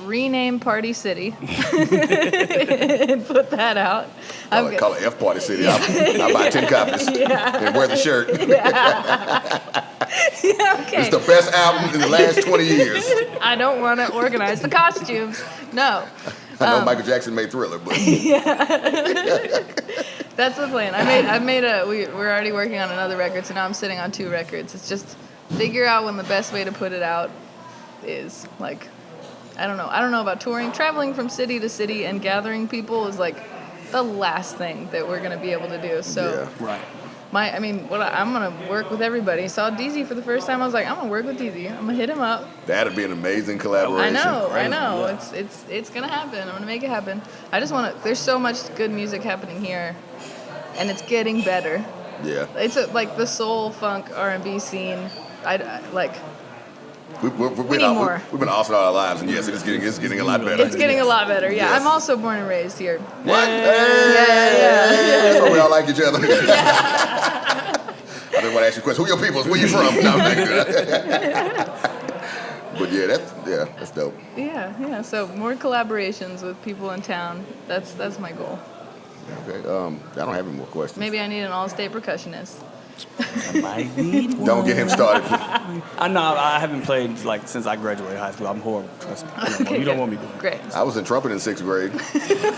[SPEAKER 19] Rename Party City. Put that out.
[SPEAKER 4] Call it F Party City. I'll buy 10 copies and wear the shirt.
[SPEAKER 19] Yeah, okay.
[SPEAKER 4] It's the best album in the last 20 years.
[SPEAKER 19] I don't want to organize the costumes. No.
[SPEAKER 4] I know Michael Jackson made Thriller, but
[SPEAKER 19] That's the plan. We're already working on another record, so now I'm sitting on 2 records. It's just figure out when the best way to put it out is. Like, I don't know. I don't know about touring. Traveling from city to city and gathering people is like the last thing that we're gonna be able to do. So
[SPEAKER 5] right.
[SPEAKER 19] I'm gonna work with everybody. Saw Deezie for the first time. I was like, I'm gonna work with Deezie. I'm gonna hit him up.
[SPEAKER 4] that'd be an amazing collaboration.
[SPEAKER 19] I know. It's gonna happen. I'm gonna make it happen. I just wanna. There's so much good music happening here, and it's getting better.
[SPEAKER 4] Yeah.
[SPEAKER 19] It's like the soul, funk, R&B scene.
[SPEAKER 4] We've
[SPEAKER 19] We need more.
[SPEAKER 4] We've been awesome all our lives, and yes, it's getting a lot better.
[SPEAKER 19] It's getting a lot better. Yeah,
[SPEAKER 4] Yes.
[SPEAKER 19] I'm also born and raised here.
[SPEAKER 4] What?
[SPEAKER 19] Yeah.
[SPEAKER 4] So we all like each other. I just want to ask you a question. Who your peoples? Where you from? No, I'm not good. But that's dope.
[SPEAKER 19] Yeah. So more collaborations with people in town. That's my goal.
[SPEAKER 4] Okay. I don't have any more questions.
[SPEAKER 19] Maybe I need an all-state percussionist.
[SPEAKER 4] Don't get him started.
[SPEAKER 5] I haven't played since I graduated high school. I'm horrible. Trust me. You don't want me doing it.
[SPEAKER 19] Great.
[SPEAKER 4] I was in trumpet in 6th grade.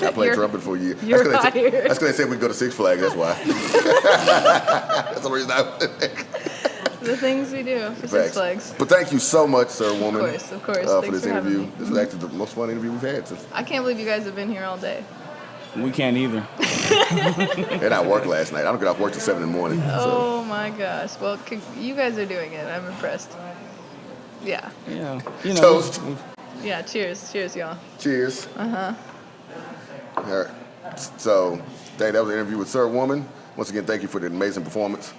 [SPEAKER 4] I played trumpet for a year.
[SPEAKER 19] You're
[SPEAKER 4] That's
[SPEAKER 19] hired.
[SPEAKER 4] because they said we'd go to Six Flags. That's why. That's the reason
[SPEAKER 19] The things we do for Six Flags.
[SPEAKER 4] But thank you so much, Sir Woman.
[SPEAKER 19] Of course.
[SPEAKER 4] For
[SPEAKER 19] Thanks
[SPEAKER 4] this
[SPEAKER 19] for having
[SPEAKER 4] interview.
[SPEAKER 19] me.
[SPEAKER 4] This was actually the most fun interview we've had since.
[SPEAKER 19] I can't believe you guys have been here all day.
[SPEAKER 5] We can't either.
[SPEAKER 4] And I worked last night. I don't get off work till 7 in the morning.
[SPEAKER 19] Oh my gosh. Well, you guys are doing it. I'm impressed. Yeah.
[SPEAKER 5] Yeah.
[SPEAKER 4] Toast.
[SPEAKER 19] Yeah. Cheers, y'all.
[SPEAKER 4] Cheers.
[SPEAKER 19] Uh-huh.
[SPEAKER 4] All right. So, that was an interview with Sir Woman. Once again, thank you for the amazing performance.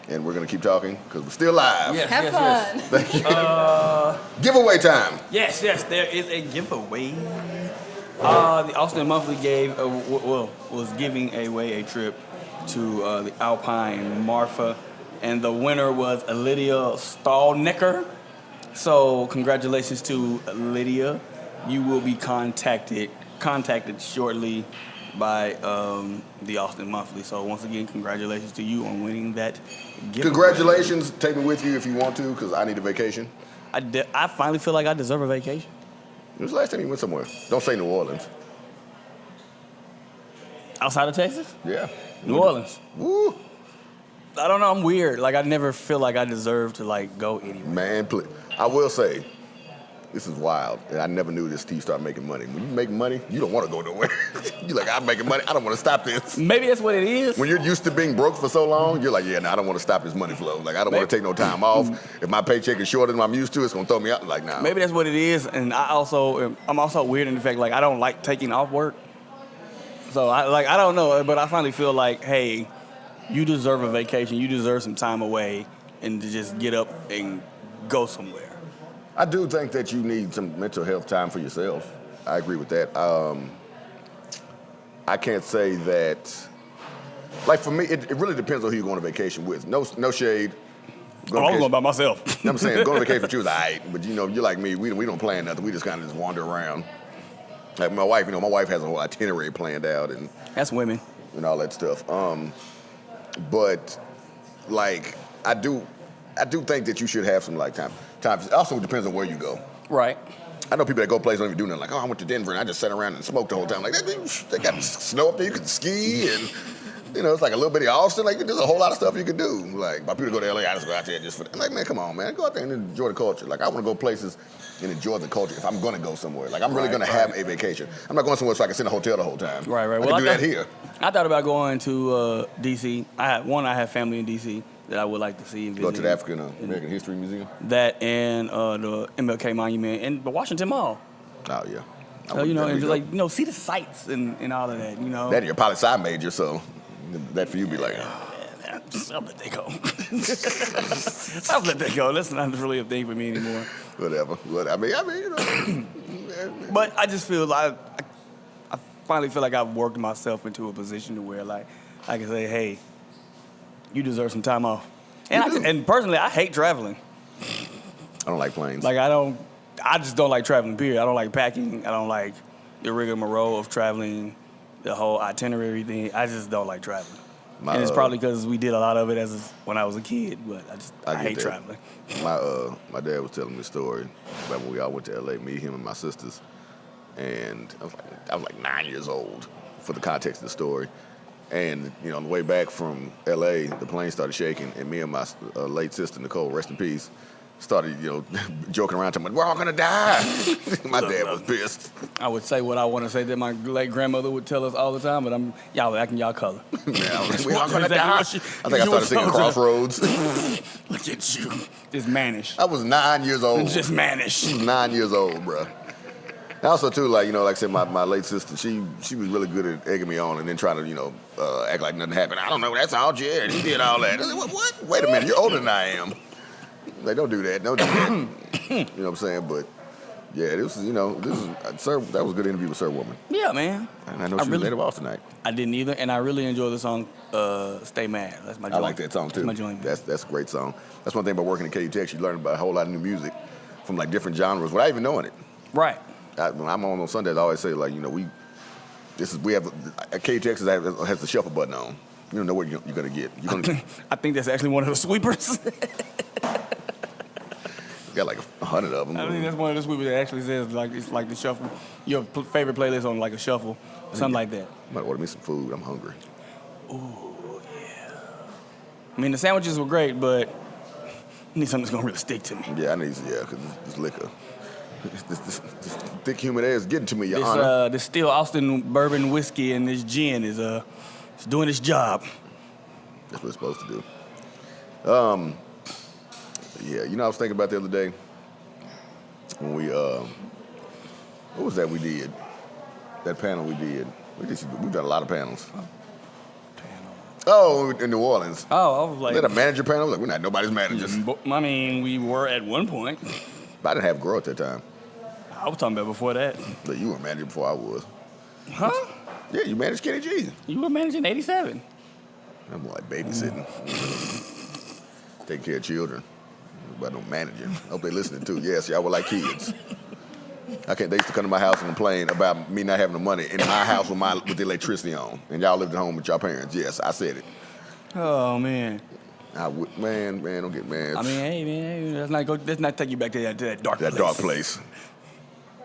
[SPEAKER 4] And we're going to keep talking because we're still live.
[SPEAKER 5] Yes,
[SPEAKER 19] Have fun.
[SPEAKER 4] Thank you. Giveaway time.
[SPEAKER 5] Yes, there is a giveaway. The Austin Monthly was giving away a trip to the Alpine Marfa, and the winner was Lydia Stallnecker. So congratulations to Lydia. You will be contacted shortly by the Austin Monthly. So once again, congratulations to you on winning that giveaway.
[SPEAKER 4] Congratulations. Take me with you if you want to because I need a vacation.
[SPEAKER 5] I finally feel like I deserve a vacation.
[SPEAKER 4] When was the last time you went somewhere? Don't say New Orleans.
[SPEAKER 5] Outside of Texas?
[SPEAKER 4] Yeah.
[SPEAKER 5] New Orleans.
[SPEAKER 4] Woo.
[SPEAKER 5] I don't know. I'm weird. Like I never feel like I deserve to like go anywhere.
[SPEAKER 4] Man, I will say, this is wild, and I never knew this till you start making money. When you make money, you don't want to go nowhere. You're like, I'm making money. I don't want to stop this.
[SPEAKER 5] Maybe that's what it is.
[SPEAKER 4] When you're used to being broke for so long, you're like, yeah, no, I don't want to stop this money flow. Like, I don't want to take no time off. If my paycheck is shorter than I'm used to, it's going to throw me out. Like, nah.
[SPEAKER 5] Maybe that's what it is. And I'm also weird in the fact, like, I don't like taking off work. So, I don't know, but I finally feel like, hey, you deserve a vacation. You deserve some time away and to just get up and go somewhere.
[SPEAKER 4] I do think that you need some mental health time for yourself. I agree with that. I can't say that. Like for me, it really depends on who you're going on vacation with. No shade.
[SPEAKER 5] I'm going by myself.
[SPEAKER 4] You know what I'm saying? Going on vacation with you is all right, but you're like me. We don't plan nothing. We just kind of just wander around. Like my wife, my wife has a whole itinerary planned out, and
[SPEAKER 5] that's women
[SPEAKER 4] and all that stuff. But like I do think that you should have some like time. It also depends on where you go.
[SPEAKER 5] Right.
[SPEAKER 4] I know people that go places don't even do nothing. Like, I went to Denver and I just sat around and smoked the whole time. Like, they got snow up there. You can ski and, it's like a little bit of Austin. Like, there's a whole lot of stuff you can do. Like, my people go to LA, I just go out there just for that. Like, man, come on, man. Go out there and enjoy the culture. Like, I want to go places and enjoy the culture if I'm going to go somewhere. Like, I'm really going to have a vacation. I'm not going somewhere so I can sit in a hotel the whole time.
[SPEAKER 5] Right.
[SPEAKER 4] I can do that here.
[SPEAKER 5] I thought about going to D.C. I have family in D.C. that I would like to see and visit.
[SPEAKER 4] Go to the African American History Museum?
[SPEAKER 5] That and the MLK Monument and the Washington Mall.
[SPEAKER 4] Oh, yeah.
[SPEAKER 5] So, and just like, see the sights and all of that,
[SPEAKER 4] That you're a poli-sci major, so that for you be like,
[SPEAKER 5] I'll let that go. I'll let that go. That's not really a thing for me anymore.
[SPEAKER 4] Whatever. I mean,
[SPEAKER 5] But I just feel like I finally feel like I've worked myself into a position to where like I can say, hey, you deserve some time off. And personally, I hate traveling.
[SPEAKER 4] I don't like planes.
[SPEAKER 5] Like I just don't like traveling, period. I don't like packing. I don't like the rigmarole of traveling, the whole itinerary thing. I just don't like traveling. And it's probably because we did a lot of it when I was a kid, but I hate traveling.
[SPEAKER 4] My dad was telling me a story about when we all went to LA, me, him, and my sisters. And I was like 9 years old for the context of the story. And, on the way back from LA, the plane started shaking, and me and my late sister, Nicole, rest in peace, started, joking around, talking about, we're all gonna die. My dad was pissed.
[SPEAKER 5] I would say what I want to say that my late grandmother would tell us all the time, but y'all acting y'all color.
[SPEAKER 4] We're all gonna die. I think I started singing Crossroads.
[SPEAKER 5] Look at you, just mannish.
[SPEAKER 4] I was 9 years old.
[SPEAKER 5] Just mannish.
[SPEAKER 4] 9 years old, bro. And also too, like I said, my late sister, she was really good at egging me on and then trying to, act like nothing happened. I don't know, that's all Jared. He did all that. I said, what? Wait a minute, you're older than I am. Like, don't do that. Don't do that. You know what I'm saying? But yeah, that was a good interview with Sir Woman.
[SPEAKER 5] Yeah, man.
[SPEAKER 4] And I know she was native off tonight.
[SPEAKER 5] I didn't either, and I really enjoy the song "Stay Mad." That's my joint.
[SPEAKER 4] I like that song too.
[SPEAKER 5] That's my joint.
[SPEAKER 4] That's a great song. That's one thing about working at KUTX. You learn about a whole lot of new music from like different genres without even knowing it.
[SPEAKER 5] Right.
[SPEAKER 4] When I'm on Sundays, I always say like, we have KUTX has the shuffle button on. You don't know what you're gonna get.
[SPEAKER 5] I think that's actually one of the sweepers.
[SPEAKER 4] Got like 100 of them.
[SPEAKER 5] I think that's one of the sweepers that actually says like it's like the shuffle. Your favorite playlist on like a shuffle, something like that.
[SPEAKER 4] I might order me some food. I'm hungry.
[SPEAKER 5] Ooh, yeah. I mean, the sandwiches were great, but I need something that's gonna really stick to me.
[SPEAKER 4] Yeah, because this liquor. This thick humid air is getting to me, Your Honor.
[SPEAKER 5] This Still Austin bourbon whiskey and this gin is it's doing its job.
[SPEAKER 4] That's what it's supposed to do. Yeah, I was thinking about the other day when we what was that we did? That panel we did. We've done a lot of panels. Oh, in New Orleans.
[SPEAKER 5] Oh, I was like,
[SPEAKER 4] is that a manager panel? I was like, we're not nobody's managers.
[SPEAKER 5] I mean, we were at one point.
[SPEAKER 4] But I didn't have Grow at that time.
[SPEAKER 5] I was talking about before that.
[SPEAKER 4] But you were a manager before I was.
[SPEAKER 5] Huh?
[SPEAKER 4] Yeah, you managed Kenny G.
[SPEAKER 5] You were managing 87.
[SPEAKER 4] I'm more like babysitting. Taking care of children. But no managing. I hope they listening too. Yes, y'all were like kids. They used to come to my house and complain about me not having the money in my house with the electricity on. And y'all lived at home with your parents. Yes, I said it.
[SPEAKER 5] Oh, man.
[SPEAKER 4] Man, don't get mad.
[SPEAKER 5] I mean, hey, man, let's not take you back to that dark place.
[SPEAKER 4] That dark place.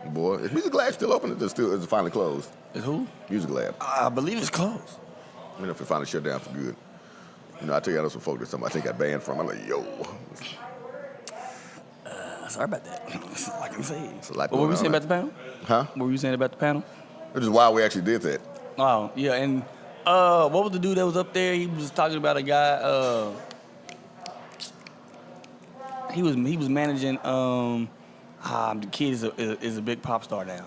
[SPEAKER 4] Boy, is Music Lab still open? Or is it finally closed?
[SPEAKER 5] Is who?
[SPEAKER 4] Music Lab.
[SPEAKER 5] I believe it's closed.
[SPEAKER 4] I mean, if it finally shut down for good. You know, I tell you, I know some folk that somebody I think got banned from. I'm like, yo.
[SPEAKER 5] Sorry about that. That's all I can say.
[SPEAKER 4] What
[SPEAKER 5] were you saying about the panel?
[SPEAKER 4] Huh?
[SPEAKER 5] What were you saying about the panel?
[SPEAKER 4] Which is why we actually did that.
[SPEAKER 5] Oh, yeah, and what was the dude that was up there? He was talking about a guy, he was managing, the kid is a big pop star now.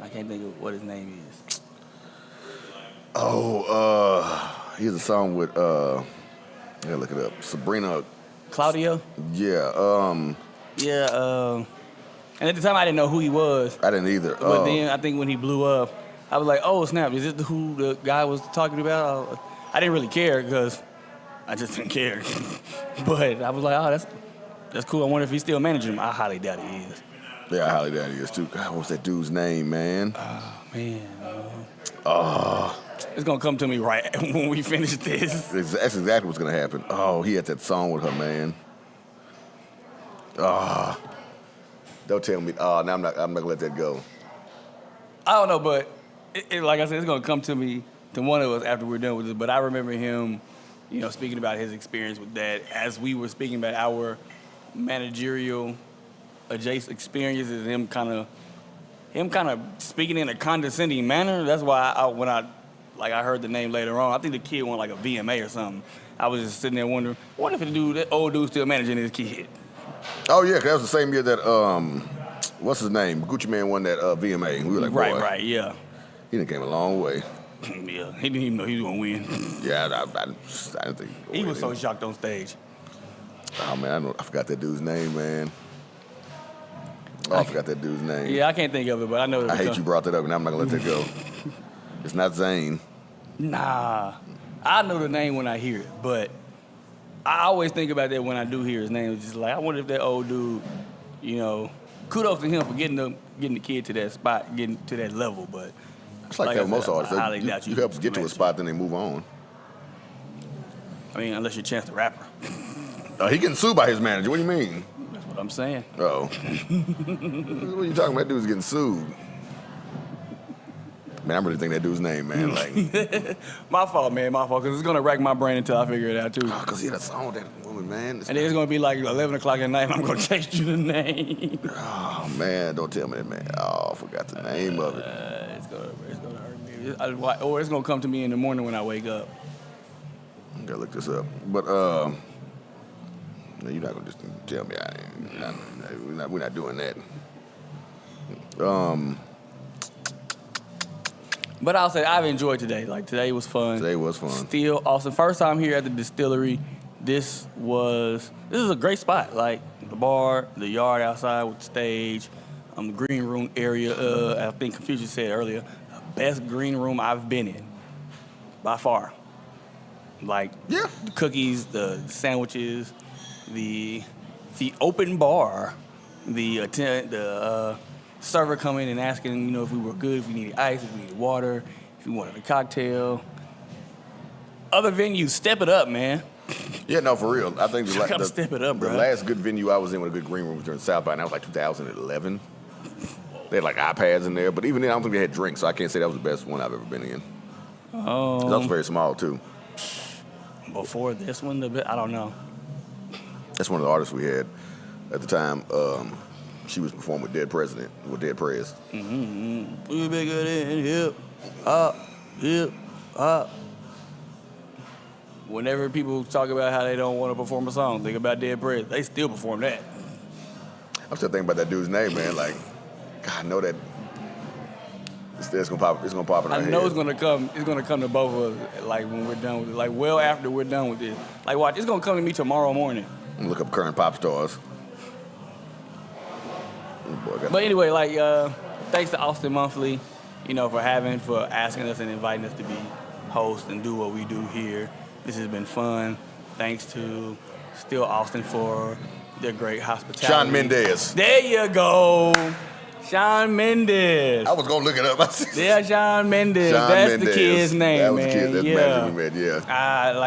[SPEAKER 5] I can't think of what his name is.
[SPEAKER 4] He has a song with, I gotta look it up, Sabrina.
[SPEAKER 5] Claudio?
[SPEAKER 4] Yeah,
[SPEAKER 5] Yeah, and at the time I didn't know who he was.
[SPEAKER 4] I didn't either.
[SPEAKER 5] But then I think when he blew up, I was like, oh, snap, is this who the guy was talking about? I didn't really care because I just didn't care. But I was like, oh, that's cool. I wonder if he's still managing him. I highly doubt he is.
[SPEAKER 4] Yeah, I highly doubt he is too. God, what's that dude's name, man?
[SPEAKER 5] Oh, man.
[SPEAKER 4] Oh.
[SPEAKER 5] It's going to come to me right when we finish this.
[SPEAKER 4] That's exactly what's going to happen. Oh, he had that song with her, man. Don't tell me. Now I'm not going to let that go.
[SPEAKER 5] I don't know, but like I said, it's going to come to me, to one of us after we're done with this. But I remember him, speaking about his experience with that as we were speaking about our managerial adjacent experiences, him kind of speaking in a condescending manner. That's why when I heard the name later on, I think the kid won like a VMA or something. I was just sitting there wondering, what if that old dude still managing his kid?
[SPEAKER 4] Oh yeah, 'cause that was the same year that what's his name? Gucci Man won that VMA. We were like, boy,
[SPEAKER 5] right, yeah.
[SPEAKER 4] He done came a long way.
[SPEAKER 5] Yeah, he didn't even know he was gonna win.
[SPEAKER 4] Yeah, I didn't think
[SPEAKER 5] he was so shocked on stage.
[SPEAKER 4] Oh man, I forgot that dude's name, man. I forgot that dude's name.
[SPEAKER 5] Yeah, I can't think of it, but I know.
[SPEAKER 4] I hate you brought that up, and I'm not gonna let that go. It's not Zane.
[SPEAKER 5] Nah, I know the name when I hear it, but I always think about that when I do hear his name. It's just like, I wonder if that old dude, kudos to him for getting the kid to that spot, getting to that level. But
[SPEAKER 4] it's like that with most artists. You help get to a spot, then they move on.
[SPEAKER 5] I mean, unless you're Chance the Rapper.
[SPEAKER 4] He getting sued by his manager. What do you mean?
[SPEAKER 5] That's what I'm saying.
[SPEAKER 4] Oh. What are you talking about? That dude's getting sued. Man, I really think that dude's name, man. Like,
[SPEAKER 5] my fault, man. My fault. Because it's going to rack my brain until I figure it out, too.
[SPEAKER 4] Because he had a song with that woman, man.
[SPEAKER 5] And then it's going to be like 11 o'clock at night, and I'm going to text you the name.
[SPEAKER 4] Oh, man. Don't tell me that, man. Oh, I forgot the name of it.
[SPEAKER 5] It's going to hurt me. Or it's going to come to me in the morning when I wake up.
[SPEAKER 4] I got to look this up. But, no, you're not going to just tell me. We're not doing that.
[SPEAKER 5] But I'll say I've enjoyed today. Like, today was fun.
[SPEAKER 4] Today was fun.
[SPEAKER 5] Still awesome. First time here at the distillery. This is a great spot. Like, the bar, the yard outside with the stage, the green room area. I think Confucius said earlier, the best green room I've been in, by far. Like,
[SPEAKER 4] yeah,
[SPEAKER 5] the cookies, the sandwiches, the open bar, the server coming and asking, if we were good, if we needed ice, if we needed water, if we wanted a cocktail. Other venues, step it up, man.
[SPEAKER 4] Yeah, no, for real. I think
[SPEAKER 5] step it up, bro.
[SPEAKER 4] The last good venue I was in with a good green room was during South by, and that was like 2011. They had like iPads in there, but even then, I don't think they had drinks, so I can't say that was the best one I've ever been in. That was very small, too.
[SPEAKER 5] Before this one, I don't know.
[SPEAKER 4] That's one of the artists we had at the time. She was performing with Dead Prez.
[SPEAKER 5] We bigger than hip hop. Whenever people talk about how they don't want to perform a song, think about Dead Prez. They still perform that.
[SPEAKER 4] I'm still thinking about that dude's name, man. Like, God, I know that it's gonna pop. It's gonna pop in our head.
[SPEAKER 5] I know it's gonna come. It's gonna come to both of us. Like when we're done with it. Like well after we're done with this. Like watch, it's gonna come to me tomorrow morning.
[SPEAKER 4] I'm gonna look up current pop stars.
[SPEAKER 5] But anyway, like, thanks to Austin Monthly, for asking us and inviting us to be hosts and do what we do here. This has been fun. Thanks to Still Austin for their great hospitality.
[SPEAKER 4] Shawn Mendes.
[SPEAKER 5] There you go. Shawn Mendes.
[SPEAKER 4] I was gonna look it up.
[SPEAKER 5] Yeah, Shawn Mendes. That's the kid's name,
[SPEAKER 4] that was
[SPEAKER 5] man.
[SPEAKER 4] The kid. That's the man we met, yeah.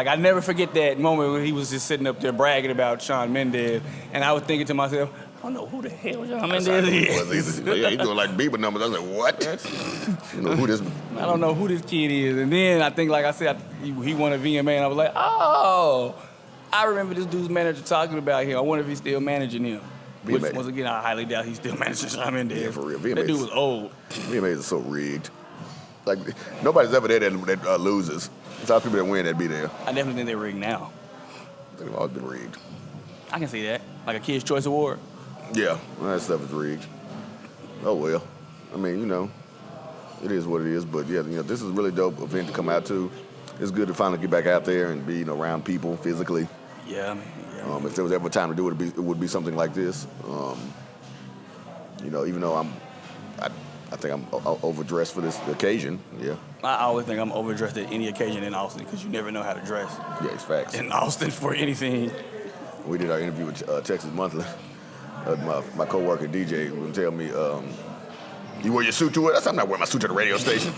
[SPEAKER 5] I never forget that moment when he was just sitting up there bragging about Shawn Mendes, and I was thinking to myself, don't know who the hell Shawn
[SPEAKER 4] That's
[SPEAKER 5] Mendes
[SPEAKER 4] how it was
[SPEAKER 5] is.
[SPEAKER 4] either. Yeah, he doing like Bieber numbers. I was like, what? You know who this?
[SPEAKER 5] I don't know who this kid is. And then I think, like I said, he won a VMA, and I was like, oh, I remember this dude's manager talking about him. I wonder if he's still managing him. Which,
[SPEAKER 4] VMA.
[SPEAKER 5] once again, I highly doubt he's still managing Shawn Mendes.
[SPEAKER 4] Yeah, for real.
[SPEAKER 5] That dude was old.
[SPEAKER 4] VMAs are so rigged. Like, nobody's ever there that loses. It's all people that win that be there.
[SPEAKER 5] I definitely think they're rigged now.
[SPEAKER 4] They've always been rigged.
[SPEAKER 5] I can see that. Like a Kid's Choice Award.
[SPEAKER 4] Yeah, well, that stuff is rigged. Oh, well. I mean, you know, it is what it is. But, yeah, you know, this is a really dope event to come out to. It's good to finally get back out there and be, you know, around people physically.
[SPEAKER 5] Yeah, I mean, yeah.
[SPEAKER 4] If there was ever a time to do it, it would be something like this. You know, even though I think I'm overdressed for this occasion. Yeah.
[SPEAKER 5] I always think I'm overdressed at any occasion in Austin because you never know how to dress.
[SPEAKER 4] Yeah, it's facts.
[SPEAKER 5] In Austin for anything.
[SPEAKER 4] We did our interview with Texas Monthly. My coworker DJ would tell me, "You wear your suit to it?" I said, "I'm not wearing my suit to the radio station."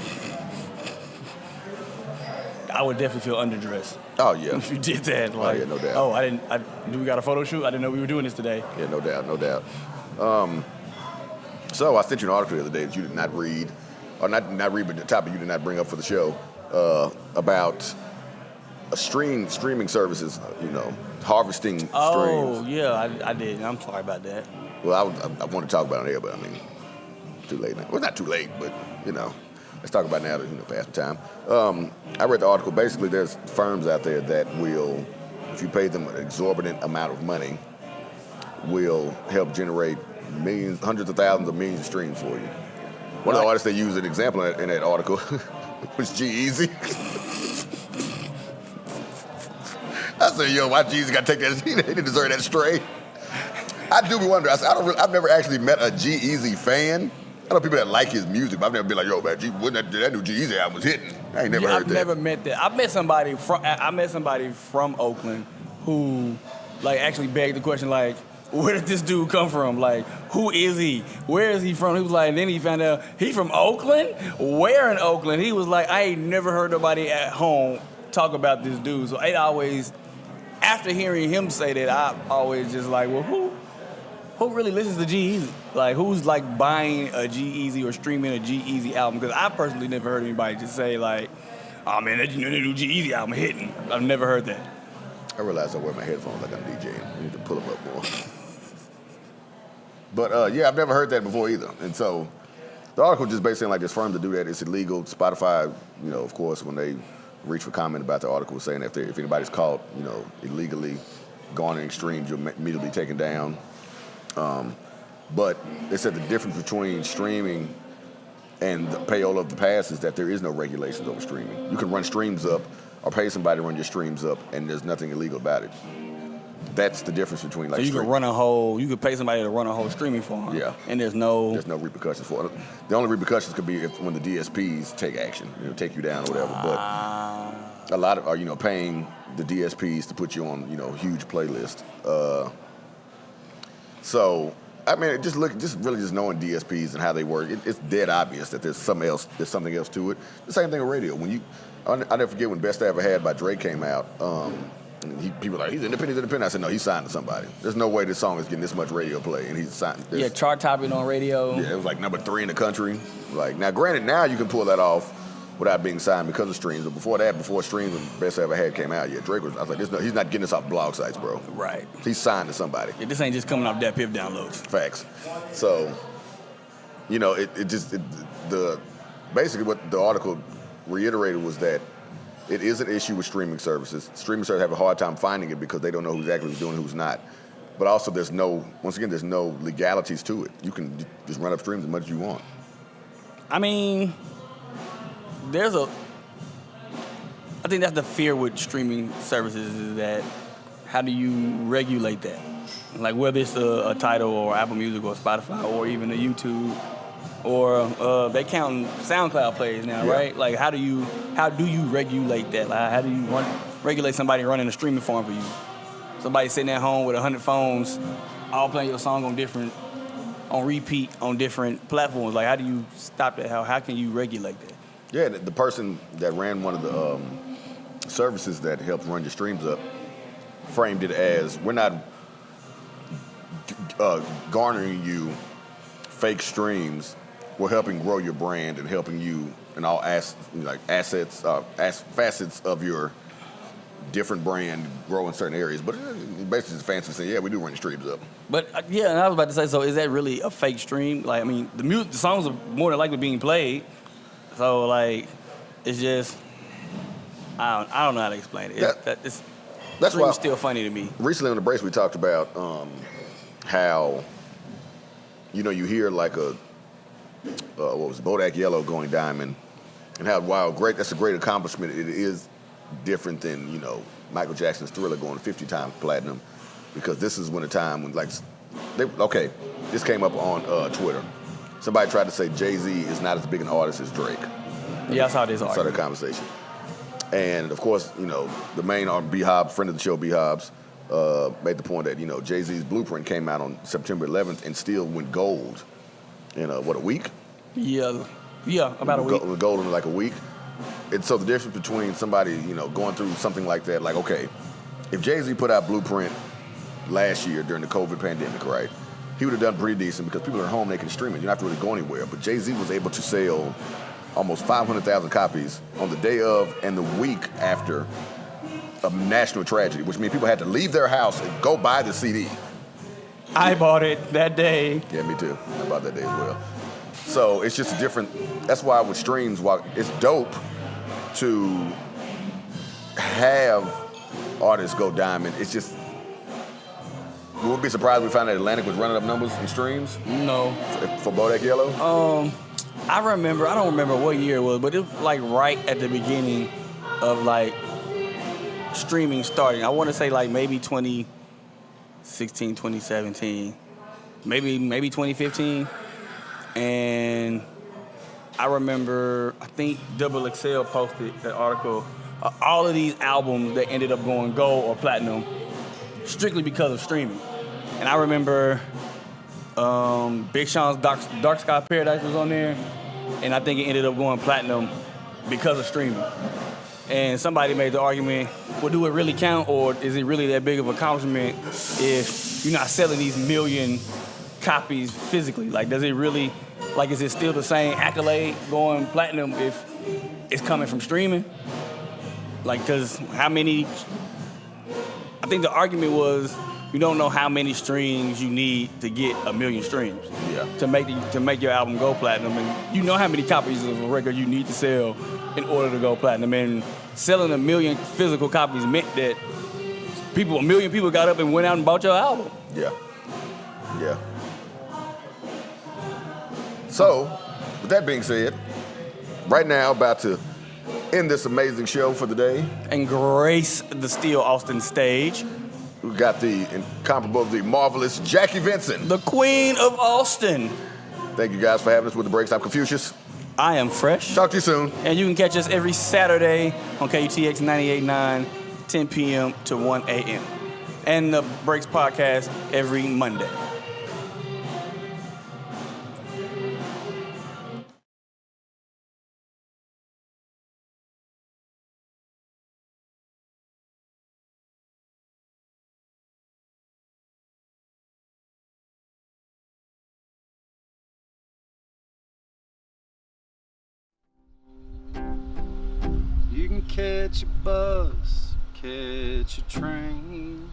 [SPEAKER 5] I would definitely feel underdressed.
[SPEAKER 4] Oh yeah.
[SPEAKER 5] If you did that, like,
[SPEAKER 4] oh yeah, no doubt.
[SPEAKER 5] Oh, do we got a photo shoot? I didn't know we were doing this today.
[SPEAKER 4] Yeah, no doubt, no doubt. So I sent you an article the other day that you did not read, or not read, but the topic you did not bring up for the show, about streaming services, you know, harvesting streams.
[SPEAKER 5] Oh, yeah, I did. I'm sorry about that.
[SPEAKER 4] Well, I want to talk about it here, but I mean, too late now. Well, not too late, but, you know, let's talk about it now that, you know, past the time. I read the article. Basically, there's firms out there that will, if you pay them an exorbitant amount of money, will help generate millions, hundreds of thousands of millions of streams for you. One of the artists they used an example in that article was G-Eazy. I said, yo, why G-Eazy got to take that? He didn't deserve that stray. I do be wondering. I said, I've never actually met a G-Eazy fan. I know people that like his music, but I've never been like, yo, man, that new G-Eazy album was hitting. I ain't never heard that.
[SPEAKER 5] I've never met that. I met somebody from Oakland who, like, actually begged the question, like, where did this dude come from? Like, who is he? Where is he from? He was like, and then he found out he from Oakland? Where in Oakland? He was like, I ain't never heard nobody at home talk about this dude. So it always, after hearing him say that, I always just like, well, who really listens to G-Eazy? Like, who's like buying a G-Eazy or streaming a G-Eazy album? Because I personally never heard anybody just say like, oh man, that new G-Eazy album hitting. I've never heard that.
[SPEAKER 4] I realize I wear my headphones like I'm DJing. I need to pull them up more. But yeah, I've never heard that before either. And so the article just basically like there's firms to do that. It's illegal. Spotify, you know, of course, when they reach for comment about the article, saying if anybody's caught, you know, illegally garnering streams, you're immediately taken down. But they said the difference between streaming and the payola of the past is that there is no regulations over streaming. You can run streams up or pay somebody to run your streams up, and there's nothing illegal about it. That's the difference between like.
[SPEAKER 5] So you could pay somebody to run a whole streaming farm.
[SPEAKER 4] Yeah.
[SPEAKER 5] And there's no
[SPEAKER 4] repercussions for it. The only repercussions could be when the DSPs take action, you know, take you down or whatever. But a lot of you know, paying the DSPs to put you on, you know, huge playlist. So I mean, just knowing DSPs and how they work, it's dead obvious that there's something else to it. The same thing with radio. I'll never forget when Best I Ever Had by Drake came out. People were like, he's independent. I said, no, he's signed to somebody. There's no way this song is getting this much radio play, and he's signed.
[SPEAKER 5] Yeah, chart topping on radio.
[SPEAKER 4] Yeah, it was like number 3 in the country. Like, now, granted, now you can pull that off without being signed because of streams. But before streams, when Best I Ever Had came out, yeah, Drake was. I was like, he's not getting this off blog sites, bro.
[SPEAKER 5] Right.
[SPEAKER 4] He's signed to somebody.
[SPEAKER 5] Yeah, this ain't just coming off that PIF downloads.
[SPEAKER 4] Facts. So, you know, basically what the article reiterated was that it is an issue with streaming services. Streaming services have a hard time finding it because they don't know who's actually doing who's not. But also there's no legalities to it. You can just run up streams as much as you want.
[SPEAKER 5] I mean, I think that's the fear with streaming services is that how do you regulate that? Like whether it's a Tidal or Apple Music or Spotify or even a YouTube or they count SoundCloud plays now, right? Like how do you regulate that? Like how do you regulate somebody running a streaming farm for you? Somebody sitting at home with 100 phones, all playing your song on repeat on different platforms. Like how do you stop that? How can you regulate that?
[SPEAKER 4] Yeah, the person that ran one of the services that helps run your streams up framed it as we're not garnering you fake streams were helping grow your brand and helping you in all facets of your different brand grow in certain areas. But basically, the fans say, yeah, we do run the streams up.
[SPEAKER 5] But yeah, and I was about to say, so is that really a fake stream? Like, I mean, the songs are more than likely being played. So like, it's just, I don't know how to explain it.
[SPEAKER 4] That's why
[SPEAKER 5] it's still funny to me.
[SPEAKER 4] Recently on the breaks, we talked about how, you hear like Bodak Yellow going diamond, and how while that's a great accomplishment, it is different than Michael Jackson's Thriller going 50 times platinum, because this is when a time when this came up on Twitter. Somebody tried to say Jay-Z is not as big an artist as Drake.
[SPEAKER 5] Yeah, I saw this
[SPEAKER 4] argument. I saw that conversation. And of course, the main B-Hobbs, friend of the show, B-Hobbs, made the point that, Jay-Z's Blueprint came out on September 11th and still went gold in, a week?
[SPEAKER 5] Yeah, about a week.
[SPEAKER 4] Went gold in like a week. And so the difference between somebody, going through something like that, like, okay, if Jay-Z put out Blueprint last year during the COVID pandemic, right, he would have done pretty decent because people are at home, they can stream it. You don't have to really go anywhere. But Jay-Z was able to sell almost 500,000 copies on the day of and the week after a national tragedy, which means people had to leave their house and go buy the CD.
[SPEAKER 5] I bought it that day.
[SPEAKER 4] Yeah, me too. I bought that day as well. So it's just a different, that's why with streams, while it's dope to have artists go diamond, it's just, we would be surprised if we found that Atlantic was running up numbers in streams?
[SPEAKER 5] No.
[SPEAKER 4] For Bodak Yellow?
[SPEAKER 5] I don't remember what year it was, but it was like right at the beginning of like streaming starting. I want to say like maybe 2016, 2017, maybe 2015. And I remember, I think Double XL posted that article, all of these albums that ended up going gold or platinum strictly because of streaming. And I remember Big Sean's Dark Sky Paradise was on there, and I think it ended up going platinum because of streaming. And somebody made the argument, well, do it really count, or is it really that big of an accomplishment if you're not selling these million copies physically? Like, does it really, like, is it still the same accolade going platinum if it's coming from streaming? Like, because how many, I think the argument was, you don't know how many streams you need to get 1 million streams to make your album go platinum, and you know how many copies of a record you need to sell in order to go platinum. And selling 1 million physical copies meant that 1 million people got up and went out and bought your album.
[SPEAKER 4] Yeah. So, with that being said, right now about to end this amazing show for the day
[SPEAKER 5] and grace the Steel Austin stage.
[SPEAKER 4] We got the incomparable, the marvelous Jackie Venson,
[SPEAKER 5] the Queen of Austin.
[SPEAKER 4] Thank you guys for having us with the breaks. I'm Confucius.
[SPEAKER 5] I am Fresh.
[SPEAKER 4] Talk to you soon.
[SPEAKER 5] And you can catch us every Saturday on KUTX 98.9, 10 p.m. to 1 a.m. And the Breaks podcast every Monday.
[SPEAKER 17] You can catch a bus, catch a train.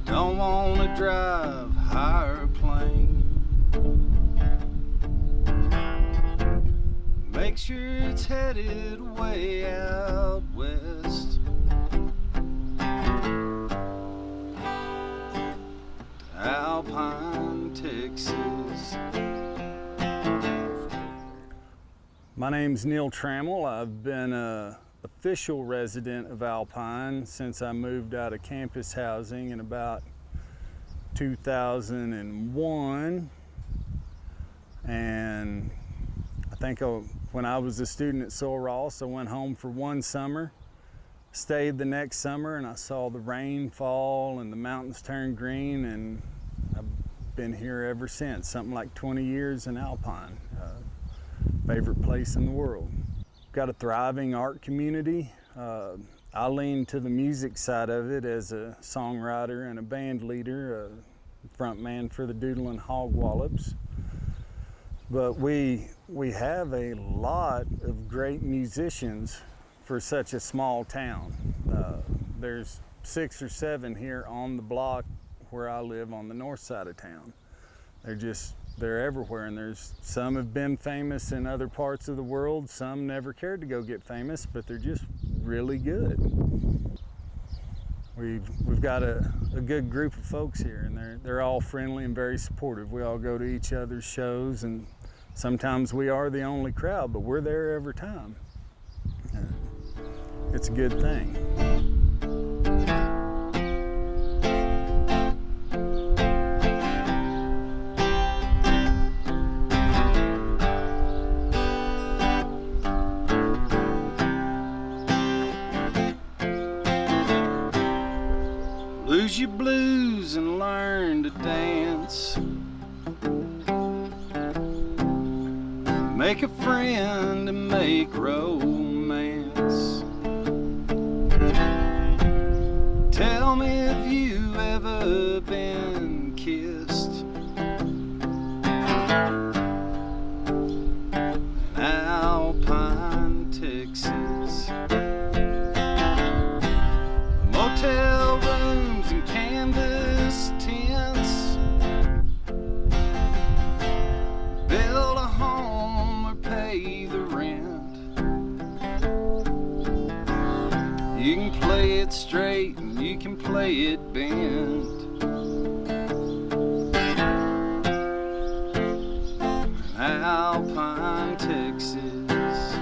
[SPEAKER 17] Don't wanna drive, hire a plane. Make sure it's headed way out west. Alpine, Texas. My name's Neil Trammell. I've been an official resident of Alpine since I moved out of campus housing in about 2001. And I think when I was a student at Sul Ross, I went home for one summer, stayed the next summer, and I saw the rain fall and the mountains turn green, and I've been here ever since, something like 20 years in Alpine. Favorite place in the world. Got a thriving art community. I lean to the music side of it as a songwriter and a band leader, a front man for the Doodlin' Hog Wallops. But we have a lot of great musicians for such a small town. There's 6 or 7 here on the block where I live on the north side of town. They're everywhere, and there's some have been famous in other parts of the world, some never cared to go get famous, but they're just really good. We've got a good group of folks here, and they're all friendly and very supportive. We all go to each other's shows, and sometimes we are the only crowd, but we're there every time. It's a good thing.
[SPEAKER 2] Lose your blues and learn to dance. Make a friend and make romance. Tell me, have you ever been kissed? In Alpine, Texas. Motel rooms and canvas tents. Build a home or pay the rent. You can play it straight and you can play it bent. Alpine, Texas.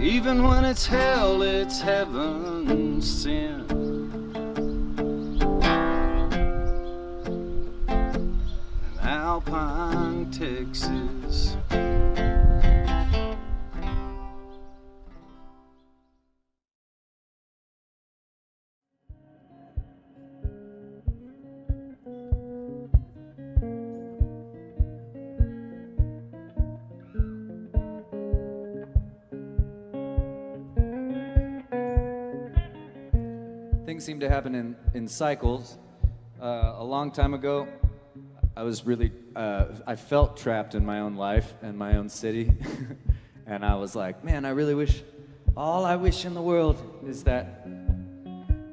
[SPEAKER 2] Even when it's hell, it's heaven sent. In Alpine, Texas.
[SPEAKER 6] Things seem to happen in cycles. A long time ago, I was really, I felt trapped in my own life and my own city. And I was like, man, I really wish, all I wish in the world is that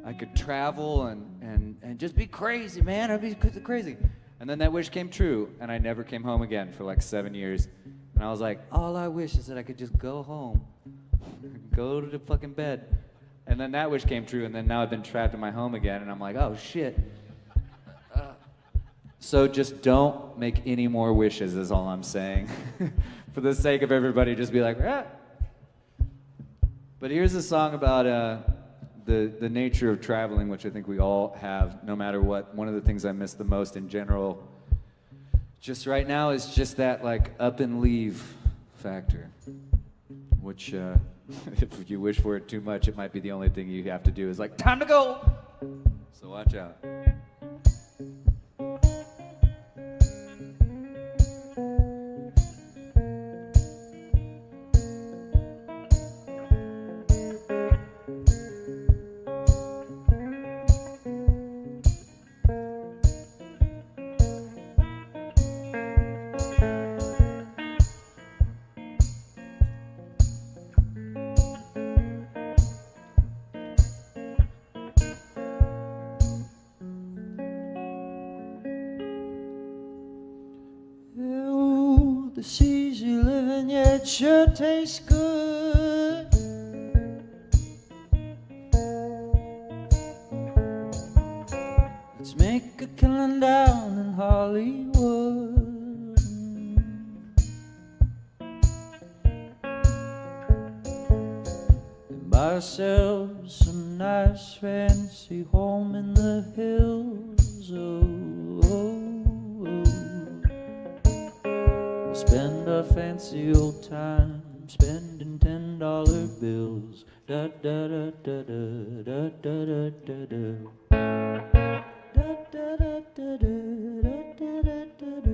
[SPEAKER 6] I could travel and just be crazy, man. I'd be crazy. And then that wish came true, and I never came home again for like 7 years. And I was like, all I wish is that I could just go home, go to the fucking bed. And then that wish came true, and then now I've been trapped in my home again, and I'm like, oh shit. So just don't make any more wishes is all I'm saying. For the sake of everybody, just be like, ah. But here's a song about the nature of traveling, which I think we all have, no matter what. One of the things I miss the most in general, just right now, is just that like up and leave factor, which if you wish for it too much, it might be the only thing you have to do is like, time to go! So watch out.
[SPEAKER 7] It's easy living, yet sure tastes good. Let's make a killing down in Hollywood. And buy ourselves some nice fancy home in the hills. Spend our fancy old time spending $10 bills. Da da da da da da da da da. Da da da da da da da da da.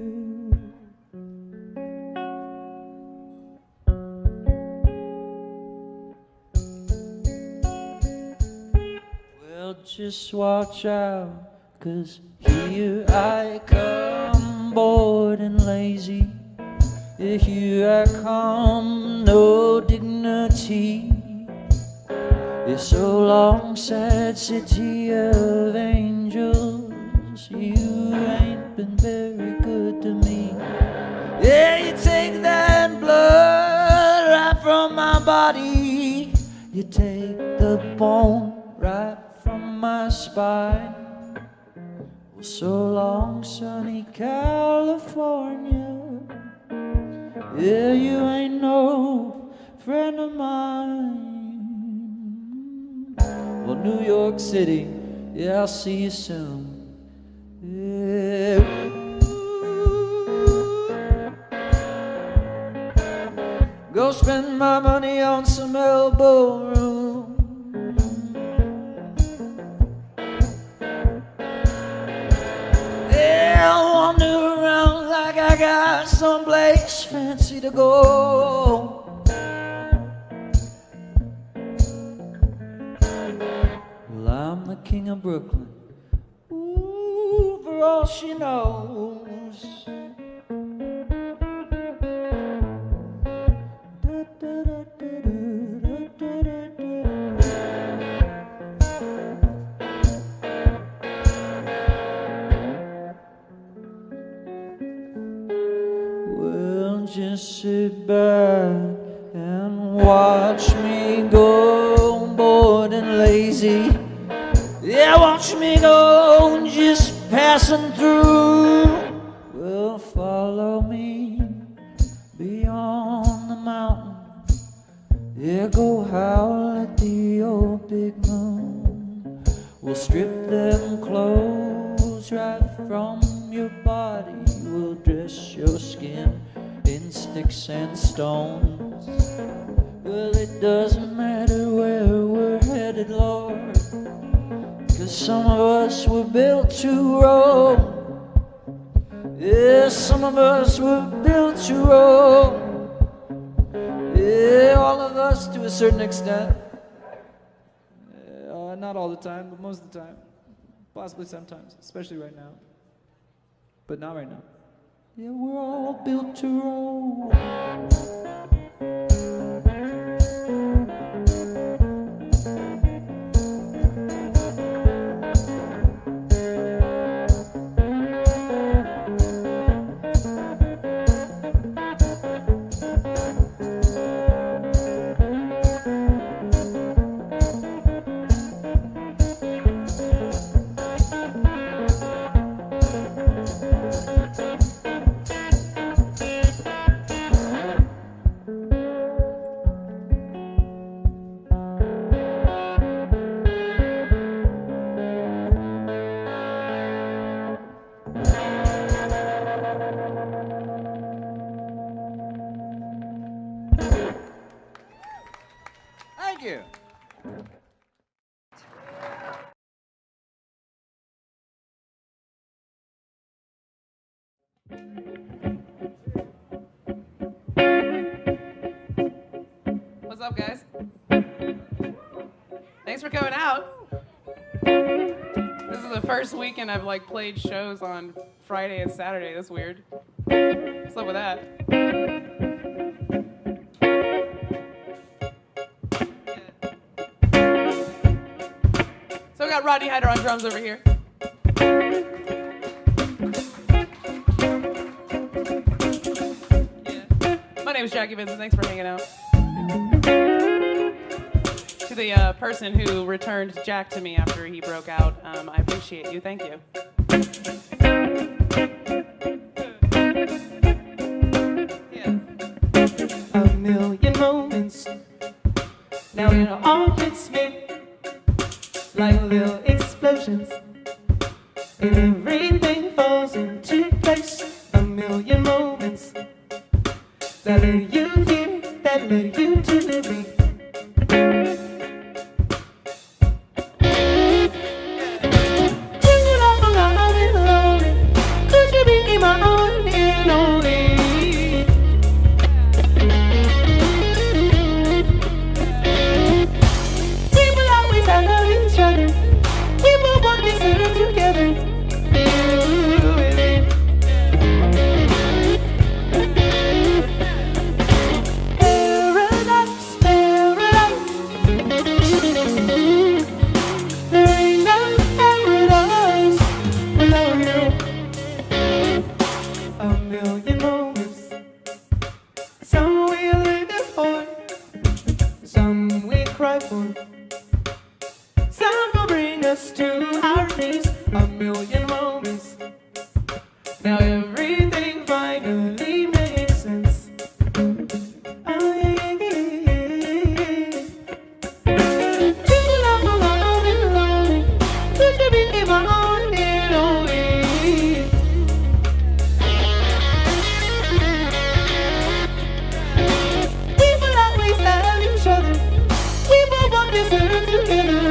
[SPEAKER 7] just watch out, 'cause here I come, bored and lazy. Here I come, no dignity. It's so long, sad city of angels. You ain't been very good to me. Yeah, you take that blood right from my body. You take the bone right from my spine. Well, so long, sunny California. Yeah, you ain't no friend of mine. Well, New York City, yeah, I'll see you soon. Yeah. Go spend my money on some elbow room. Yeah, I'll wander around like I got someplace fancy to go. Well, I'm the king of Brooklyn. Ooh, for all she knows. Well, just sit back and watch me go, bored and lazy. Yeah, watch me go, just passing through. Well, follow me beyond the mountain. Yeah, go howl at the old big moon. We'll strip them clothes right from your body. We'll dress your skin in sticks and stones. Well, it doesn't matter where we're headed, Lord, 'cause some of us were built to roll. Yeah, some of us were built to roll. Yeah, all of us to a certain extent. Not all the time, but most of the time. Possibly sometimes, especially right now. But not right now. Yeah, we're all built to roll. Thank you.
[SPEAKER 13] What's up, guys? Thanks for coming out. This is the first weekend I've played shows on Friday and Saturday. That's weird. What's up with that? So we got Rodney Hyder on drums over here. My name is Jackie Venson. Thanks for hanging out. To the person who returned Jack to me after he broke out, I appreciate you. Thank you.
[SPEAKER 20] A million moments. Now it all hits me like little explosions, and everything falls into place. A million moments that led you here, that led you to me. Could you be my one and only? People always love each other. We other. You and me. Paradise, paradise. There ain't no paradise without you. A million moments. Some we live for, some we cry for. Some will bring us to our knees. A million moments. Now everything finally makes sense. Oh, yeah, yeah, yeah. Too lonely, could you be my one and only? We will always have each other. We will walk this earth together.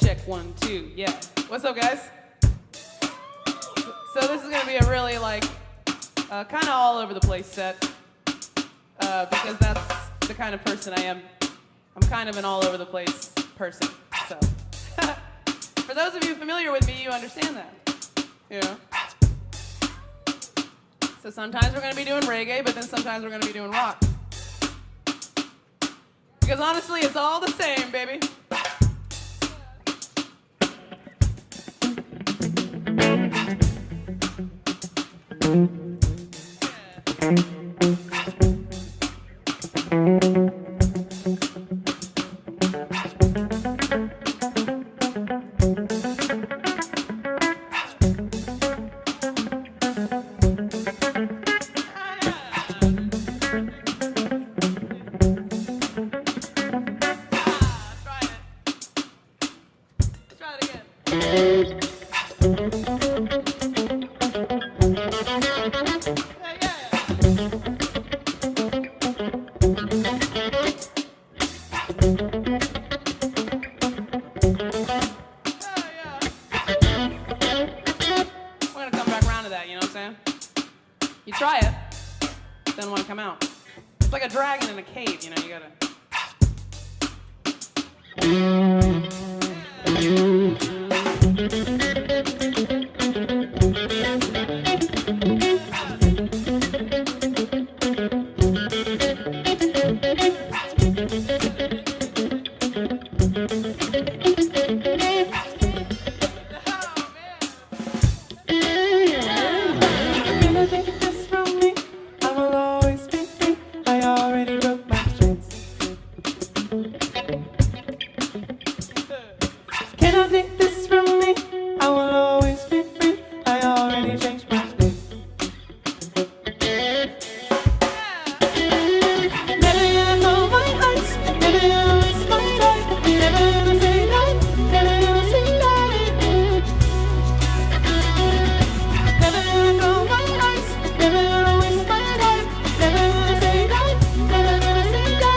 [SPEAKER 20] Check 1, 2, yeah. What's up, guys? So this is gonna be a really kind of all over the place set because that's the kind of person I am. I'm kind of an all over the place person. So for those of you familiar with me, you understand that. You know. So sometimes we're gonna be doing reggae, but then sometimes we're gonna be doing rock. Because honestly, it's all the same, baby. You try it, then want to come out. It's like a dragon in a cave, you know, you gotta. Cannot take this from me. I will always be free. I already changed my name. Never gonna know my eyes. Never gonna waste my time. Never gonna say that. Never gonna say that. Never gonna know my eyes. Never gonna waste my time. Never gonna say that. Never gonna say that.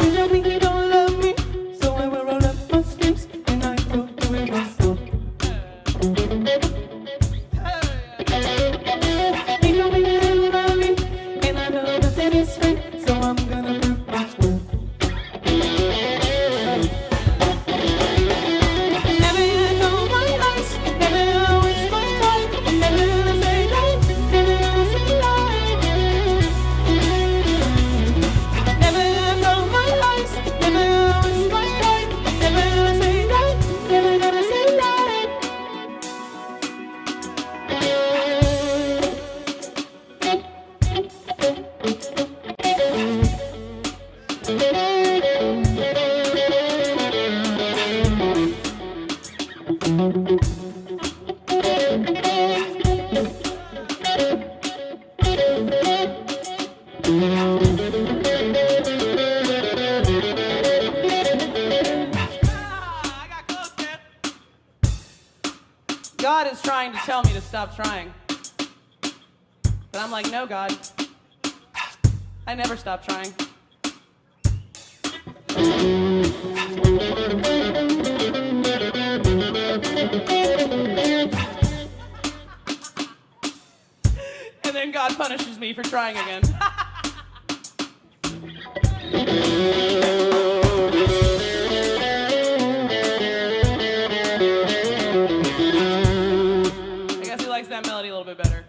[SPEAKER 20] You tell me you don't love me, so I will roll up my sleeves and I will do it myself. You tell me you don't love me, and I know that that is fake, so I'm gonna prove my worth. Never gonna know my eyes, never gonna waste my time, never gonna say that, never gonna say that. Never gonna know my eyes, never gonna waste my time, never gonna say that, never gonna say that.
[SPEAKER 13] God is trying to tell me to stop trying. But I'm like, no, God. I never stop trying. And then God punishes me for trying again. I guess he likes that melody a little bit better.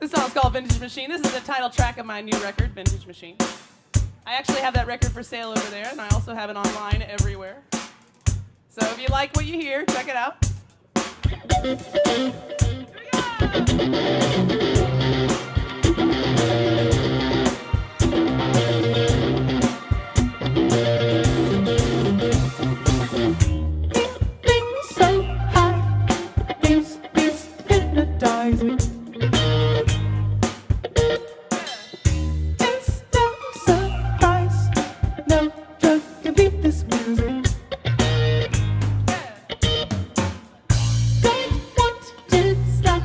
[SPEAKER 13] This song's called Vintage Machine. This is the title track of my new record, Vintage Machine. I actually have that record for sale over there, and I also have it online everywhere. So if you like what you hear, check it out.
[SPEAKER 20] Things so high, these beats hypnotize me. Instant surprise, no drug can beat this music. Don't want to stop.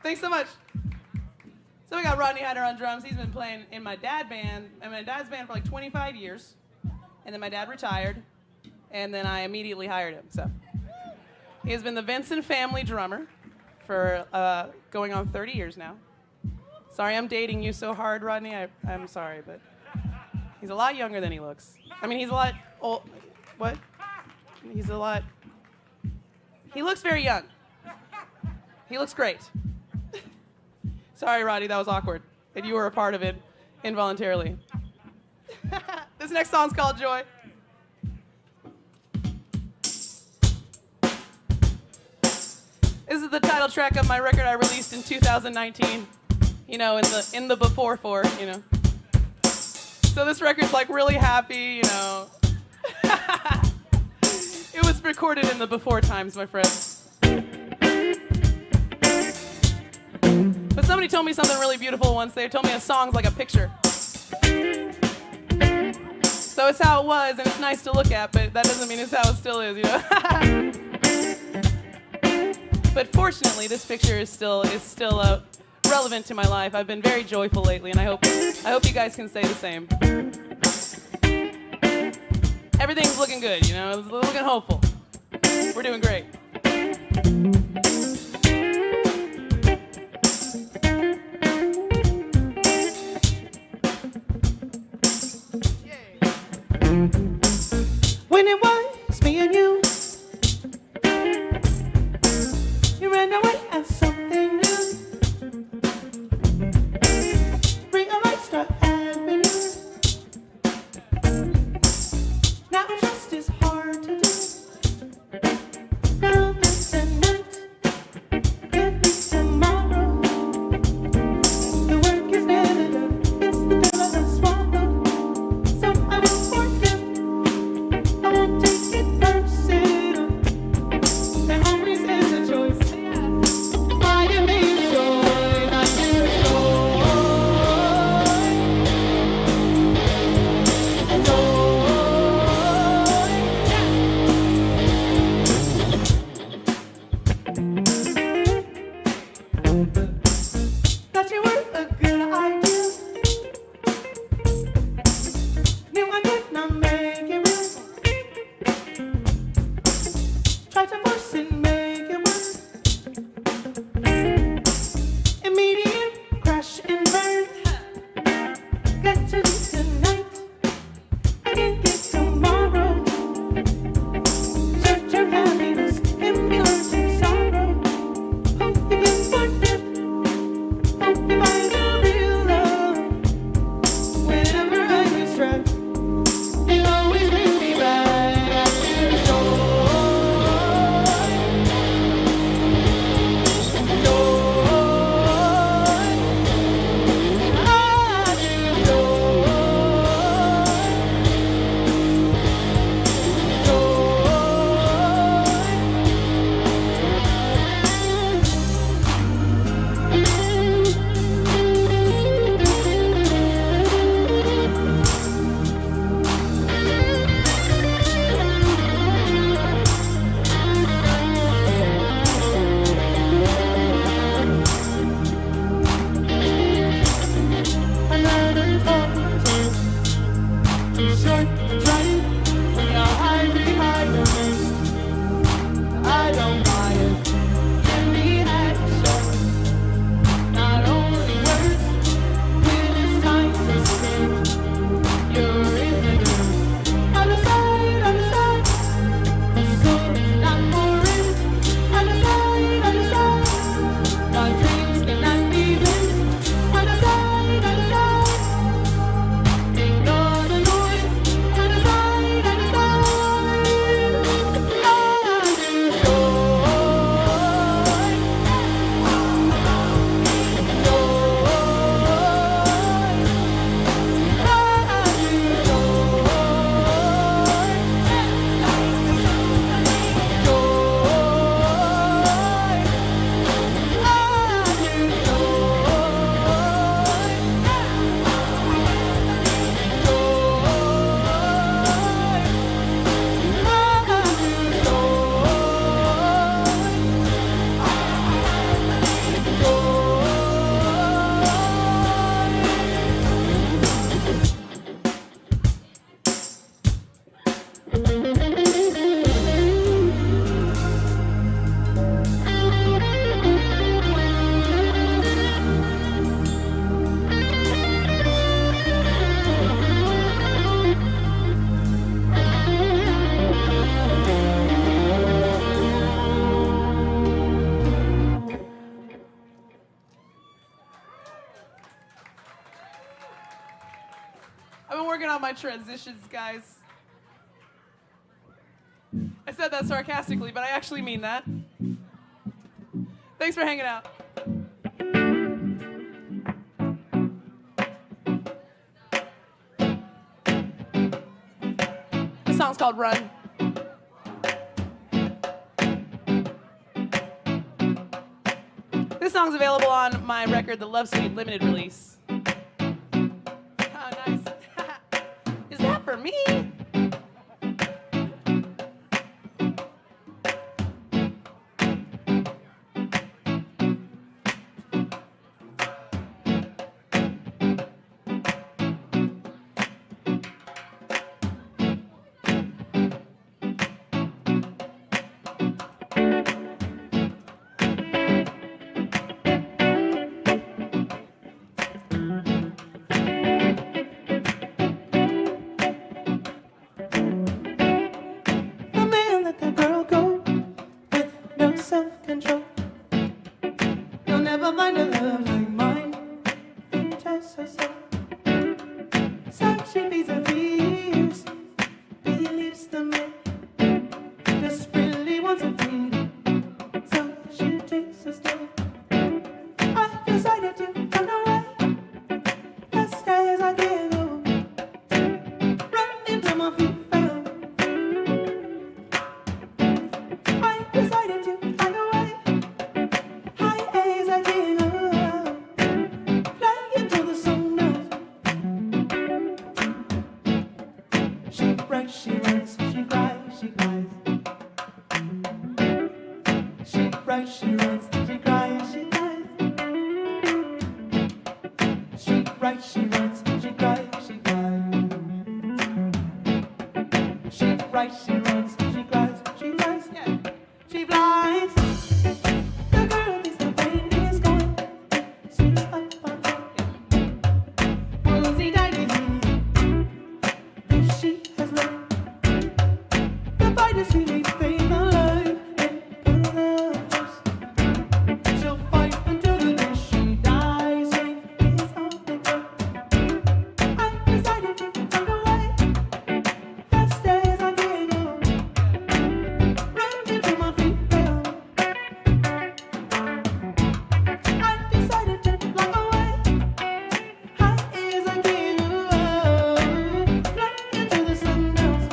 [SPEAKER 13] Thanks so much. So we got Rodney Hyder on drums. He's been playing in my dad's band for like 25 years. And then my dad retired. And then I immediately hired him. So he has been the Venson family drummer for going on 30 years now. Sorry I'm dating you so hard, Rodney. I'm sorry, but he's a lot younger than he looks. I mean, he's a lot old. What? He looks very young. He looks great. Sorry, Roddy, that was awkward. And you were a part of it involuntarily. This next song's called Joy. This is the title track of my record I released in 2019. You know, in the before four, you know. So this record's like really happy, you know. It was recorded in the before times, my friends. But somebody told me something really beautiful once. They told me a song's like a picture. So it's how it was, and it's nice to look at, but that doesn't mean it's how it still is, you know? But fortunately, this picture is still relevant to my life. I've been very joyful lately, and I hope you guys can say the same. Everything's looking good, you know? It's looking hopeful. We're doing great.
[SPEAKER 20] When it was me and you ran away at something new. Realized I had been you. Now it's just as hard to do. Now it's the night. Give me tomorrow. The work is never done. It's the devil I swallowed. So I will forgive. I won't take it personal. There always is a choice. I am in joy. I am joy.
[SPEAKER 13] my transitions, guys. I said that sarcastically, but I actually mean that. Thanks for hanging out. This song's called Run. This song's available on my record, The Love Suite Limited Release. Oh, nice. Is that for me?
[SPEAKER 20] The man let the girl go with no self-control. You'll never find a love like mine. He tells her so. So she feeds her fears, believes the man desperately wants a freedom. So she takes a stand. I decided to run away as fast as I can go. Run into my feet. I decided to fly away, high as I can go, fly into the sun knows. She breaks, she runs, she cries, she cries. She breaks, she runs, she cries, she cries. She breaks, she runs, she cries, she cries. She breaks, she runs, she cries, she cries. Yeah. She flies. The girl thinks the pain is gone. She's up on top. Woozy tiny this she has learned. The fight is really faith alive and put love first. She'll fight until the day she dies. Saying it's all the good. I decided to run away fast as I can go. Run into my feet. I decided to fly away, high as I can go, fly into the sun knows.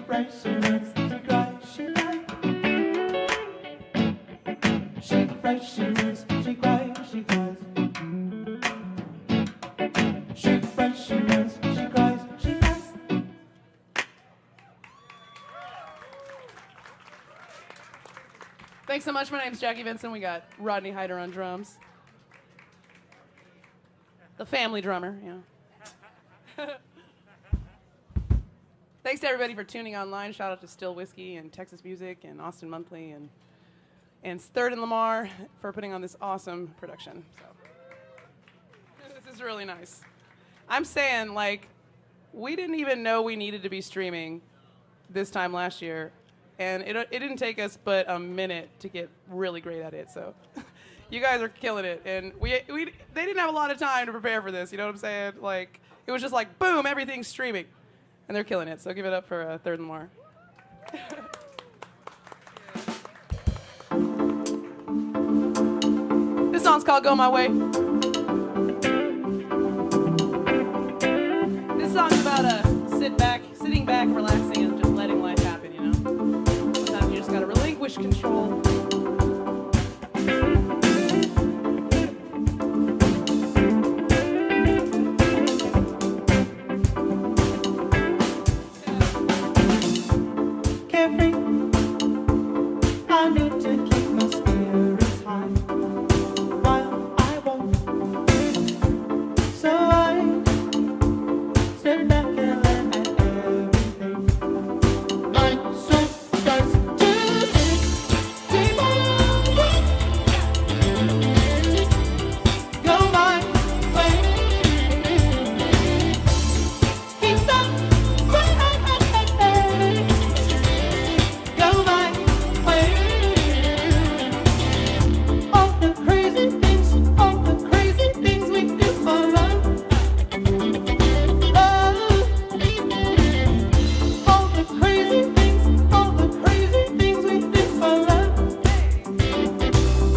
[SPEAKER 20] prays, she runs, she cries, she cries. She prays, she runs, she cries, she cries. She prays, she runs, she cries, she cries.
[SPEAKER 13] Thanks so much. My name's Jackie Venson. We got Rodney Hyder on drums. The family drummer, yeah. Thanks to everybody for tuning online. Shout out to Still Whiskey and Texas Music and Austin Monthly and Third and Lamar for putting on this awesome production. So this is really nice. I'm saying, like, we didn't even know we needed to be streaming this time last year, and it didn't take us but a minute to get really great at it. So you guys are killing it, and they didn't have a lot of time to prepare for this. You know what I'm saying? Like, it was just like, boom, everything's streaming, and they're killing it. So give it up for Third and Lamar. This song's called "Go My Way." This song's about sitting back, relaxing, and just letting life happen. You know, sometimes you just gotta relinquish control.
[SPEAKER 20] Carefree, I need to keep my spirits high while I walk. So I step back and let everything. My soul starts to sink deeper. Go my way. Keep that way. Go my way. All the crazy things we do for love. Love. All the crazy things we do for love.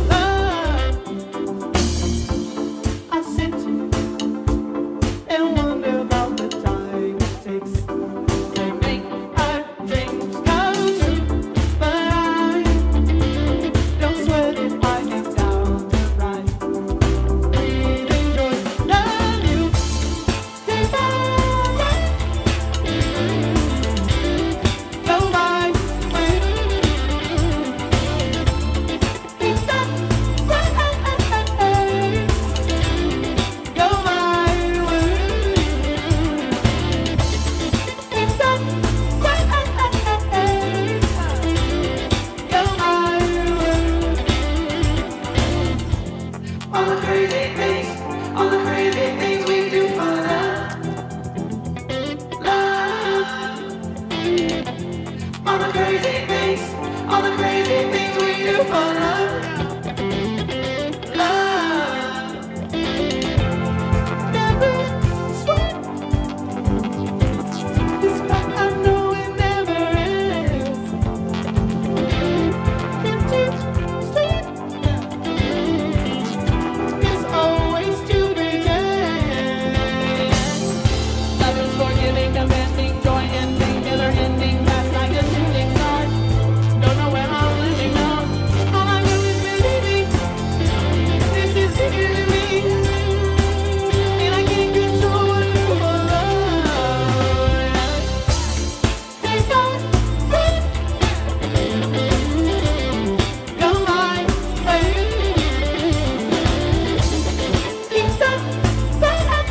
[SPEAKER 20] Love. I sit and wonder about the time it takes to make our dreams come true. But I don't sweat it, I get down the ride. Breathe, enjoy, love you. Deeper. Go my way. Keep that way. Go my way. Keep that way. Go my way. All the crazy things we do for love. Love. All the crazy things we do for love. Love. Never sweat. This fight I know it never ends. Empty street. It's always to pretend. Love is forgiving, demanding, joy ending, never ending, past like a shooting star. Don't know where I'm living now. All I know is believing. This is bigger than me. And I can't control what you love. Take that way. Go my way. Keep that way. Go my way.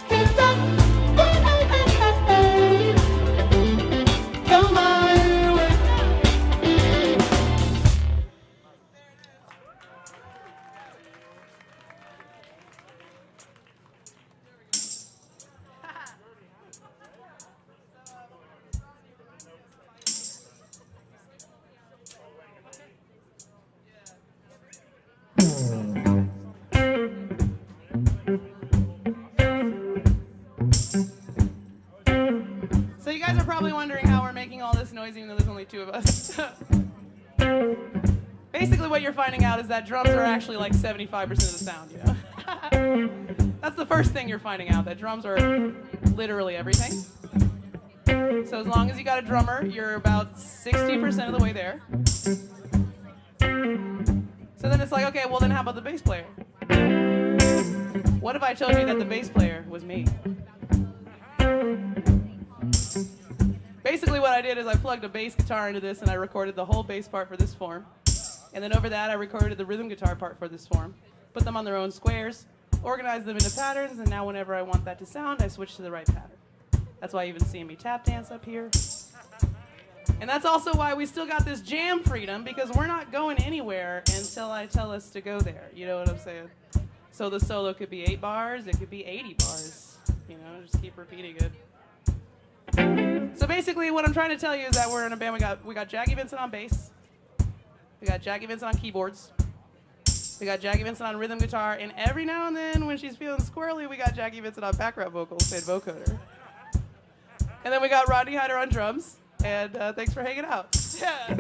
[SPEAKER 20] Keep that way. Go my way.
[SPEAKER 13] So you guys are probably wondering how we're making all this noise even though there's only two of us. Basically what you're finding out is that drums are actually like 75% of the sound, you know? That's the first thing you're finding out, that drums are literally everything. So as long as you got a drummer, you're about 60% of the way there. So then it's like, okay, well then how about the bass player? What if I told you that the bass player was me? Basically what I did is I plugged a bass guitar into this and I recorded the whole bass part for this form. And then over that I recorded the rhythm guitar part for this form. Put them on their own squares, organized them into patterns, and now whenever I want that to sound, I switch to the right pattern. That's why you even see me tap dance up here. And that's also why we still got this jam freedom, because we're not going anywhere until I tell us to go there. You know what I'm saying? So the solo could be 8 bars, it could be 80 bars. You know, just keep repeating it. So basically what I'm trying to tell you is that we're in a band. We got Jackie Venson on bass. We got Jackie Venson on keyboards. We got Jackie Venson on rhythm guitar. And every now and then when she's feeling squirrely, we got Jackie Venson on background vocals and vocoder. And then we got Rodney Hyder on drums. And thanks for hanging out. Yeah.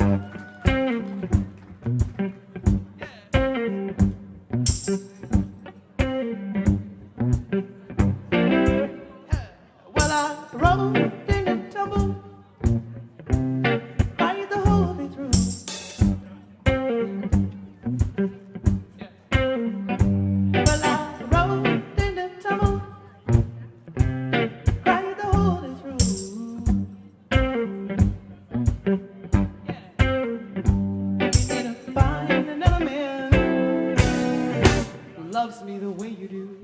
[SPEAKER 20] Well, I rolled in a tumble, ride the whole way through. Well, I rolled in a tumble, ride the whole way through. Need to find another man who loves me the way you do.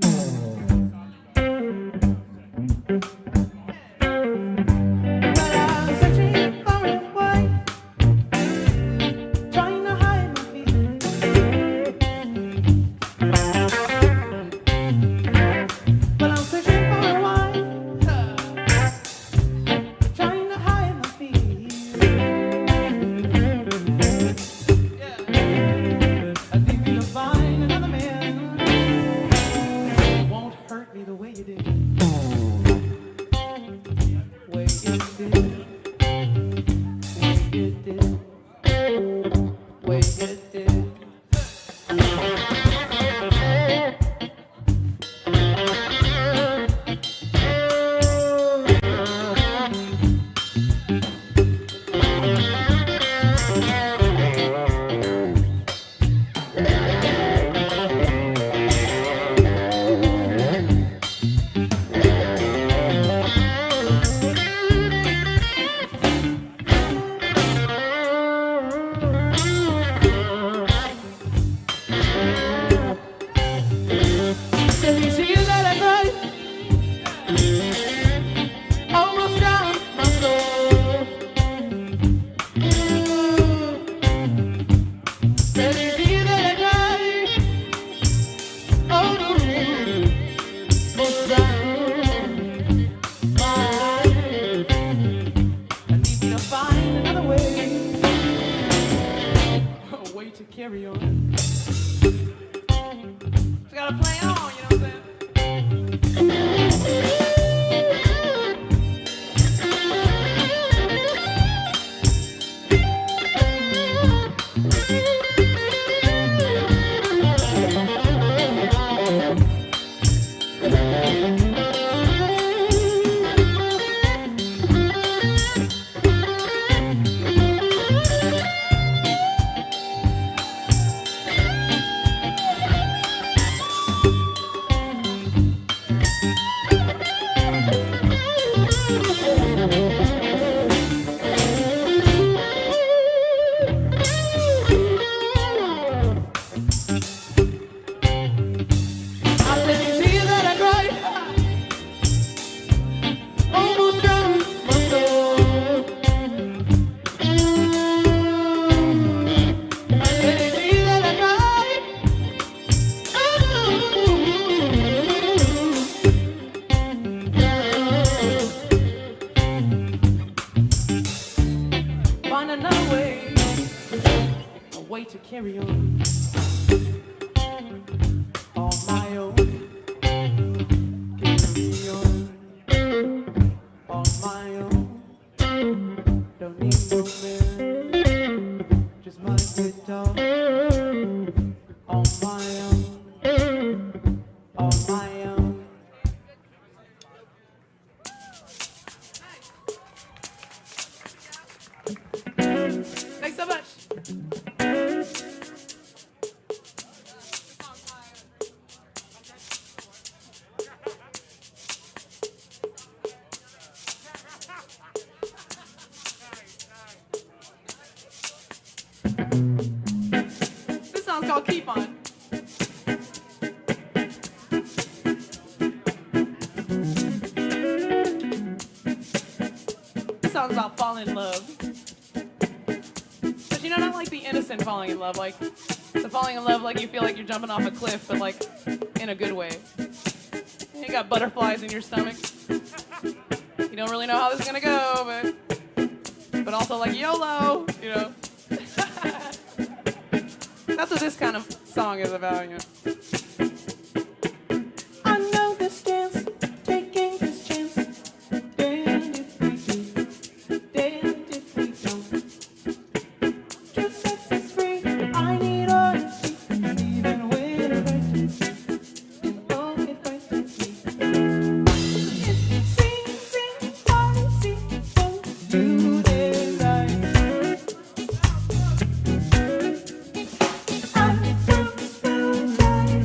[SPEAKER 13] keep on. This song's about falling in love. But you know, not like the innocent falling in love, like the falling in love like you feel like you're jumping off a cliff, but like in a good way. You got butterflies in your stomach. You don't really know how this is gonna go, but also like YOLO, you know. That's what this kind of song is about, you know. I know this dance, taking this chance. Damned if we do, damned if we don't. Just sets us free. I need honesty, even when it hurts. And oh, it hurts me. It seems impossible to deny. I'm so tired.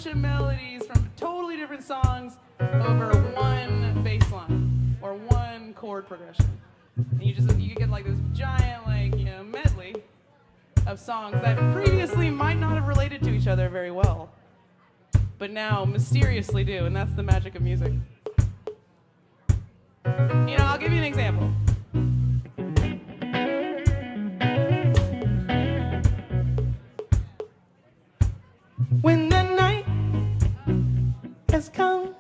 [SPEAKER 13] of melodies from totally different songs over one bass line or one chord progression. And you get like this giant medley of songs that previously might not have related to each other very well, but now mysteriously do, and that's the magic of music. I'll give you an example.
[SPEAKER 20] When the night has come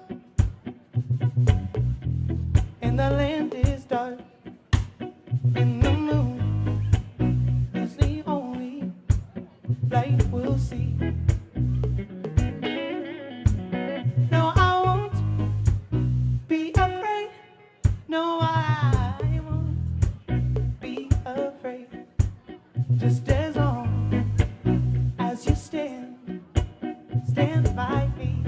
[SPEAKER 20] and the land is dark and the moon is the only light we'll see. No, I won't be afraid. No, I won't be afraid. Just as long as you stand by me.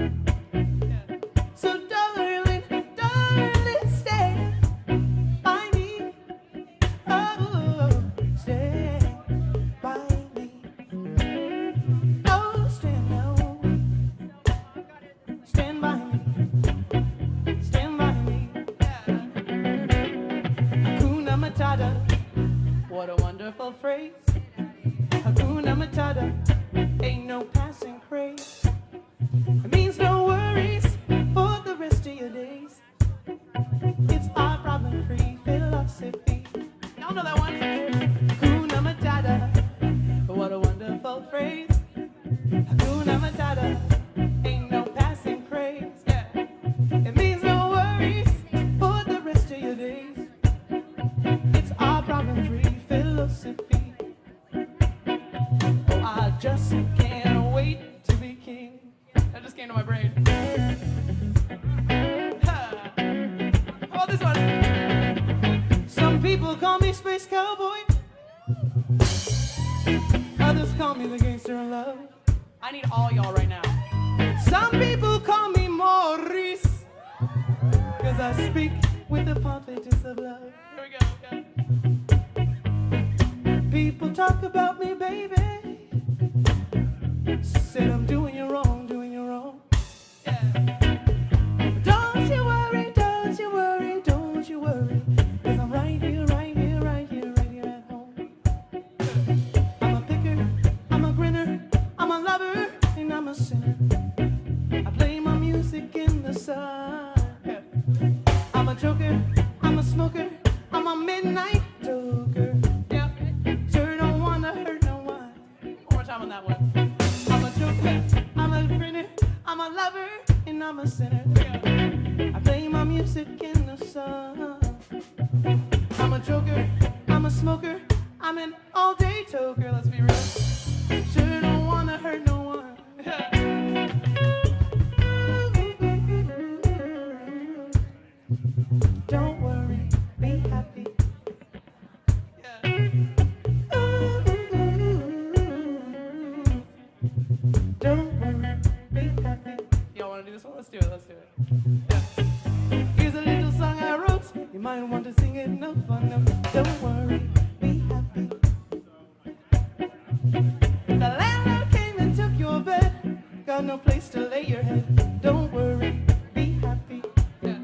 [SPEAKER 20] So darling, stand by me. Oh, stand by me. Oh, stand by me. Stand by me. Hakuna Matata. What a wonderful phrase. Hakuna Matata. Ain't no passing craze. It means no worries for the rest of your days. It's our problem-free philosophy. Y'all know that one? Hakuna Matata. What a wonderful phrase. Hakuna Matata. Ain't no passing craze. Yeah. It means no worries for the rest of your days. It's our problem-free philosophy. Oh, I just can't wait to be king. That just came to my brain. How about this one? Some people call me Space Cowboy. Others call me the gangster of love.
[SPEAKER 13] I need all y'all right now.
[SPEAKER 20] Some people call me Maurice, cause I speak with the pompousness of love.
[SPEAKER 13] Here we go.
[SPEAKER 20] People talk about me, baby. Said I'm doing you wrong, doing you wrong. Yeah. Don't you worry, don't you worry, don't you worry. Cause I'm right here, right here, right here, right here at home. I'm a picker, I'm a grinner, I'm a lover, and I'm a sinner. I play my music in the sun. Yeah. I'm a joker, I'm a smoker, I'm a midnight joker. Yeah. Sure don't wanna hurt no one.
[SPEAKER 13] One more time on that one.
[SPEAKER 20] I'm a grinner, I'm a lover, and I'm a sinner. I play my music in the sun. I'm a joker, I'm a smoker, I'm an all-day toker, let's be real. Sure don't wanna hurt no one. Don't worry, be happy. Don't worry, be happy.
[SPEAKER 13] Y'all wanna do this one? Let's do it, let's do it.
[SPEAKER 20] Yeah. Here's a little song I wrote. You might want to sing it, no fun, no. Don't worry, be happy. The landlord came and took your bed. Got no place to lay your head. Don't worry, be happy. Yeah.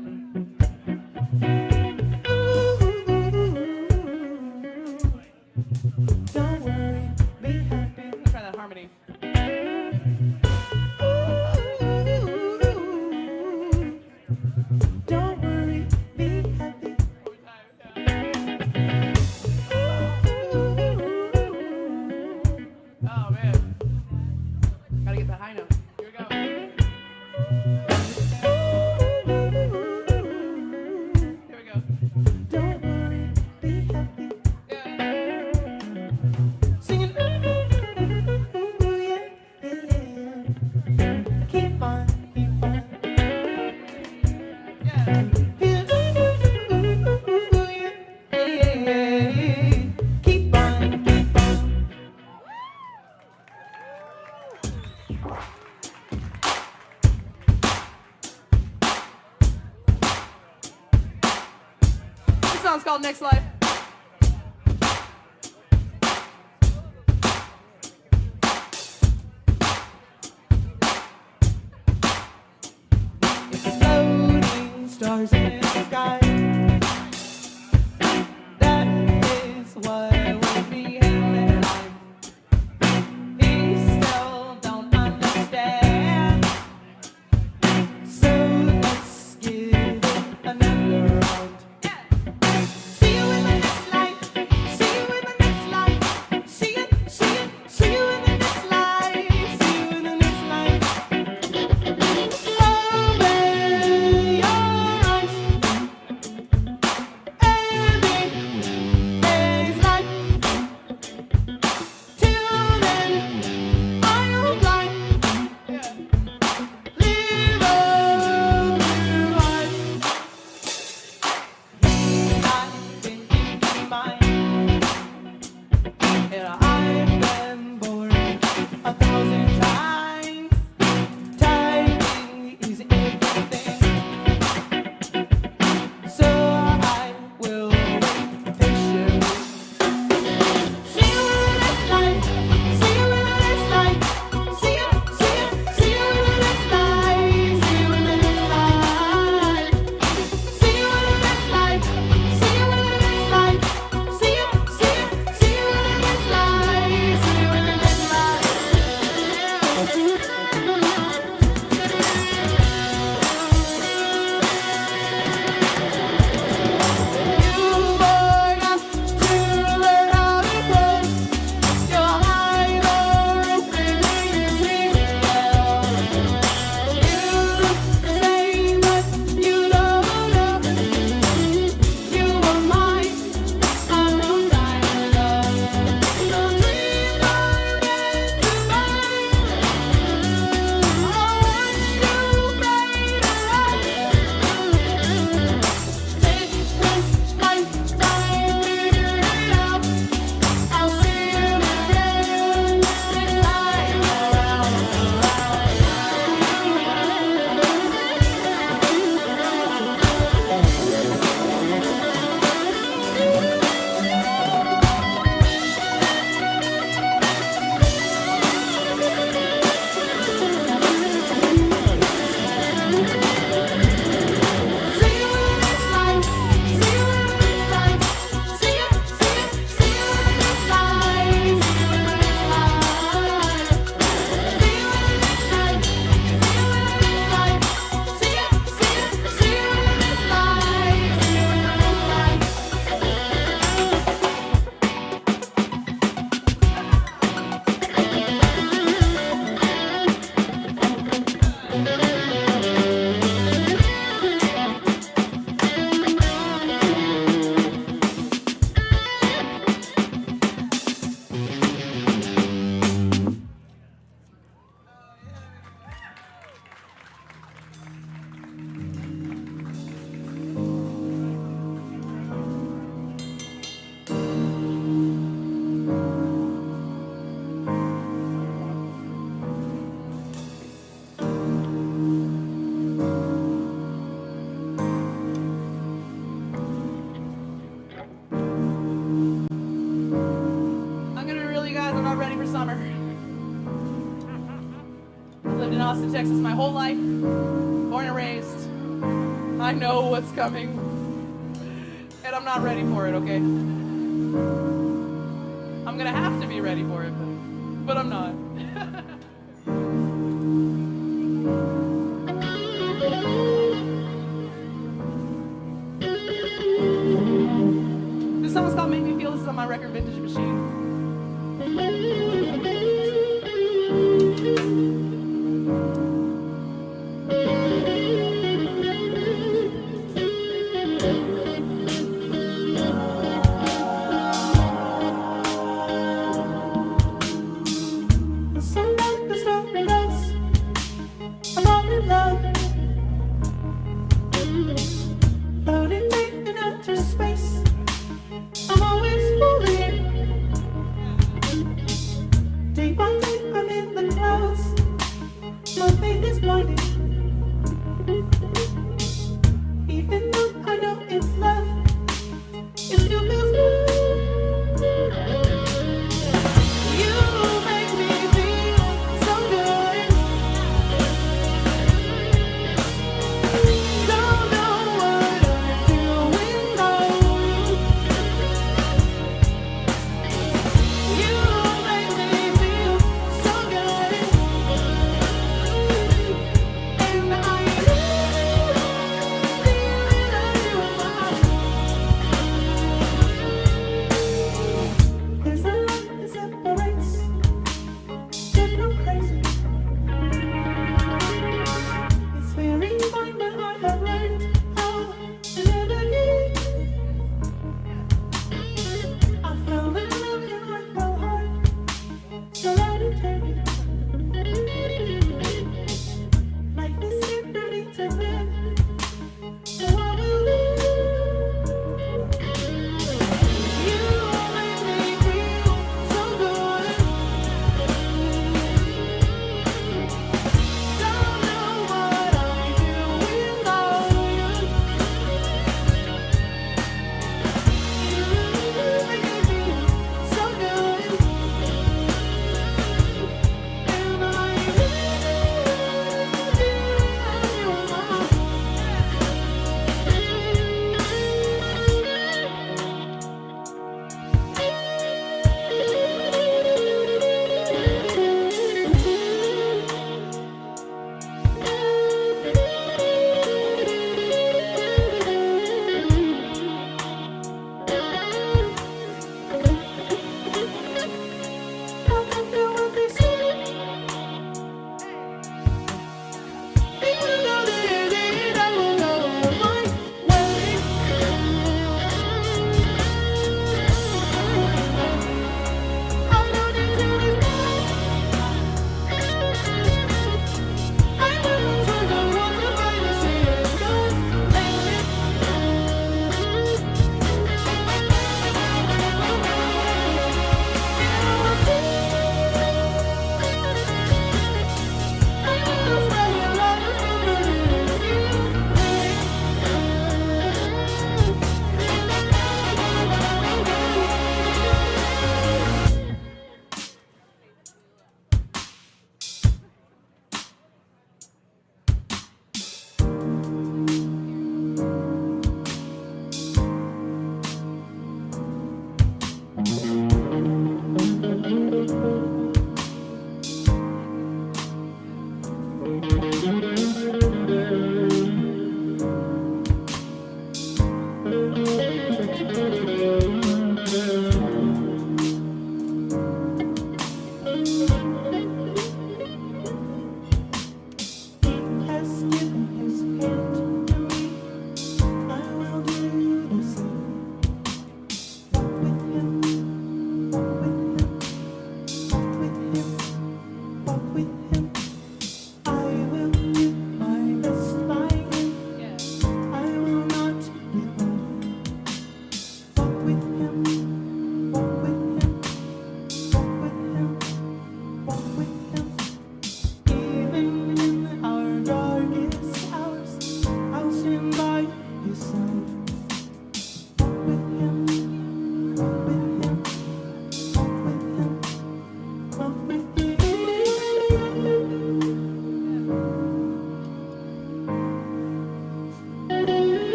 [SPEAKER 20] Don't worry, be happy.
[SPEAKER 13] Let's try that harmony.
[SPEAKER 20] Don't worry, be happy.
[SPEAKER 13] Oh man. Gotta get that high note. Here we go. Here we go.
[SPEAKER 20] Don't worry, be happy.
[SPEAKER 13] Yeah.
[SPEAKER 20] Singing, ooh, yeah, yeah, yeah. Keep on, keep on.
[SPEAKER 13] Yeah.
[SPEAKER 20] Feel, ooh, yeah, yeah, yeah. Keep on, keep on.
[SPEAKER 13] This song's called Next Life.
[SPEAKER 20] stars in the sky. That is what would be him and I. He still don't understand. So let's give it another round. See you in the next life. See you in the next life. See it, see it, see you in the next life. See you in the next life. Open your eyes. Every day's life. Till then, I'll fly. Live a new life. I've been thinking mine, and I've been bored 1,000 times. Timing is everything, so I will wait patiently. See you in the next life. See you in the next life. See you, see you, see you in the next life. See you in the next life. See you in the next life. See you in the next life. See you, see you, see you in the next life. See you in the next life. You're born up to learn how to play. Your eyes are open when you see well. You say but you don't know. You are mine, I'm your love. The dreams are meant to mine. I want you made alive. Take this lifetime, figure it out. I'll see you again next time around. See you in the next life. See you in the next life. See you, see you, see you in the next life. See you in the next life. See you in the next life. See you in the next life. See you, see you, see you in the next life. See you in the next life. I'm gonna be real, you guys. I'm not ready for summer. I've lived in Austin, Texas my whole life. Born and raised. I know what's coming. And I'm not ready for it, okay? I'm gonna have to be ready for it, but I'm not. This song's called Make Me Feel. This is on my record, Vintage Machine. Sometimes the story goes, I'm all in love. Floating deep in outer space, I'm always falling.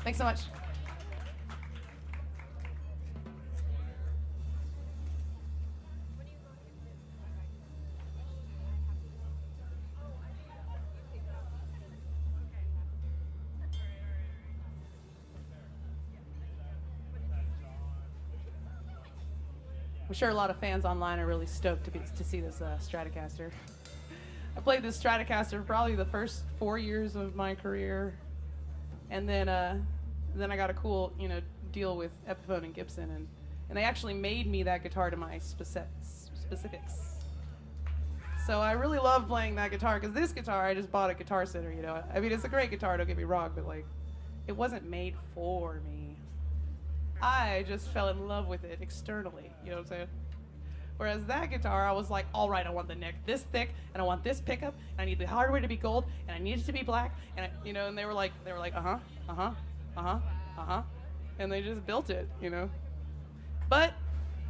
[SPEAKER 13] Thanks so much. I'm sure a lot of fans online are really stoked to see this Stratocaster. I played this Stratocaster for probably the first 4 years of my career, and then I got a cool deal with Epiphone and Gibson, and they actually made me that guitar to my specifics. So I really love playing that guitar, because this guitar I just bought at Guitar Center. I mean, it's a great guitar, don't get me wrong, but like, it wasn't made for me. I just fell in love with it externally, you know what I'm saying? Whereas that guitar, I was like, all right, I want the neck this thick, and I want this pickup, and I need the hardware to be gold, and I need it to be black, and and they were like, and they just built it, But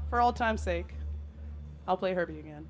[SPEAKER 13] for all time's sake, I'll play Herbie again.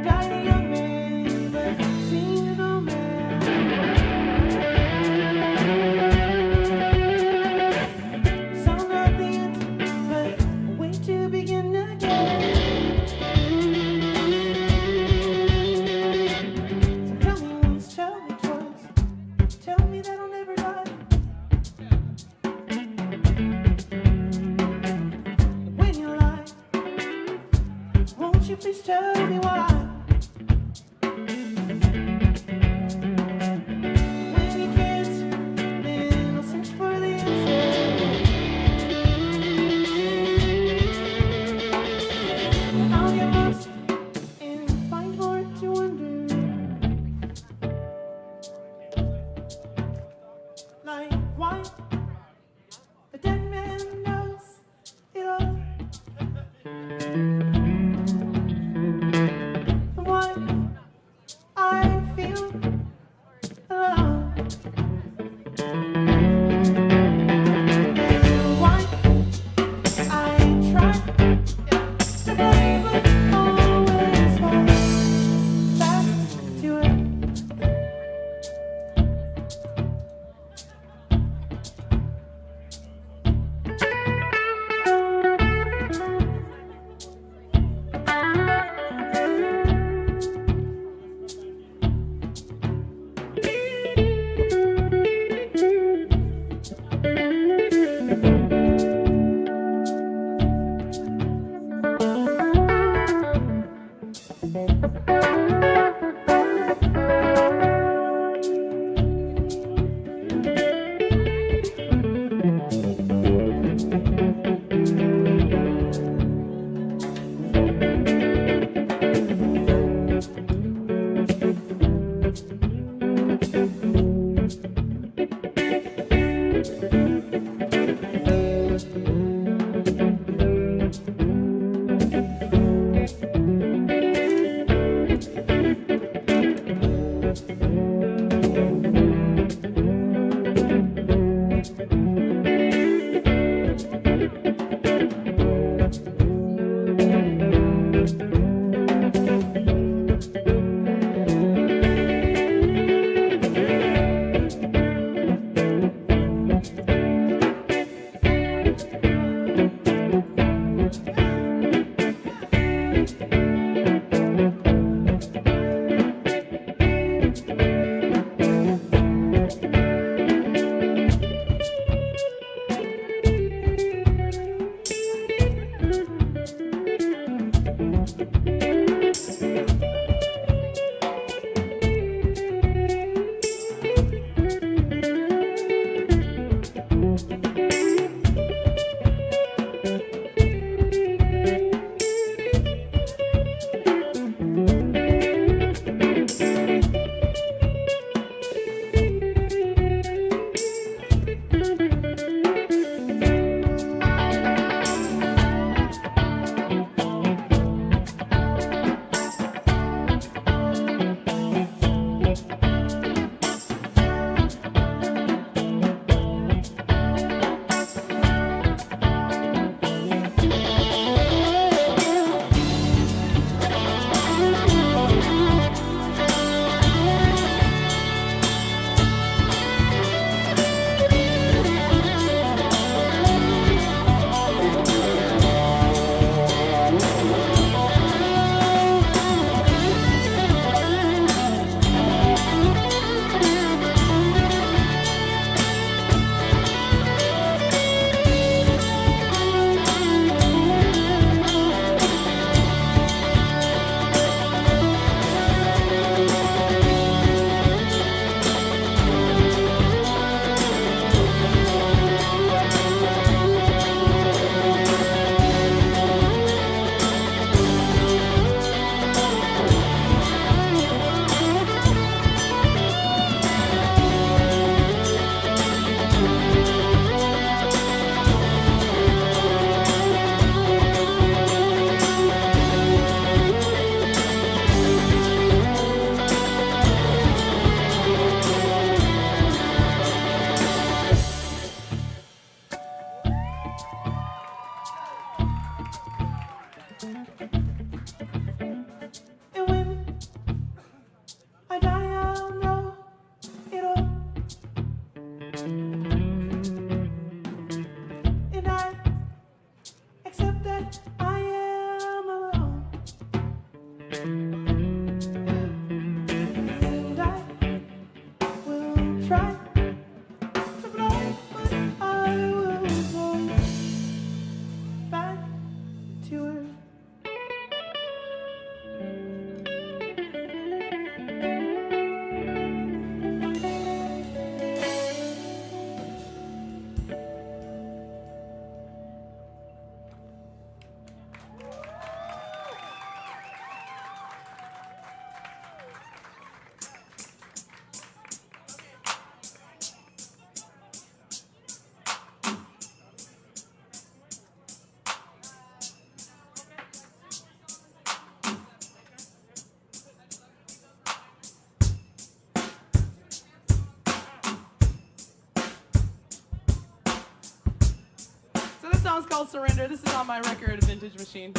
[SPEAKER 20] Died a young man, Just tell me why. When you can't, then I'll search for the answer. I'll get lost and find more to wonder. Like why a dead man knows it all. Why I feel alone. Why I try to play but always fall back to it.
[SPEAKER 13] song's called Surrender. This is on my record, Vintage Machine.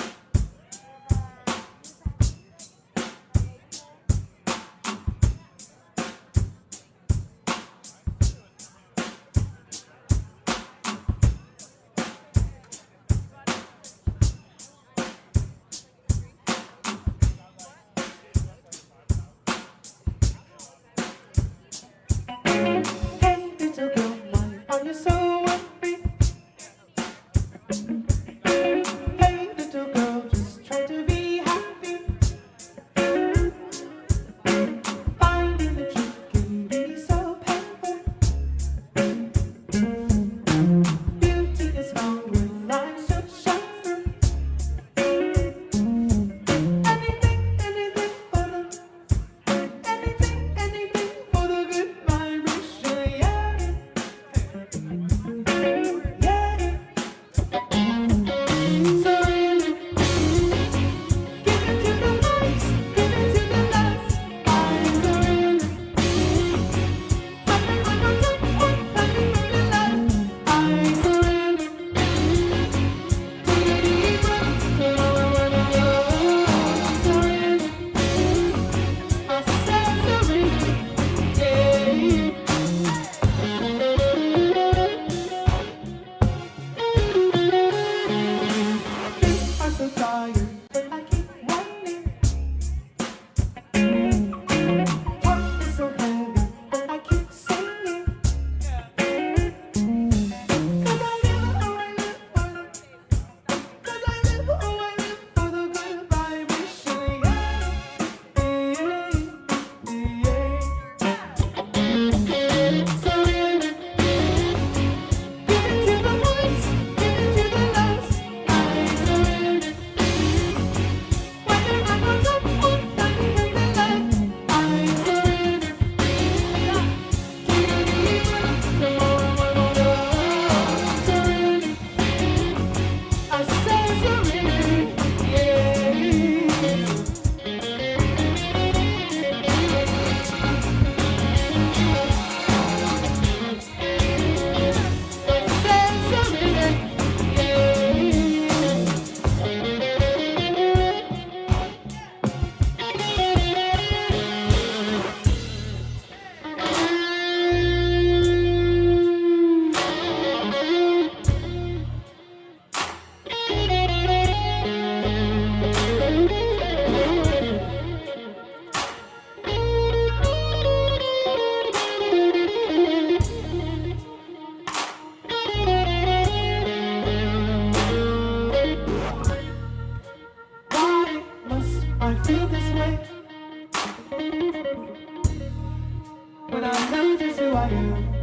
[SPEAKER 20] when I know just who I am.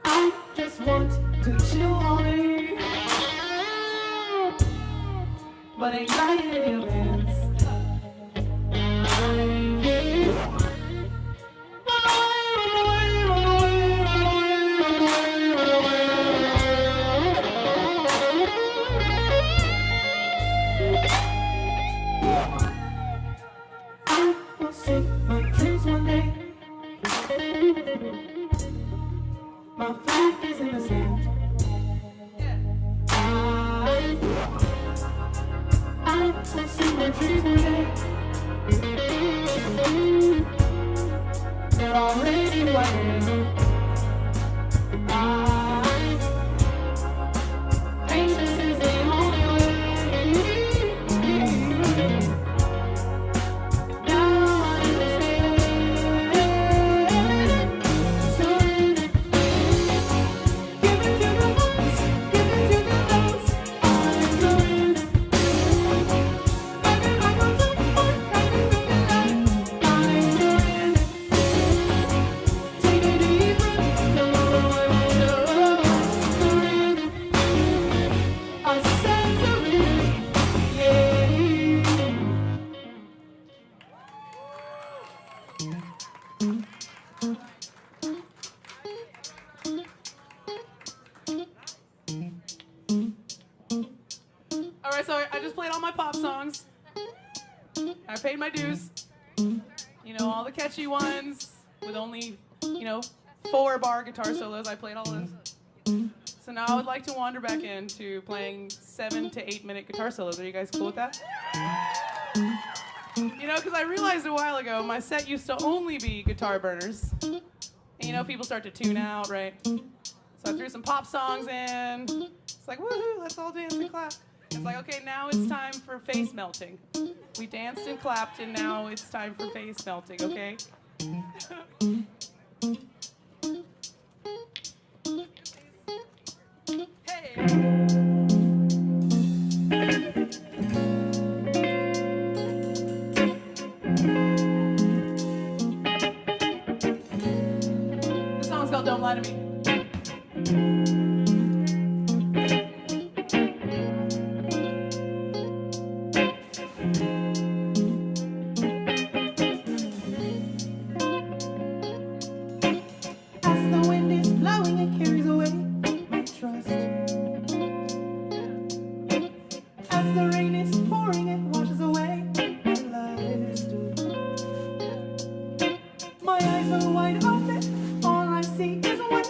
[SPEAKER 20] I just want to chill all day, but anxiety in your hands. My dreams one day, my flag is in the sand. I will see my dreams one day. They're already waiting. Patience is the only way.
[SPEAKER 13] Alright, so I just played all my pop songs. I paid my dues. You know, all the catchy ones with only, 4-bar guitar solos. I played all those. So now I would like to wander back into playing 7 to 8 minute guitar solos. Are you guys cool with that? You know, because I realized a while ago my set used to only be guitar burners. And you know, people start to tune out, right? So I threw some pop songs in. It's like, woohoo, let's all dance and clap. It's like, okay, now it's time for face melting. We danced and clapped, and now it's time for face melting, okay? The song's called Don't Lie to Me.
[SPEAKER 20] As the wind is blowing, it carries away my trust. As the rain is pouring, it washes away my lust. My eyes are wide open, all I see is one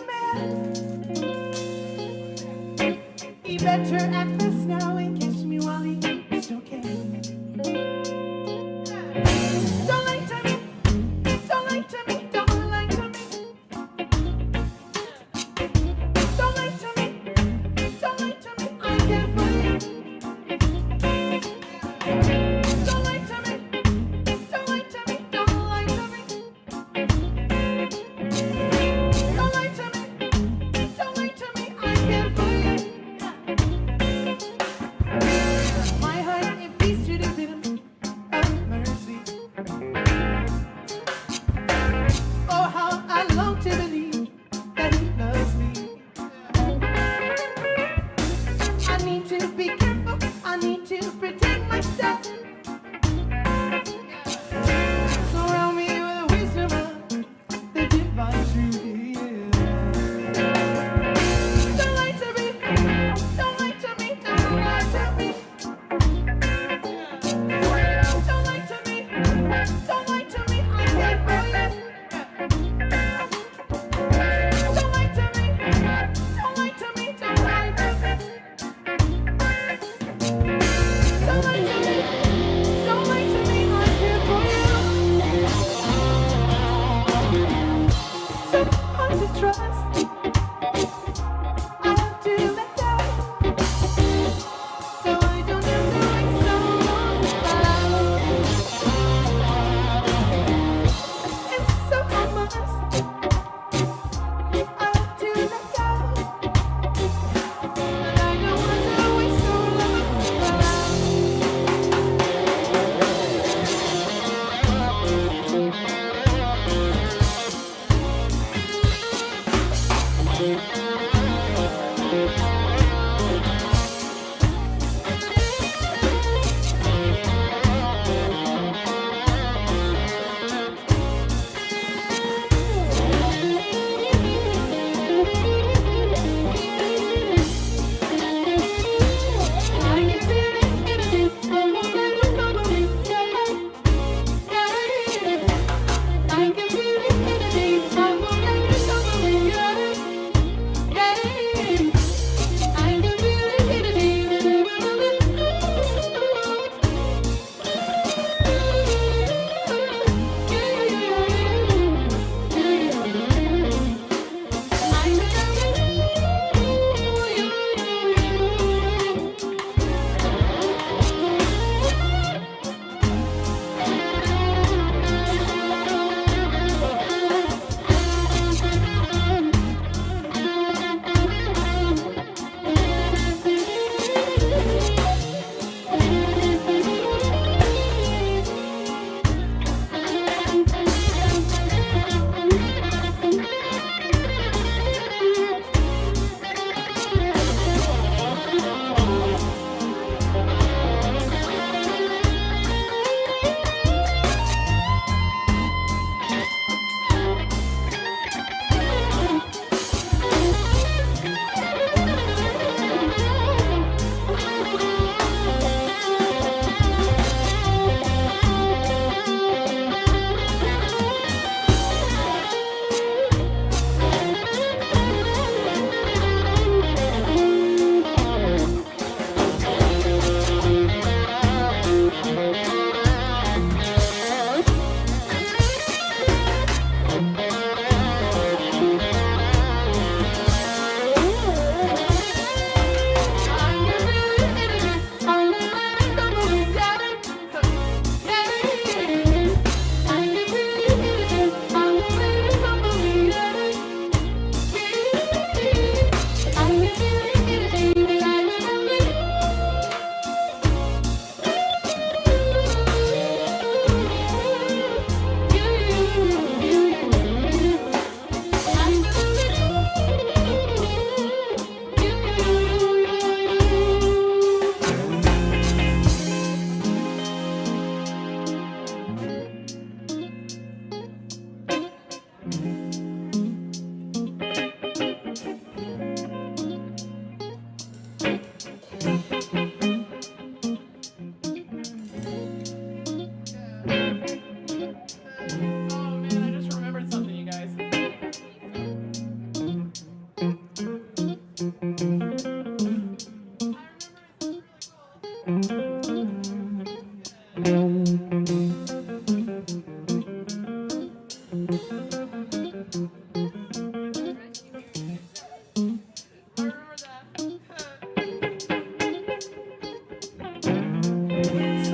[SPEAKER 20] The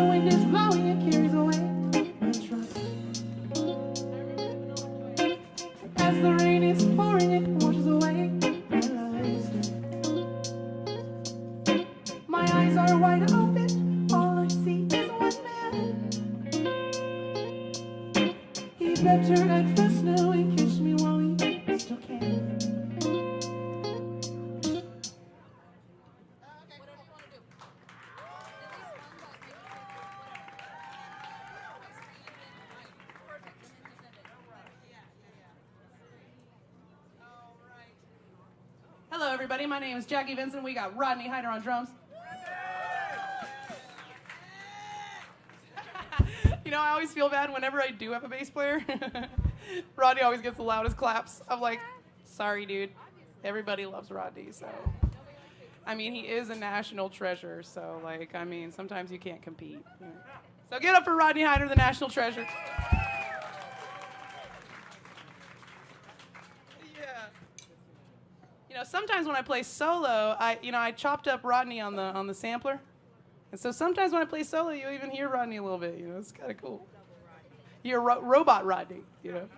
[SPEAKER 20] wind is blowing, it carries away my trust. As the rain is pouring, it washes away my lies. My eyes are wide open, all I see is one man. He better act fast now and catch me while he still can.
[SPEAKER 13] Hello, everybody. My name is Jackie Venson. We got Rodney Hyder on drums. You know, I always feel bad whenever I do have a bass player. Rodney always gets the loudest claps. I'm like, sorry, dude. Everybody loves Rodney, so. I mean, he is a national treasure, so, like, I mean, sometimes you can't compete. You know. So get up for Rodney Hyder, the national treasure. You know, sometimes when I play solo, I chopped up Rodney on the sampler, and so sometimes when I play solo, you even hear Rodney a little bit. You know, it's kind of cool. You're robot Rodney. You know.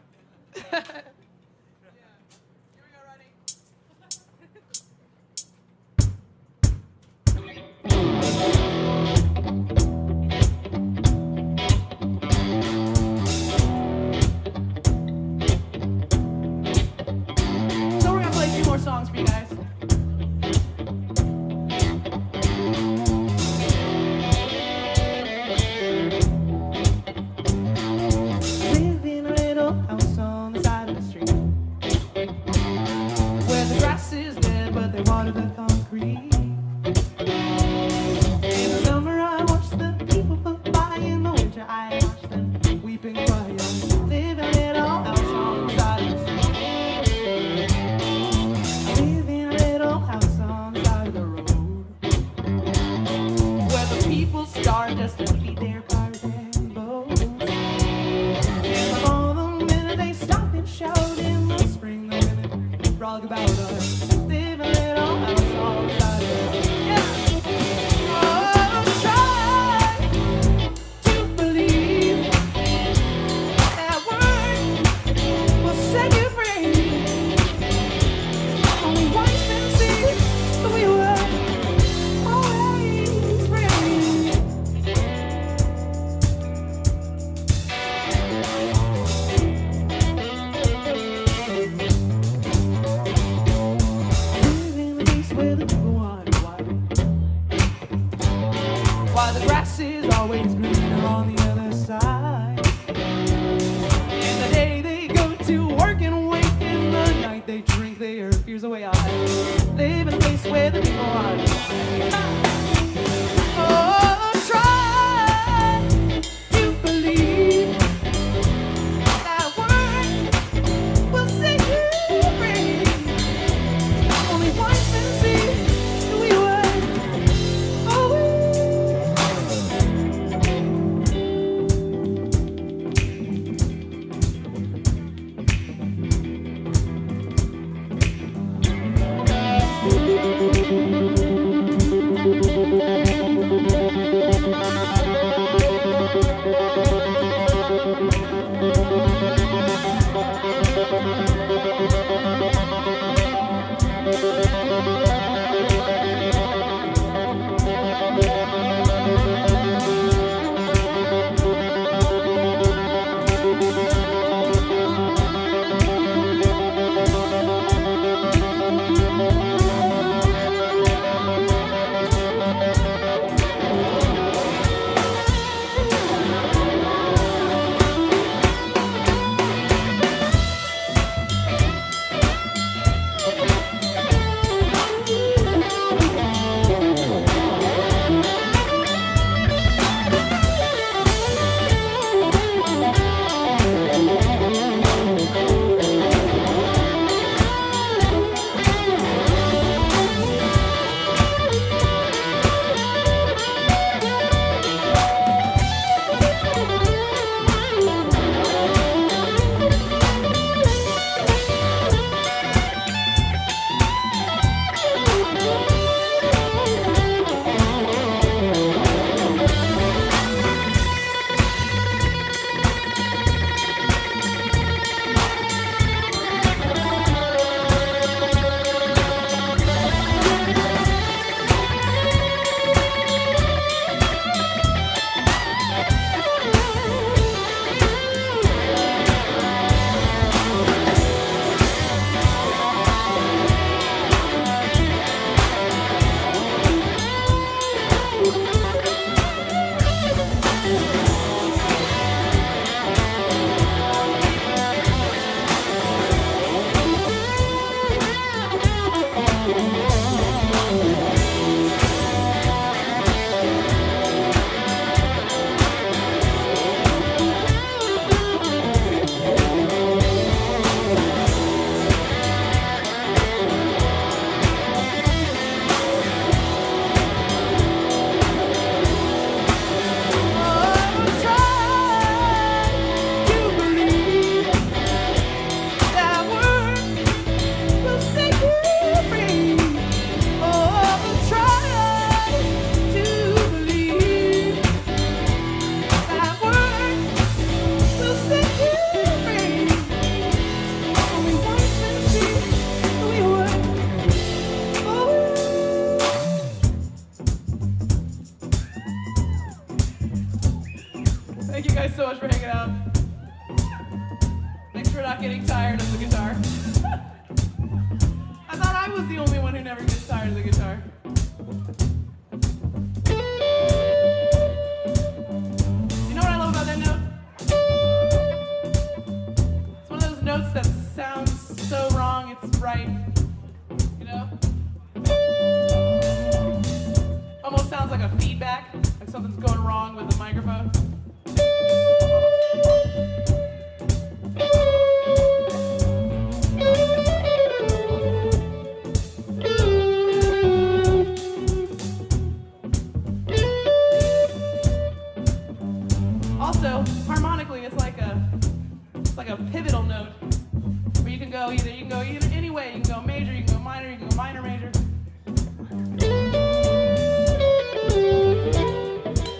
[SPEAKER 13] So we're gonna play a few more songs for you guys.
[SPEAKER 20] Live in a little house on the side of the street, where the grass is dead but they water the concrete. In the summer I watch the people foot by, in the winter I watch them weep and cry. Live in a little house on the side of the street. Live in a little house on the side of the road, where the people starve just to feed their cars and boats. In the fall, the minute they stop and shout, in the spring, the women brag about us. Live in a little house on the side of the road. Oh, try to believe that word will set you free. Only once been seen, but we were always free. Live in a place where the people want water, while the grass is always greener on the other side. In the day they go to work and wait, in the night they drink their fears away. I live in a place where the people are. Oh, try to believe that word will set you free. Only once been seen, we were
[SPEAKER 13] Thank you guys so much for hanging out. Thanks for not getting tired of the guitar. I thought I was the only one who never gets tired of the guitar. You know what I love about that note? It's one of those notes that sounds so wrong, it's right. You know? Almost sounds like a feedback, like something's going wrong with the microphone. Also, harmonically, it's like a pivotal note where you can go either any way. You can go major, you can go minor, you can go minor major.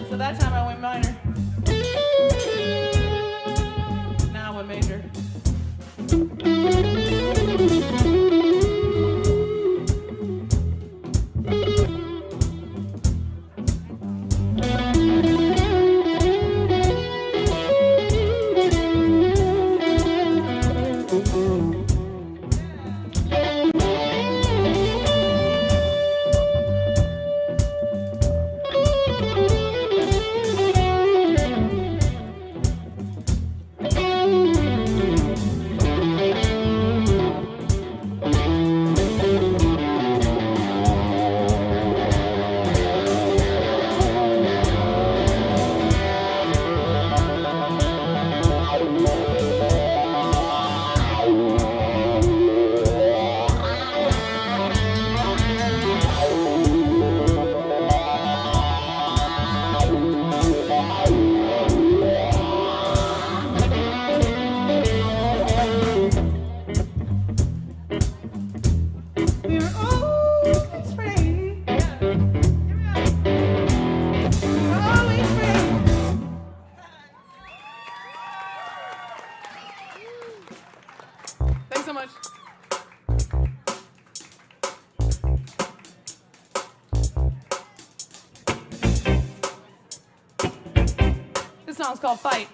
[SPEAKER 13] So that time I went minor. Now I went major. Thanks so much. This song's called Fight.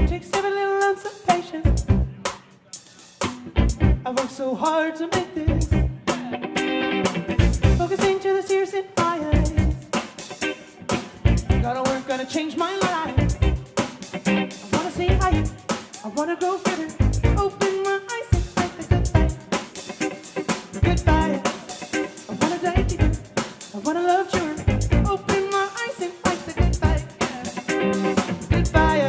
[SPEAKER 20] Takes every little ounce of patience. I worked so hard to make this. Focusing to the tears in my eyes. Gotta work, gotta change my life. I wanna see higher. I wanna grow further. Open my eyes and fight the goodbye. I wanna dive deeper. I wanna love truer. Open my eyes and fight the goodbye. Goodbye.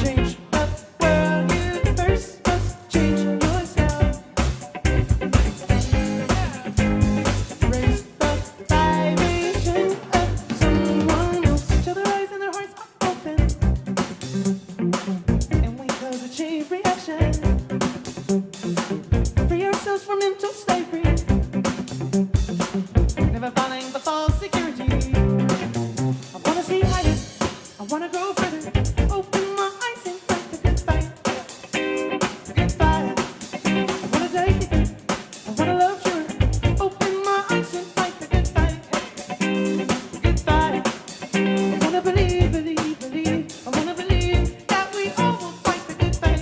[SPEAKER 20] Change the world. You first must change yourself. Raise the vibration of someone else till their eyes and their hearts are open. And we cause a chain reaction. Free ourselves from mental slavery. Never falling for false security. I wanna see higher. I wanna grow further. Open my eyes and fight the goodbye. Goodbye. I wanna dive deeper. I wanna love truer. Open my eyes and fight the goodbye. Goodbye. I wanna believe. I wanna believe that we all will fight the goodbye.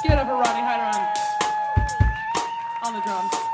[SPEAKER 13] Give it up for Rodney Hyder on the drums.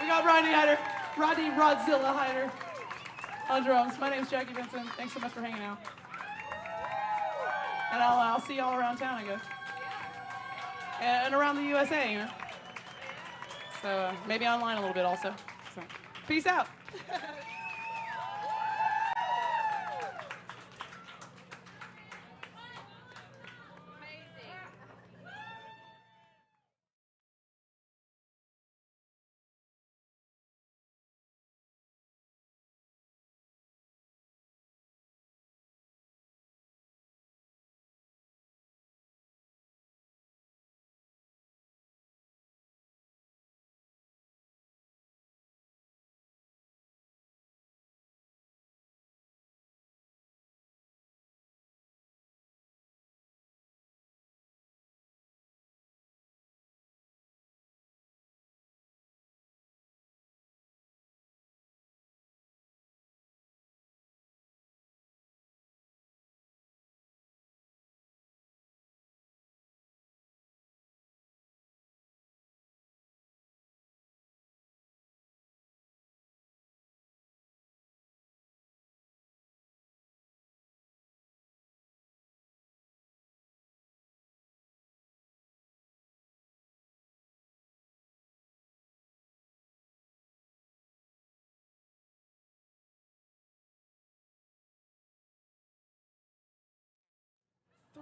[SPEAKER 13] We got Rodney Rodzilla Hyder on drums. My name's Jackie Venson. Thanks so much for hanging out. And I'll see y'all around town, I guess. And around the USA, you know. So maybe online a little bit also. So peace out.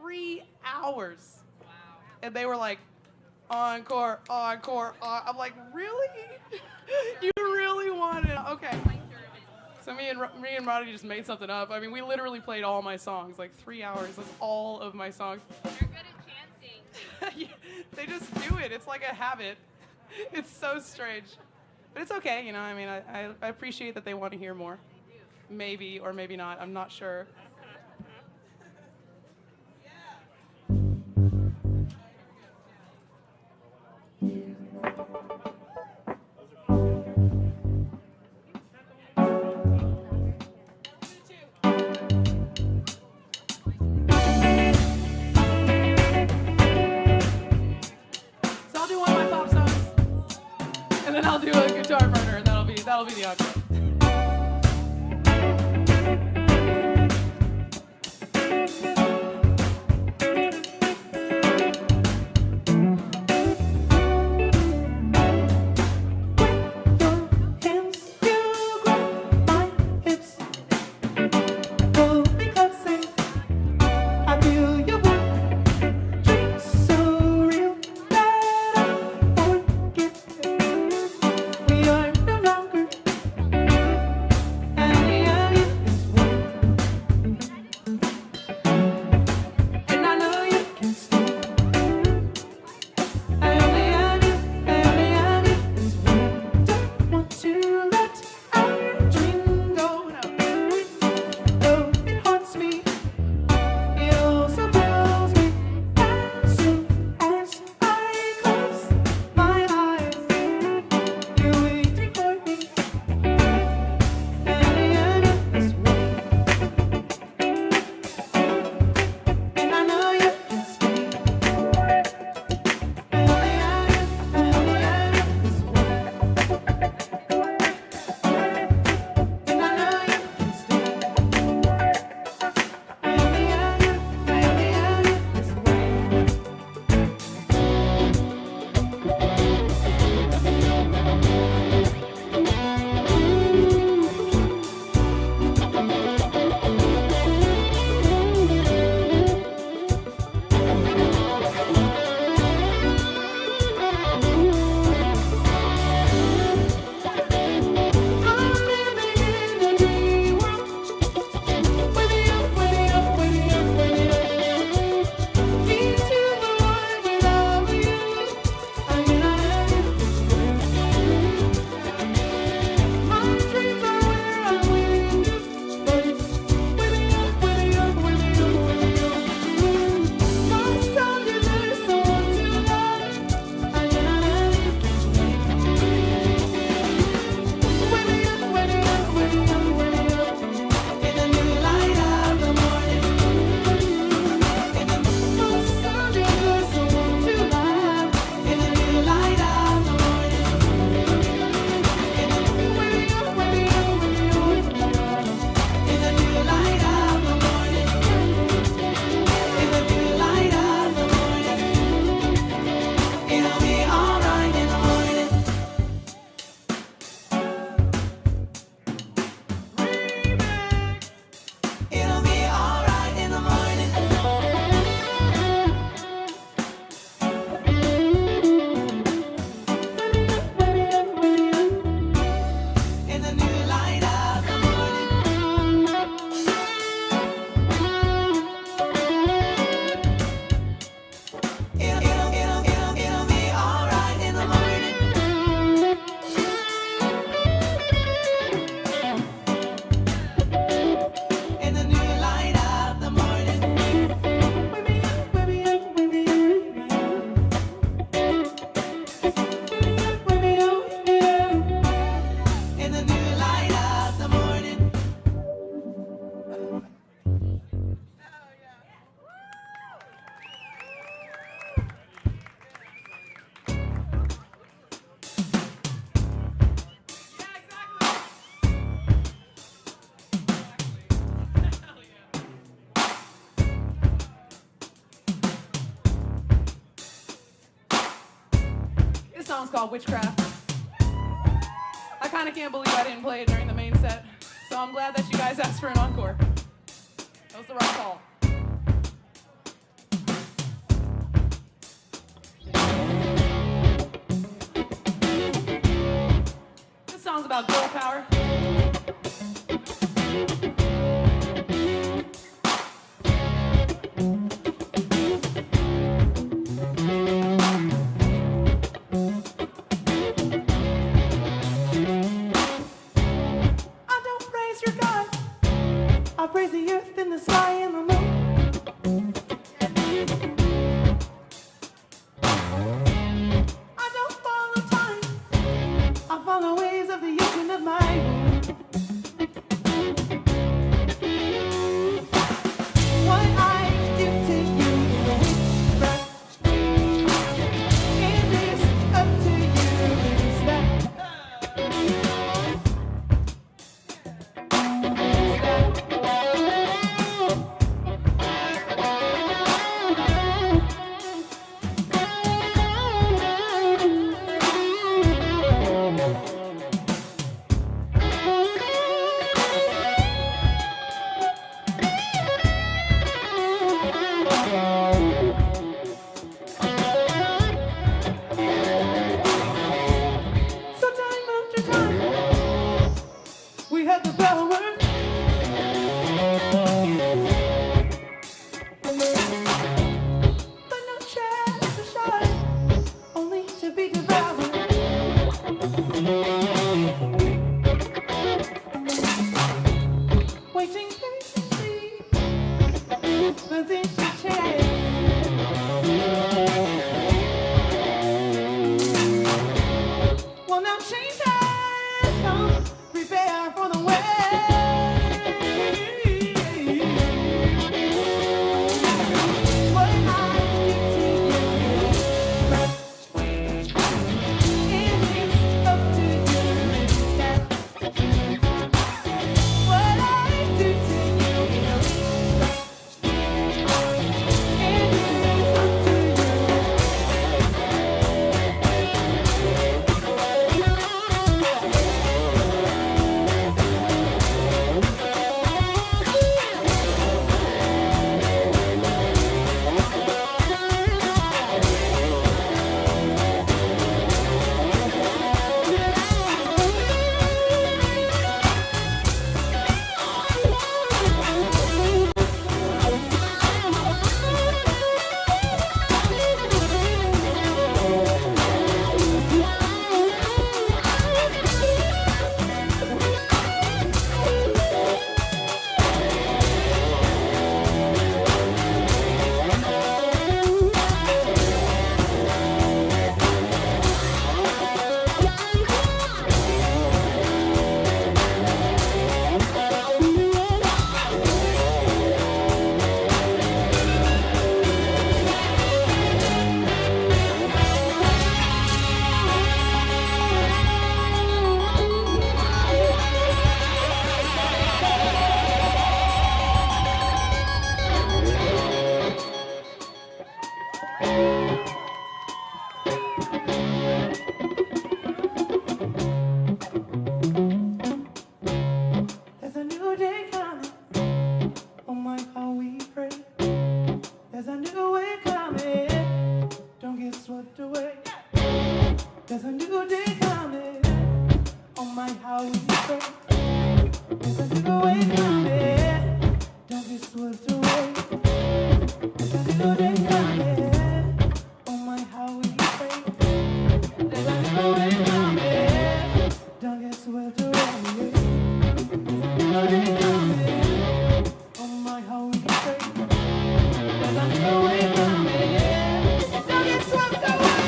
[SPEAKER 13] 3 hours. Wow. And they were like, encore, encore, I'm like, really? You really want it? Okay. So me and Roddy just made something up. I mean, we literally played all my songs, like 3 hours. That's all of my songs.
[SPEAKER 1] They're good at chanting.
[SPEAKER 13] They just do it. It's like a habit. It's so strange. But it's okay, you know, I mean, I appreciate that they want to hear more. Maybe or maybe not, I'm not sure. I'll do a guitar burner, and that'll be the outro. Song's called Witchcraft. I kind of can't believe I didn't play it during the main set, so I'm glad that you guys asked for an encore. That was the right call. called Girl Power.
[SPEAKER 20] I don't praise your God. I praise the earth and the sky and the moon. I don't follow time. I follow ways of the ocean of my moon. What I do to you, it is up to you. Is that so time after time, we had the power. But no chance to shine, only to be devoured. Waiting patiently for things to change. Well, now change has come. Prepare for the way. What I do to you, it is up to you. What I do to you, it is up to There's a new day coming. Oh my, how we pray. There's a new way coming. Don't get swept away. There's a new day coming. Oh my, how we pray. There's a new way coming. Don't get swept away. There's a new day coming. Oh my, how we pray. There's a new way coming. Don't get swept away. Oh my, how we pray. There's a new way coming. Don't get swept away.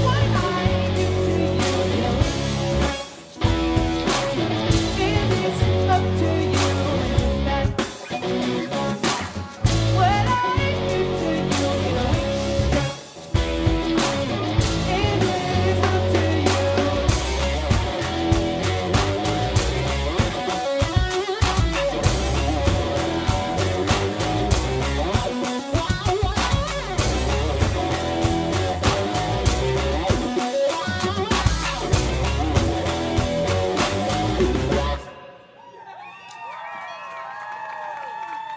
[SPEAKER 20] What I do to you, it is up to you. Is that what I do to you, it is up to you.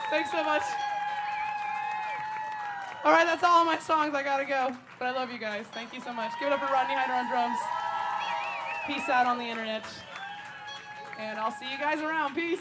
[SPEAKER 13] Thanks so much. All right, that's all of my songs. I gotta go. But I love you guys. Thank you so much. Give it up for Rodney Hyder on drums. Peace out on the internet. And I'll see you guys around. Peace.